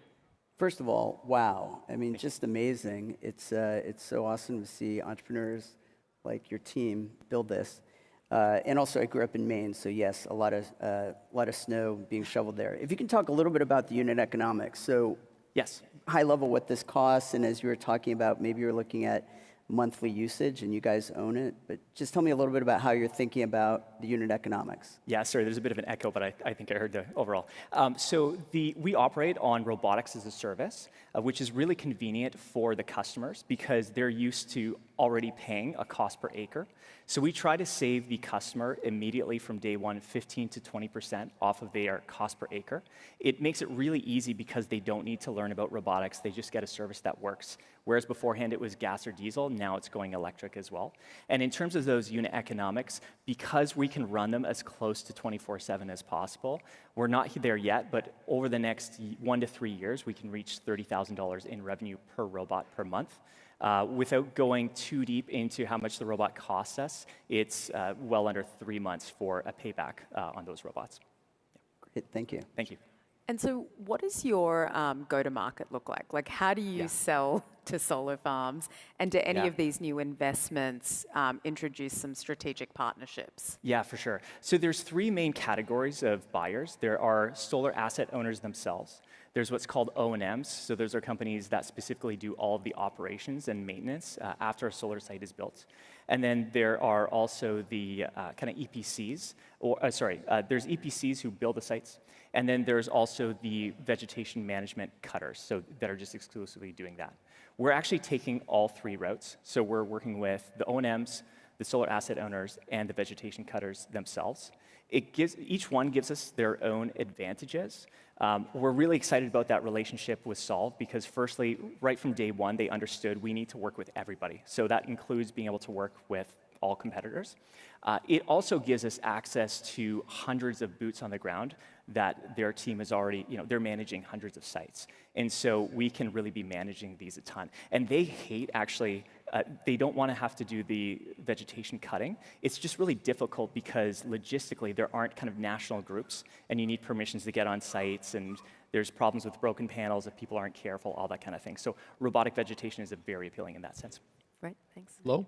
First of all, wow. I mean, just amazing. It's so awesome to see entrepreneurs like your team build this. And also, I grew up in Maine, so yes, a lot of snow being shoveled there. If you can talk a little bit about the unit economics. So yes, high level what this costs, and as you were talking about, maybe you're looking at monthly usage and you guys own it, but just tell me a little bit about how you're thinking about the unit economics. Yeah, sorry, there's a bit of an echo, but I think I heard the overall. We operate on robotics as a service, which is really convenient for the customers because they're used to already paying a cost per acre. So we try to save the customer immediately from day one 15 to 20% off of their cost per acre. It makes it really easy because they don't need to learn about robotics. They just get a service that works. Whereas beforehand it was gas or diesel, now it's going electric as well. And in terms of those unit economics, because we can run them as close to 24/7 as possible, we're not there yet, but over the next 1 to 3 years, we can reach $30,000 in revenue per robot per month. Without going too deep into how much the robot costs us, it's well under 3 months for a payback on those robots. Great, thank you. Thank you. And so what does your go-to-market look like? Like, how do you sell to solar farms? And do any of these new investments introduce some strategic partnerships? Yeah, for sure. So there's 3 main categories of buyers. There are solar asset owners themselves. There's what's called O&Ms. So those are companies that specifically do all of the operations and maintenance after a solar site is built. And then there are also the kind of EPCs, there's EPCs who build the sites. And then there's also the vegetation management cutters, so that are just exclusively doing that. We're actually taking all 3 routes. So we're working with the O&Ms, the solar asset owners, and the vegetation cutters themselves. Each one gives us their own advantages. We're really excited about that relationship with Solve because firstly, right from day one, they understood we need to work with everybody. So that includes being able to work with all competitors. It also gives us access to hundreds of boots on the ground that their team is already, they're managing hundreds of sites. And so we can really be managing these a ton. And they hate actually, they don't want to have to do the vegetation cutting. It's just really difficult because logistically there aren't kind of national groups and you need permissions to get on sites and there's problems with broken panels if people aren't careful, all that kind of thing. So robotic vegetation is very appealing in that sense. Right, thanks. Lo?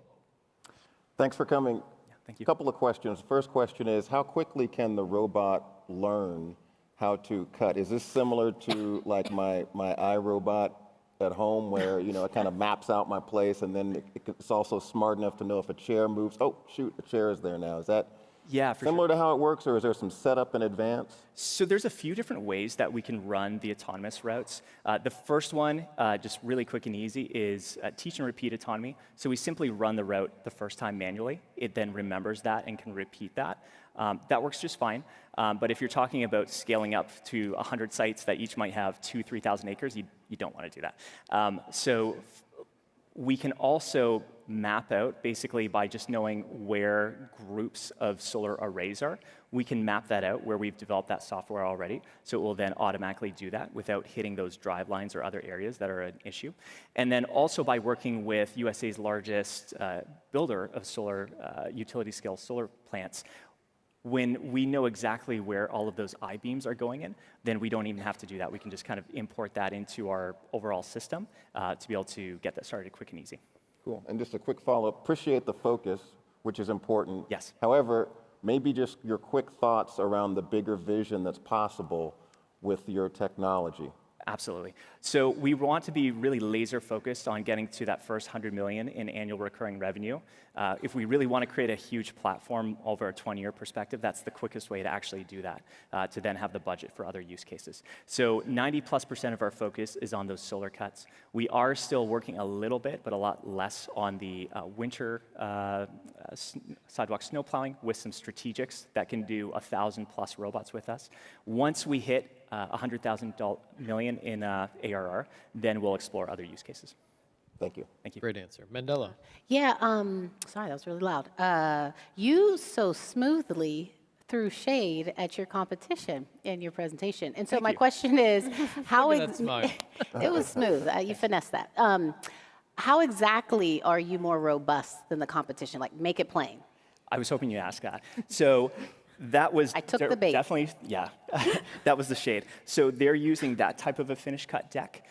Thanks for coming. Thank you. A couple of questions. First question is, how quickly can the robot learn how to cut? Is this similar to like my iRobot at home where, it kind of maps out my place and then it's also smart enough to know if a chair moves? Oh, shoot, a chair is there now. Is that Yeah, for Similar to how it works, or is there some setup in advance? So there's a few different ways that we can run the autonomous routes. The first one, just really quick and easy, is teach and repeat autonomy. So we simply run the route the first time manually. It then remembers that and can repeat that. That works just fine. But if you're talking about scaling up to 100 sites that each might have 2,000 to 3,000 acres, you don't want to do that. We can also map out, basically by just knowing where groups of solar arrays are, we can map that out where we've developed that software already, so it will then automatically do that without hitting those drive lines or other areas that are an issue. And then also by working with USA's largest builder of solar, utility-scale solar plants, when we know exactly where all of those I-beams are going in, then we don't even have to do that. We can just kind of import that into our overall system to be able to get that started quick and easy. Cool. And just a quick follow-up. Appreciate the focus, which is important. Yes. However, maybe just your quick thoughts around the bigger vision that's possible with your technology. Absolutely. So we want to be really laser focused on getting to that first 100 million in annual recurring revenue. If we really want to create a huge platform over a 20-year perspective, that's the quickest way to actually do that, to then have the budget for other use cases. So 90+% of our focus is on those solar cuts. We are still working a little bit, but a lot less on the winter sidewalk snow plowing with some strategics that can do 1,000+ robots with us. Once we hit 100,000 million in ARR, then we'll explore other use cases. Thank you. Thank you. Great answer. Mandela. Yeah, sorry, that was really loud. You so smoothly threw shade at your competition in your presentation. And so my question is, how Look at that smile. It was smooth. You finessed that. How exactly are you more robust than the competition? Like, make it plain. I was hoping you'd ask that. So that was I took the bait. Definitely, yeah, that was the shade. So they're using that type of a finish cut deck.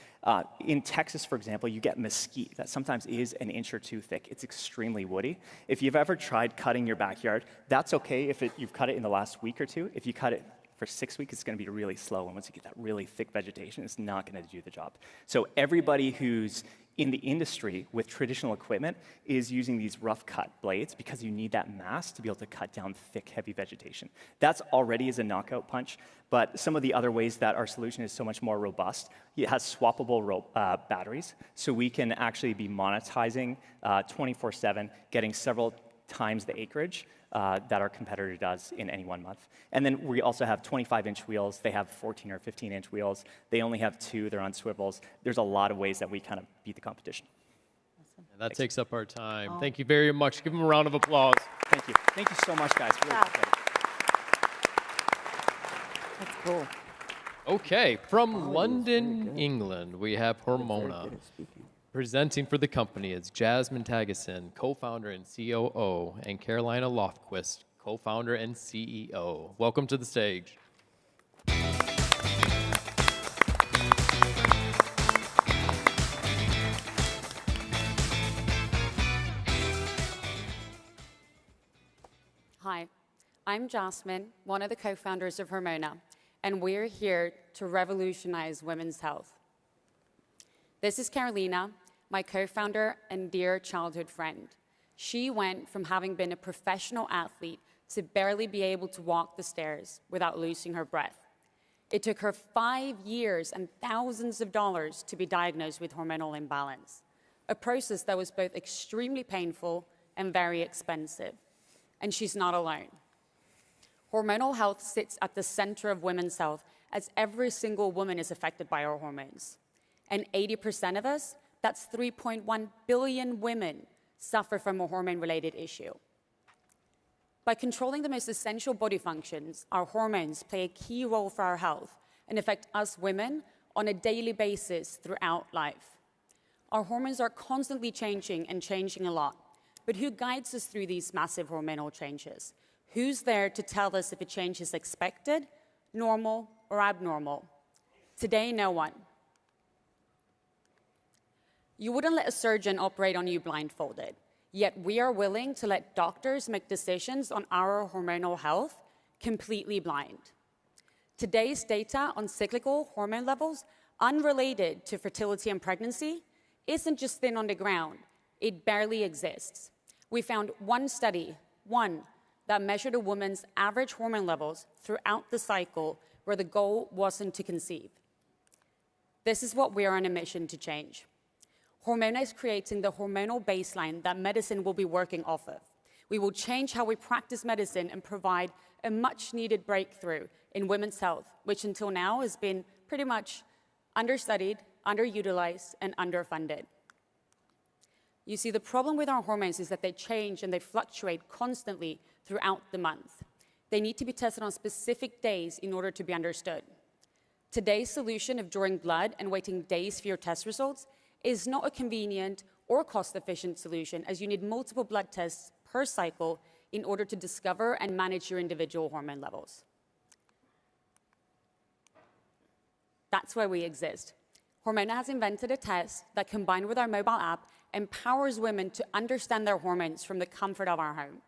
In Texas, for example, you get mesquite that sometimes is an inch or two thick. It's extremely woody. If you've ever tried cutting your backyard, that's okay if you've cut it in the last week or two. If you cut it for 6 weeks, it's going to be really slow. And once you get that really thick vegetation, it's not going to do the job. So everybody who's in the industry with traditional equipment is using these rough cut blades because you need that mass to be able to cut down thick, heavy vegetation. That's already is a knockout punch, but some of the other ways that our solution is so much more robust, it has swappable batteries, so we can actually be monetizing 24/7, getting several times the acreage that our competitor does in any 1 month. And then we also have 25-inch wheels. They have 14 or 15-inch wheels. They only have 2. They're on swivels. There's a lot of ways that we kind of beat the competition. And that takes up our time. Thank you very much. Give them a round of applause. Thank you. Thank you so much, guys. Really appreciate it. That's cool. Okay, from London, England, we have Hormona. Presenting for the company is Jasmine Tageson, co-founder and COO, and Carolina Lofquist, co-founder and CEO. Welcome to the stage. Hi, I'm Jasmine, one of the co-founders of Hormona, and we're here to revolutionize women's health. This is Carolina, my co-founder and dear childhood friend. She went from having been a professional athlete to barely be able to walk the stairs without losing her breath. It took her 5 years and thousands of dollars to be diagnosed with hormonal imbalance, a process that was both extremely painful and very expensive. And she's not alone. Hormonal health sits at the center of women's health, as every single woman is affected by our hormones. And 80% of us, that's 3.1 billion women, suffer from a hormone-related issue. By controlling the most essential body functions, our hormones play a key role for our health and affect us women on a daily basis throughout life. Our hormones are constantly changing and changing a lot, but who guides us through these massive hormonal changes? Who's there to tell us if a change is expected, normal, or abnormal? Today, no one. You wouldn't let a surgeon operate on you blindfolded, yet we are willing to let doctors make decisions on our hormonal health completely blind. Today's data on cyclical hormone levels unrelated to fertility and pregnancy isn't just thin on the ground, it barely exists. We found one study, one, that measured a woman's average hormone levels throughout the cycle, where the goal wasn't to conceive. This is what we are on a mission to change. Hormona is creating the hormonal baseline that medicine will be working off of. We will change how we practice medicine and provide a much-needed breakthrough in women's health, which until now has been pretty much understudied, underutilized, and underfunded. You see, the problem with our hormones is that they change and they fluctuate constantly throughout the month. They need to be tested on specific days in order to be understood. Today's solution of drawing blood and waiting days for your test results is not a convenient or cost-efficient solution, as you need multiple blood tests per cycle in order to discover and manage your individual hormone levels. That's why we exist. Hormona has invented a test that, combined with our mobile app, empowers women to understand their hormones from the comfort of our home.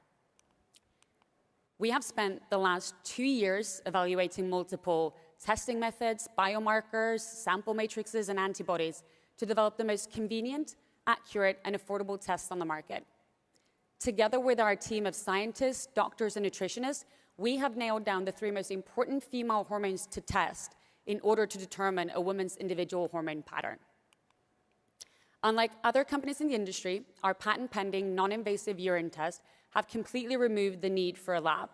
We have spent the last 2 years evaluating multiple testing methods, biomarkers, sample matrices, and antibodies to develop the most convenient, accurate, and affordable tests on the market. Together with our team of scientists, doctors, and nutritionists, we have nailed down the 3 most important female hormones to test in order to determine a woman's individual hormone pattern. Unlike other companies in the industry, our patent-pending non-invasive urine test have completely removed the need for a lab.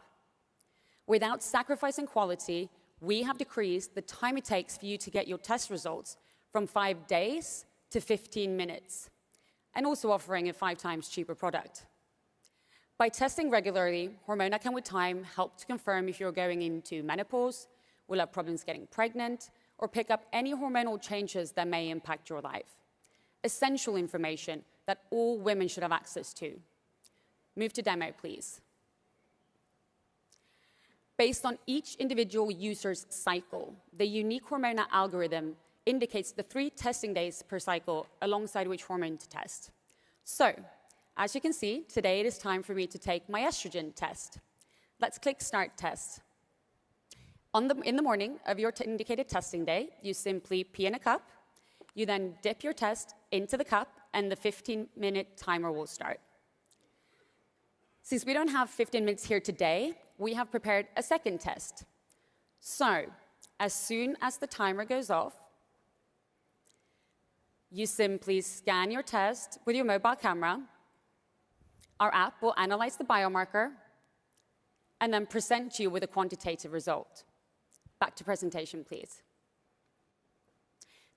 Without sacrificing quality, we have decreased the time it takes for you to get your test results from 5 days to 15 minutes, and also offering a 5 times cheaper product. By testing regularly, Hormona can with time help to confirm if you're going into menopause, will have problems getting pregnant, or pick up any hormonal changes that may impact your life. Essential information that all women should have access to. Move to demo, please. Based on each individual user's cycle, the unique Hormona algorithm indicates the 3 testing days per cycle alongside which hormone to test. So, as you can see, today it is time for me to take my estrogen test. Let's click Start Test. In the morning of your indicated testing day, you simply pee in a cup. You then dip your test into the cup, and the 15-minute timer will start. Since we don't have 15 minutes here today, we have prepared a second test. So, as soon as the timer goes off, you simply scan your test with your mobile camera. Our app will analyze the biomarker and then present you with a quantitative result. Back to presentation, please.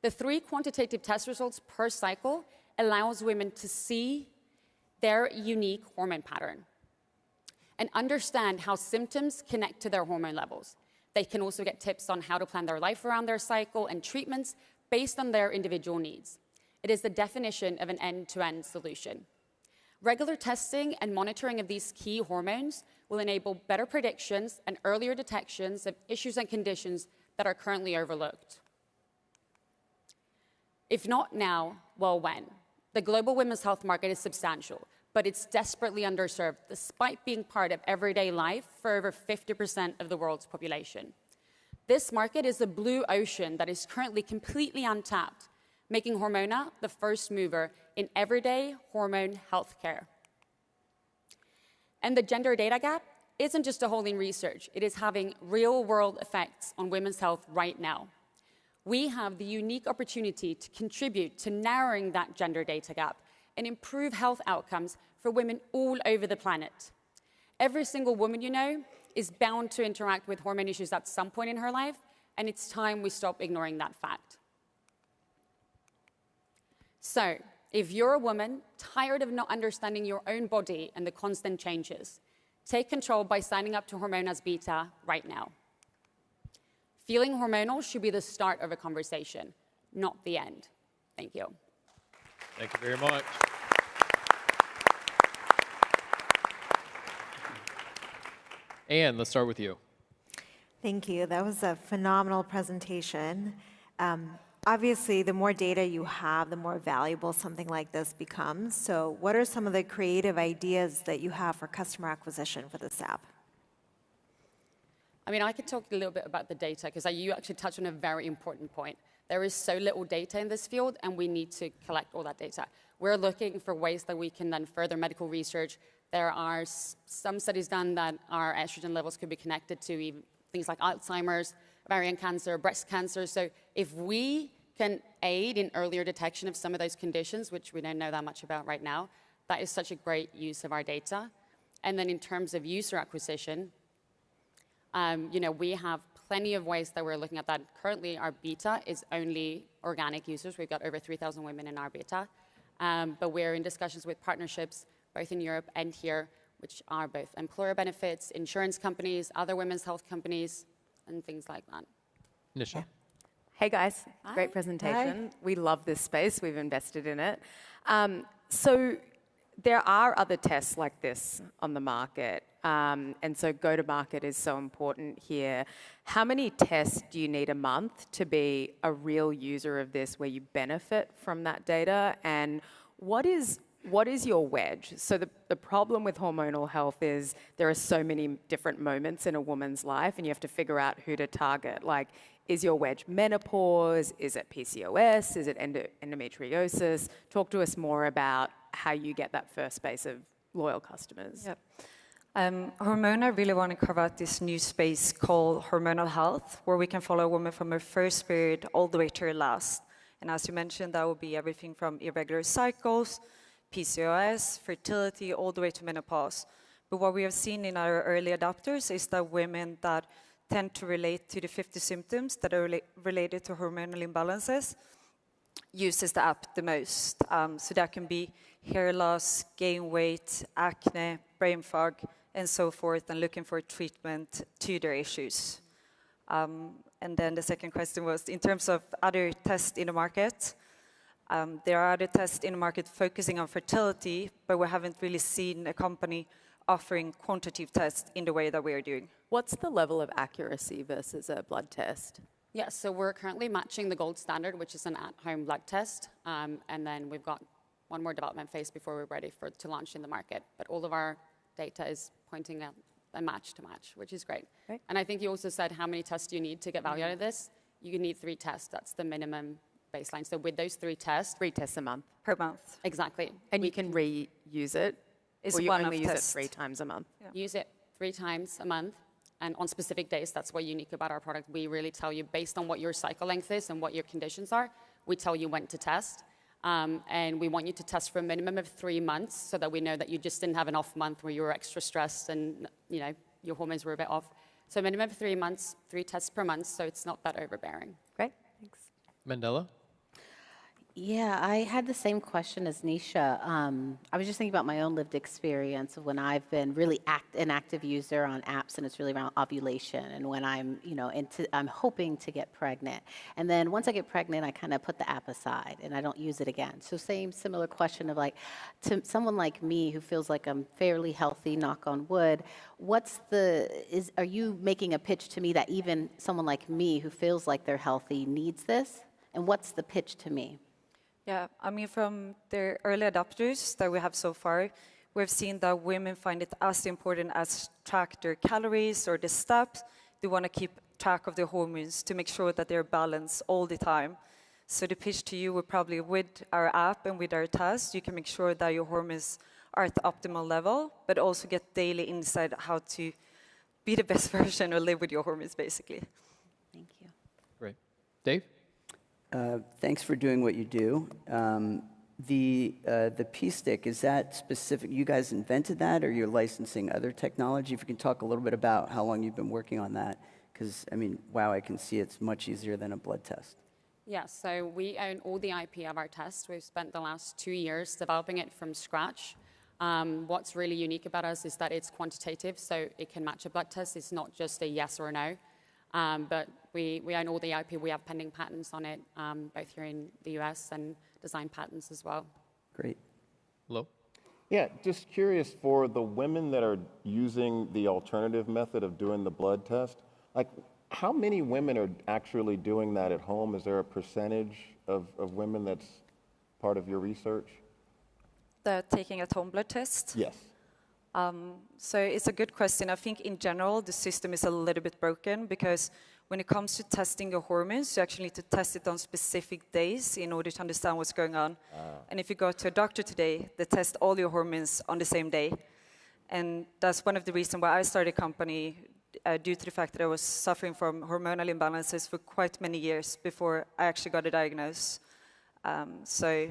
The 3 quantitative test results per cycle allows women to see their unique hormone pattern and understand how symptoms connect to their hormone levels. They can also get tips on how to plan their life around their cycle and treatments based on their individual needs. It is the definition of an end-to-end solution. Regular testing and monitoring of these key hormones will enable better predictions and earlier detections of issues and conditions that are currently overlooked. If not now, well, when? The global women's health market is substantial, but it's desperately underserved despite being part of everyday life for over 50% of the world's population. This market is a blue ocean that is currently completely untapped, making Hormona the first mover in everyday hormone healthcare. And the gender data gap isn't just a hole in research. It is having real-world effects on women's health right now. We have the unique opportunity to contribute to narrowing that gender data gap and improve health outcomes for women all over the planet. Every single woman you know is bound to interact with hormone issues at some point in her life, and it's time we stop ignoring that fact. So, if you're a woman tired of not understanding your own body and the constant changes, take control by signing up to Hormona's beta right now. Feeling hormonal should be the start of a conversation, not the end. Thank you. Thank you very much. Anne, let's start with you. Thank you. That was a phenomenal presentation. Obviously, the more data you have, the more valuable something like this becomes. So what are some of the creative ideas that you have for customer acquisition for this app? I mean, I could talk a little bit about the data, because you actually touched on a very important point. There is so little data in this field, and we need to collect all that data. We're looking for ways that we can then further medical research There are some studies done that our estrogen levels could be connected to even things like Alzheimer's, ovarian cancer, breast cancer. So if we can aid in earlier detection of some of those conditions, which we don't know that much about right now, that is such a great use of our data. And then in terms of user acquisition, we have plenty of ways that we're looking at that. Currently, our beta is only organic users. We've got over 3,000 women in our beta. But we're in discussions with partnerships, both in Europe and here, which are both employer benefits, insurance companies, other women's health companies, and things like that. Nisha? Hey guys, Hi. great presentation. Hi. We love this space, we've invested in it. So there are other tests like this on the market, and so go-to-market is so important here. How many tests do you need a month to be a real user of this where you benefit from that data? And what is your wedge? So the problem with hormonal health is there are so many different moments in a woman's life and you have to figure out who to target. Like, is your wedge menopause? Is it PCOS? Is it endometriosis? Talk to us more about how you get that first base of loyal customers. Yep. Hormona really want to carve out this new space called hormonal health, where we can follow a woman from her first period all the way to her last. And as you mentioned, that will be everything from irregular cycles, PCOS, fertility, all the way to menopause. But what we have seen in our early adopters is that women that tend to relate to the 50 symptoms that are related to hormonal imbalances uses the app the most. So that can be hair loss, gain weight, acne, brain fog, and so forth, and looking for treatment to their issues. And then the second question was, in terms of other tests in the market, there are other tests in the market focusing on fertility, but we haven't really seen a company offering quantitative tests in the way that we are doing. What's the level of accuracy versus a blood test? Yeah, so we're currently matching the gold standard, which is an at-home blood test. And then we've got one more development phase before we're ready to launch in the market. But all of our data is pointing at a match to match, which is great. Okay. And I think you also said how many tests do you need to get value out of this? You need 3 tests. That's the minimum baseline. So with those 3 tests. 3 tests a month. Per month. Exactly. And you can reuse it? It's or you one only use test. it 3 times a month? Yeah. Use it 3 times a month. And on specific days, that's what's unique about our product. We really tell you, based on what your cycle length is and what your conditions are, we tell you when to test. And we want you to test for a minimum of 3 months so that we know that you just didn't have an off month where you were extra stressed and your hormones were a bit off. So minimum of 3 months, 3 tests per month, so it's not that overbearing. Great, thanks. Mandela? Yeah, I had the same question as Nisha. I was just thinking about my own lived experience of when I've been really an active user on apps, and it's really around ovulation, and when I'm, I'm hoping to get pregnant. And then once I get pregnant, I kind of put the app aside, and I don't use it again. So similar question of like, to someone like me who feels like I'm fairly healthy, knock on wood, are you making a pitch to me that even someone like me who feels like they're healthy needs this? And what's the pitch to me? Yeah, I mean, from the early adopters that we have so far, we've seen that women find it as important as track their calories or the steps. They want to keep track of their hormones to make sure that they're balanced all the time. So the pitch to you would probably, with our app and with our test, you can make sure that your hormones are at the optimal level, but also get daily insight how to be the best version or live with your hormones, basically. Thank you. Great. Dave? Thanks for doing what you do. The P-Stick, is that specific? You guys invented that, or you're licensing other technology? If you can talk a little bit about how long you've been working on that, because, I mean, wow, I can see it's much easier than a blood test. Yeah, so we own all the IP of our test. We've spent the last 2 years developing it from scratch. What's really unique about us is that it's quantitative, so it can match a blood test. It's not just a yes or a no. But we own all the IP. We have pending patents on it, both here in the US and design patents as well. Great. Hello? Yeah, just curious, for the women that are using the alternative method of doing the blood test, like, how many women are actually doing that at home? Is there a percentage of women that's part of your research? They're taking a home blood test? Yes. So it's a good question. I think in general, the system is a little bit broken because when it comes to testing your hormones, you actually need to test it on specific days in order to understand what's going on. And if you go to a doctor today, they test all your hormones on the same day. And that's one of the reasons why I started a company, due to the fact that I was suffering from hormonal imbalances for quite many years before I actually got a diagnosis. So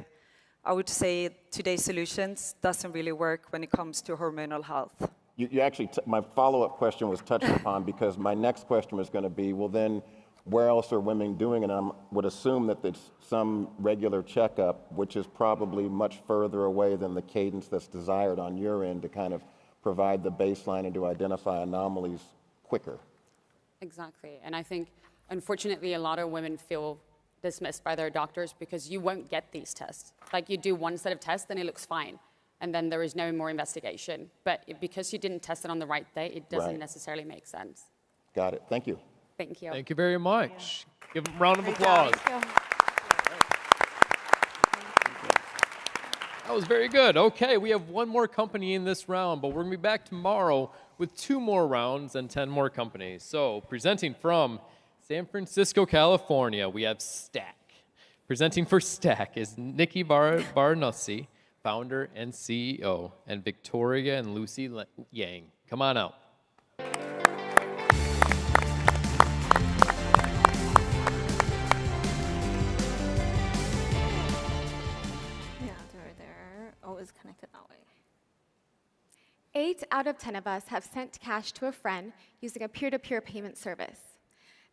I would say today's solutions doesn't really work when it comes to hormonal health. You actually, my follow-up question was touched upon because my next question was going to be, well then, where else are women doing it? And I would assume that there's some regular checkup, which is probably much further away than the cadence that's desired on your end to kind of provide the baseline and to identify anomalies quicker. Exactly. And I think, unfortunately, a lot of women feel dismissed by their doctors because you won't get these tests. Like, you do one set of tests and it looks fine, and then there is no more investigation. But because you didn't test it on the right day, it doesn't necessarily make sense. Got it. Thank you. Thank you. Thank you very much. Give them a round of applause. That was very good. Okay, we have one more company in this round, but we're going to be back tomorrow with 2 more rounds and 10 more companies. So, presenting from San Francisco, California, we have Stack. Presenting for Stack is Nikki Barnossi, founder and CEO, and Victoria and Lucy Yang. Come on out. Always connected that way. 8 out of 10 of us have sent cash to a friend using a peer-to-peer payment service.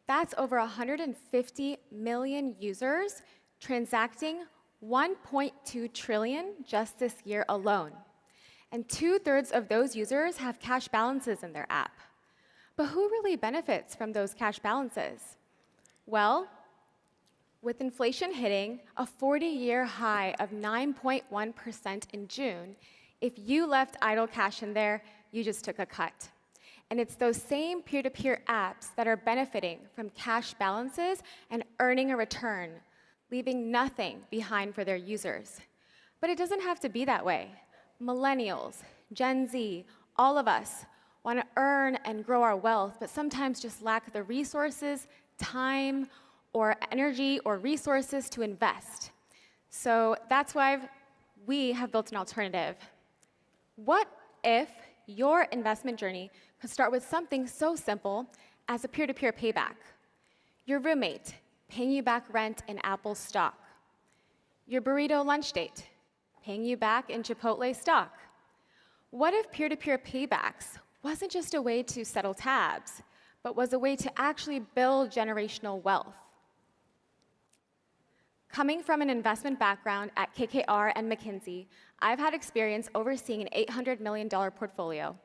That's over 150 million users transacting 1.2 trillion just this year alone. And 2/3 of those users have cash balances in their app. But who really benefits from those cash balances? Well, with inflation hitting a 40-year high of 9.1% in June, if you left idle cash in there, you just took a cut. And it's those same peer-to-peer apps that are benefiting from cash balances and earning a return, leaving nothing behind for their users. But it doesn't have to be that way. Millennials, Gen Z, all of us want to earn and grow our wealth, but sometimes just lack the resources, time, or energy or resources to invest. So that's why we have built an alternative. What if your investment journey could start with something so simple as a peer-to-peer payback? Your roommate paying you back rent in Apple stock. Your burrito lunch date paying you back in Chipotle stock. What if peer-to-peer paybacks wasn't just a way to settle tabs, but was a way to actually build generational wealth? Coming from an investment background at KKR and McKinsey, I've had experience overseeing an $800 million portfolio.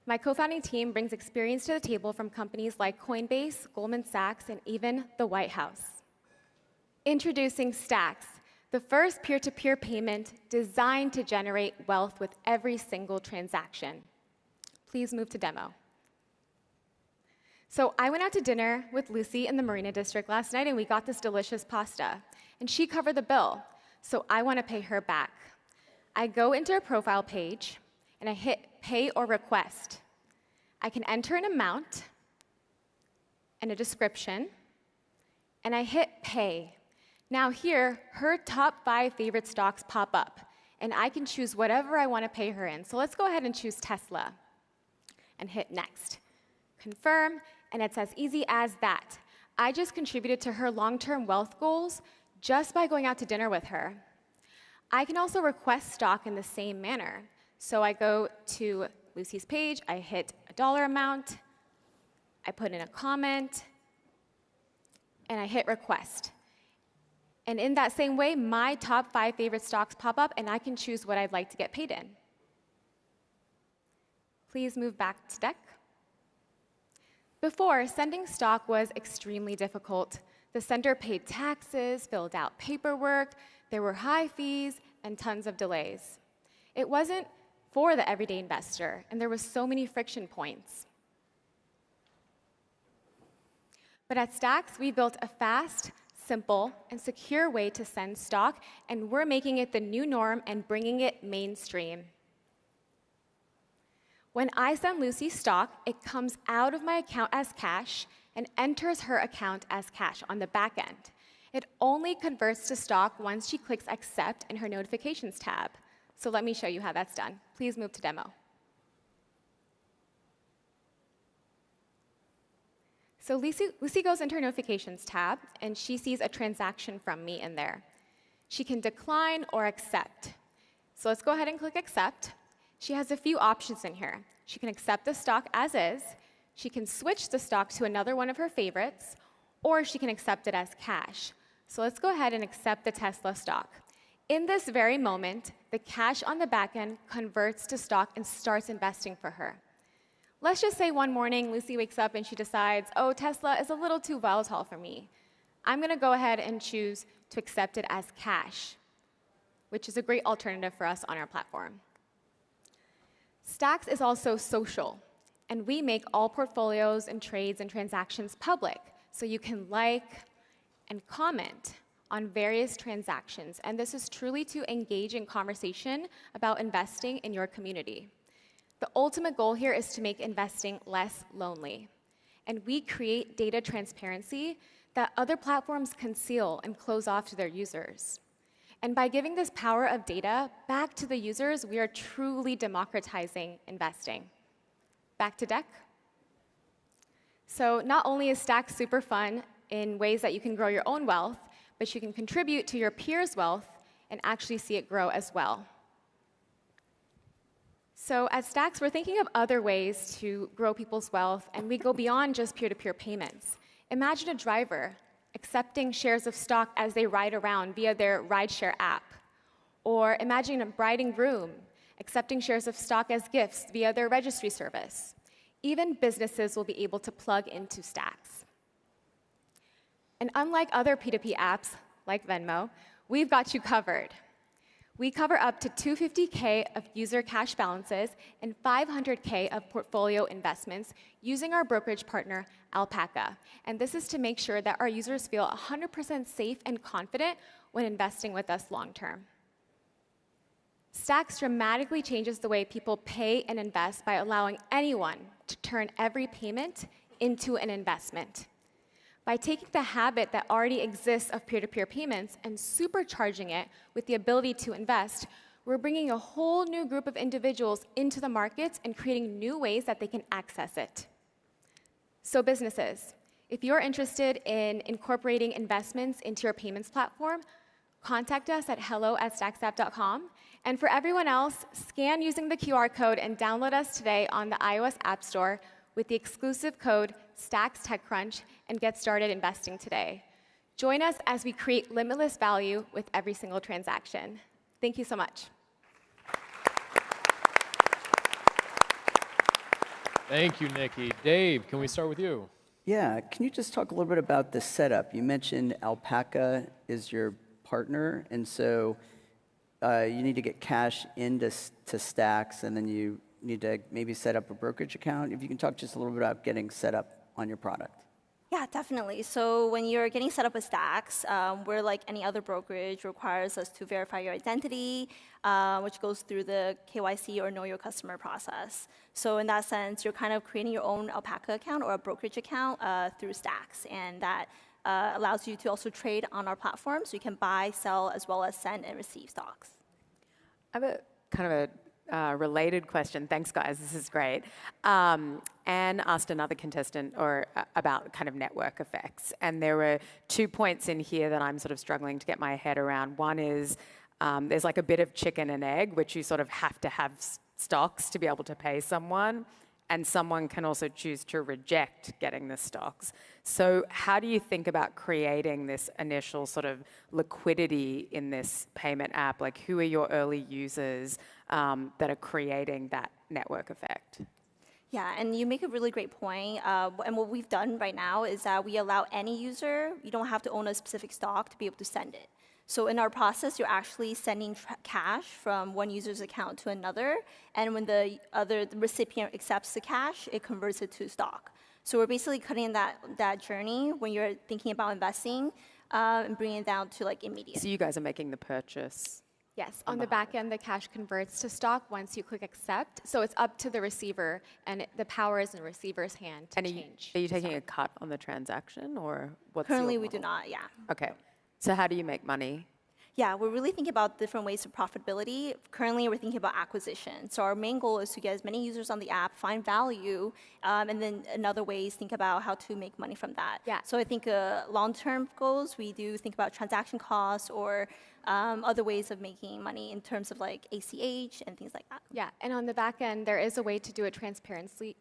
My co-founding team brings experience to the table from companies like Coinbase, Goldman Sachs, and even the White House. Introducing Stacks, the first peer-to-peer payment designed to generate wealth with every single transaction. Please move to demo. So I went out to dinner with Lucy in the Marina District last night, and we got this delicious pasta. And she covered the bill, so I want to pay her back. I go into her profile page, and I hit Pay or Request. I can enter an amount and a description, and I hit Pay. Now here, her top 5 favorite stocks pop up, and I can choose whatever I want to pay her in. So let's go ahead and choose Tesla, and hit Next. Confirm, and it's as easy as that. I just contributed to her long-term wealth goals just by going out to dinner with her. I can also request stock in the same manner. So I go to Lucy's page, I hit a dollar amount, I put in a comment, and I hit request. And in that same way, my top 5 favorite stocks pop up, and I can choose what I'd like to get paid in. Please move back to deck. Before, sending stock was extremely difficult. The sender paid taxes, filled out paperwork, there were high fees, and tons of delays. It wasn't for the everyday investor, and there was so many friction points. But at Stacks, we built a fast, simple, and secure way to send stock, and we're making it the new norm and bringing it mainstream. When I send Lucy stock, it comes out of my account as cash and enters her account as cash on the back end. It only converts to stock once she clicks Accept in her Notifications tab. So let me show you how that's done. Please move to demo. So Lucy goes into her notifications tab, and she sees a transaction from me in there. She can decline or accept. So let's go ahead and click accept. She has a few options in here. She can accept the stock as is, she can switch the stock to another one of her favorites, or she can accept it as cash. So let's go ahead and accept the Tesla stock. In this very moment, the cash on the back end converts to stock and starts investing for her. Let's just say one morning, Lucy wakes up and she decides, oh, Tesla is a little too volatile for me. I'm going to go ahead and choose to accept it as cash, which is a great alternative for us on our platform. Stacks is also social, and we make all portfolios and trades and transactions public, so you can like and comment on various transactions, and this is truly to engage in conversation about investing in your community. The ultimate goal here is to make investing less lonely, and we create data transparency that other platforms conceal and close off to their users. And by giving this power of data back to the users, we are truly democratizing investing. Back to deck. So not only is Stacks super fun in ways that you can grow your own wealth, but you can contribute to your peers' wealth and actually see it grow as well. So at Stacks, we're thinking of other ways to grow people's wealth, and we go beyond just peer-to-peer payments. Imagine a driver accepting shares of stock as they ride around via their rideshare app. Or imagine a bride and groom accepting shares of stock as gifts via their registry service. Even businesses will be able to plug into Stacks. And unlike other P2P apps, like Venmo, we've got you covered. We cover up to $250K of user cash balances and $500K of portfolio investments using our brokerage partner, Alpaca. And this is to make sure that our users feel 100% safe and confident when investing with us long term. Stacks dramatically changes the way people pay and invest by allowing anyone to turn every payment into an investment. By taking the habit that already exists of peer-to-peer payments and supercharging it with the ability to invest, we're bringing a whole new group of individuals into the markets and creating new ways that they can access it. So businesses, if you're interested in incorporating investments into your payments platform, contact us at hello@stacksapp.com. And for everyone else, scan using the QR code and download us today on the iOS App Store with the exclusive code StacksTechCrunch and get started investing today. Join us as we create limitless value with every single transaction. Thank you so much. Thank you, Nikki. Dave, can we start with you? Yeah, can you just talk a little bit about the setup? You mentioned Alpaca is your partner, and so you need to get cash into Stacks, and then you need to maybe set up a brokerage account. If you can talk just a little bit about getting set up on your product. Yeah, definitely. So when you're getting set up with Stacks, we're like any other brokerage, requires us to verify your identity, which goes through the KYC or Know Your Customer process. So in that sense, you're kind of creating your own Alpaca account or a brokerage account through Stacks, and that allows you to also trade on our platform, so you can buy, sell, as well as send and receive stocks. I have a kind of a related question. Thanks, guys. This is great. Anne asked another contestant about kind of network effects. And there were 2 points in here that I'm sort of struggling to get my head around. One is there's like a bit of chicken and egg, which you sort of have to have stocks to be able to pay someone. And someone can also choose to reject getting the stocks. So how do you think about creating this initial sort of liquidity in this payment app? Like, who are your early users that are creating that network effect? Yeah, and you make a really great point. And what we've done right now is that we allow any user, you don't have to own a specific stock to be able to send it. So in our process, you're actually sending cash from one user's account to another, and when the recipient accepts the cash, it converts it to stock. So we're basically cutting that journey when you're thinking about investing and bringing it down to like immediate. So you guys are making the purchase? Yes, on the back end, the cash converts to stock once you click accept. So it's up to the receiver, and the power is in the receiver's hand to change. Are you taking a cut on the transaction, or what's Currently, your we do not, yeah. Okay. So how do you make money? Yeah, we're really thinking about different ways of profitability. Currently, we're thinking about acquisition. So our main goal is to get as many users on the app, find value, and then another way is think about how to make money from that. Yeah. So I think long-term goals, we do think about transaction costs or other ways of making money in terms of like ACH and things like that. Yeah, and on the back end, there is a way to do it transparency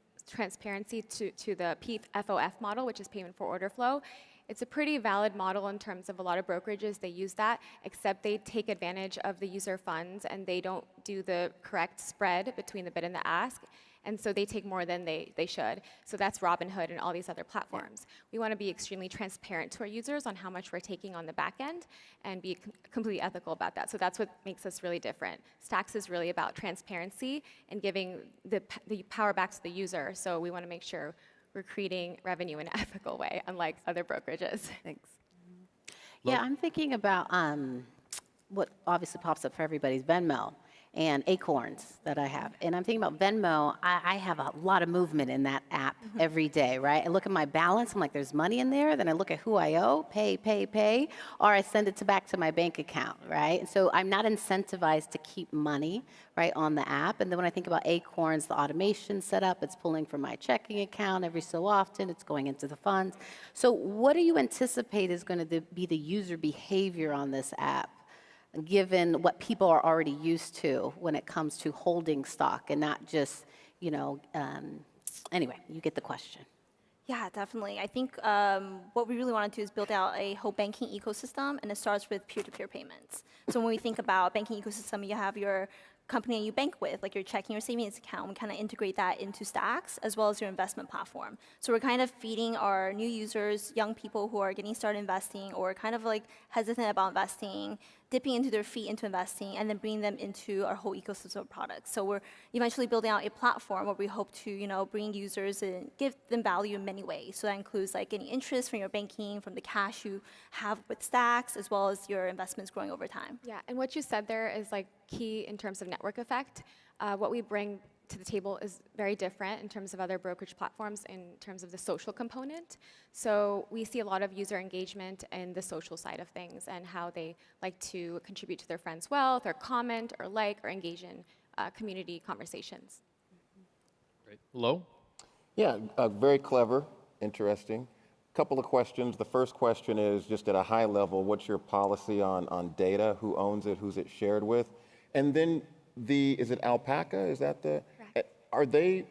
to the PFOF model, which is payment for order flow. It's a pretty valid model in terms of a lot of brokerages, they use that, except they take advantage of the user funds and they don't do the correct spread between the bid and the ask. And so they take more than they should. So that's Robinhood and all these other platforms. We want to be extremely transparent to our users on how much we're taking on the back end and be completely ethical about that. So that's what makes us really different. Stacks is really about transparency and giving the power back to the user. So we want to make sure we're creating revenue in an ethical way, unlike other brokerages. Thanks. Yeah, I'm thinking about what obviously pops up for everybody's Venmo and Acorns that I have. And I'm thinking about Venmo, I have a lot of movement in that app every day, right? I look at my balance, I'm like, there's money in there. Then I look at who I owe, pay, or I send it back to my bank account, right? And so I'm not incentivized to keep money, right, on the app. And then when I think about Acorns, the automation setup, it's pulling from my checking account every so often, it's going into the funds. So what do you anticipate is going to be the user behavior on this app, given what people are already used to when it comes to holding stock and not just, anyway, you get the question. Yeah, definitely. I think what we really want to do is build out a whole banking ecosystem, and it starts with peer-to-peer payments. So when we think about banking ecosystem, you have your company you bank with, like your checking or savings account. We kind of integrate that into Stacks as well as your investment platform. So we're kind of feeding our new users, young people who are getting started investing or kind of like hesitant about investing, dipping into their feet into investing, and then bringing them into our whole ecosystem of products. So we're eventually building out a platform where we hope to, bring users and give them value in many ways. So that includes like getting interest from your banking, from the cash you have with Stacks, as well as your investments growing over time. Yeah, and what you said there is like key in terms of network effect. What we bring to the table is very different in terms of other brokerage platforms in terms of the social component. So we see a lot of user engagement in the social side of things and how they like to contribute to their friends' wealth or comment or like or engage in community conversations. Great. Lo? Yeah, very clever, interesting. Couple of questions. The first question is just at a high level, what's your policy on data? Who owns it? Who's it shared with? And then is it Alpaca? Is that the, are they,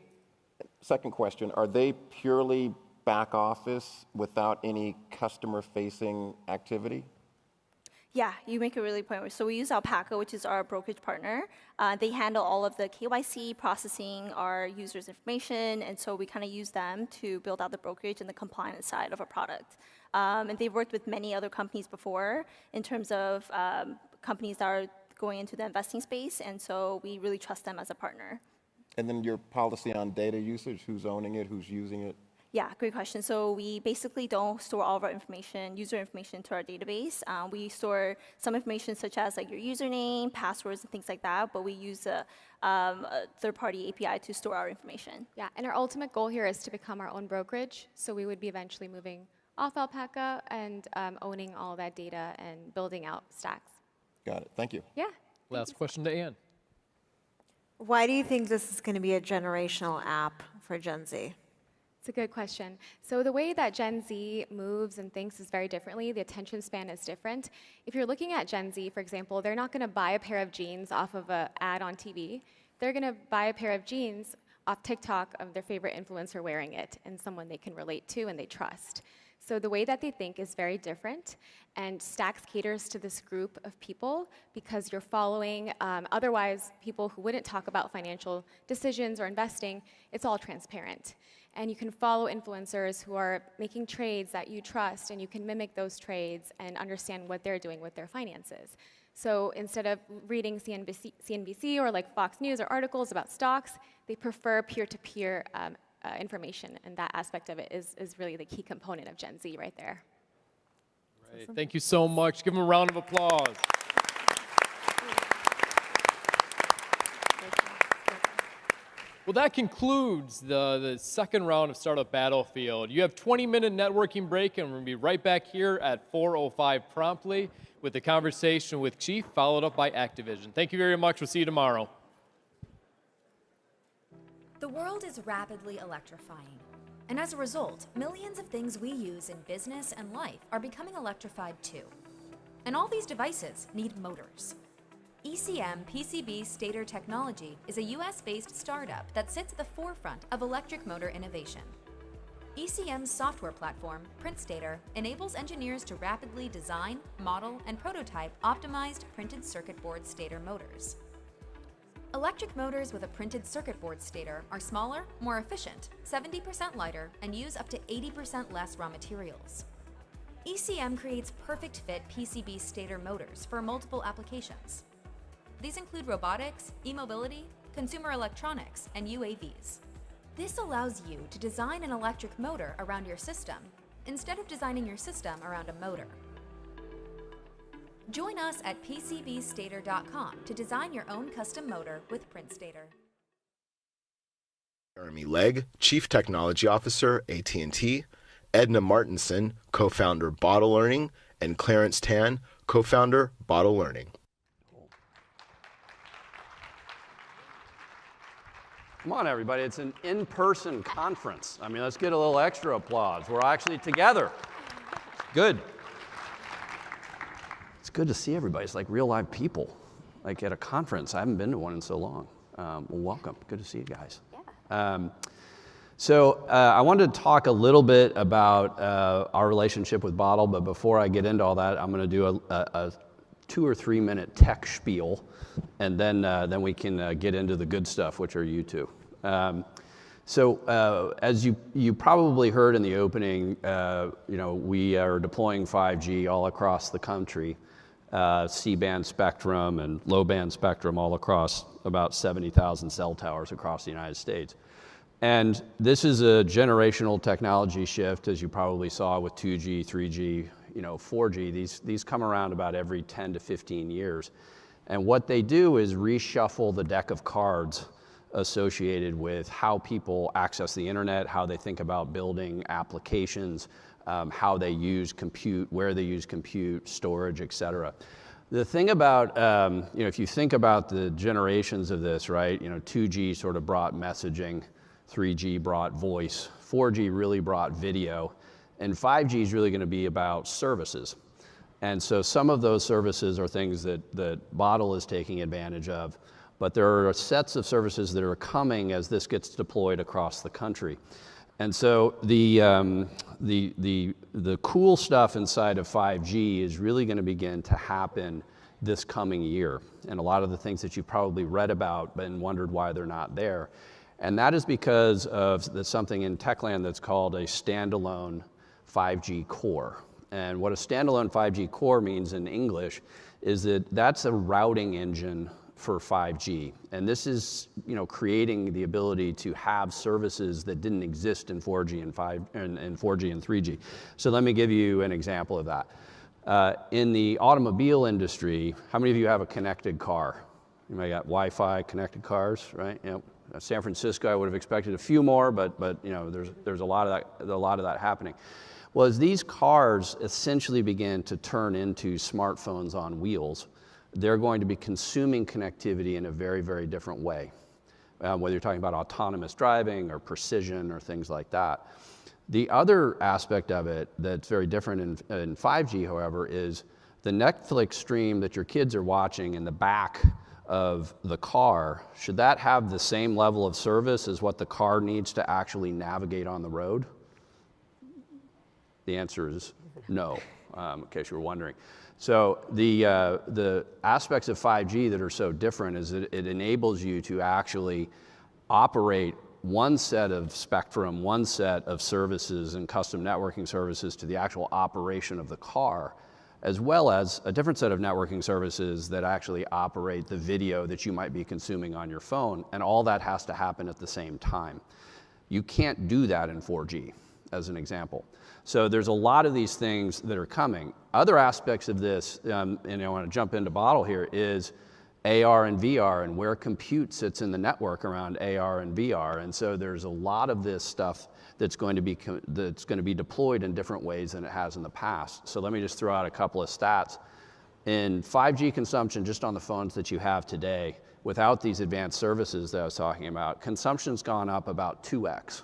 second question, are they purely back office without any customer-facing activity? Yeah, you make a really point. So we use Alpaca, which is our brokerage partner. They handle all of the KYC, processing our users' information, and so we kind of use them to build out the brokerage and the compliance side of our product. And they've worked with many other companies before in terms of companies that are going into the investing space, and so we really trust them as a partner. And then your policy on data usage, who's owning it, who's using it? Yeah, great question. So we basically don't store all of our information, user information, to our database. We store some information such as like your username, passwords, and things like that, but we use a third-party API to store our information. Yeah, and our ultimate goal here is to become our own brokerage. So we would be eventually moving off Alpaca and owning all that data and building out Stacks. Got it. Thank you. Yeah. Last question to Anne. Why do you think this is going to be a generational app for Gen Z? It's a good question. So the way that Gen Z moves and thinks is very differently. The attention span is different. If you're looking at Gen Z, for example, they're not going to buy a pair of jeans off of an ad on TV. They're going to buy a pair of jeans off TikTok of their favorite influencer wearing it and someone they can relate to and they trust. So the way that they think is very different, and Stacks caters to this group of people because you're following otherwise people who wouldn't talk about financial decisions or investing. It's all transparent. And you can follow influencers who are making trades that you trust, and you can mimic those trades and understand what they're doing with their finances. So instead of reading CNBC or like Fox News or articles about stocks, they prefer peer-to-peer information, and that aspect of it is really the key component of Gen Z right there. Right. Awesome. Thank you so much. Give them a round of applause. Well, that concludes the second round of Startup Battlefield. You have 20-minute networking break, and we're going to be right back here at 4:05 promptly with the conversation with Chief, followed up by Activision. Thank you very much. We'll see you tomorrow. The world is rapidly electrifying, and as a result, millions of things we use in business and life are becoming electrified too. And all these devices need motors. ECM PCB Stator Technology is a US-based startup that sits at the forefront of electric motor innovation. ECM's software platform, PrintStator, enables engineers to rapidly design, model, and prototype optimized printed circuit board stator motors. Electric motors with a printed circuit board stator are smaller, more efficient, 70% lighter, and use up to 80% less raw materials. ECM creates perfect fit PCB stator motors for multiple applications. These include robotics, e-mobility, consumer electronics, and UAVs. This allows you to design an electric motor around your system instead of designing your system around a motor. Join us at PCBstator.com to design your own custom motor with PrintStator. Jeremy Legg, Chief Technology Officer, AT&T, Edna Martinson, co-founder Bottle Learning, and Clarence Tan, co-founder Bottle Learning. Come on, everybody. It's an in-person conference. I mean, let's get a little extra applause. We're actually together. Good. It's good to see everybody. It's like real live people, like at a conference. I haven't been to one in so long. Well, welcome. Good to see you guys. Yeah. I wanted to talk a little bit about our relationship with Bottle, but before I get into all that, I'm going to do a 2 or 3 minute tech spiel, and then we can get into the good stuff, which are you two. As you probably heard in the opening, we are deploying 5G all across the country, C-band spectrum and low-band spectrum all across about 70,000 cell towers across the United States. And this is a generational technology shift, as you probably saw with 2G, 3G, 4G. These come around about every 10 to 15 years. And what they do is reshuffle the deck of cards associated with how people access the internet, how they think about building applications, how they use compute, where they use compute, storage, et cetera. The thing about, if you think about the generations of this, right, 2G sort of brought messaging, 3G brought voice, 4G really brought video, and 5G is really going to be about services. And so some of those services are things that Bottle is taking advantage of, but there are sets of services that are coming as this gets deployed across the country. And so the cool stuff inside of 5G is really going to begin to happen this coming year. And a lot of the things that you've probably read about and wondered why they're not there. And that is because of something in Techland that's called a standalone 5G core. And what a standalone 5G core means in English is that that's a routing engine for 5G. And this is, creating the ability to have services that didn't exist in 4G and 4G and 3G. So let me give you an example of that. In the automobile industry, how many of you have a connected car? You might got Wi-Fi connected cars, right? Yep. San Francisco, I would have expected a few more, but there's a lot of that happening. Well, as these cars essentially begin to turn into smartphones on wheels, they're going to be consuming connectivity in a very, very different way, whether you're talking about autonomous driving or precision or things like that. The other aspect of it that's very different in 5G, however, is the Netflix stream that your kids are watching in the back of the car, should that have the same level of service as what the car needs to actually navigate on the road? The answer is no, in case you were wondering. So the aspects of 5G that are so different is that it enables you to actually operate one set of spectrum, one set of services and custom networking services to the actual operation of the car, as well as a different set of networking services that actually operate the video that you might be consuming on your phone, and all that has to happen at the same time. You can't do that in 4G, as an example. So there's a lot of these things that are coming. Other aspects of this, and I want to jump into Bottle here, is AR and VR and where compute sits in the network around AR and VR. And so there's a lot of this stuff that's going to be deployed in different ways than it has in the past. So let me just throw out a couple of stats. In 5G consumption, just on the phones that you have today, without these advanced services that I was talking about, consumption's gone up about 2x,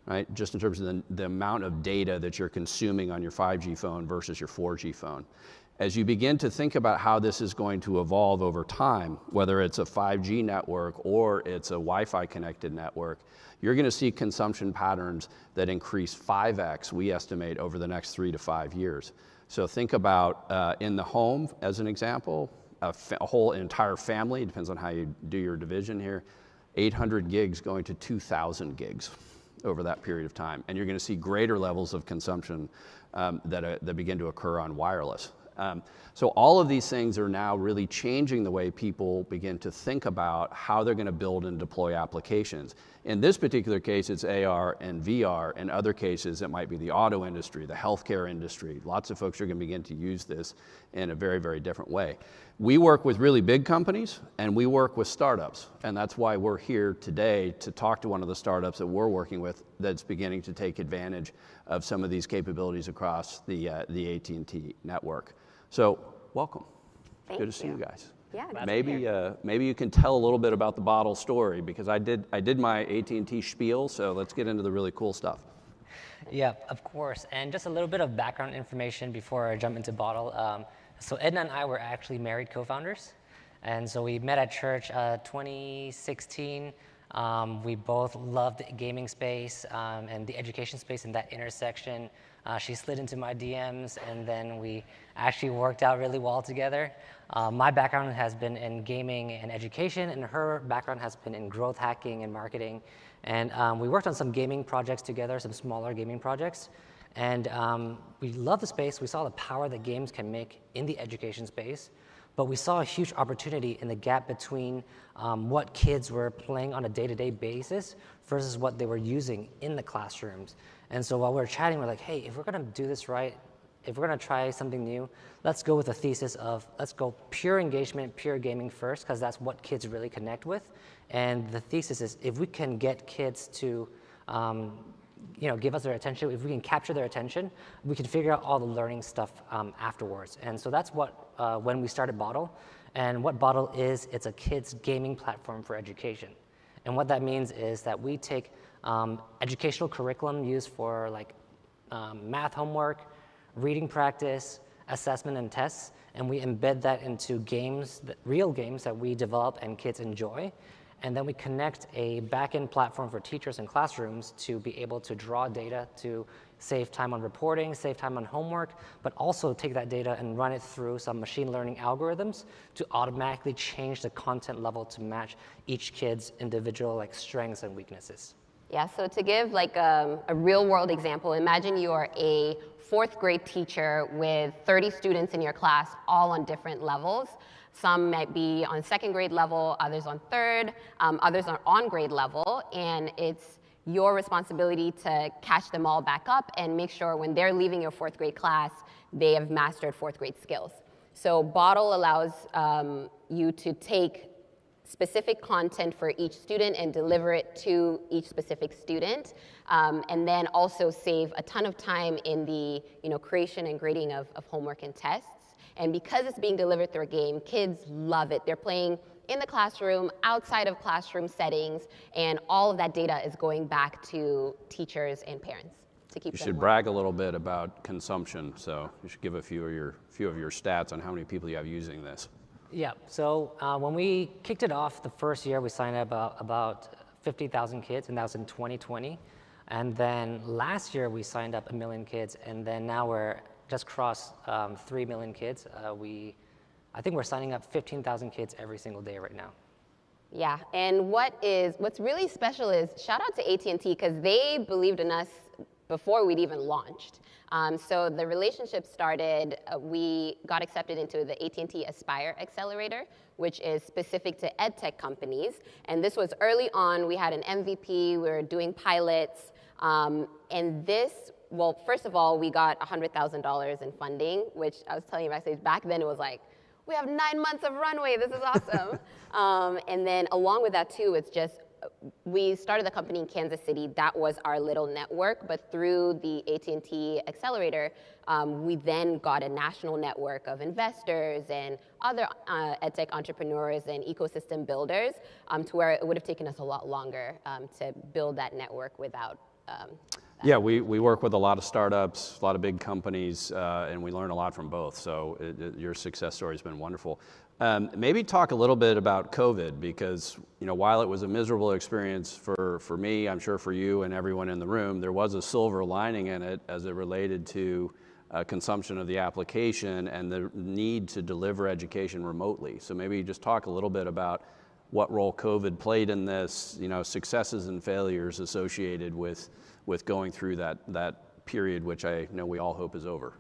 right? Just in terms of the amount of data that you're consuming on your 5G phone versus your 4G phone. As you begin to think about how this is going to evolve over time, whether it's a 5G network or it's a Wi-Fi connected network, you're going to see consumption patterns that increase 5x, we estimate, over the next 3 to 5 years. So think about in the home, as an example, a whole entire family, depends on how you do your division here, 800 gigs going to 2,000 gigs over that period of time. And you're going to see greater levels of consumption that begin to occur on wireless. So all of these things are now really changing the way people begin to think about how they're going to build and deploy applications. In this particular case, it's AR and VR. In other cases, it might be the auto industry, the healthcare industry. Lots of folks are going to begin to use this in a very, very different way. We work with really big companies, and we work with startups. And that's why we're here today to talk to one of the startups that we're working with that's beginning to take advantage of some of these capabilities across the AT&T network. So welcome. Good to see you guys. Yeah. Maybe you can tell a little bit about the bottle story, because I did my AT&T spiel, so let's get into the really cool stuff. Yeah, of course. And just a little bit of background information before I jump into bottle. So Edna and I were actually married co-founders. And so we met at church 2016. We both loved the gaming space and the education space in that intersection. She slid into my DMs, and then we actually worked out really well together. My background has been in gaming and education, and her background has been in growth hacking and marketing. And we worked on some gaming projects together, some smaller gaming projects. And we love the space. We saw the power that games can make in the education space. But we saw a huge opportunity in the gap between what kids were playing on a day-to-day basis versus what they were using in the classrooms. And so while we were chatting, we're like, hey, if we're going to do this right, if we're going to try something new, let's go with a thesis of let's go pure engagement, pure gaming first, because that's what kids really connect with. And the thesis is if we can get kids to give us their attention, if we can capture their attention, we can figure out all the learning stuff afterwards. And so that's what when we started Bottle. And what Bottle is, it's a kids gaming platform for education. And what that means is that we take educational curriculum used for like math homework, reading practice, assessment and tests, and we embed that into games, real games that we develop and kids enjoy. And then we connect a back-end platform for teachers and classrooms to be able to draw data to save time on reporting, save time on homework, but also take that data and run it through some machine learning algorithms to automatically change the content level to match each kid's individual strengths and weaknesses. Yeah, so to give a real world example, imagine you are a 4th grade teacher with 30 students in your class, all on different levels. Some might be on 2nd grade level, others on 3rd, others are on grade level, and it's your responsibility to catch them all back up and make sure when they're leaving your 4th grade class, they have mastered 4th grade skills. So Bottle allows you to take specific content for each student and deliver it to each specific student, and then also save a ton of time in the creation and grading of homework and tests. And because it's being delivered through a game, kids love it. They're playing in the classroom, outside of classroom settings, and all of that data is going back to teachers and parents to keep them. You should brag a little bit about consumption, so you should give a few of your stats on how many people you have using this. Yeah, so when we kicked it off the first year, we signed up about 50,000 kids, and that was in 2020. And then last year, we signed up 1 million kids, and then now we're just crossed 3 million kids. I think we're signing up 15,000 kids every single day right now. Yeah, and what's really special is shout out to AT&T because they believed in us before we'd even launched. So the relationship started, we got accepted into the AT&T Aspire Accelerator, which is specific to EdTech companies. And this was early on. We had an MVP. We were doing pilots. And this, well, first of all, we got $100,000 in funding, which I was telling you backstage, back then it was like, we have 9 months of runway. This is awesome. And then along with that too, it's just, we started the company in Kansas City. That was our little network, but through the AT&T accelerator, we then got a national network of investors and other edtech entrepreneurs and ecosystem builders, to where it would have taken us a lot longer to build that network without. Yeah, we work with a lot of startups, a lot of big companies, and we learn a lot from both. So your success story has been wonderful. Maybe talk a little bit about COVID, because while it was a miserable experience for me, I'm sure for you and everyone in the room, there was a silver lining in it as it related to consumption of the application and the need to deliver education remotely. So maybe just talk a little bit about what role COVID played in this, successes and failures associated with going through that period, which I know we all hope is over.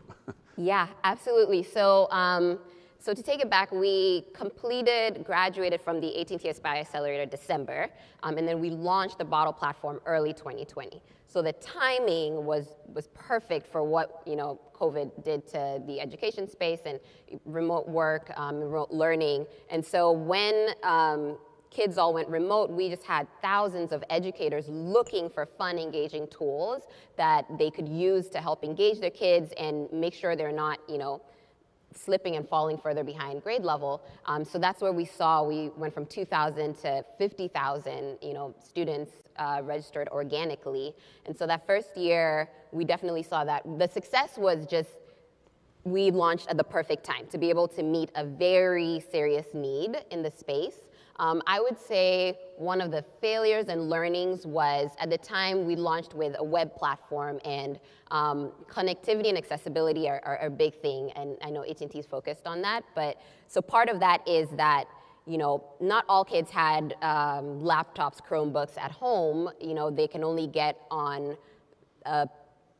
Yeah, absolutely. So to take it back, we graduated from the AT&T Aspire Accelerator December, and then we launched the Bottle platform early 2020. So the timing was perfect for what COVID did to the education space and remote work, remote learning. And so when kids all went remote, we just had thousands of educators looking for fun, engaging tools that they could use to help engage their kids and make sure they're not, slipping and falling further behind grade level. So that's where we went from 2,000 to 50,000, students registered organically. And so that first year, we definitely saw that. The success was just, we launched at the perfect time to be able to meet a very serious need in the space. I would say one of the failures and learnings was, at the time, we launched with a web platform, and connectivity and accessibility are a big thing, and I know AT&T is focused on that. But so part of that is that not all kids had laptops, Chromebooks at home. They can only get on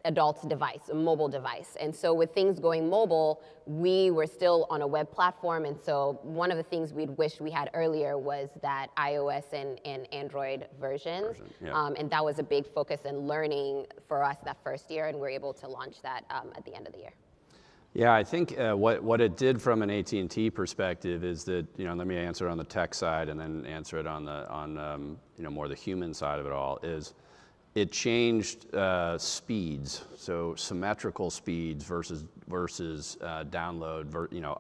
adult's device, a mobile device. And so with things going mobile, we were still on a web platform. And so one of the things we'd wished we had earlier was that iOS and Android versions. And that was a big focus and learning for us that first year, and we're able to launch that at the end of the year. Yeah, I think what it did from an AT&T perspective is that, let me answer it on the tech side and then answer it on more the human side of it all, is it changed speeds, so symmetrical speeds versus download,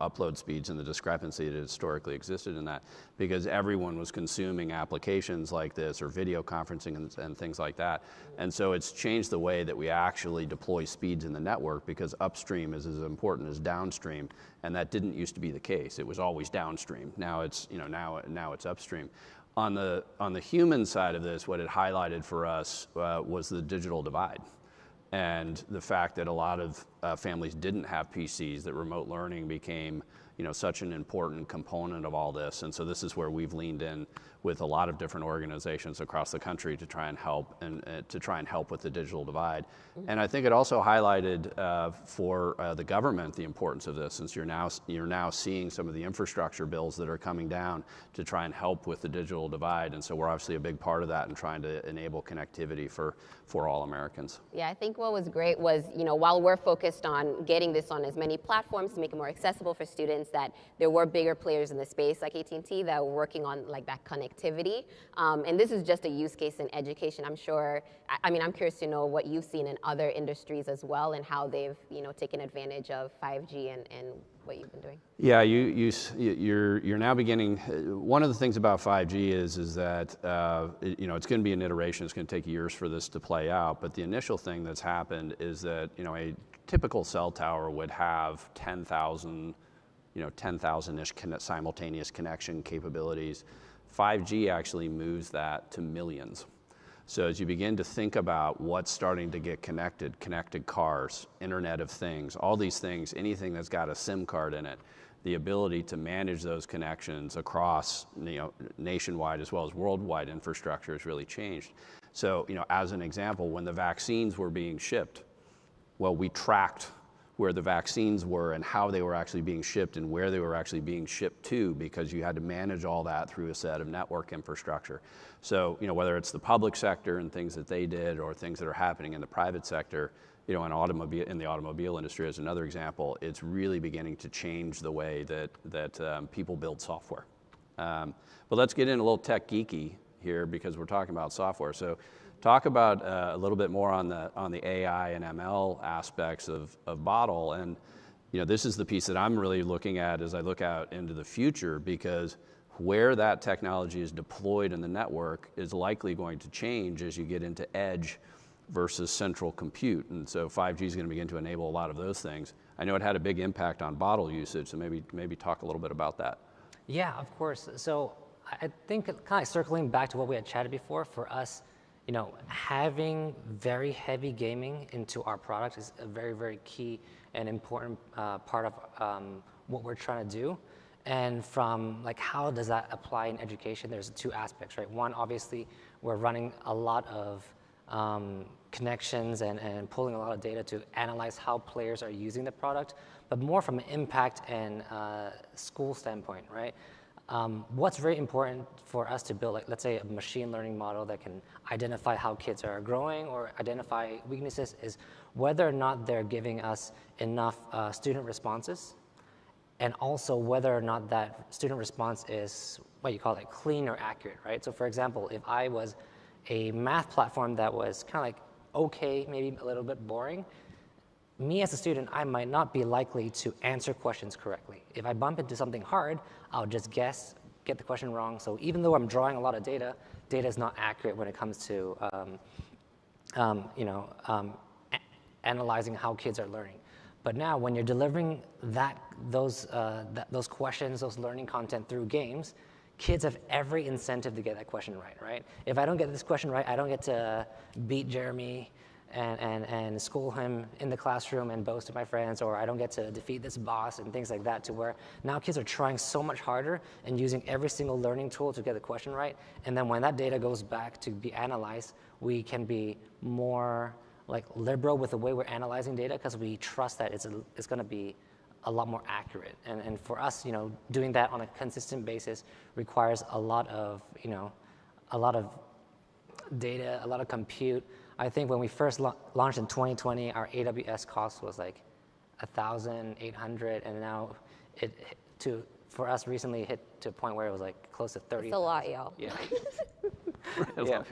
upload speeds, and the discrepancy that historically existed in that, because everyone was consuming applications like this or video conferencing and things like that. And so it's changed the way that we actually deploy speeds in the network, because upstream is as important as downstream, and that didn't used to be the case. It was always downstream. Now it's now it's upstream. On the human side of this, what it highlighted for us was the digital divide, and the fact that a lot of families didn't have PCs, that remote learning became such an important component of all this. And so this is where we've leaned in with a lot of different organizations across the country to try and help with the digital divide. And I think it also highlighted for the government the importance of this, since you're now seeing some of the infrastructure bills that are coming down to try and help with the digital divide. And so we're obviously a big part of that and trying to enable connectivity for all Americans. Yeah, I think what was great was, while we're focused on getting this on as many platforms to make it more accessible for students, that there were bigger players in the space like AT&T that were working on that connectivity. And this is just a use case in education. I'm sure, I'm curious to know what you've seen in other industries as well, and how they've taken advantage of 5G and what you've been doing. Yeah, you're now beginning. One of the things about 5G is that it's going to be an iteration. It's going to take years for this to play out. But the initial thing that's happened is that a typical cell tower would have 10,000-ish simultaneous connection capabilities. 5G actually moves that to millions. So as you begin to think about what's starting to get connected cars, Internet of Things, all these things, anything that's got a SIM card in it, the ability to manage those connections across nationwide as well as worldwide infrastructure has really changed. So as an example, when the vaccines were being shipped, well, we tracked where the vaccines were and how they were actually being shipped and where they were actually being shipped to, because you had to manage all that through a set of network infrastructure. So, whether it's the public sector and things that they did or things that are happening in the private sector, in the automobile industry as another example, it's really beginning to change the way that people build software. But let's get in a little tech geeky here because we're talking about software. So talk about a little bit more on the AI and ML aspects of Bottle. And this is the piece that I'm really looking at as I look out into the future, because where that technology is deployed in the network is likely going to change as you get into edge versus central compute. And so 5G is going to begin to enable a lot of those things. I know it had a big impact on Bottle usage, so maybe talk a little bit about that. Yeah, of course. So I think kind of circling back to what we had chatted before, for us, having very heavy gaming into our product is a very, very key and important part of what we're trying to do. And from how does that apply in education? There's two aspects, right? One, obviously, we're running a lot of connections and pulling a lot of data to analyze how players are using the product, but more from an impact and school standpoint, right? What's very important for us to build, let's say, a machine learning model that can identify how kids are growing or identify weaknesses, is whether or not they're giving us enough student responses, and also whether or not that student response is what you call clean or accurate, right? So for example, if I was a math platform that was kind of okay, maybe a little bit boring, me as a student, I might not be likely to answer questions correctly. If I bump into something hard, I'll just guess, get the question wrong. So even though I'm drawing a lot of data, data is not accurate when it comes to analyzing how kids are learning. But now when you're delivering those questions, those learning content through games, kids have every incentive to get that question right? If I don't get this question right, I don't get to beat Jeremy and school him in the classroom and boast to my friends, or I don't get to defeat this boss and things like that, to where now kids are trying so much harder and using every single learning tool to get the question right. And then when that data goes back to be analyzed, we can be more liberal with the way we're analyzing data, because we trust that it's going to be a lot more accurate. And for us, doing that on a consistent basis requires a lot of data, a lot of compute. I think when we first launched in 2020, our AWS cost was $1,800, and now for us recently hit to a point where it was close to 30. It's a lot, y'all. Yeah. Yeah.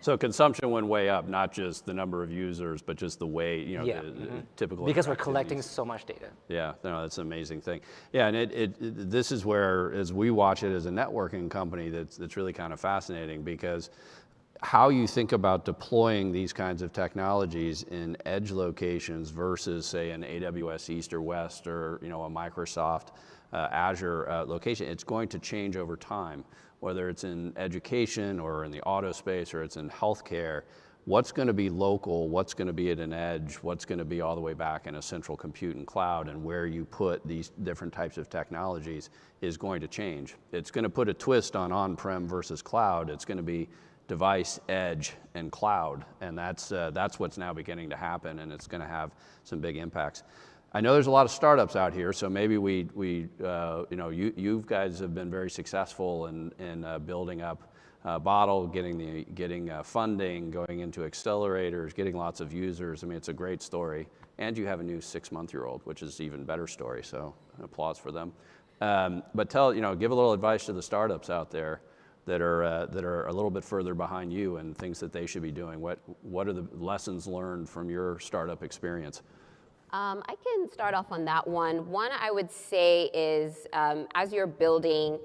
So consumption went way up, not just the number of users, but just the way, the typical. Because we're collecting so much data. Yeah, no, that's an amazing thing. Yeah, and this is where, as we watch it as a networking company, that's really kind of fascinating, because how you think about deploying these kinds of technologies in edge locations versus, say, an AWS East or West, or a Microsoft Azure location, it's going to change over time. Whether it's in education or in the auto space or it's in healthcare, what's going to be local, what's going to be at an edge, what's going to be all the way back in a central compute and cloud, and where you put these different types of technologies is going to change. It's going to put a twist on on-prem versus cloud. It's going to be device, edge, and cloud, and that's what's now beginning to happen, and it's going to have some big impacts. I know there's a lot of startups out here, so maybe you guys have been very successful in building up Bottle, getting funding, going into accelerators, getting lots of users. I mean, it's a great story, and you have a new 6-month-old, which is an even better story. So applause for them. But give a little advice to the startups out there that are a little bit further behind you, and things that they should be doing. What are the lessons learned from your startup experience? I can start off on that one. One I would say is, as you're building,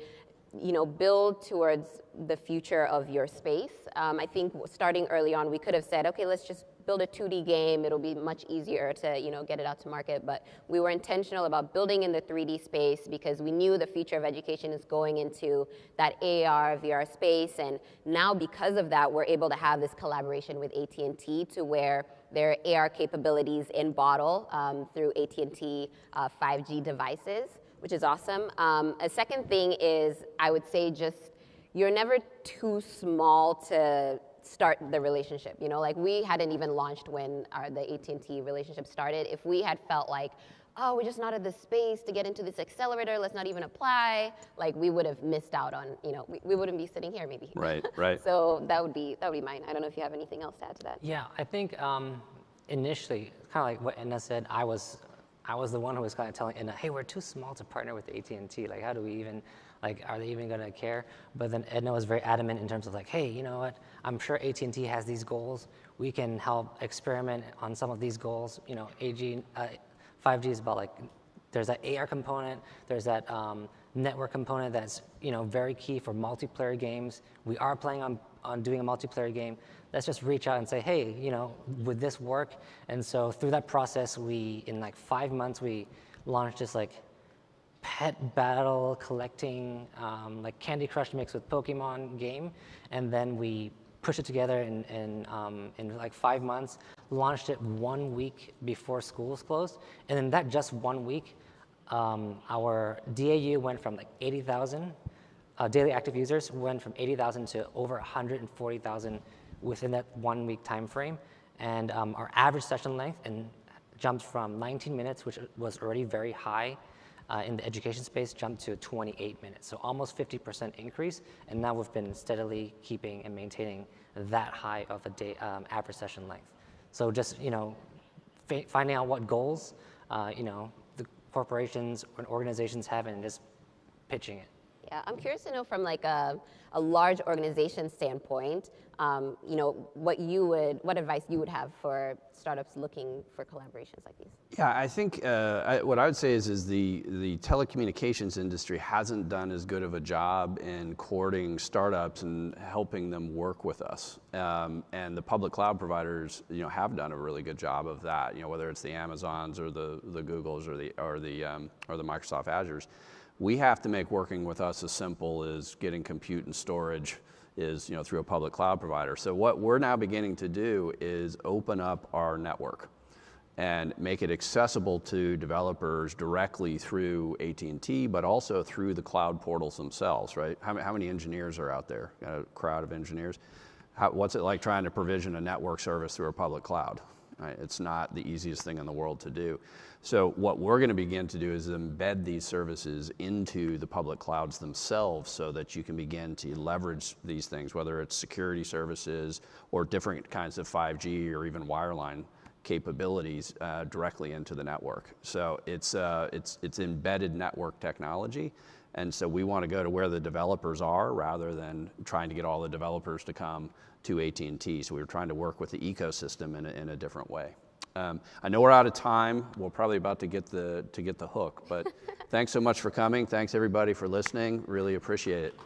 build towards the future of your space. I think starting early on, we could have said, okay, let's just build a 2D game. It'll be much easier to, get it out to market. But we were intentional about building in the 3D space, because we knew the future of education is going into that AR, VR space. And now because of that, we're able to have this collaboration with AT&T, to where their AR capabilities in Bottle through AT&T 5G devices, which is awesome. A second thing is, I would say, just you're never too small to start the relationship. You know, like we hadn't even launched when the AT&T relationship started. If we had felt like, oh, we're just not at the space to get into this accelerator, let's not even apply, like we would have missed out on, you know, we wouldn't be sitting here maybe. Right, right. So that would be mine. I don't know if you have anything else to add to that. Yeah, I think initially, kind of like what Edna said, I was the one who was kind of telling Edna, hey, we're too small to partner with AT&T. Like, how do we even, like, are they even going to care? But then Edna was very adamant in terms of like, hey, you know what? I'm sure AT&T has these goals. We can help experiment on some of these goals. You know, 5G is about like, there's that AR component, there's that network component that's, you know, very key for multiplayer games. We are planning on doing a multiplayer game. Let's just reach out and say, hey, you know, would this work? And so through that process, in like 5 months, we launched this like pet battle collecting, like Candy Crush mixed with Pokemon game. And then we pushed it together in like 5 months, launched it 1 week before schools closed. And in that just 1 week, our DAU went from like 80,000, daily active users went from 80,000 to over 140,000 within that 1 week time frame. And our average session length jumped from 19 minutes, which was already very high in the education space, jumped to 28 minutes. So almost 50% increase. And now we've been steadily keeping and maintaining that high of a day average session length. So just, you know, finding out what goals, you know, the corporations and organizations have and just pitching it. Yeah, I'm curious to know from like a large organization standpoint, you know, what advice you would have for startups looking for collaborations like these. Yeah, I think what I would say is the telecommunications industry hasn't done as good of a job in courting startups and helping them work with us. And the public cloud providers, you know, have done a really good job of that. You know, whether it's the Amazons or the Googles or the Microsoft Azures. We have to make working with us as simple as getting compute and storage is, you know, through a public cloud provider. So what we're now beginning to do is open up our network and make it accessible to developers directly through AT&T, but also through the cloud portals themselves, right? How many engineers are out there? Got a crowd of engineers. What's it like trying to provision a network service through a public cloud? Right? It's not the easiest thing in the world to do. So what we're going to begin to do is embed these services into the public clouds themselves so that you can begin to leverage these things, whether it's security services or different kinds of 5G or even wireline capabilities directly into the network. So it's embedded network technology. And so we want to go to where the developers are rather than trying to get all the developers to come to AT&T. So we were trying to work with the ecosystem in a different way. I know we're out of time. We're probably about to get the hook, but thanks so much for coming. Thanks everybody for listening. Really appreciate it.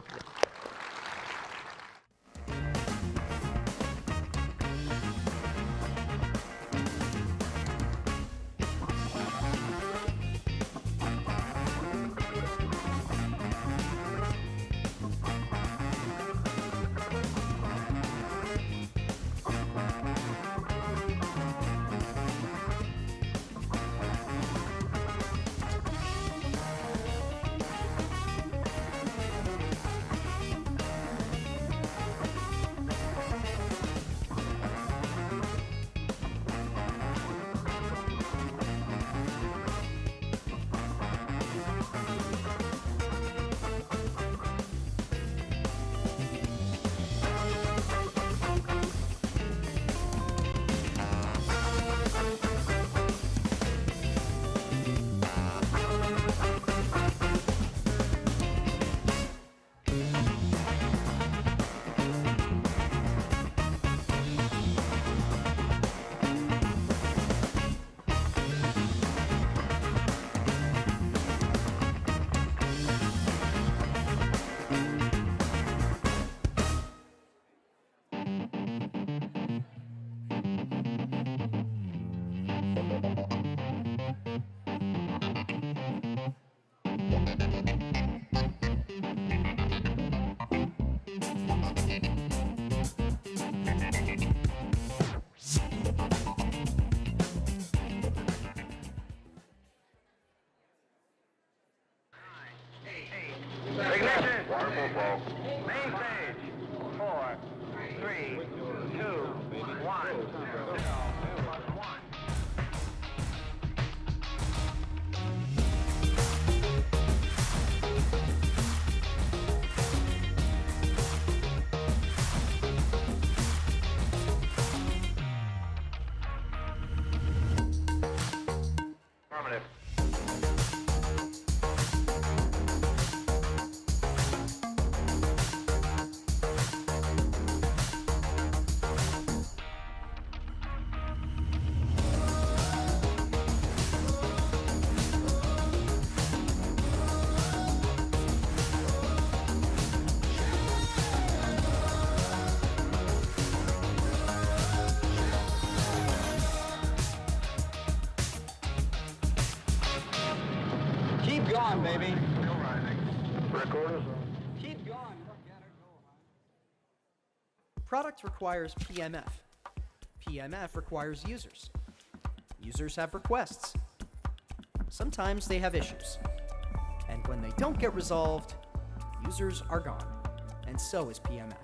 it. Keep going, baby. Still rising. Recorders on. Keep going. Product requires PMF. PMF requires users. Users have requests. Sometimes they have issues. And when they don't get resolved, users are gone. And so is PMF.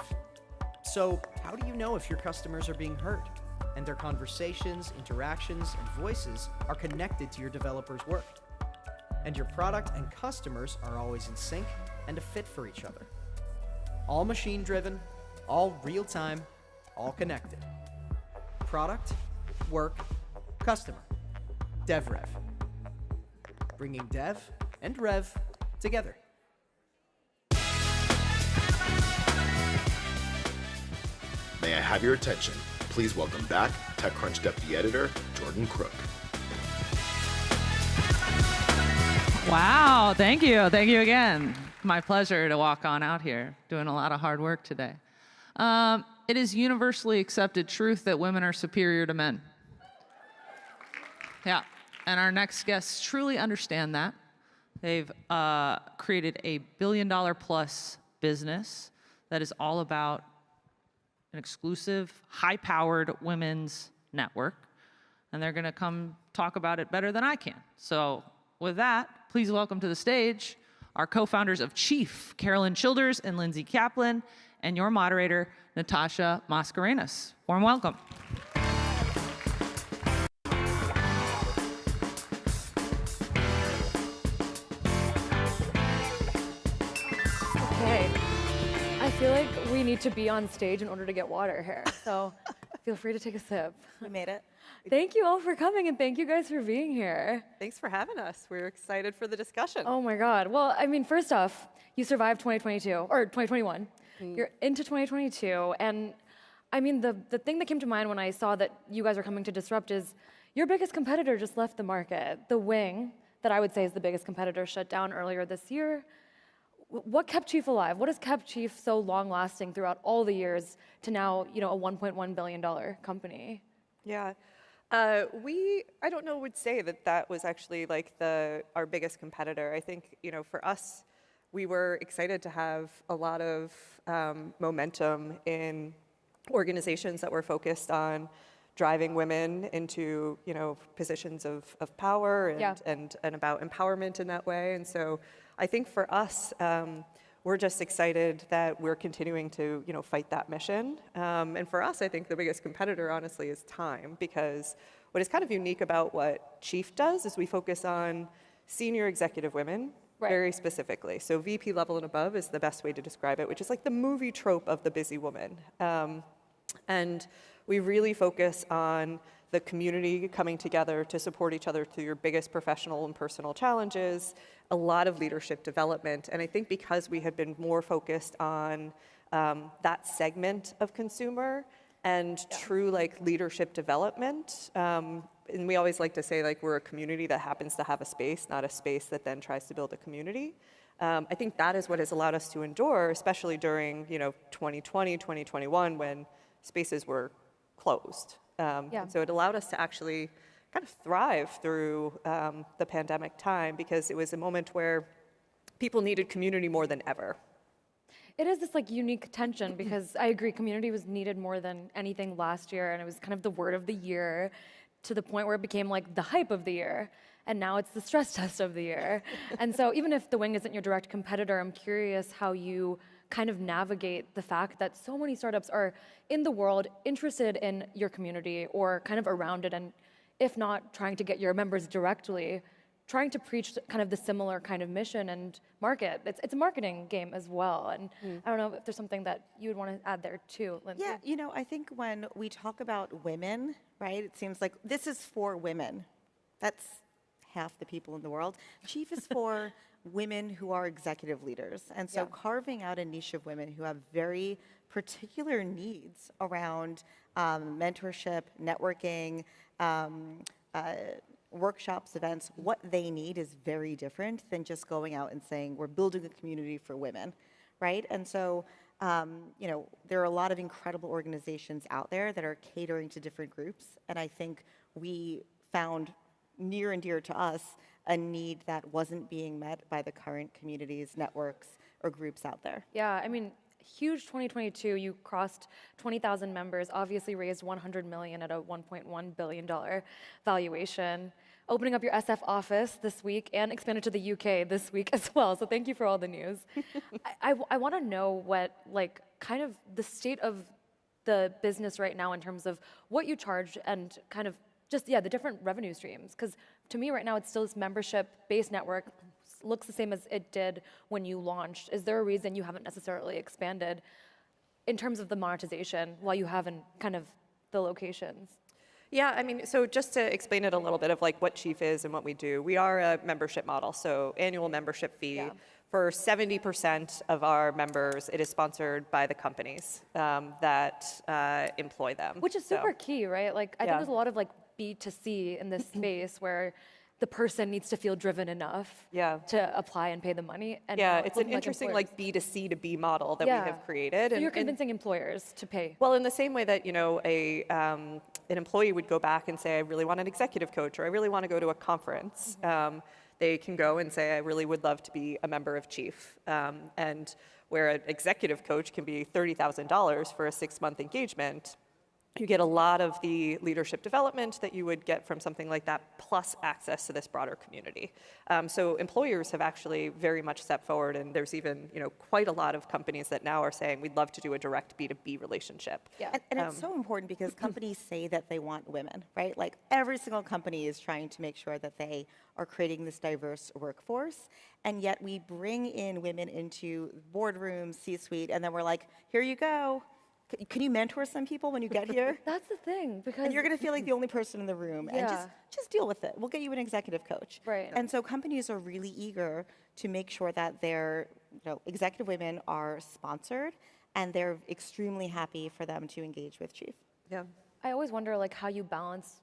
So how do you know if your customers are being heard and their conversations, interactions, and voices are connected to your developers' work? And your product and customers are always in sync and a fit for each other. All machine-driven, all real-time, all connected. Product, work, customer. DevRev. Bringing dev and rev together. May I have your attention? Please welcome back TechCrunch Deputy Editor, Jordan Crook. Wow, thank you. Thank you again. My pleasure to walk on out here, doing a lot of hard work today. It is universally accepted truth that women are superior to men. Yeah, and our next guests truly understand that. They've created a $1 billion+ business that is all about an exclusive, high-powered women's network, and they're gonna come talk about it better than I can. So with that, please welcome to the stage our co-founders of Chief, Carolyn Childers and Lindsay Kaplan, and your moderator, Natasha Mascarenas. Warm welcome. Okay, I feel like we need to be on stage in order to get water here, so feel free to take a sip. We made it. Thank you all for coming, and thank you guys for being here. Thanks for having us. We're excited for the discussion. Oh my God. Well, I mean, first off, you survived 2022, or 2021. You're into 2022, and I mean, the thing that came to mind when I saw that you guys are coming to disrupt is your biggest competitor just left the market. The Wing, that I would say is the biggest competitor, shut down earlier this year. What kept Chief alive? What has kept Chief so long-lasting throughout all the years to now, a $1.1 billion company? Yeah. I don't know, would say that was actually like our biggest competitor. I think, for us, we were excited to have a lot of momentum in organizations that were focused on driving women into, positions of power and about empowerment in that way. And so I think for us, we're just excited that we're continuing to, fight that mission. And for us, I think the biggest competitor, honestly, is time, because what is kind of unique about what Chief does is we focus on senior executive women, very specifically. So VP level and above is the best way to describe it, which is like the movie trope of the busy woman. And we really focus on the community coming together to support each other through your biggest professional and personal challenges, a lot of leadership development. And I think because we have been more focused on that segment of consumer and true leadership development, and we always like to say we're a community that happens to have a space, not a space that then tries to build a community. I think that is what has allowed us to endure, especially during 2020, 2021, when spaces were closed. And so it allowed us to actually kind of thrive through the pandemic time, because it was a moment where people needed community more than ever. It is this unique tension, because I agree, community was needed more than anything last year, and it was kind of the word of the year, to the point where it became the hype of the year, and now it's the stress test of the year. And so even if the Wing isn't your direct competitor, I'm curious how you kind of navigate the fact that so many startups are in the world interested in your community or kind of around it, and if not trying to get your members directly, trying to preach kind of the similar kind of mission and market. It's a marketing game as well. And I don't know if there's something that you would want to add there too, Lindsay. Yeah, I think when we talk about women, right, it seems like this is for women. That's half the people in the world. Chief is for women who are executive leaders. And so carving out a niche of women who have very particular needs around mentorship, networking, workshops, events, what they need is very different than just going out and saying, we're building a community for women, right? And so, you know, there are a lot of incredible organizations out there that are catering to different groups. And I think we found near and dear to us a need that wasn't being met by the current communities, networks, or groups out there. Yeah, I mean, huge 2022. You crossed 20,000 members, obviously raised $100 million at a $1.1 billion valuation, opening up your SF office this week and expanded to the UK this week as well. So thank you for all the news. I want to know what, like, kind of the state of the business right now in terms of what you charge and kind of just, the different revenue streams. Because to me right now, it's still this membership-based network, looks the same as it did when you launched. Is there a reason you haven't necessarily expanded in terms of the monetization while you haven't kind of the locations? Yeah, I mean, so just to explain it a little bit of like what Chief is and what we do, we are a membership model, so annual membership fee. Yeah. For 70% of our members, it is sponsored by the companies that employ them. Which is super key, right? Like, I think there's a lot of like B2C in this space where the person needs to feel driven enough to apply and pay the money. And it's an interesting like B2C to B model that we have created. So you're convincing employers to pay. Well, in the same way that, you know, an employee would go back and say, I really want an executive coach, or I really want to go to a conference. They can go and say, I really would love to be a member of Chief. And where an executive coach can be $30,000 for a 6-month engagement, you get a lot of the leadership development that you would get from something like that, plus access to this broader community. So employers have actually very much stepped forward, and there's even, you know, quite a lot of companies that now are saying we'd love to do a direct B2B relationship. Yeah. And it's so important because companies say that they want women, right? Like every single company is trying to make sure that they are creating this diverse workforce, and yet we bring in women into boardrooms, C-suite, and then we're like, here you go. Can you mentor some people when you get here? That's the thing, because and you're going to feel like the only person in the room, and just deal with it. We'll get you an executive coach. Right. And so companies are really eager to make sure that their executive women are sponsored, and they're extremely happy for them to engage with Chief. Yeah. I always wonder like how you balance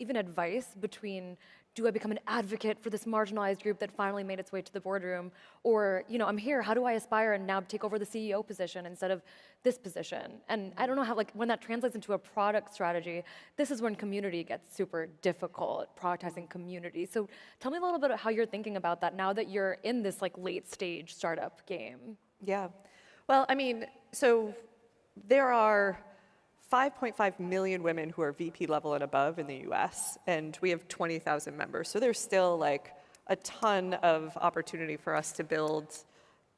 even advice between, do I become an advocate for this marginalized group that finally made its way to the boardroom? Or, you know, I'm here, how do I aspire and now take over the CEO position instead of this position? And I don't know how, like, when that translates into a product strategy, this is when community gets super difficult, prioritizing community. So tell me a little bit about how you're thinking about that now that you're in this, like, late stage startup game. Yeah. Well, I mean, so there are 5.5 million women who are VP level and above in the US, and we have 20,000 members. So there's still like a ton of opportunity for us to build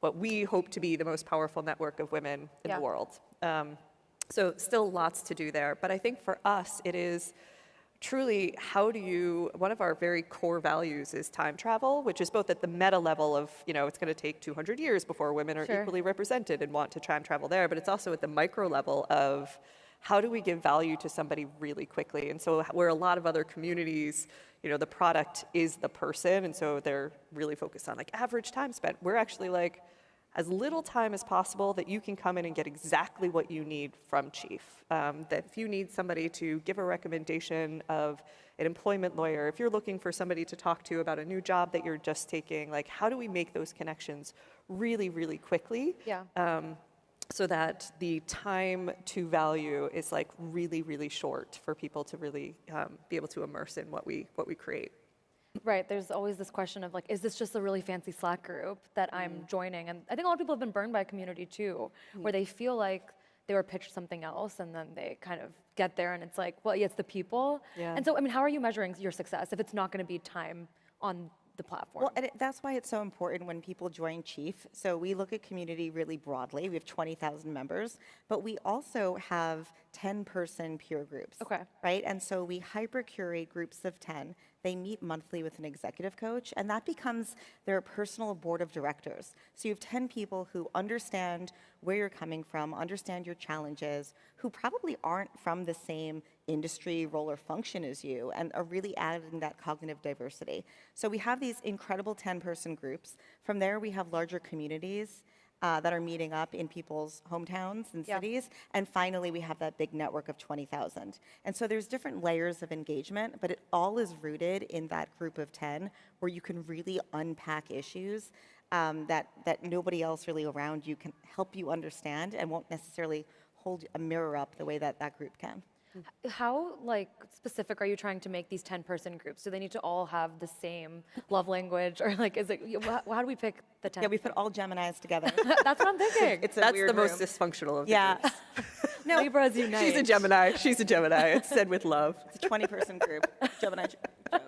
what we hope to be the most powerful network of women in the world. So still lots to do there. But I think for us, it is truly one of our very core values is time travel, which is both at the meta level of, you know, it's going to take 200 years before women are equally represented and want to time travel there, but it's also at the micro level of, how do we give value to somebody really quickly? And so where a lot of other communities, you know, the product is the person, and so they're really focused on like average time spent. We're actually like, as little time as possible that you can come in and get exactly what you need from Chief. That if you need somebody to give a recommendation of an employment lawyer, if you're looking for somebody to talk to about a new job that you're just taking, like how do we make those connections really, really quickly? So that the time to value is like really, really short for people to really be able to immerse in what we create. Right, there's always this question of like, is this just a really fancy Slack group that I'm joining? And I think a lot of people have been burned by a community too, where they feel like they were pitched something else and then they kind of get there and it's like, well, yeah, it's the people. And so, I mean, how are you measuring your success if it's not gonna be time on the platform? Well, and that's why it's so important when people join Chief. So we look at community really broadly. We have 20,000 members, but we also have 10-person peer groups. Okay. Right? And so we hyper-curate groups of 10 they meet monthly with an executive coach, and that becomes their personal board of directors. So you have 10 people who understand where you're coming from, understand your challenges, who probably aren't from the same industry, role, or function as you, and are really adding that cognitive diversity. So we have these incredible 10-person groups. From there, we have larger communities that are meeting up in people's hometowns and cities. And finally, we have that big network of 20,000. And so there's different layers of engagement, but it all is rooted in that group of 10 where you can really unpack issues that nobody else really around you can help you understand and won't necessarily hold a mirror up the way that that group can. How specific are you trying to make these 10-person groups? Do they need to all have the same love language, or is it? How do we pick the 10? Yeah, we put all Geminis together. That's what I'm thinking. That's the most dysfunctional of the groups. No, Libras unite. She's a Gemini. She's a Gemini. It's said with love. It's a 20-person group. Gemini joke.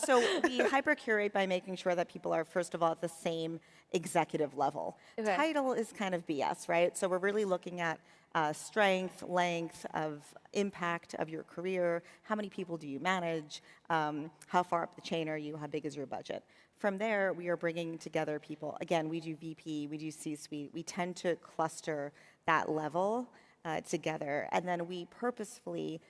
So we hyper-curate by making sure that people are, first of all, at the same executive level. Okay. Title is kind of BS, right? So we're really looking at strength, length of impact of your career, how many people do you manage, how far up the chain are you, how big is your budget. From there, we are bringing together people. Again, we do VP, we do C-suite. We tend to cluster that level together, and then we purposefully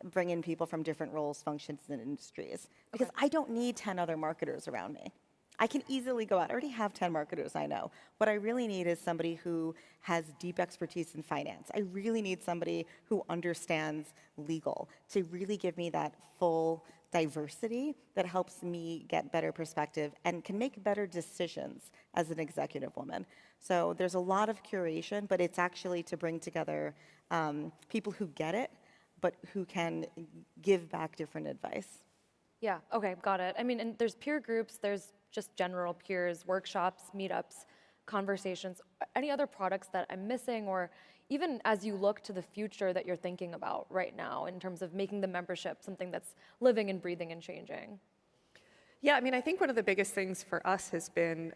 bring in people from different roles, functions, and industries. Because I don't need 10 other marketers around me. I can easily go out. I already have 10 marketers I know. What I really need is somebody who has deep expertise in finance. I really need somebody who understands legal to really give me that full diversity that helps me get better perspective and can make better decisions as an executive woman. So there's a lot of curation, but it's actually to bring together people who get it, but who can give back different advice. Yeah, okay, got it. I mean, and there's peer groups, there's just general peers, workshops, meetups, conversations. Any other products that I'm missing, or even as you look to the future that you're thinking about right now in terms of making the membership something that's living and breathing and changing? Yeah, I mean, I think one of the biggest things for us has been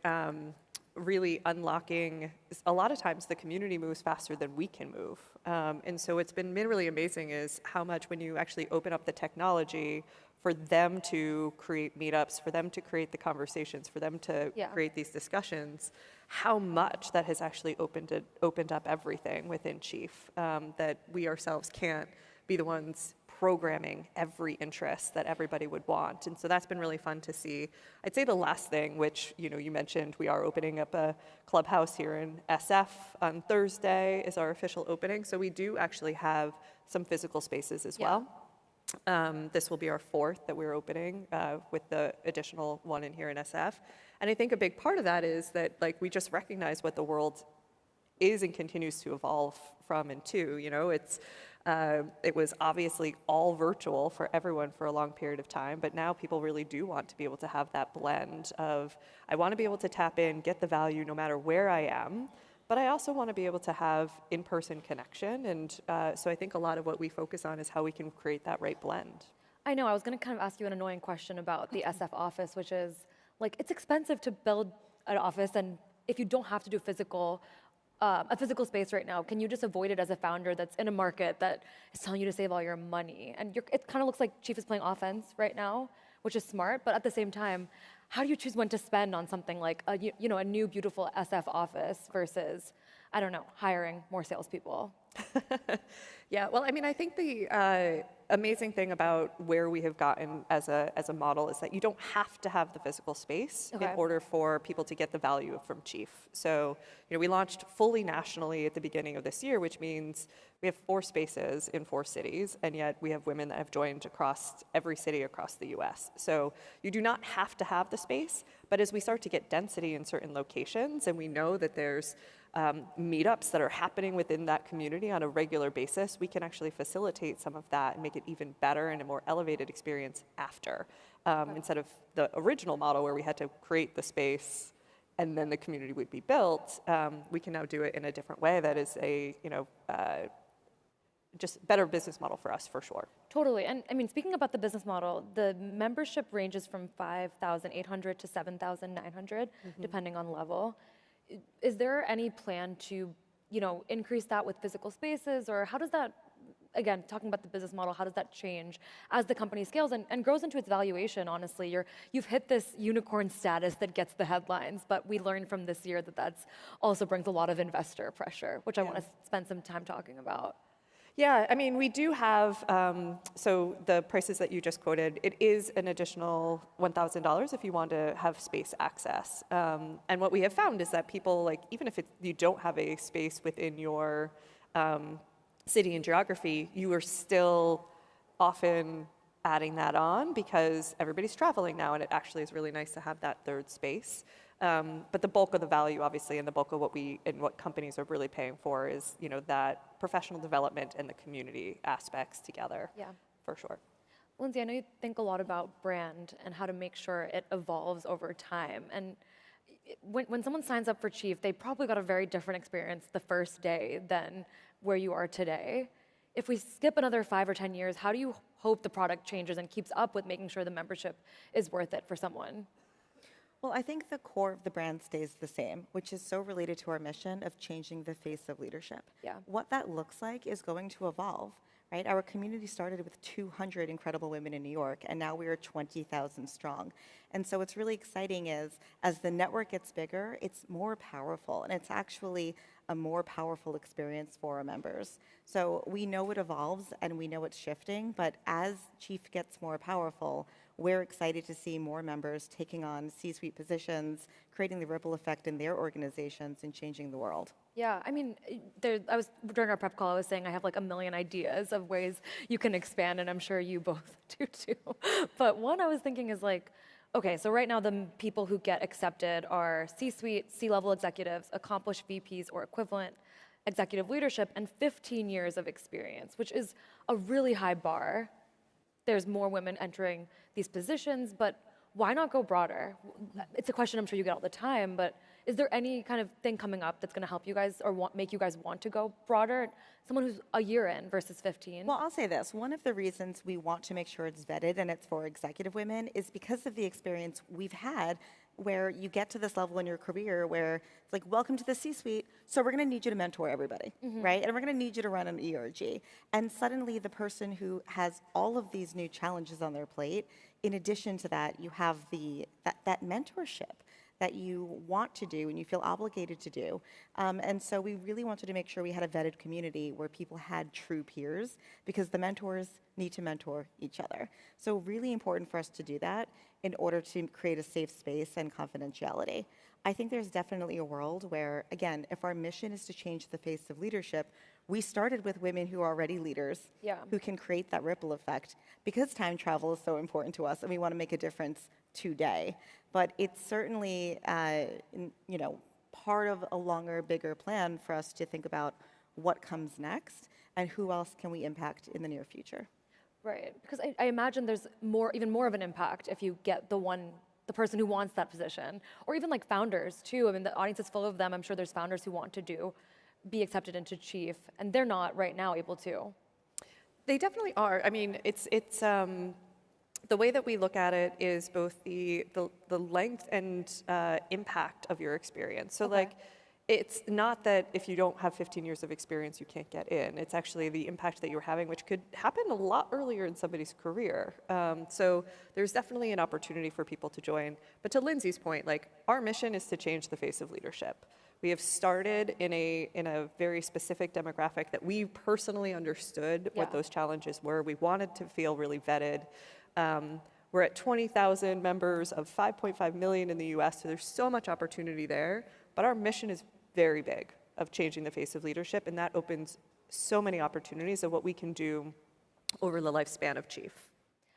really unlocking. A lot of times the community moves faster than we can move. And so what's been really amazing is how much when you actually open up the technology for them to create meetups, for them to create the conversations, for them to create these discussions, how much that has actually opened up everything within Chief, that we ourselves can't be the ones programming every interest that everybody would want. And so that's been really fun to see. I'd say the last thing, which you mentioned, we are opening up a clubhouse here in SF on Thursday is our official opening. So we do actually have some physical spaces as well. This will be our fourth that we're opening with the additional one in here in SF. And I think a big part of that is that we just recognize what the world is and continues to evolve from and to. It was obviously all virtual for everyone for a long period of time, but now people really do want to be able to have that blend of, I want to be able to tap in, get the value no matter where I am, but I also want to be able to have in-person connection. And so I think a lot of what we focus on is how we can create that right blend. I know, I was going to kind of ask you an annoying question about the SF office, which is, it's expensive to build an office, and if you don't have to do a physical space right now, can you just avoid it as a founder that's in a market that is telling you to save all your money? And it kind of looks like Chief is playing offense right now, which is smart, but at the same time, how do you choose when to spend on something like a new beautiful SF office versus, I don't know, hiring more salespeople? Yeah, well, I mean, I think the amazing thing about where we have gotten as a model is that you don't have to have the physical space in order for people to get the value from Chief. So, we launched fully nationally at the beginning of this year, which means we have 4 spaces in 4 cities, and yet we have women that have joined across every city across the US. So you do not have to have the space, but as we start to get density in certain locations, and we know that there's meetups that are happening within that community on a regular basis, we can actually facilitate some of that and make it even better and a more elevated experience after. Instead of the original model where we had to create the space and then the community would be built, we can now do it in a different way that is a, just better business model for us, for sure. Totally, and I mean, speaking about the business model, the membership ranges from 5,800 to 7,900, depending on level. Is there any plan to, increase that with physical spaces, or how does that again, talking about the business model, how does that change as the company scales and grows into its valuation, honestly? You've hit this unicorn status that gets the headlines, but we learned from this year that that's also brings a lot of investor pressure, which I want to spend some time talking about. Yeah, I mean, we do have, so the prices that you just quoted, it is an additional $1,000 if you want to have space access. And what we have found is that people, like, even if you don't have a space within your city and geography, you are still often adding that on because everybody's traveling now, and it actually is really nice to have that third space. But the bulk of the value, obviously, and the bulk of what companies are really paying for is, that professional development and the community aspects together. Yeah, for sure. Lindsay, I know you think a lot about brand and how to make sure it evolves over time. And when someone signs up for Chief, they probably got a very different experience the first day than where you are today. If we skip another 5 or 10 years, how do you hope the product changes and keeps up with making sure the membership is worth it for someone? Well, I think the core of the brand stays the same, which is so related to our mission of changing the face of leadership. Yeah. What that looks like is going to evolve, right? Our community started with 200 incredible women in New York, and now we are 20,000 strong. And so what's really exciting is, as the network gets bigger, it's more powerful, and it's actually a more powerful experience for our members. So we know it evolves, and we know it's shifting, but as Chief gets more powerful, we're excited to see more members taking on C-suite positions, creating the ripple effect in their organizations and changing the world. Yeah, I mean, during our prep call, I was saying I have like a million ideas of ways you can expand, and I'm sure you both do too. But one I was thinking is like, okay, so right now the people who get accepted are C-suite, C-level executives, accomplished VPs or equivalent executive leadership, and 15 years of experience, which is a really high bar. There's more women entering these positions, but why not go broader? It's a question I'm sure you get all the time, but is there any kind of thing coming up that's going to help you guys or make you guys want to go broader? Someone who's a year in versus 15? Well, I'll say this. One of the reasons we want to make sure it's vetted and it's for executive women is because of the experience we've had where you get to this level in your career where it's like, welcome to the C-suite, so we're going to need you to mentor everybody, right? And we're going to need you to run an ERG. And suddenly the person who has all of these new challenges on their plate, in addition to that, you have that mentorship that you want to do and you feel obligated to do. And so we really wanted to make sure we had a vetted community where people had true peers, because the mentors need to mentor each other. So really important for us to do that in order to create a safe space and confidentiality. I think there's definitely a world where, again, if our mission is to change the face of leadership, we started with women who are already leaders, who can create that ripple effect, because time travel is so important to us and we want to make a difference today. But it's certainly, part of a longer, bigger plan for us to think about what comes next and who else can we impact in the near future. Right, because I imagine there's even more of an impact if you get the person who wants that position, or even like founders too. I mean, the audience is full of them. I'm sure there's founders who want to be accepted into Chief, and they're not right now able to. They definitely are. I mean, it's the way that we look at it is both the length and impact of your experience. So like, it's not that if you don't have 15 years of experience, you can't get in. It's actually the impact that you're having, which could happen a lot earlier in somebody's career. So there's definitely an opportunity for people to join. But to Lindsay's point, like, our mission is to change the face of leadership. We have started in a very specific demographic that we personally understood what those challenges were. We wanted to feel really vetted. We're at 20,000 members of 5.5 million in the US, so there's so much opportunity there. But our mission is very big, of changing the face of leadership, and that opens so many opportunities of what we can do over the lifespan of Chief.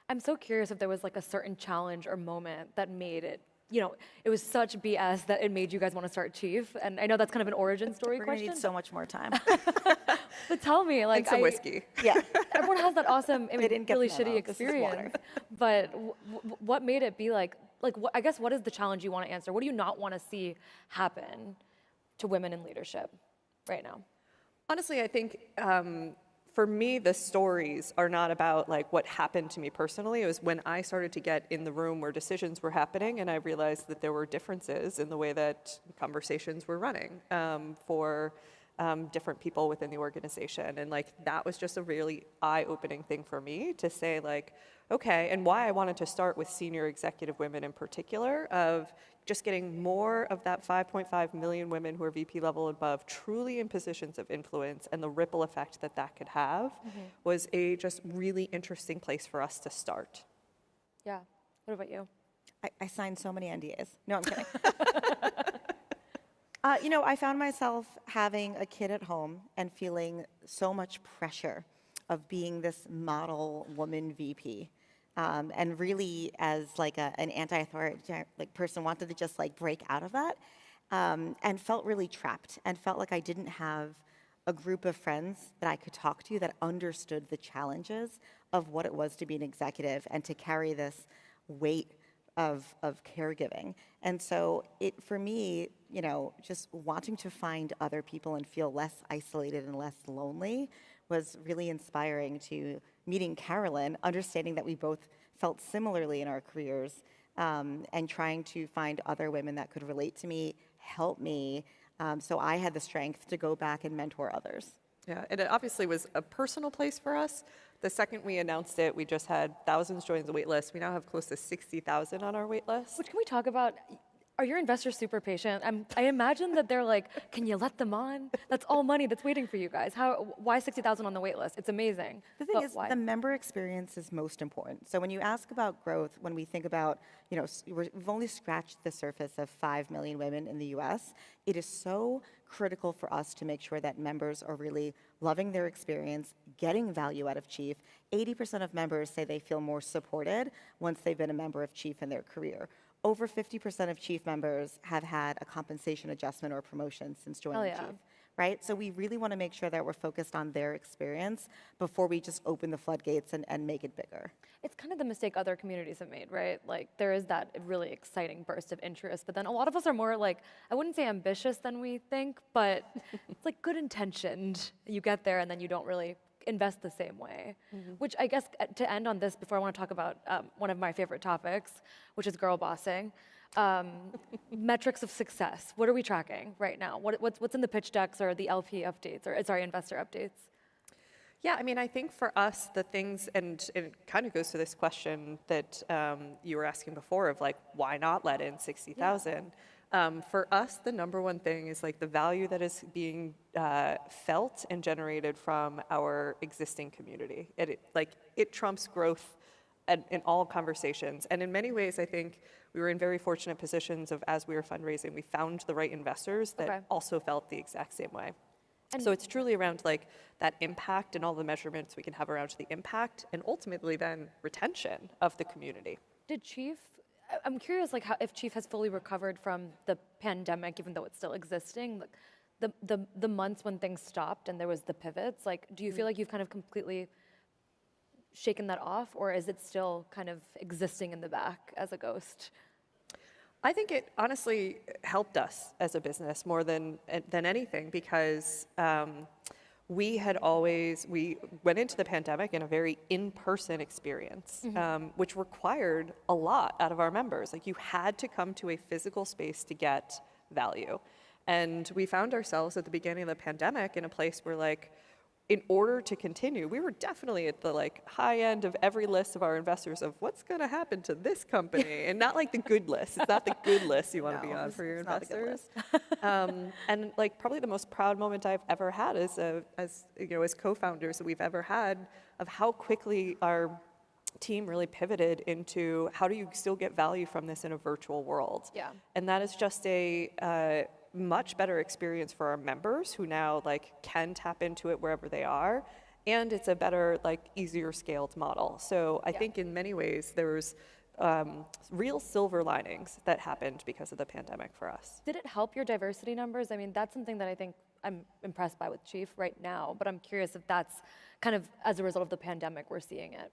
I'm so curious if there was like a certain challenge or moment that made it, it was such BS that it made you guys want to start Chief. And I know that's kind of an origin story question. We're gonna need so much more time. But tell me, like, and some whiskey. Yeah. Everyone has that awesome, really shitty This is experience. But what made it be like I guess what is the challenge you want to answer? What do you not want to see happen to women in leadership right now? Honestly, I think for me, the stories are not about like what happened to me personally. It was when I started to get in the room where decisions were happening, and I realized that there were differences in the way that conversations were running for different people within the organization. And like, that was just a really eye-opening thing for me to say like, okay, and why I wanted to start with senior executive women in particular, of just getting more of that 5.5 million women who are VP level above truly in positions of influence, and the ripple effect that that could have was a just really interesting place for us to start. Yeah. What about you? I signed so many NDAs. No, I'm kidding. I found myself having a kid at home and feeling so much pressure of being this model woman VP. And really, as like an anti-authoritarian person, wanted to just like break out of that, and felt really trapped, and felt like I didn't have a group of friends that I could talk to that understood the challenges of what it was to be an executive and to carry this weight of caregiving. And so for me, just wanting to find other people and feel less isolated and less lonely was really inspiring, to meeting Carolyn, understanding that we both felt similarly in our careers, and trying to find other women that could relate to me, help me, so I had the strength to go back and mentor others. Yeah, and it obviously was a personal place for us. The second we announced it, we just had thousands join the wait list. We now have close to 60,000 on our wait list. Which, can we talk about, are your investors super patient? I imagine that they're like, can you let them on? That's all money that's waiting for you guys. Why 60,000 on the wait list? It's amazing. The thing is, the member experience is most important. So when you ask about growth, when we think about, we've only scratched the surface of 5 million women in the US, it is so critical for us to make sure that members are really loving their experience, getting value out of Chief. 80% of members say they feel more supported once they've been a member of Chief in their career. Over 50% of Chief members have had a compensation adjustment or promotion since joining Chief, right? So we really want to make sure that we're focused on their experience before we just open the floodgates and make it bigger. It's kind of the mistake other communities have made, right? Like, there is that really exciting burst of interest, but then a lot of us are more like, I wouldn't say ambitious than we think, but it's like good intentioned. You get there and then you don't really invest the same way. Which I guess, to end on this, before I want to talk about one of my favorite topics, which is girl bossing, metrics of success. What are we tracking right now? What's in the pitch decks or the LP updates, or sorry, investor updates? Yeah, I mean, I think for us, the things, and it kind of goes to this question that you were asking before of like, why not let in 60,000? For us, the number one thing is like the value that is being felt and generated from our existing community. It trumps growth in all conversations. And in many ways, I think we were in very fortunate positions of, as we were fundraising, we found the right investors that also felt the exact same way. And so it's truly around like that impact and all the measurements we can have around the impact, and ultimately then retention of the community. Did Chief, I'm curious, like, if Chief has fully recovered from the pandemic, even though it's still existing, like the months when things stopped and there was the pivots, like, do you feel like you've kind of completely shaken that off, or is it still kind of existing in the back as a ghost? I think it honestly helped us as a business more than anything, because we went into the pandemic in a very in-person experience, which required a lot out of our members. Like, you had to come to a physical space to get value. And we found ourselves at the beginning of the pandemic in a place where, like, in order to continue, we were definitely at the like high end of every list of our investors of what's going to happen to this company, and not like the good list. It's not the good list you want to be on for your investors. And like, probably the most proud moment I've ever had as co-founders that we've ever had, of how quickly our team really pivoted into how do you still get value from this in a virtual world. Yeah. And that is just a much better experience for our members, who now like can tap into it wherever they are, and it's a better, like, easier scaled model. So I think in many ways there was real silver linings that happened because of the pandemic for us. Did it help your diversity numbers? I mean, that's something that I think I'm impressed by with Chief right now, but I'm curious if that's kind of as a result of the pandemic we're seeing it.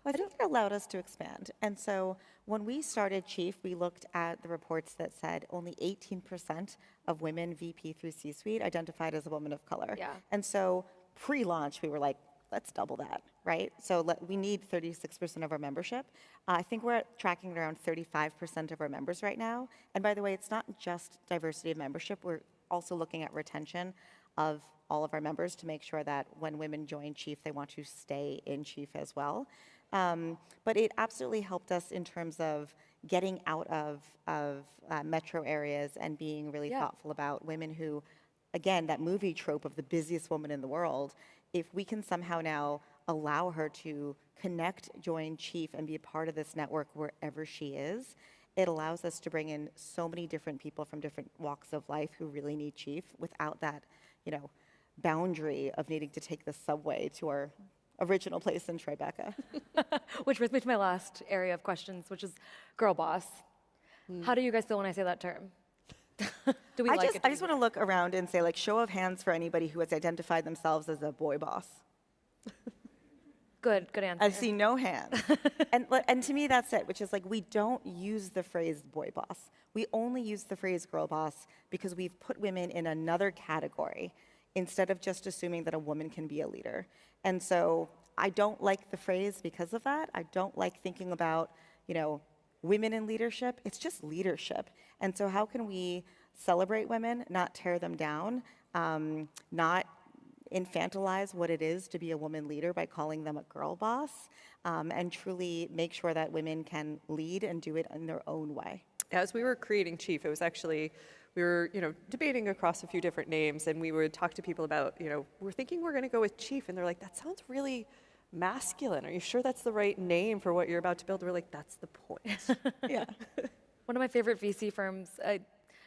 Well, I think it allowed us to expand. And so when we started Chief, we looked at the reports that said only 18% of women VP through C-suite identified as a woman of color. Yeah. And so pre-launch, we were like, let's double that, right? So we need 36% of our membership. I think we're tracking around 35% of our members right now. And by the way, it's not just diversity of membership. We're also looking at retention. of all of our members to make sure that when women join Chief, they want to stay in Chief as well. But it absolutely helped us in terms of getting out of metro areas and being really thoughtful about women who, again, that movie trope of the busiest woman in the world, if we can somehow now allow her to connect, join Chief, and be a part of this network wherever she is, it allows us to bring in so many different people from different walks of life who really need Chief without that, boundary of needing to take the subway to our original place in Tribeca. Which brings me to my last area of questions, which is girl boss. How do you guys feel when I say that term? Do we like it? I just want to look around and say, show of hands for anybody who has identified themselves as a boy boss. Good answer. I see no hands. and to me, that's it, which is we don't use the phrase boy boss. We only use the phrase girl boss because we've put women in another category instead of just assuming that a woman can be a leader. And so I don't like the phrase because of that. I don't like thinking about, women in leadership. It's just leadership. And so how can we celebrate women, not tear them down, not infantilize what it is to be a woman leader by calling them a girl boss, and truly make sure that women can lead and do it in their own way. As we were creating Chief, it was actually, we were, debating across a few different names, and we would talk to people about, we're thinking we're going to go with Chief, and they're like, that sounds really masculine. Are you sure that's the right name for what you're about to build? We're like, that's the point. Yeah. One of my favorite VC firms,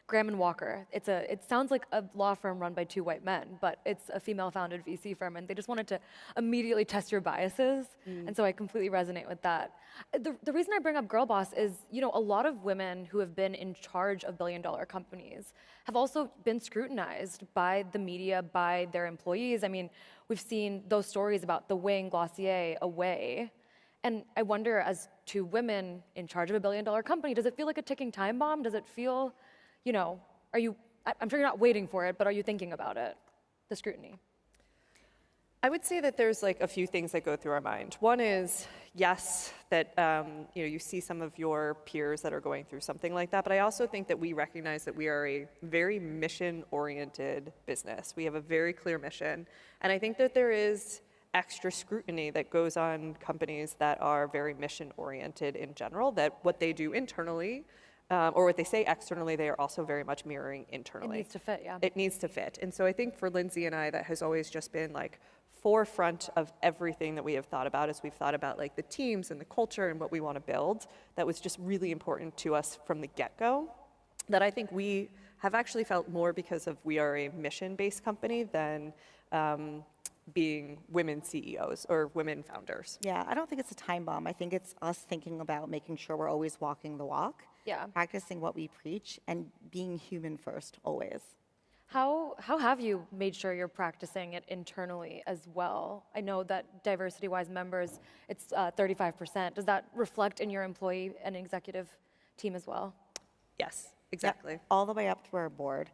Graham and Walker. It sounds like a law firm run by two white men, but it's a female-founded VC firm, and they just wanted to immediately test your biases, and so I completely resonate with that. The reason I bring up girl boss is, a lot of women who have been in charge of billion-dollar companies have also been scrutinized by the media, by their employees. I mean, we've seen those stories about the Wing, Glossier, Away. And I wonder, as two women in charge of a billion-dollar company, does it feel like a ticking time bomb? Does it feel, I'm sure you're not waiting for it, but are you thinking about it, the scrutiny? I would say that there's a few things that go through our mind. One is, yes, that you see some of your peers that are going through something like that, but I also think that we recognize that we are a very mission-oriented business. We have a very clear mission, and I think that there is extra scrutiny that goes on companies that are very mission-oriented in general, that what they do internally, or what they say externally, they are also very much mirroring internally. It needs to fit, yeah. It needs to fit. And so I think for Lindsay and I, that has always just been forefront of everything that we have thought about as we've thought about the teams and the culture and what we want to build. That was just really important to us from the get-go. That I think we have actually felt more because of we are a mission-based company than being women CEOs or women founders. Yeah, I don't think it's a time bomb. I think it's us thinking about making sure we're always walking the walk, practicing what we preach, and being human first, always. How have you made sure you're practicing it internally as well? I know that diversity-wise members, it's 35%. Does that reflect in your employee and executive team as well? Yes, exactly. Yep, all the way up through our board.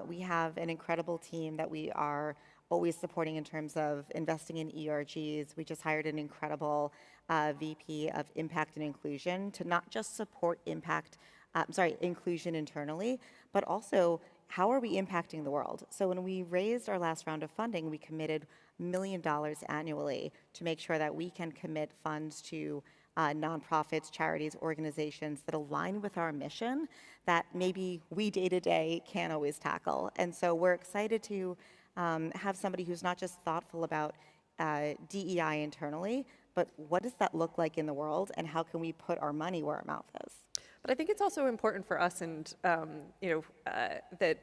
We have an incredible team that we are always supporting in terms of investing in ERGs. We just hired an incredible VP of Impact and Inclusion to not just support inclusion internally, but also how are we impacting the world? So when we raised our last round of funding, we committed $1 million annually to make sure that we can commit funds to nonprofits, charities, organizations that align with our mission that maybe we day-to-day can't always tackle. And so we're excited to have somebody who's not just thoughtful about DEI internally, but what does that look like in the world, and how can we put our money where our mouth is? But I think it's also important for us, and that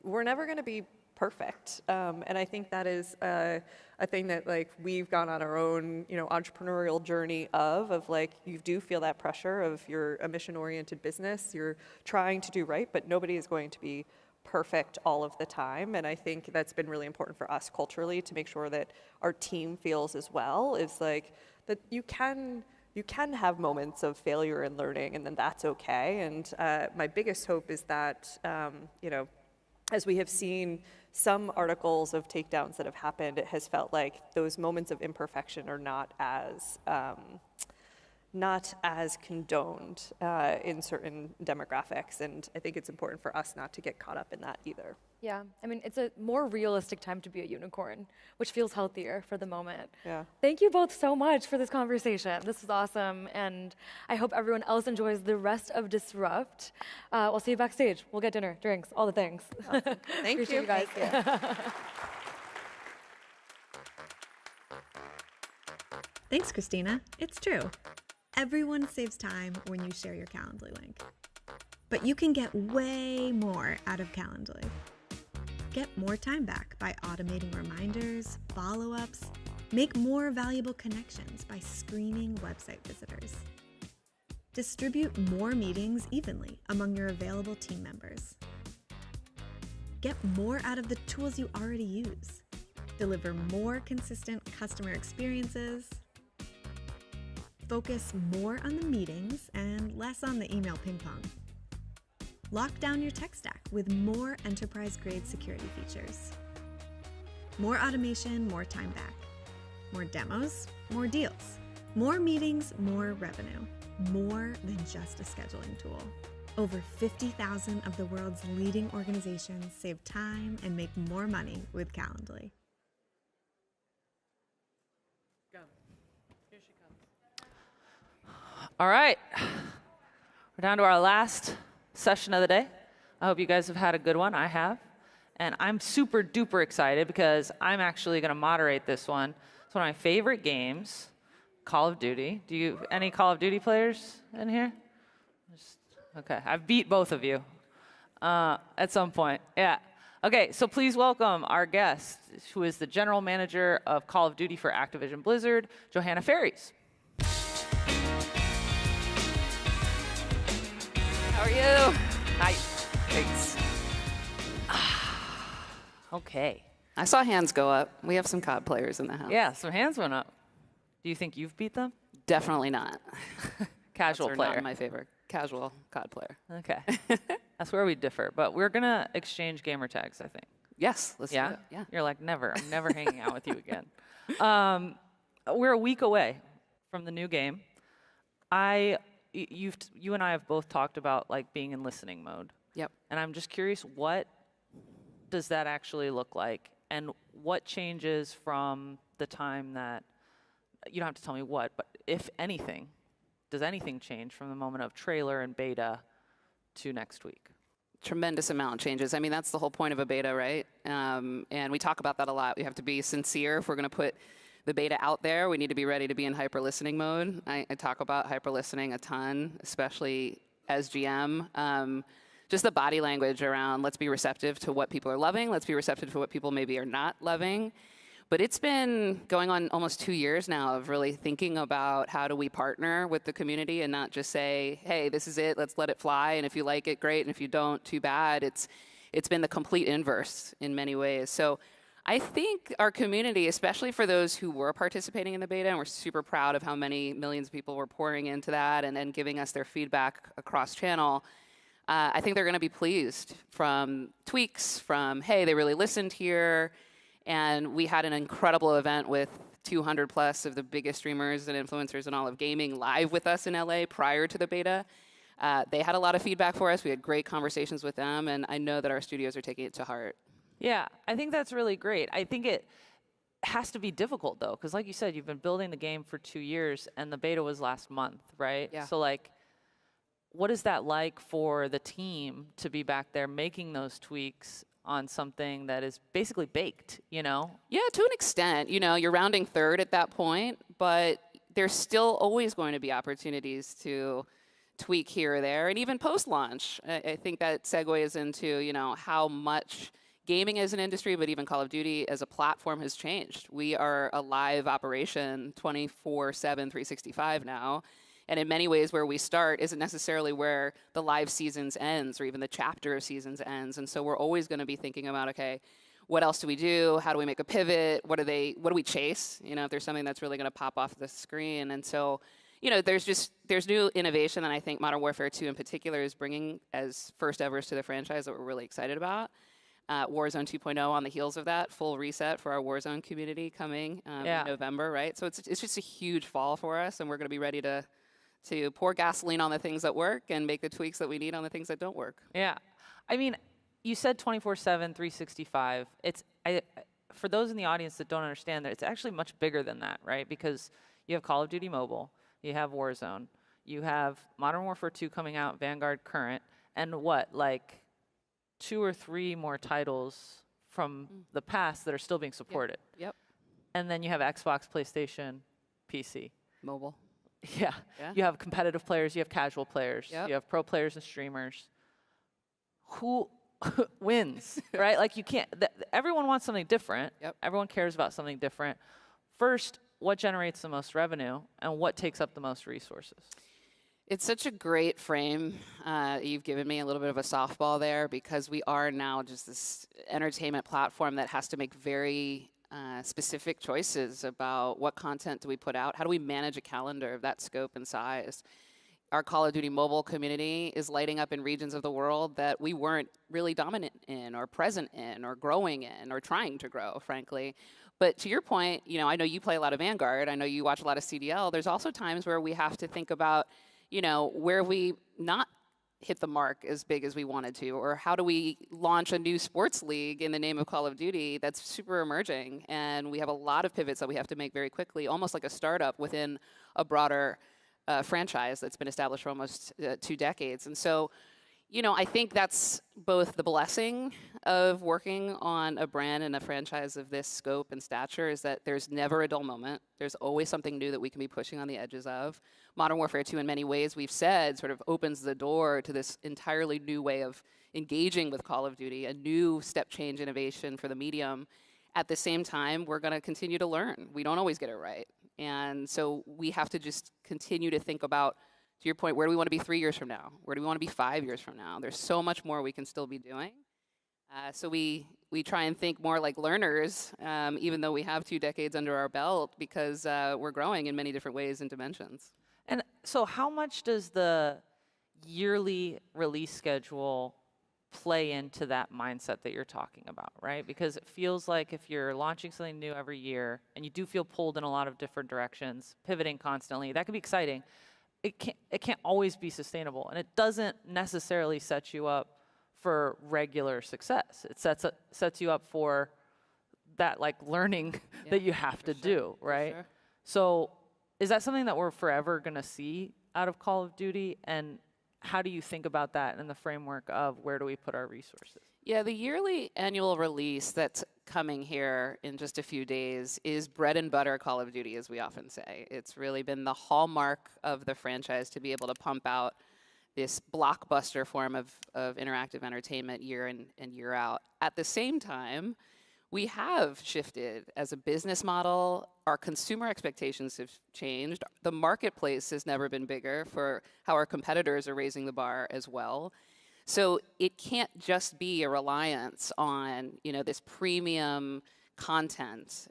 we're never going to be perfect, and I think that is a thing that we've gone on our own entrepreneurial journey of you do feel that pressure of you're a mission-oriented business, you're trying to do right, but nobody is going to be perfect all of the time, and I think that's been really important for us culturally to make sure that our team feels as well is that you can have moments of failure and learning, and then that's okay. And my biggest hope is that, as we have seen some articles of takedowns that have happened, it has felt like those moments of imperfection are not as not as condoned in certain demographics. And I think it's important for us not to get caught up in that either. Yeah, I mean, it's a more realistic time to be a unicorn, which feels healthier for the moment. Yeah. Thank you both so much for this conversation. This was awesome, and I hope everyone else enjoys the rest of Disrupt. We'll see you backstage. We'll get dinner, drinks, all the things. Awesome. Thank Appreciate you. guys. Thanks, Christina. It's true. Everyone saves time when you share your Calendly link. But you can get way more out of Calendly. Get more time back by automating reminders, follow-ups, make more valuable connections by screening website visitors. Distribute more meetings evenly among your available team members. Get more out of the tools you already use. Deliver more consistent customer experiences. Focus more on the meetings and less on the email ping pong. Lock down your tech stack with more enterprise-grade security features. More automation, more time back. More demos, more deals. More meetings, more revenue. More than just a scheduling tool. Over 50,000 of the world's leading organizations save time and make more money with Calendly. Here she comes. All right. We're down to our last session of the day. I hope you guys have had a good one. I have. And I'm super duper excited because I'm actually going to moderate this one. It's one of my favorite games, Call of Duty. Any Call of Duty players in here? Okay, I've beat both of you at some point. Yeah. Okay, so please welcome our guest, who is the General Manager of Call of Duty for Activision Blizzard, Johanna Ferries. How are you? Hi. Thanks. Okay. I saw hands go up. We have some COD players in the house. Yeah, some hands went up. Do you think you've beat them? Definitely not. Casual player. Not my favorite. Casual COD player. Okay. That's where we differ. But we're going to exchange gamer tags, I think. Yes, let's do it. Yeah. You're like, never. I'm never hanging out with you again. We're a week away from the new game. You and I have both talked about like being in listening mode. Yep. And I'm just curious, what does that actually look like? And what changes from the time that, you don't have to tell me what, but if anything, does anything change from the moment of trailer and beta to next week? Tremendous amount changes. I mean, that's the whole point of a beta, right? And we talk about that a lot. We have to be sincere if we're going to put the beta out there. We need to be ready to be in hyper listening mode. I talk about hyper listening a ton, especially as GM. Just the body language around let's be receptive to what people are loving. Let's be receptive to what people maybe are not loving. But it's been going on almost 2 years now of really thinking about how do we partner with the community and not just say, hey, this is it, let's let it fly. And if you like it, great. And if you don't, too bad. It's been the complete inverse in many ways. So I think our community, especially for those who were participating in the beta, and we're super proud of how many millions of people were pouring into that and then giving us their feedback across channel, I think they're going to be pleased from tweaks, from, hey, they really listened here. And we had an incredible event with 200 plus of the biggest streamers and influencers in all of gaming live with us in LA prior to the beta. They had a lot of feedback for us. We had great conversations with them, and I know that our studios are taking it to heart. Yeah, I think that's really great. I think it has to be difficult, though, because like you said, you've been building the game for 2 years, and the beta was last month, right? Yeah. So, like, what is that like for the team to be back there making those tweaks on something that is basically baked, you know? Yeah, to an extent. You know, you're rounding third at that point, but there's still always going to be opportunities to tweak here or there, and even post-launch. I think that segues into, you know, how much gaming as an industry, but even Call of Duty as a platform has changed. We are a live operation 24/7, 365 now. And in many ways, where we start isn't necessarily where the live seasons ends or even the chapter of seasons ends. And so we're always going to be thinking about, okay, what else do we do? How do we make a pivot? What do we chase? You know, if there's something that's really going to pop off the screen. And so, you know, there's new innovation that I think Modern Warfare 2 in particular is bringing as first evers to the franchise that we're really excited about. Warzone 2.0 on the heels of that, full reset for our Warzone community coming in November, right? So it's just a huge fall for us, and we're going to be ready to to pour gasoline on the things that work and make the tweaks that we need on the things that don't work. Yeah. I mean, you said 24/7, 365. For those in the audience that don't understand that, it's actually much bigger than that, right? Because you have Call of Duty Mobile, you have Warzone, you have Modern Warfare 2 coming out, Vanguard Current, and like 2 or 3 more titles from the past that are still being supported. Yep. And then you have Xbox, PlayStation, PC. Mobile. Yeah. You have competitive players, you have casual players, Yep. you have pro players and streamers. Who wins, right? Like you can't, everyone wants something different. Yep. Everyone cares about something different. First, what generates the most revenue and what takes up the most resources? It's such a great frame. You've given me a little bit of a softball there because we are now just this entertainment platform that has to make very specific choices about what content do we put out, how do we manage a calendar of that scope and size. Our Call of Duty mobile community is lighting up in regions of the world that we weren't really dominant in or present in or growing in or trying to grow, frankly. But to your point, I know you play a lot of Vanguard. I know you watch a lot of CDL. There's also times where we have to think about, where we not hit the mark as big as we wanted to, or how do we launch a new sports league in the name of Call of Duty that's super emerging. And we have a lot of pivots that we have to make very quickly, almost like a startup within a broader franchise that's been established for almost 2 decades. And so, I think that's both the blessing of working on a brand and a franchise of this scope and stature is that there's never a dull moment. There's always something new that we can be pushing on the edges of. Modern Warfare 2, in many ways, we've said, sort of opens the door to this entirely new way of engaging with Call of Duty, a new step change innovation for the medium. At the same time, we're going to continue to learn. We don't always get it right. And so we have to just continue to think about, to your point, where do we want to be 3 years from now? Where do we want to be 5 years from now? There's so much more we can still be doing. So we try and think more like learners, even though we have 2 decades under our belt, because we're growing in many different ways and dimensions. And so how much does the yearly release schedule play into that mindset that you're talking about, right? Because it feels like if you're launching something new every year and you do feel pulled in a lot of different directions, pivoting constantly, that can be exciting. It can't always be sustainable, and it doesn't necessarily set you up for regular success. It sets you up for that learning that you have to do, right? Sure. So is that something that we're forever going to see out of Call of Duty? And how do you think about that in the framework of where do we put our resources? Yeah, the yearly annual release that's coming here in just a few days is bread and butter Call of Duty, as we often say. It's really been the hallmark of the franchise to be able to pump out this blockbuster form of interactive entertainment year in and year out. At the same time, we have shifted as a business model. Our consumer expectations have changed. The marketplace has never been bigger for how our competitors are raising the bar as well. So it can't just be a reliance on, this premium content,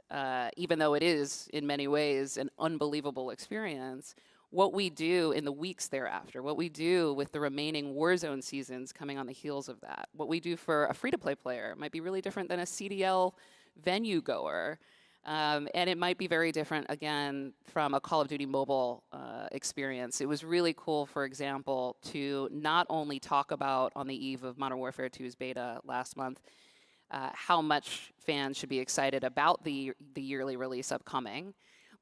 even though it is in many ways an unbelievable experience. What we do in the weeks thereafter, what we do with the remaining Warzone seasons coming on the heels of that, what we do for a free-to-play player might be really different than a CDL venue goer. And it might be very different, again, from a Call of Duty mobile experience. It was really cool, for example, to not only talk about, on the eve of Modern Warfare 2's beta last month, how much fans should be excited about the yearly release upcoming,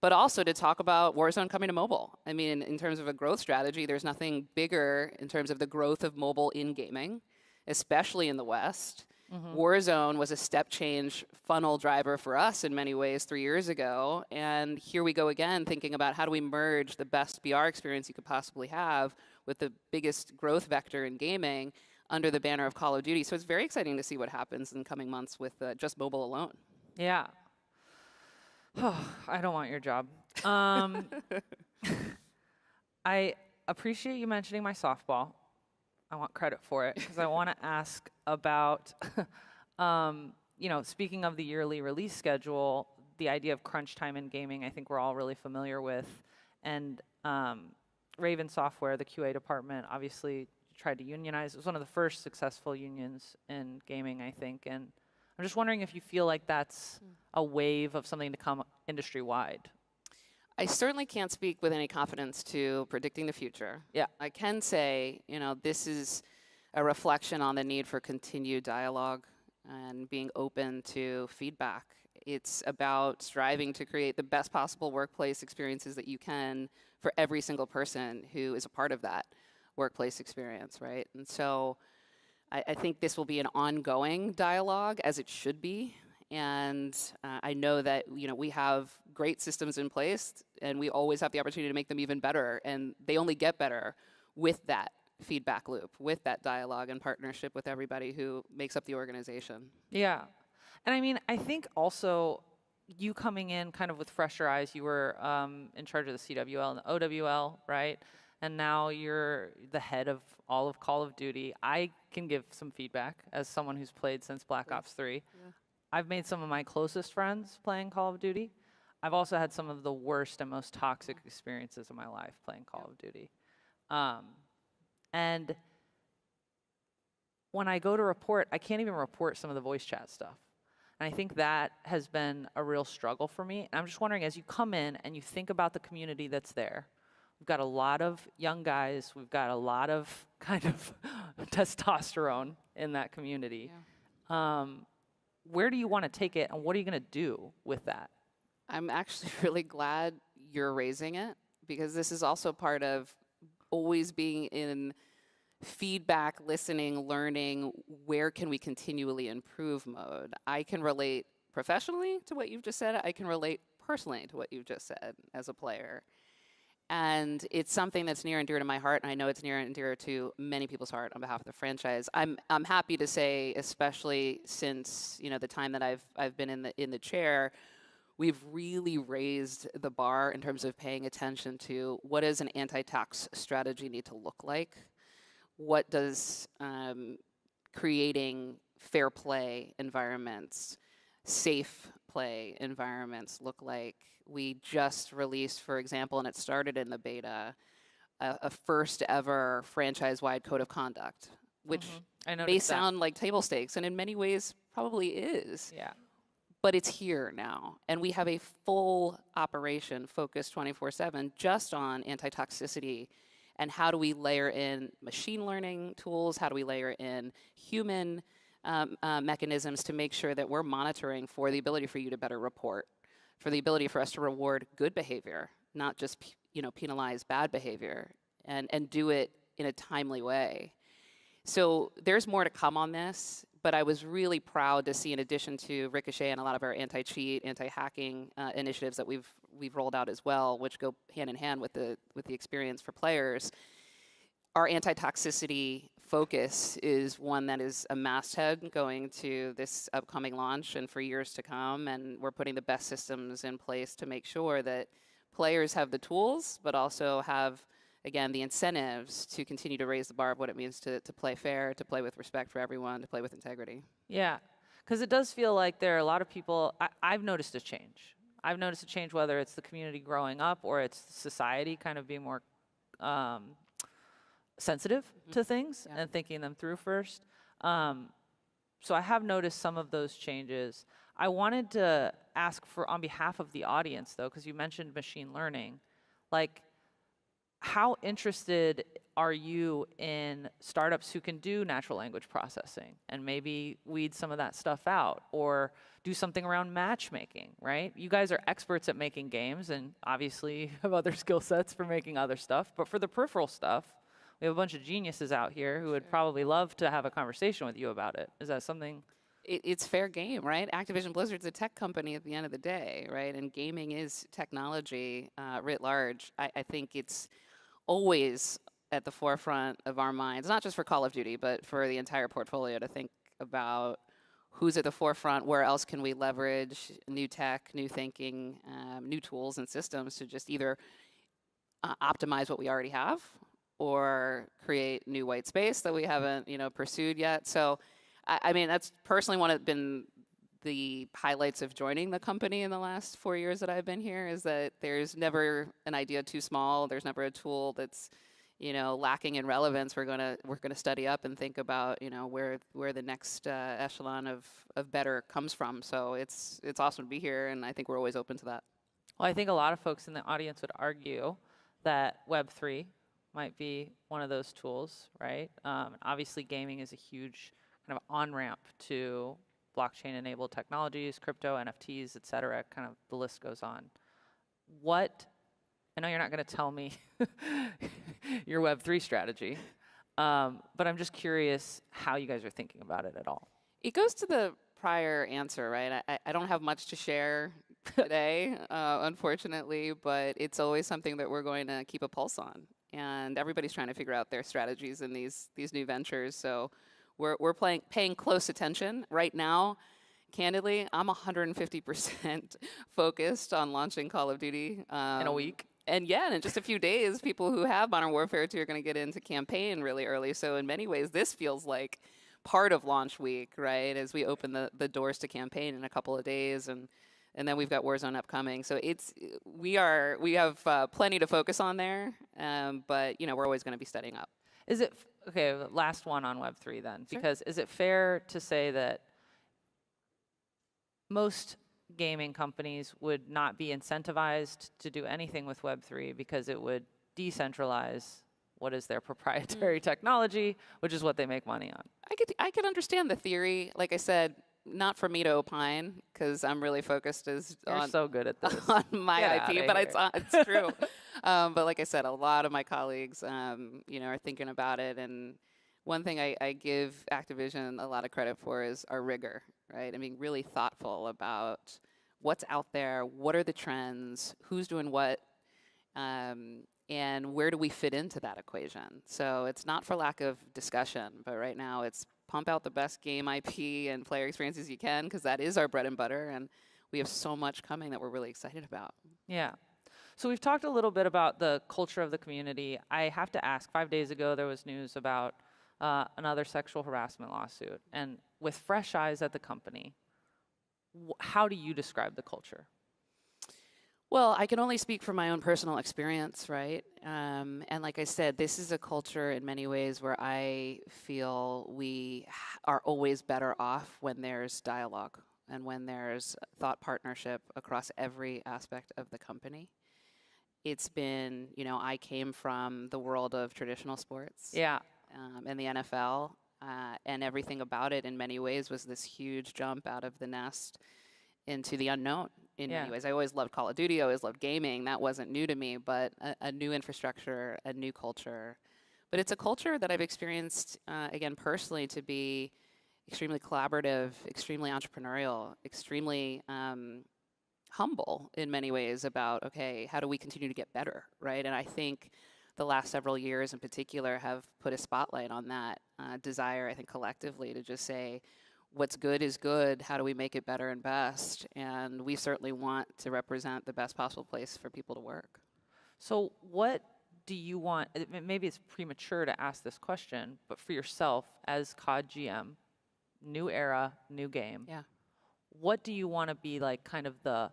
but also to talk about Warzone coming to mobile. I mean, in terms of a growth strategy, there's nothing bigger in terms of the growth of mobile in gaming, especially in the West. Mm-hmm. Warzone was a step change funnel driver for us in many ways 3 years ago. And here we go again, thinking about how do we merge the best BR experience you could possibly have with the biggest growth vector in gaming under the banner of Call of Duty. So it's very exciting to see what happens in the coming months with just mobile alone. Yeah. I don't want your job. I appreciate you mentioning my softball. I want credit for it because I want to ask about, speaking of the yearly release schedule, the idea of crunch time in gaming, I think we're all really familiar with. And Raven Software, the QA department, obviously tried to unionize. It was one of the first successful unions in gaming, I think. And I'm just wondering if you feel like that's a wave of something to come industry-wide. I certainly can't speak with any confidence to predicting the future. Yeah. I can say, this is a reflection on the need for continued dialogue and being open to feedback. It's about striving to create the best possible workplace experiences that you can for every single person who is a part of that workplace experience, right? And so I think this will be an ongoing dialogue, as it should be. And I know that we have great systems in place, and we always have the opportunity to make them even better. And they only get better with that feedback loop, with that dialogue and partnership with everybody who makes up the organization. Yeah. And I mean, I think also you coming in kind of with fresher eyes, you were in charge of the CWL and the OWL, right? And now you're the head of all of Call of Duty. I can give some feedback as someone who's played since Black Ops 3. Yeah. I've made some of my closest friends playing Call of Duty. I've also had some of the worst and most toxic experiences of my life playing Call of Duty. And when I go to report, I can't even report some of the voice chat stuff. And I think that has been a real struggle for me. And I'm just wondering, as you come in and you think about the community that's there, we've got a lot of young guys, we've got a lot of kind of testosterone in that community. Yeah. Where do you want to take it, and what are you going to do with that? I'm actually really glad you're raising it, because this is also part of always being in feedback, listening, learning, where can we continually improve mode. I can relate professionally to what you've just said. I can relate personally to what you've just said as a player. And it's something that's near and dear to my heart, and I know it's near and dear to many people's heart on behalf of the franchise. I'm happy to say, especially since the time that I've been in the chair, we've really raised the bar in terms of paying attention to what does an anti-tax strategy need to look like? What does creating fair play environments, safe play environments look like? We just released, for example, and it started in the beta, a first ever franchise-wide code of conduct, which may sound like table stakes, and in many ways probably is. Yeah. But it's here now, and we have a full operation focused 24/7 just on anti-toxicity, and how do we layer in machine learning tools, how do we layer in human mechanisms to make sure that we're monitoring for the ability for you to better report, for the ability for us to reward good behavior, not just penalize bad behavior, and do it in a timely way. So there's more to come on this, but I was really proud to see, in addition to Ricochet and a lot of our anti-cheat, anti-hacking initiatives that we've rolled out as well, which go hand in hand with the experience for players, our anti-toxicity focus is one that is a masthead going to this upcoming launch and for years to come, and we're putting the best systems in place to make sure that players have the tools, but also have, again, the incentives to continue to raise the bar of what it means to play fair, to play with respect for everyone, to play with integrity. Yeah, because it does feel like there are a lot of people, I've noticed a change. I've noticed a change, whether it's the community growing up or it's society kind of being more sensitive to things and thinking them through first. So I have noticed some of those changes. I wanted to ask for, on behalf of the audience though, because you mentioned machine learning, like, how interested are you in startups who can do natural language processing and maybe weed some of that stuff out, or do something around matchmaking, right? You guys are experts at making games, and obviously you have other skill sets for making other stuff, but for the peripheral stuff, we have a bunch of geniuses out here who would probably love to have a conversation with you about it. Is that something? It's fair game, right? Activision Blizzard's a tech company at the end of the day, right? And gaming is technology writ large. I think it's always at the forefront of our minds, not just for Call of Duty, but for the entire portfolio, to think about who's at the forefront, where else can we leverage new tech, new thinking, new tools and systems to just either optimize what we already have or create new white space that we haven't pursued yet. So I mean, that's personally been the highlights of joining the company in the last 4 years that I've been here, is that there's never an idea too small. There's never a tool that's lacking in relevance. We're gonna study up and think about where the next echelon of better comes from. So it's awesome to be here, and I think we're always open to that. Well, I think a lot of folks in the audience would argue that Web3 might be one of those tools, right? Obviously, gaming is a huge kind of on-ramp to blockchain-enabled technologies, crypto, NFTs, et cetera, kind of the list goes on. I know you're not going to tell me your Web3 strategy, but I'm just curious how you guys are thinking about it at all. It goes to the prior answer, right? I don't have much to share today, unfortunately, but it's always something that we're going to keep a pulse on. And everybody's trying to figure out their strategies in these new ventures. So we're paying close attention. Right now, candidly, I'm 150% focused on launching Call of Duty. In a week? And yeah, in just a few days, people who have Modern Warfare 2 are going to get into campaign really early. So in many ways, this feels like part of launch week, right? As we open the doors to campaign in a couple of days, and then we've got Warzone upcoming. So we have plenty to focus on there, but we're always going to be studying up. Is it okay? Last one on Web3 then, because is it fair to say that most gaming companies would not be incentivized to do anything with Web3 because it would decentralize what is their proprietary technology, which is what they make money on? I could understand the theory. Like I said, not for me to opine, because I'm really focused You're so good at this. on my IP, but it's true. But like I said, a lot of my colleagues, are thinking about it. And one thing I give Activision a lot of credit for is our rigor, right? I mean, really thoughtful about what's out there, what are the trends, who's doing what, and where do we fit into that equation. So it's not for lack of discussion, but right now it's pump out the best game IP and player experiences you can, because that is our bread and butter, and we have so much coming that we're really excited about. Yeah. So we've talked a little bit about the culture of the community. I have to ask, 5 days ago there was news about another sexual harassment lawsuit. And with fresh eyes at the company, how do you describe the culture? Well, I can only speak from my own personal experience, right? And like I said, this is a culture in many ways where I feel we are always better off when there's dialogue and when there's thought partnership across every aspect of the company. It's been, I came from the world of traditional sports. Yeah. And the NFL, and everything about it in many ways was this huge jump out of the nest into the unknown in many ways. I always loved Call of Duty, I always loved gaming. That wasn't new to me, but a new infrastructure, a new culture. But it's a culture that I've experienced, again, personally, to be extremely collaborative, extremely entrepreneurial, extremely humble in many ways about, okay, how do we continue to get better, right? And I think the last several years in particular have put a spotlight on that desire, I think, collectively to just say, what's good is good, how do we make it better and best? And we certainly want to represent the best possible place for people to work. So what do you want, maybe it's premature to ask this question, but for yourself as COD GM, new era, new game, what do you want to be like kind of the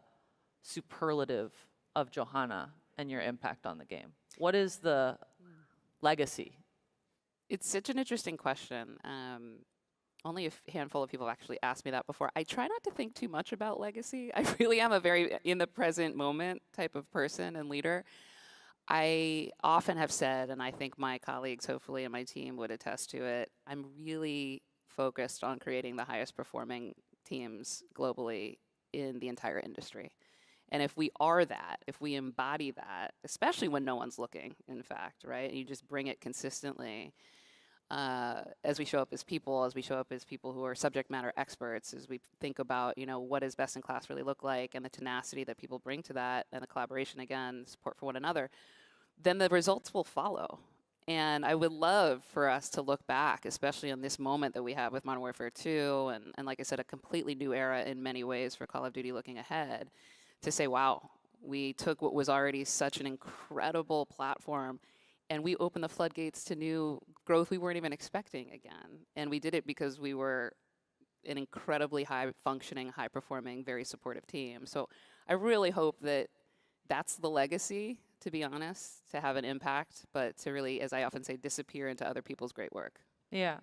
superlative of Johanna and your impact on the game? What is the legacy? It's such an interesting question. Only a handful of people have actually asked me that before. I try not to think too much about legacy. I really am a very in the present moment type of person and leader. I often have said, and I think my colleagues hopefully and my team would attest to it, I'm really focused on creating the highest performing teams globally in the entire industry. And if we are that, if we embody that, especially when no one's looking, in fact, right? And you just bring it consistently as we show up as people who are subject matter experts, as we think about, what does best in class really look like, and the tenacity that people bring to that, and the collaboration, again, support for one another, then the results will follow. And I would love for us to look back, especially on this moment that we have with Modern Warfare 2, and like I said, a completely new era in many ways for Call of Duty looking ahead, to say, wow, we took what was already such an incredible platform and we opened the floodgates to new growth we weren't even expecting again. And we did it because we were an incredibly high-functioning, high-performing, very supportive team. So I really hope that that's the legacy, to be honest, to have an impact, but to really, as I often say, disappear into other people's great work. Yeah.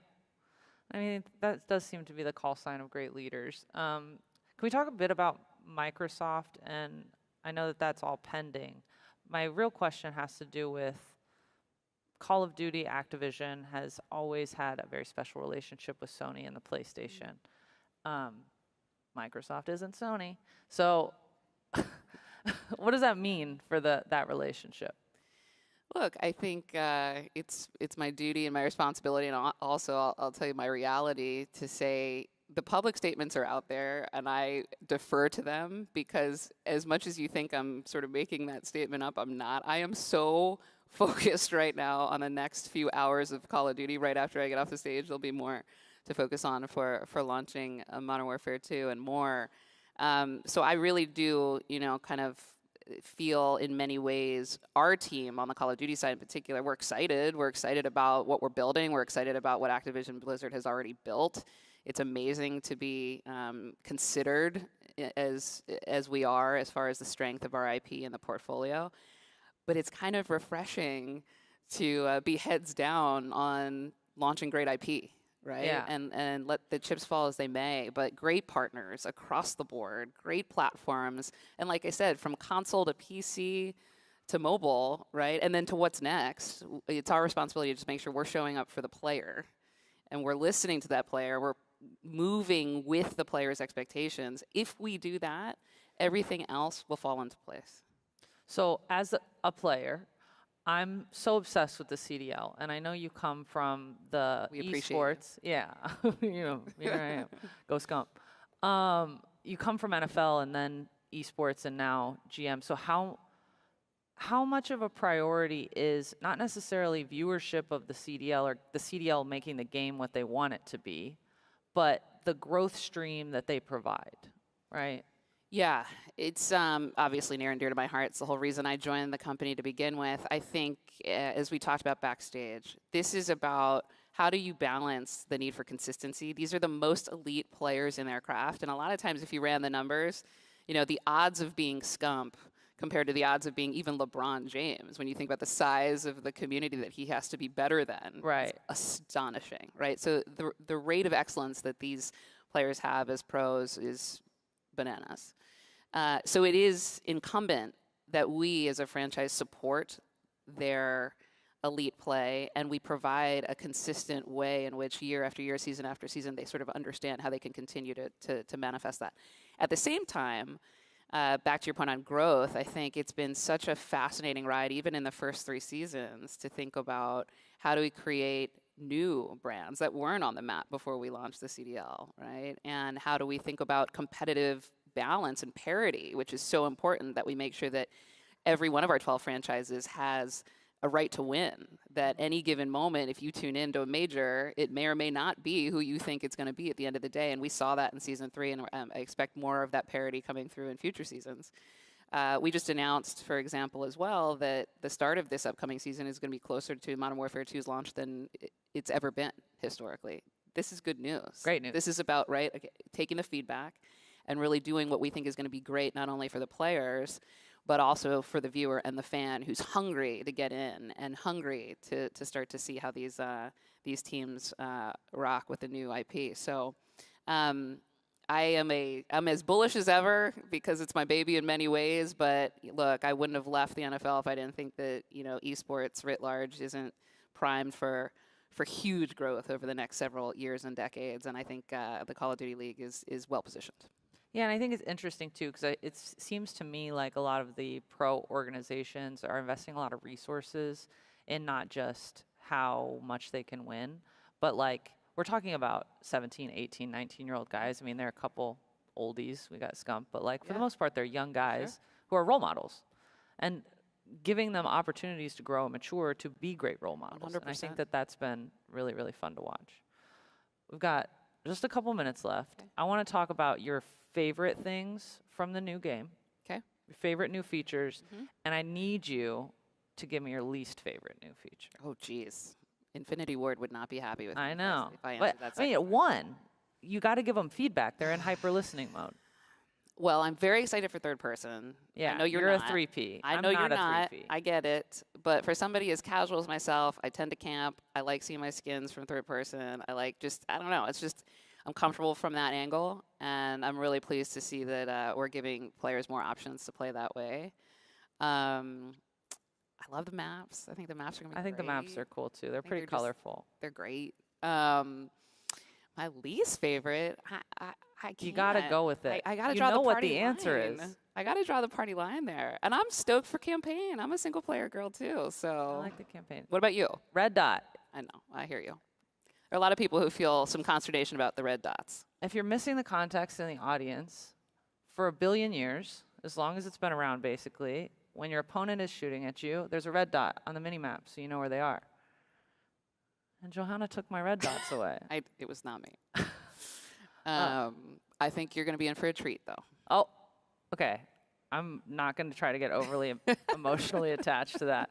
I mean, that does seem to be the call sign of great leaders. Can we talk a bit about Microsoft? And I know that that's all pending. My real question has to do with Call of Duty. Activision has always had a very special relationship with Sony and the PlayStation. Microsoft isn't Sony. So what does that mean for that relationship? Look, I think it's my duty and my responsibility, and also I'll tell you my reality to say the public statements are out there, and I defer to them because as much as you think I'm sort of making that statement up, I'm not. I am so focused right now on the next few hours of Call of Duty. Right after I get off the stage, there'll be more to focus on for launching Modern Warfare 2 and more. So I really do, kind of feel in many ways our team on the Call of Duty side in particular, we're excited. We're excited about what we're building. We're excited about what Activision Blizzard has already built. It's amazing to be considered as we are as far as the strength of our IP in the portfolio. But it's kind of refreshing to be heads down on launching great IP, right? Yeah. And let the chips fall as they may. But great partners across the board, great platforms. And like I said, from console to PC to mobile, right? And then to what's next. It's our responsibility to just make sure we're showing up for the player. And we're listening to that player. We're moving with the player's expectations. If we do that, everything else will fall into place. So as a player, I'm so obsessed with the CDL, and I know you come from the esports. Yeah, here I am. Go Scump. You come from NFL and then esports and now GM. So how much of a priority is not necessarily viewership of the CDL or the CDL making the game what they want it to be, but the growth stream that they provide, right? Yeah, it's obviously near and dear to my heart. It's the whole reason I joined the company to begin with. I think, as we talked about backstage, this is about how do you balance the need for consistency. These are the most elite players in their craft, and a lot of times if you ran the numbers, the odds of being Scump compared to the odds of being even LeBron James, when you think about the size of the community that he has to be better than, right, it's astonishing, right? So the rate of excellence that these players have as pros is bananas. So it is incumbent that we as a franchise support their elite play, and we provide a consistent way in which year after year, season after season, they sort of understand how they can continue to manifest that. At the same time, back to your point on growth, I think it's been such a fascinating ride, even in the first 3 seasons, to think about how do we create new brands that weren't on the map before we launched the CDL, right? And how do we think about competitive balance and parity, which is so important that we make sure that every one of our 12 franchises has a right to win, that any given moment, if you tune into a major, it may or may not be who you think it's going to be at the end of the day. And we saw that in season 3, and I expect more of that parity coming through in future seasons. We just announced, for example, as well, that the start of this upcoming season is going to be closer to Modern Warfare 2's launch than it's ever been historically. This is good news. Great news. This is about, taking the feedback and really doing what we think is going to be great, not only for the players, but also for the viewer and the fan who's hungry to get in and hungry to start to see how these teams rock with the new IP. So I'm as bullish as ever because it's my baby in many ways. But look, I wouldn't have left the NFL if I didn't think that esports writ large isn't primed for huge growth over the next several years and decades. And I think the Call of Duty League is well positioned. Yeah, and I think it's interesting, too, because it seems to me like a lot of the pro organizations are investing a lot of resources in not just how much they can win, but, we're talking about 17, 18, 19-year-old guys. I mean, there are a couple oldies. We got Scump. But, for the most part, they're young guys who are role models. And giving them opportunities to grow and mature to be great role models. 100%. And I think that that's been really, really fun to watch. We've got just a couple minutes left. Okay. I want to talk about your favorite things from the new game. Okay. Your favorite new features. Mm-hmm. And I need you to give me your least favorite new feature. Oh, geez. Infinity Ward would not be happy with me. I know. If I answered that I mean, at 1, you got to give them feedback. They're in hyper listening mode. Well, I'm very excited for third person. Yeah, I know you're a not. 3P. I know you're not. 3P. I get it. But for somebody as casual as myself, I tend to camp. I like seeing my skins from third person. I don't know. It's just, I'm comfortable from that angle, and I'm really pleased to see that we're giving players more options to play that way. I love the maps. I think the maps are going to be I think great. the maps are cool too. They're pretty colorful. They're great. My least favorite, I can't. You gotta go with it. I gotta you draw know the what party the answer line. is. I gotta draw the party line there. And I'm stoked for campaign. I'm a single player girl too, so. I like the campaign. What about you? Red dot. I know, I hear you. There are a lot of people who feel some consternation about the red dots. If you're missing the context in the audience, for 1 billion years, as long as it's been around basically, when your opponent is shooting at you, there's a red dot on the mini-map so you know where they are. And Johanna took my red dots away. It was not me. I think you're going to be in for a treat, though. Oh, okay. I'm not going to try to get overly emotionally attached to that.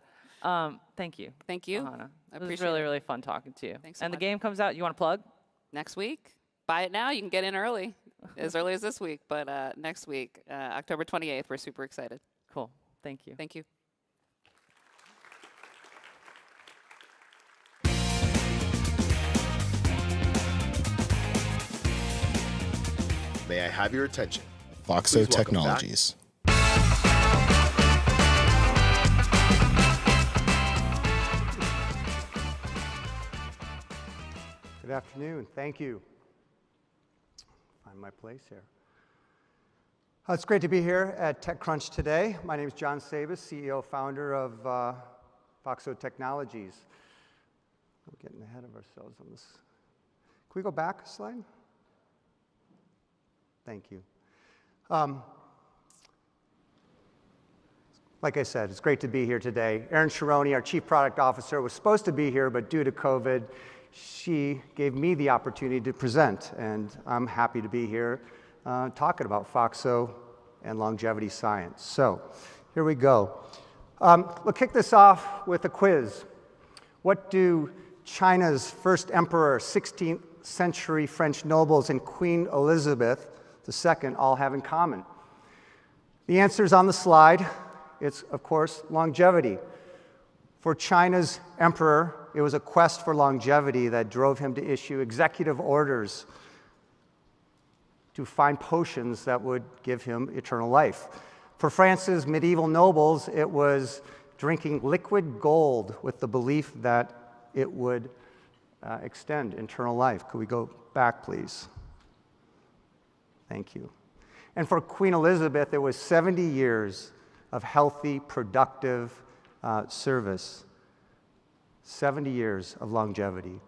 Thank you. Thank you. Johanna. I It was appreciate really, it. really fun talking to you. Thanks so and much. the game comes out. You want to plug? Next week. Buy it now. You can get in early, as early as this week. But next week, October 28th, we're super excited. Cool. Thank you. Thank you. May I have your attention? Foxo Please welcome back Technologies. Good afternoon. Thank you. Find my place here. It's great to be here at TechCrunch today. My name is John Sabas, CEO, founder of Foxo Technologies. We're getting ahead of ourselves on this. Can we go back a slide? Thank you. Like I said, it's great to be here today. Erin Sharoni, our Chief Product Officer, was supposed to be here, but due to COVID, she gave me the opportunity to present, and I'm happy to be here talking about Foxo and longevity science. So here we go. We'll kick this off with a quiz. What do China's first emperor, 16th century French nobles, and Queen Elizabeth II all have in common? The answer is on the slide. It's, of course, longevity. For China's emperor, it was a quest for longevity that drove him to issue executive orders to find potions that would give him eternal life. For France's medieval nobles, it was drinking liquid gold with the belief that it would extend eternal life. Could we go back, please? Thank you. And for Queen Elizabeth, it was 70 years of healthy, productive service. 70 years of longevity.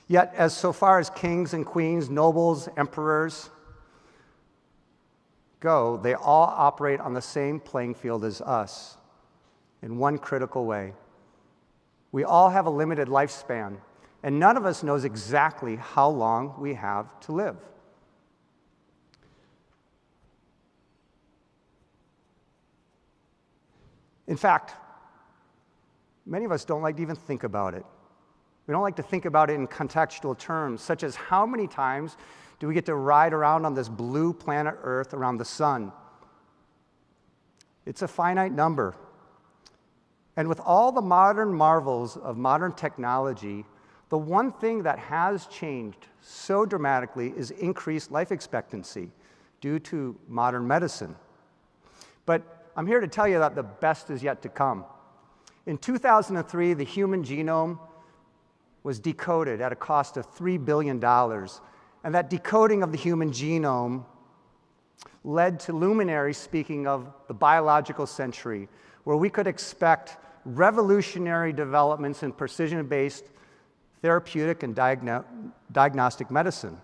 Yet, as so far as kings and queens, nobles, emperors go, they all operate on the same playing field as us in one critical way. We all have a limited lifespan, and none of us knows exactly how long we have to live. In fact, many of us don't like to even think about it. We don't like to think about it in contextual terms, such as how many times do we get to ride around on this blue planet Earth around the sun? It's a finite number. And with all the modern marvels of modern technology, the one thing that has changed so dramatically is increased life expectancy due to modern medicine. But I'm here to tell you that the best is yet to come. In 2003, the human genome was decoded at a cost of $3 billion. And that decoding of the human genome led to luminaries speaking of the biological century, where we could expect revolutionary developments in precision-based therapeutic and diagnostic medicine.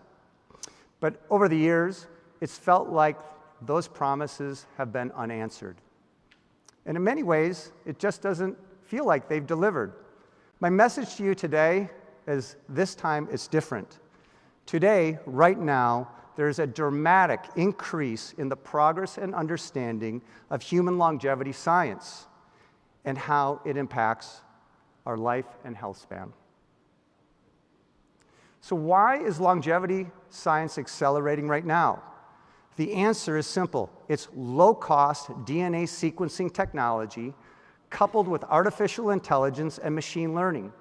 But over the years, it's felt like those promises have been unanswered. And in many ways, it just doesn't feel like they've delivered. My message to you today is this time it's different. Today, right now, there's a dramatic increase in the progress and understanding of human longevity science and how it impacts our life and health span. So why is longevity science accelerating right now? The answer is simple. It's low-cost DNA sequencing technology coupled with artificial intelligence and machine learning.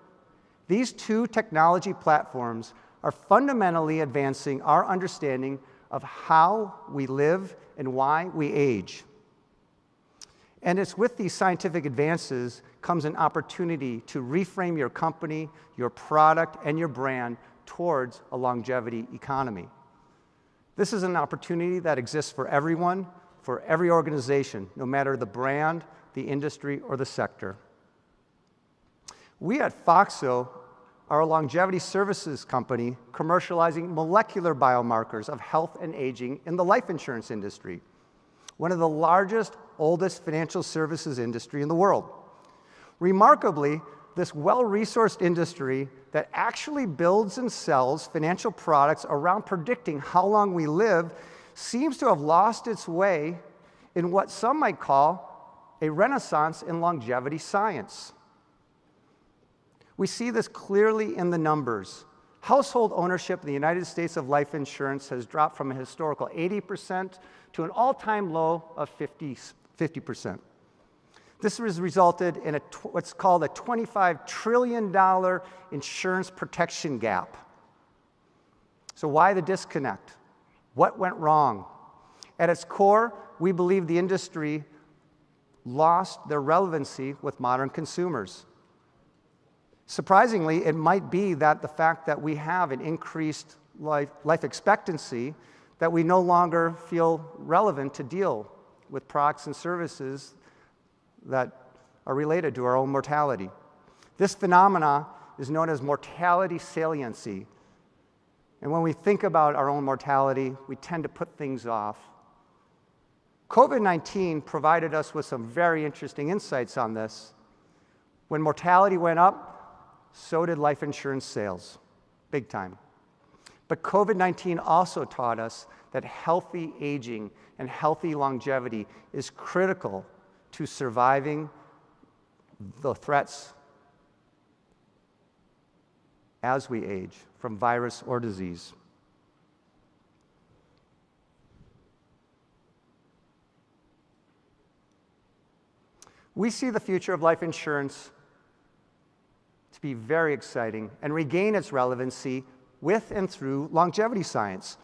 These two technology platforms are fundamentally advancing our understanding of how we live and why we age. And it's with these scientific advances comes an opportunity to reframe your company, your product, and your brand towards a longevity economy. This is an opportunity that exists for everyone, for every organization, no matter the brand, the industry, or the sector. We at Foxo are a longevity services company commercializing molecular biomarkers of health and aging in the life insurance industry, one of the largest, oldest financial services industry in the world. Remarkably, this well-resourced industry that actually builds and sells financial products around predicting how long we live seems to have lost its way in what some might call a renaissance in longevity science. We see this clearly in the numbers. Household ownership in the United States of life insurance has dropped from a historical 80% to an all-time low of 50%. This has resulted in what's called a $25 trillion insurance protection gap. So why the disconnect? What went wrong? At its core, we believe the industry lost their relevancy with modern consumers. Surprisingly, it might be that the fact that we have an increased life expectancy, that we no longer feel relevant to deal with products and services that are related to our own mortality. This phenomena is known as mortality saliency. And when we think about our own mortality, we tend to put things off. COVID-19 provided us with some very interesting insights on this. When mortality went up, so did life insurance sales, big time. But COVID-19 also taught us that healthy aging and healthy longevity is critical to surviving the threats as we age from virus or disease. We see the future of life insurance to be very exciting and regain its relevancy with and through longevity science.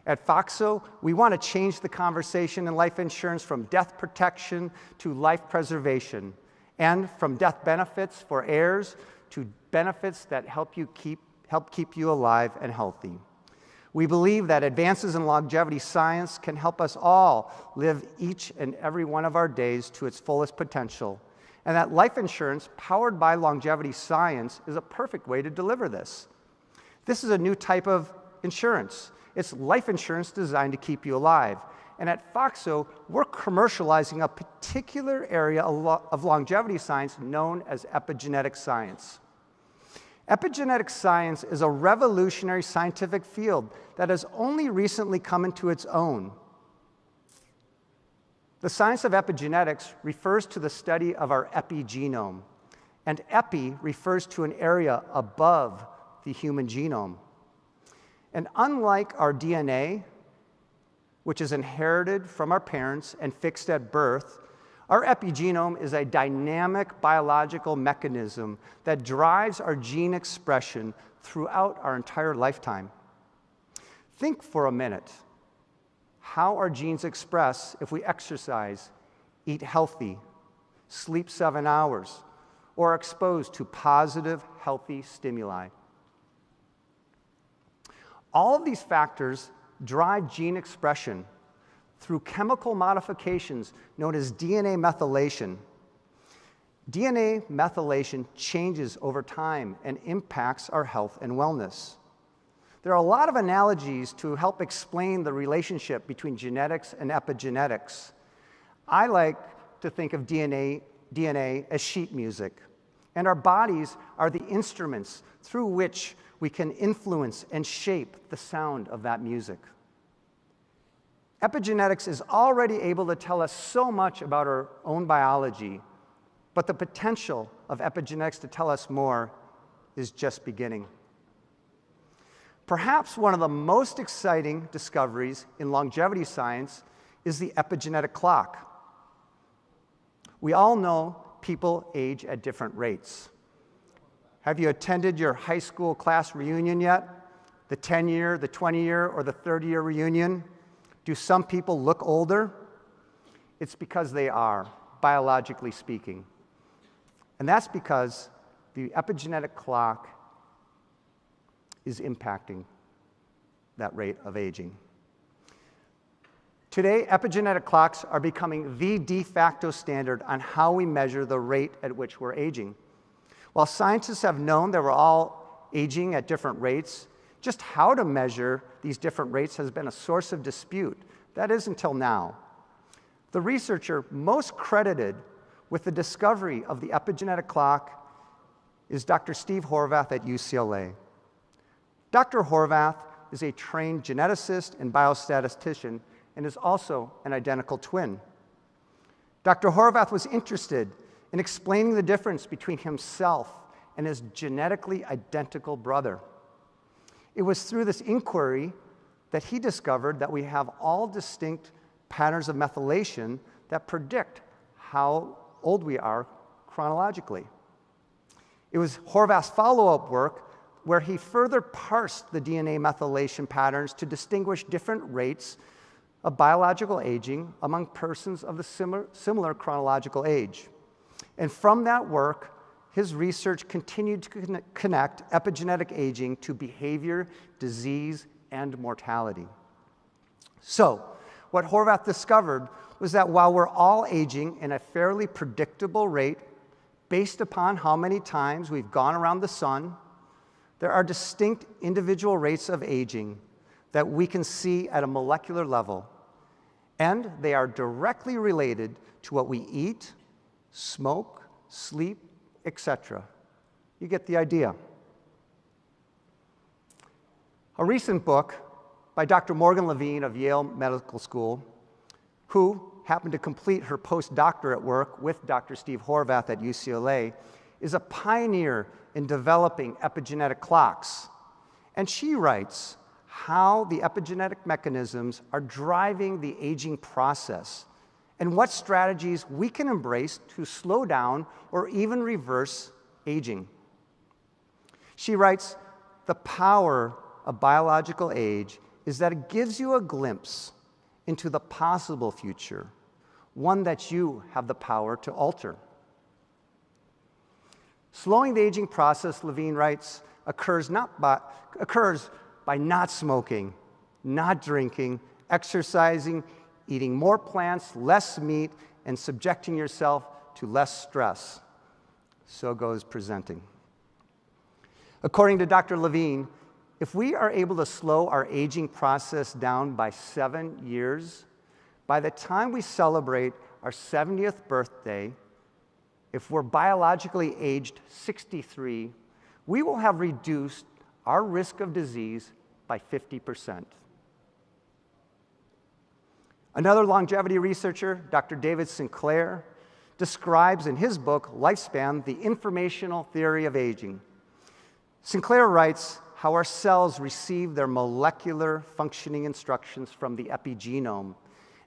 At Foxo, we want to change the conversation in life insurance from death protection to life preservation, and from death benefits for heirs to benefits that help keep you alive and healthy. We believe that advances in longevity science can help us all live each and every one of our days to its fullest potential, and that life insurance powered by longevity science is a perfect way to deliver this. This is a new type of insurance. It's life insurance designed to keep you alive. And at Foxo, we're commercializing a particular area of longevity science known as epigenetic science. Epigenetic science is a revolutionary scientific field that has only recently come into its own. The science of epigenetics refers to the study of our epigenome, and epi refers to an area above the human genome. And unlike our DNA, which is inherited from our parents and fixed at birth, our epigenome is a dynamic biological mechanism that drives our gene expression throughout our entire lifetime. Think for a minute how our genes express if we exercise, eat healthy, sleep 7 hours, or are exposed to positive, healthy stimuli. All of these factors drive gene expression through chemical modifications known as DNA methylation. DNA methylation changes over time and impacts our health and wellness. There are a lot of analogies to help explain the relationship between genetics and epigenetics. I like to think of DNA as sheet music, and our bodies are the instruments through which we can influence and shape the sound of that music. Epigenetics is already able to tell us so much about our own biology, but the potential of epigenetics to tell us more is just beginning. Perhaps one of the most exciting discoveries in longevity science is the epigenetic clock. We all know people age at different rates. Have you attended your high school class reunion yet? the 10-year, the 20-year, or the 30-year reunion? Do some people look older? It's because they are, biologically speaking. And that's because the epigenetic clock is impacting that rate of aging. Today, epigenetic clocks are becoming the de facto standard on how we measure the rate at which we're aging. While scientists have known that we're all aging at different rates, just how to measure these different rates has been a source of dispute. That is until now. The researcher most credited with the discovery of the epigenetic clock is Dr. Steve Horvath at UCLA. Dr. Horvath is a trained geneticist and biostatistician and is also an identical twin. Dr. Horvath was interested in explaining the difference between himself and his genetically identical brother. It was through this inquiry that he discovered that we have all distinct patterns of methylation that predict how old we are chronologically. It was Horvath's follow-up work where he further parsed the DNA methylation patterns to distinguish different rates of biological aging among persons of the similar chronological age. And from that work, his research continued to connect epigenetic aging to behavior, disease, and mortality. So, what Horvath discovered was that while we're all aging in a fairly predictable rate based upon how many times we've gone around the sun, there are distinct individual rates of aging that we can see at a molecular level, and they are directly related to what we eat, smoke, sleep, etc. You get the idea. A recent book by Dr. Morgan Levine of Yale Medical School, who happened to complete her postdoctorate work with Dr. Steve Horvath at UCLA, is a pioneer in developing epigenetic clocks. And she writes how the epigenetic mechanisms are driving the aging process and what strategies we can embrace to slow down or even reverse aging. She writes, the power of biological age is that it gives you a glimpse into the possible future, one that you have the power to alter. Slowing the aging process, Levine writes, occurs by not smoking, not drinking, exercising, eating more plants, less meat, and subjecting yourself to less stress. So goes presenting. According to Dr. Levine, if we are able to slow our aging process down by 7 years, by the time we celebrate our 70th birthday, if we're biologically aged 63, we will have reduced our risk of disease by 50%. Another longevity researcher, Dr. David Sinclair, describes in his book, Lifespan, the informational theory of aging. Sinclair writes how our cells receive their molecular functioning instructions from the epigenome,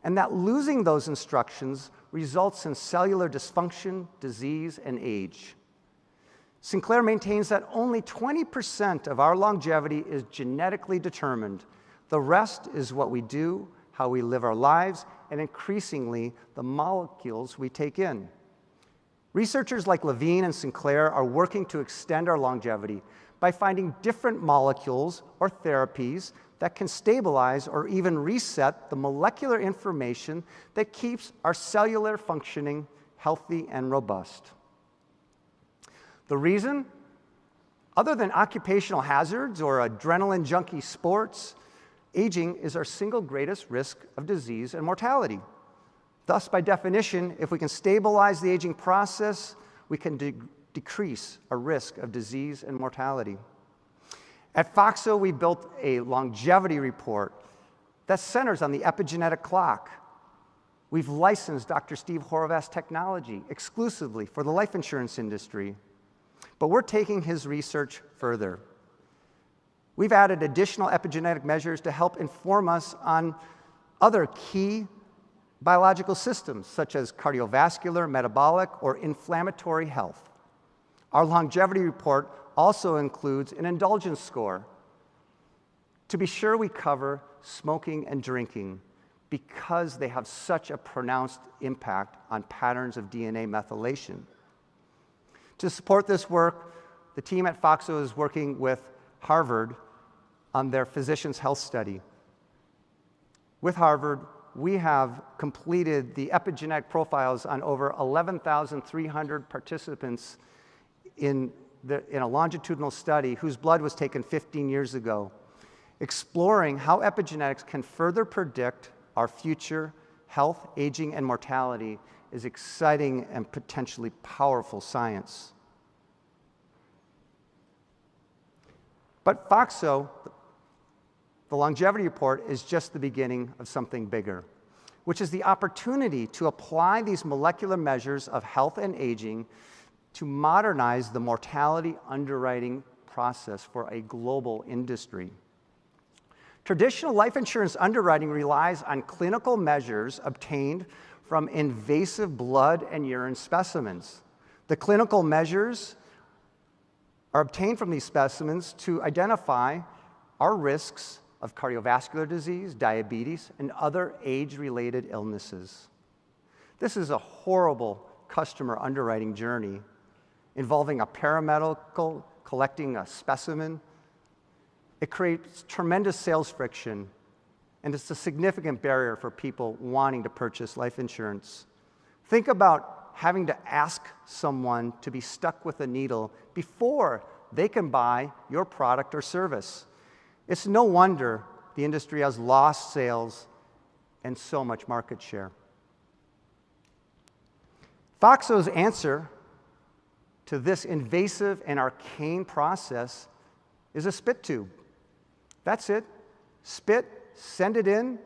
and that losing those instructions results in cellular dysfunction, disease, and age. Sinclair maintains that only 20% of our longevity is genetically determined. The rest is what we do, how we live our lives, and increasingly, the molecules we take in. Researchers like Levine and Sinclair are working to extend our longevity by finding different molecules or therapies that can stabilize or even reset the molecular information that keeps our cellular functioning healthy and robust. The reason? Other than occupational hazards or adrenaline junkie sports, aging is our single greatest risk of disease and mortality. Thus, by definition, if we can stabilize the aging process, we can decrease our risk of disease and mortality. At Foxo, we built a longevity report that centers on the epigenetic clock. We've licensed Dr. Steve Horvath's technology exclusively for the life insurance industry, but we're taking his research further. We've added additional epigenetic measures to help inform us on other key biological systems, such as cardiovascular, metabolic, or inflammatory health. Our longevity report also includes an indulgence score. To be sure, we cover smoking and drinking because they have such a pronounced impact on patterns of DNA methylation. To support this work, the team at Foxo is working with Harvard on their Physicians' Health Study. With Harvard, we have completed the epigenetic profiles on over 11,300 participants in a longitudinal study whose blood was taken 15 years ago, exploring how epigenetics can further predict our future health, aging, and mortality is exciting and potentially powerful science. But Foxo, the longevity report, is just the beginning of something bigger, which is the opportunity to apply these molecular measures of health and aging to modernize the mortality underwriting process for a global industry. Traditional life insurance underwriting relies on clinical measures obtained from invasive blood and urine specimens. The clinical measures are obtained from these specimens to identify our risks of cardiovascular disease, diabetes, and other age-related illnesses. This is a horrible customer underwriting journey involving a paramedical collecting a specimen. It creates tremendous sales friction, and it's a significant barrier for people wanting to purchase life insurance. Think about having to ask someone to be stuck with a needle before they can buy your product or service. It's no wonder the industry has lost sales and so much market share. Foxo's answer to this invasive and arcane process is a spit tube. That's it. Spit, send it in,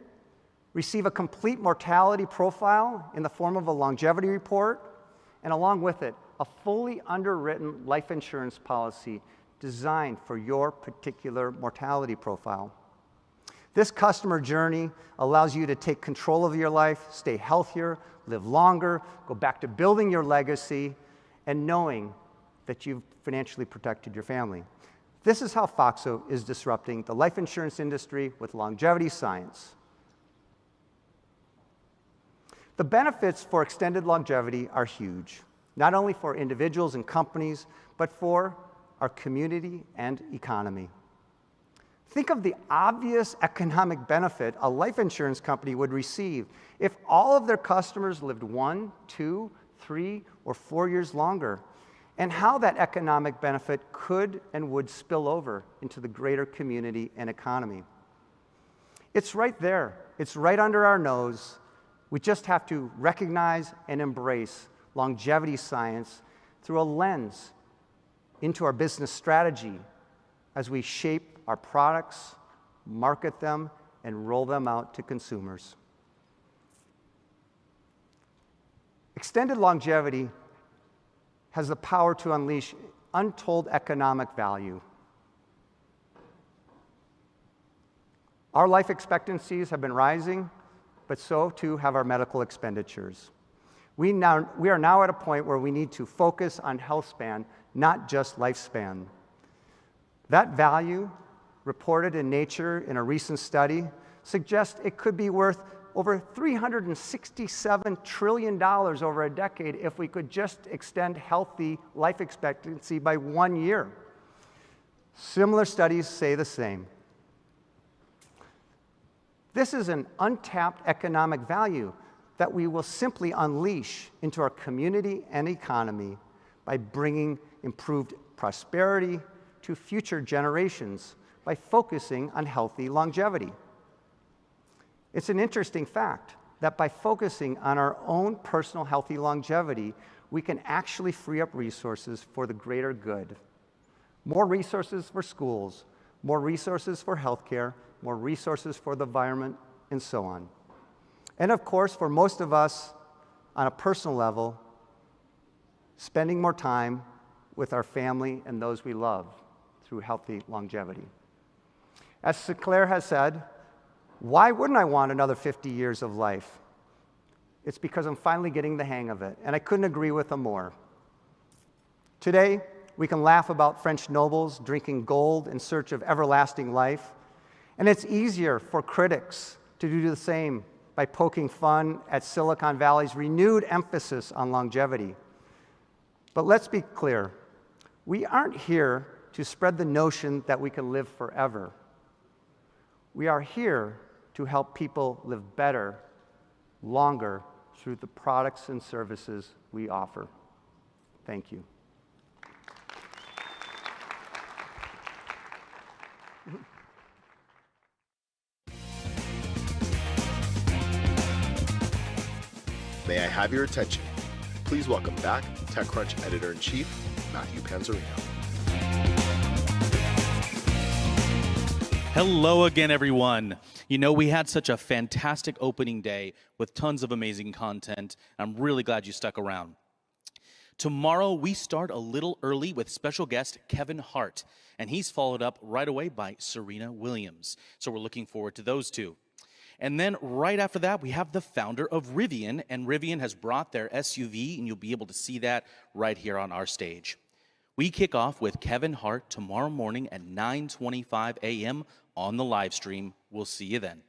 receive a complete mortality profile in the form of a longevity report, and along with it, a fully underwritten life insurance policy designed for your particular mortality profile. This customer journey allows you to take control of your life, stay healthier, live longer, go back to building your legacy, and knowing that you've financially protected your family. This is how Foxo is disrupting the life insurance industry with longevity science. The benefits for extended longevity are huge, not only for individuals and companies, but for our community and economy. Think of the obvious economic benefit a life insurance company would receive if all of their customers lived 1, 2, 3, or 4 years longer, and how that economic benefit could and would spill over into the greater community and economy. It's right there. It's right under our nose. We just have to recognize and embrace longevity science through a lens into our business strategy as we shape our products, market them, and roll them out to consumers. Extended longevity has the power to unleash untold economic value. Our life expectancies have been rising, but so too have our medical expenditures. We are now at a point where we need to focus on health span, not just lifespan. That value, reported in Nature in a recent study, suggests it could be worth over $367 trillion over a decade if we could just extend healthy life expectancy by 1 year. Similar studies say the same. This is an untapped economic value that we will simply unleash into our community and economy by bringing improved prosperity to future generations by focusing on healthy longevity. It's an interesting fact that by focusing on our own personal healthy longevity, we can actually free up resources for the greater good. More resources for schools, more resources for healthcare, more resources for the environment, and so on. And of course, for most of us, on a personal level, spending more time with our family and those we love through healthy longevity. As Sinclair has said, why wouldn't I want another 50 years of life? It's because I'm finally getting the hang of it, and I couldn't agree with him more. Today, we can laugh about French nobles drinking gold in search of everlasting life, And it's easier for critics to do the same by poking fun at Silicon Valley's renewed emphasis on longevity. But let's be clear, we aren't here to spread the notion that we can live forever. We are here to help people live better, longer, through the products and services we offer. Thank you. May I have your attention? Please welcome back TechCrunch Editor-in-Chief, Matthew Panzarino. Hello again, everyone. You know, we had such a fantastic opening day with tons of amazing content. I'm really glad you stuck around. Tomorrow, we start a little early with special guest Kevin Hart, and he's followed up right away by Serena Williams. So we're looking forward to those two. And then right after that, we have the founder of Rivian, and Rivian has brought their SUV, and you'll be able to see that right here on our stage. We kick off with Kevin Hart tomorrow morning at 9:25 a.m. on the live stream. We'll see you then.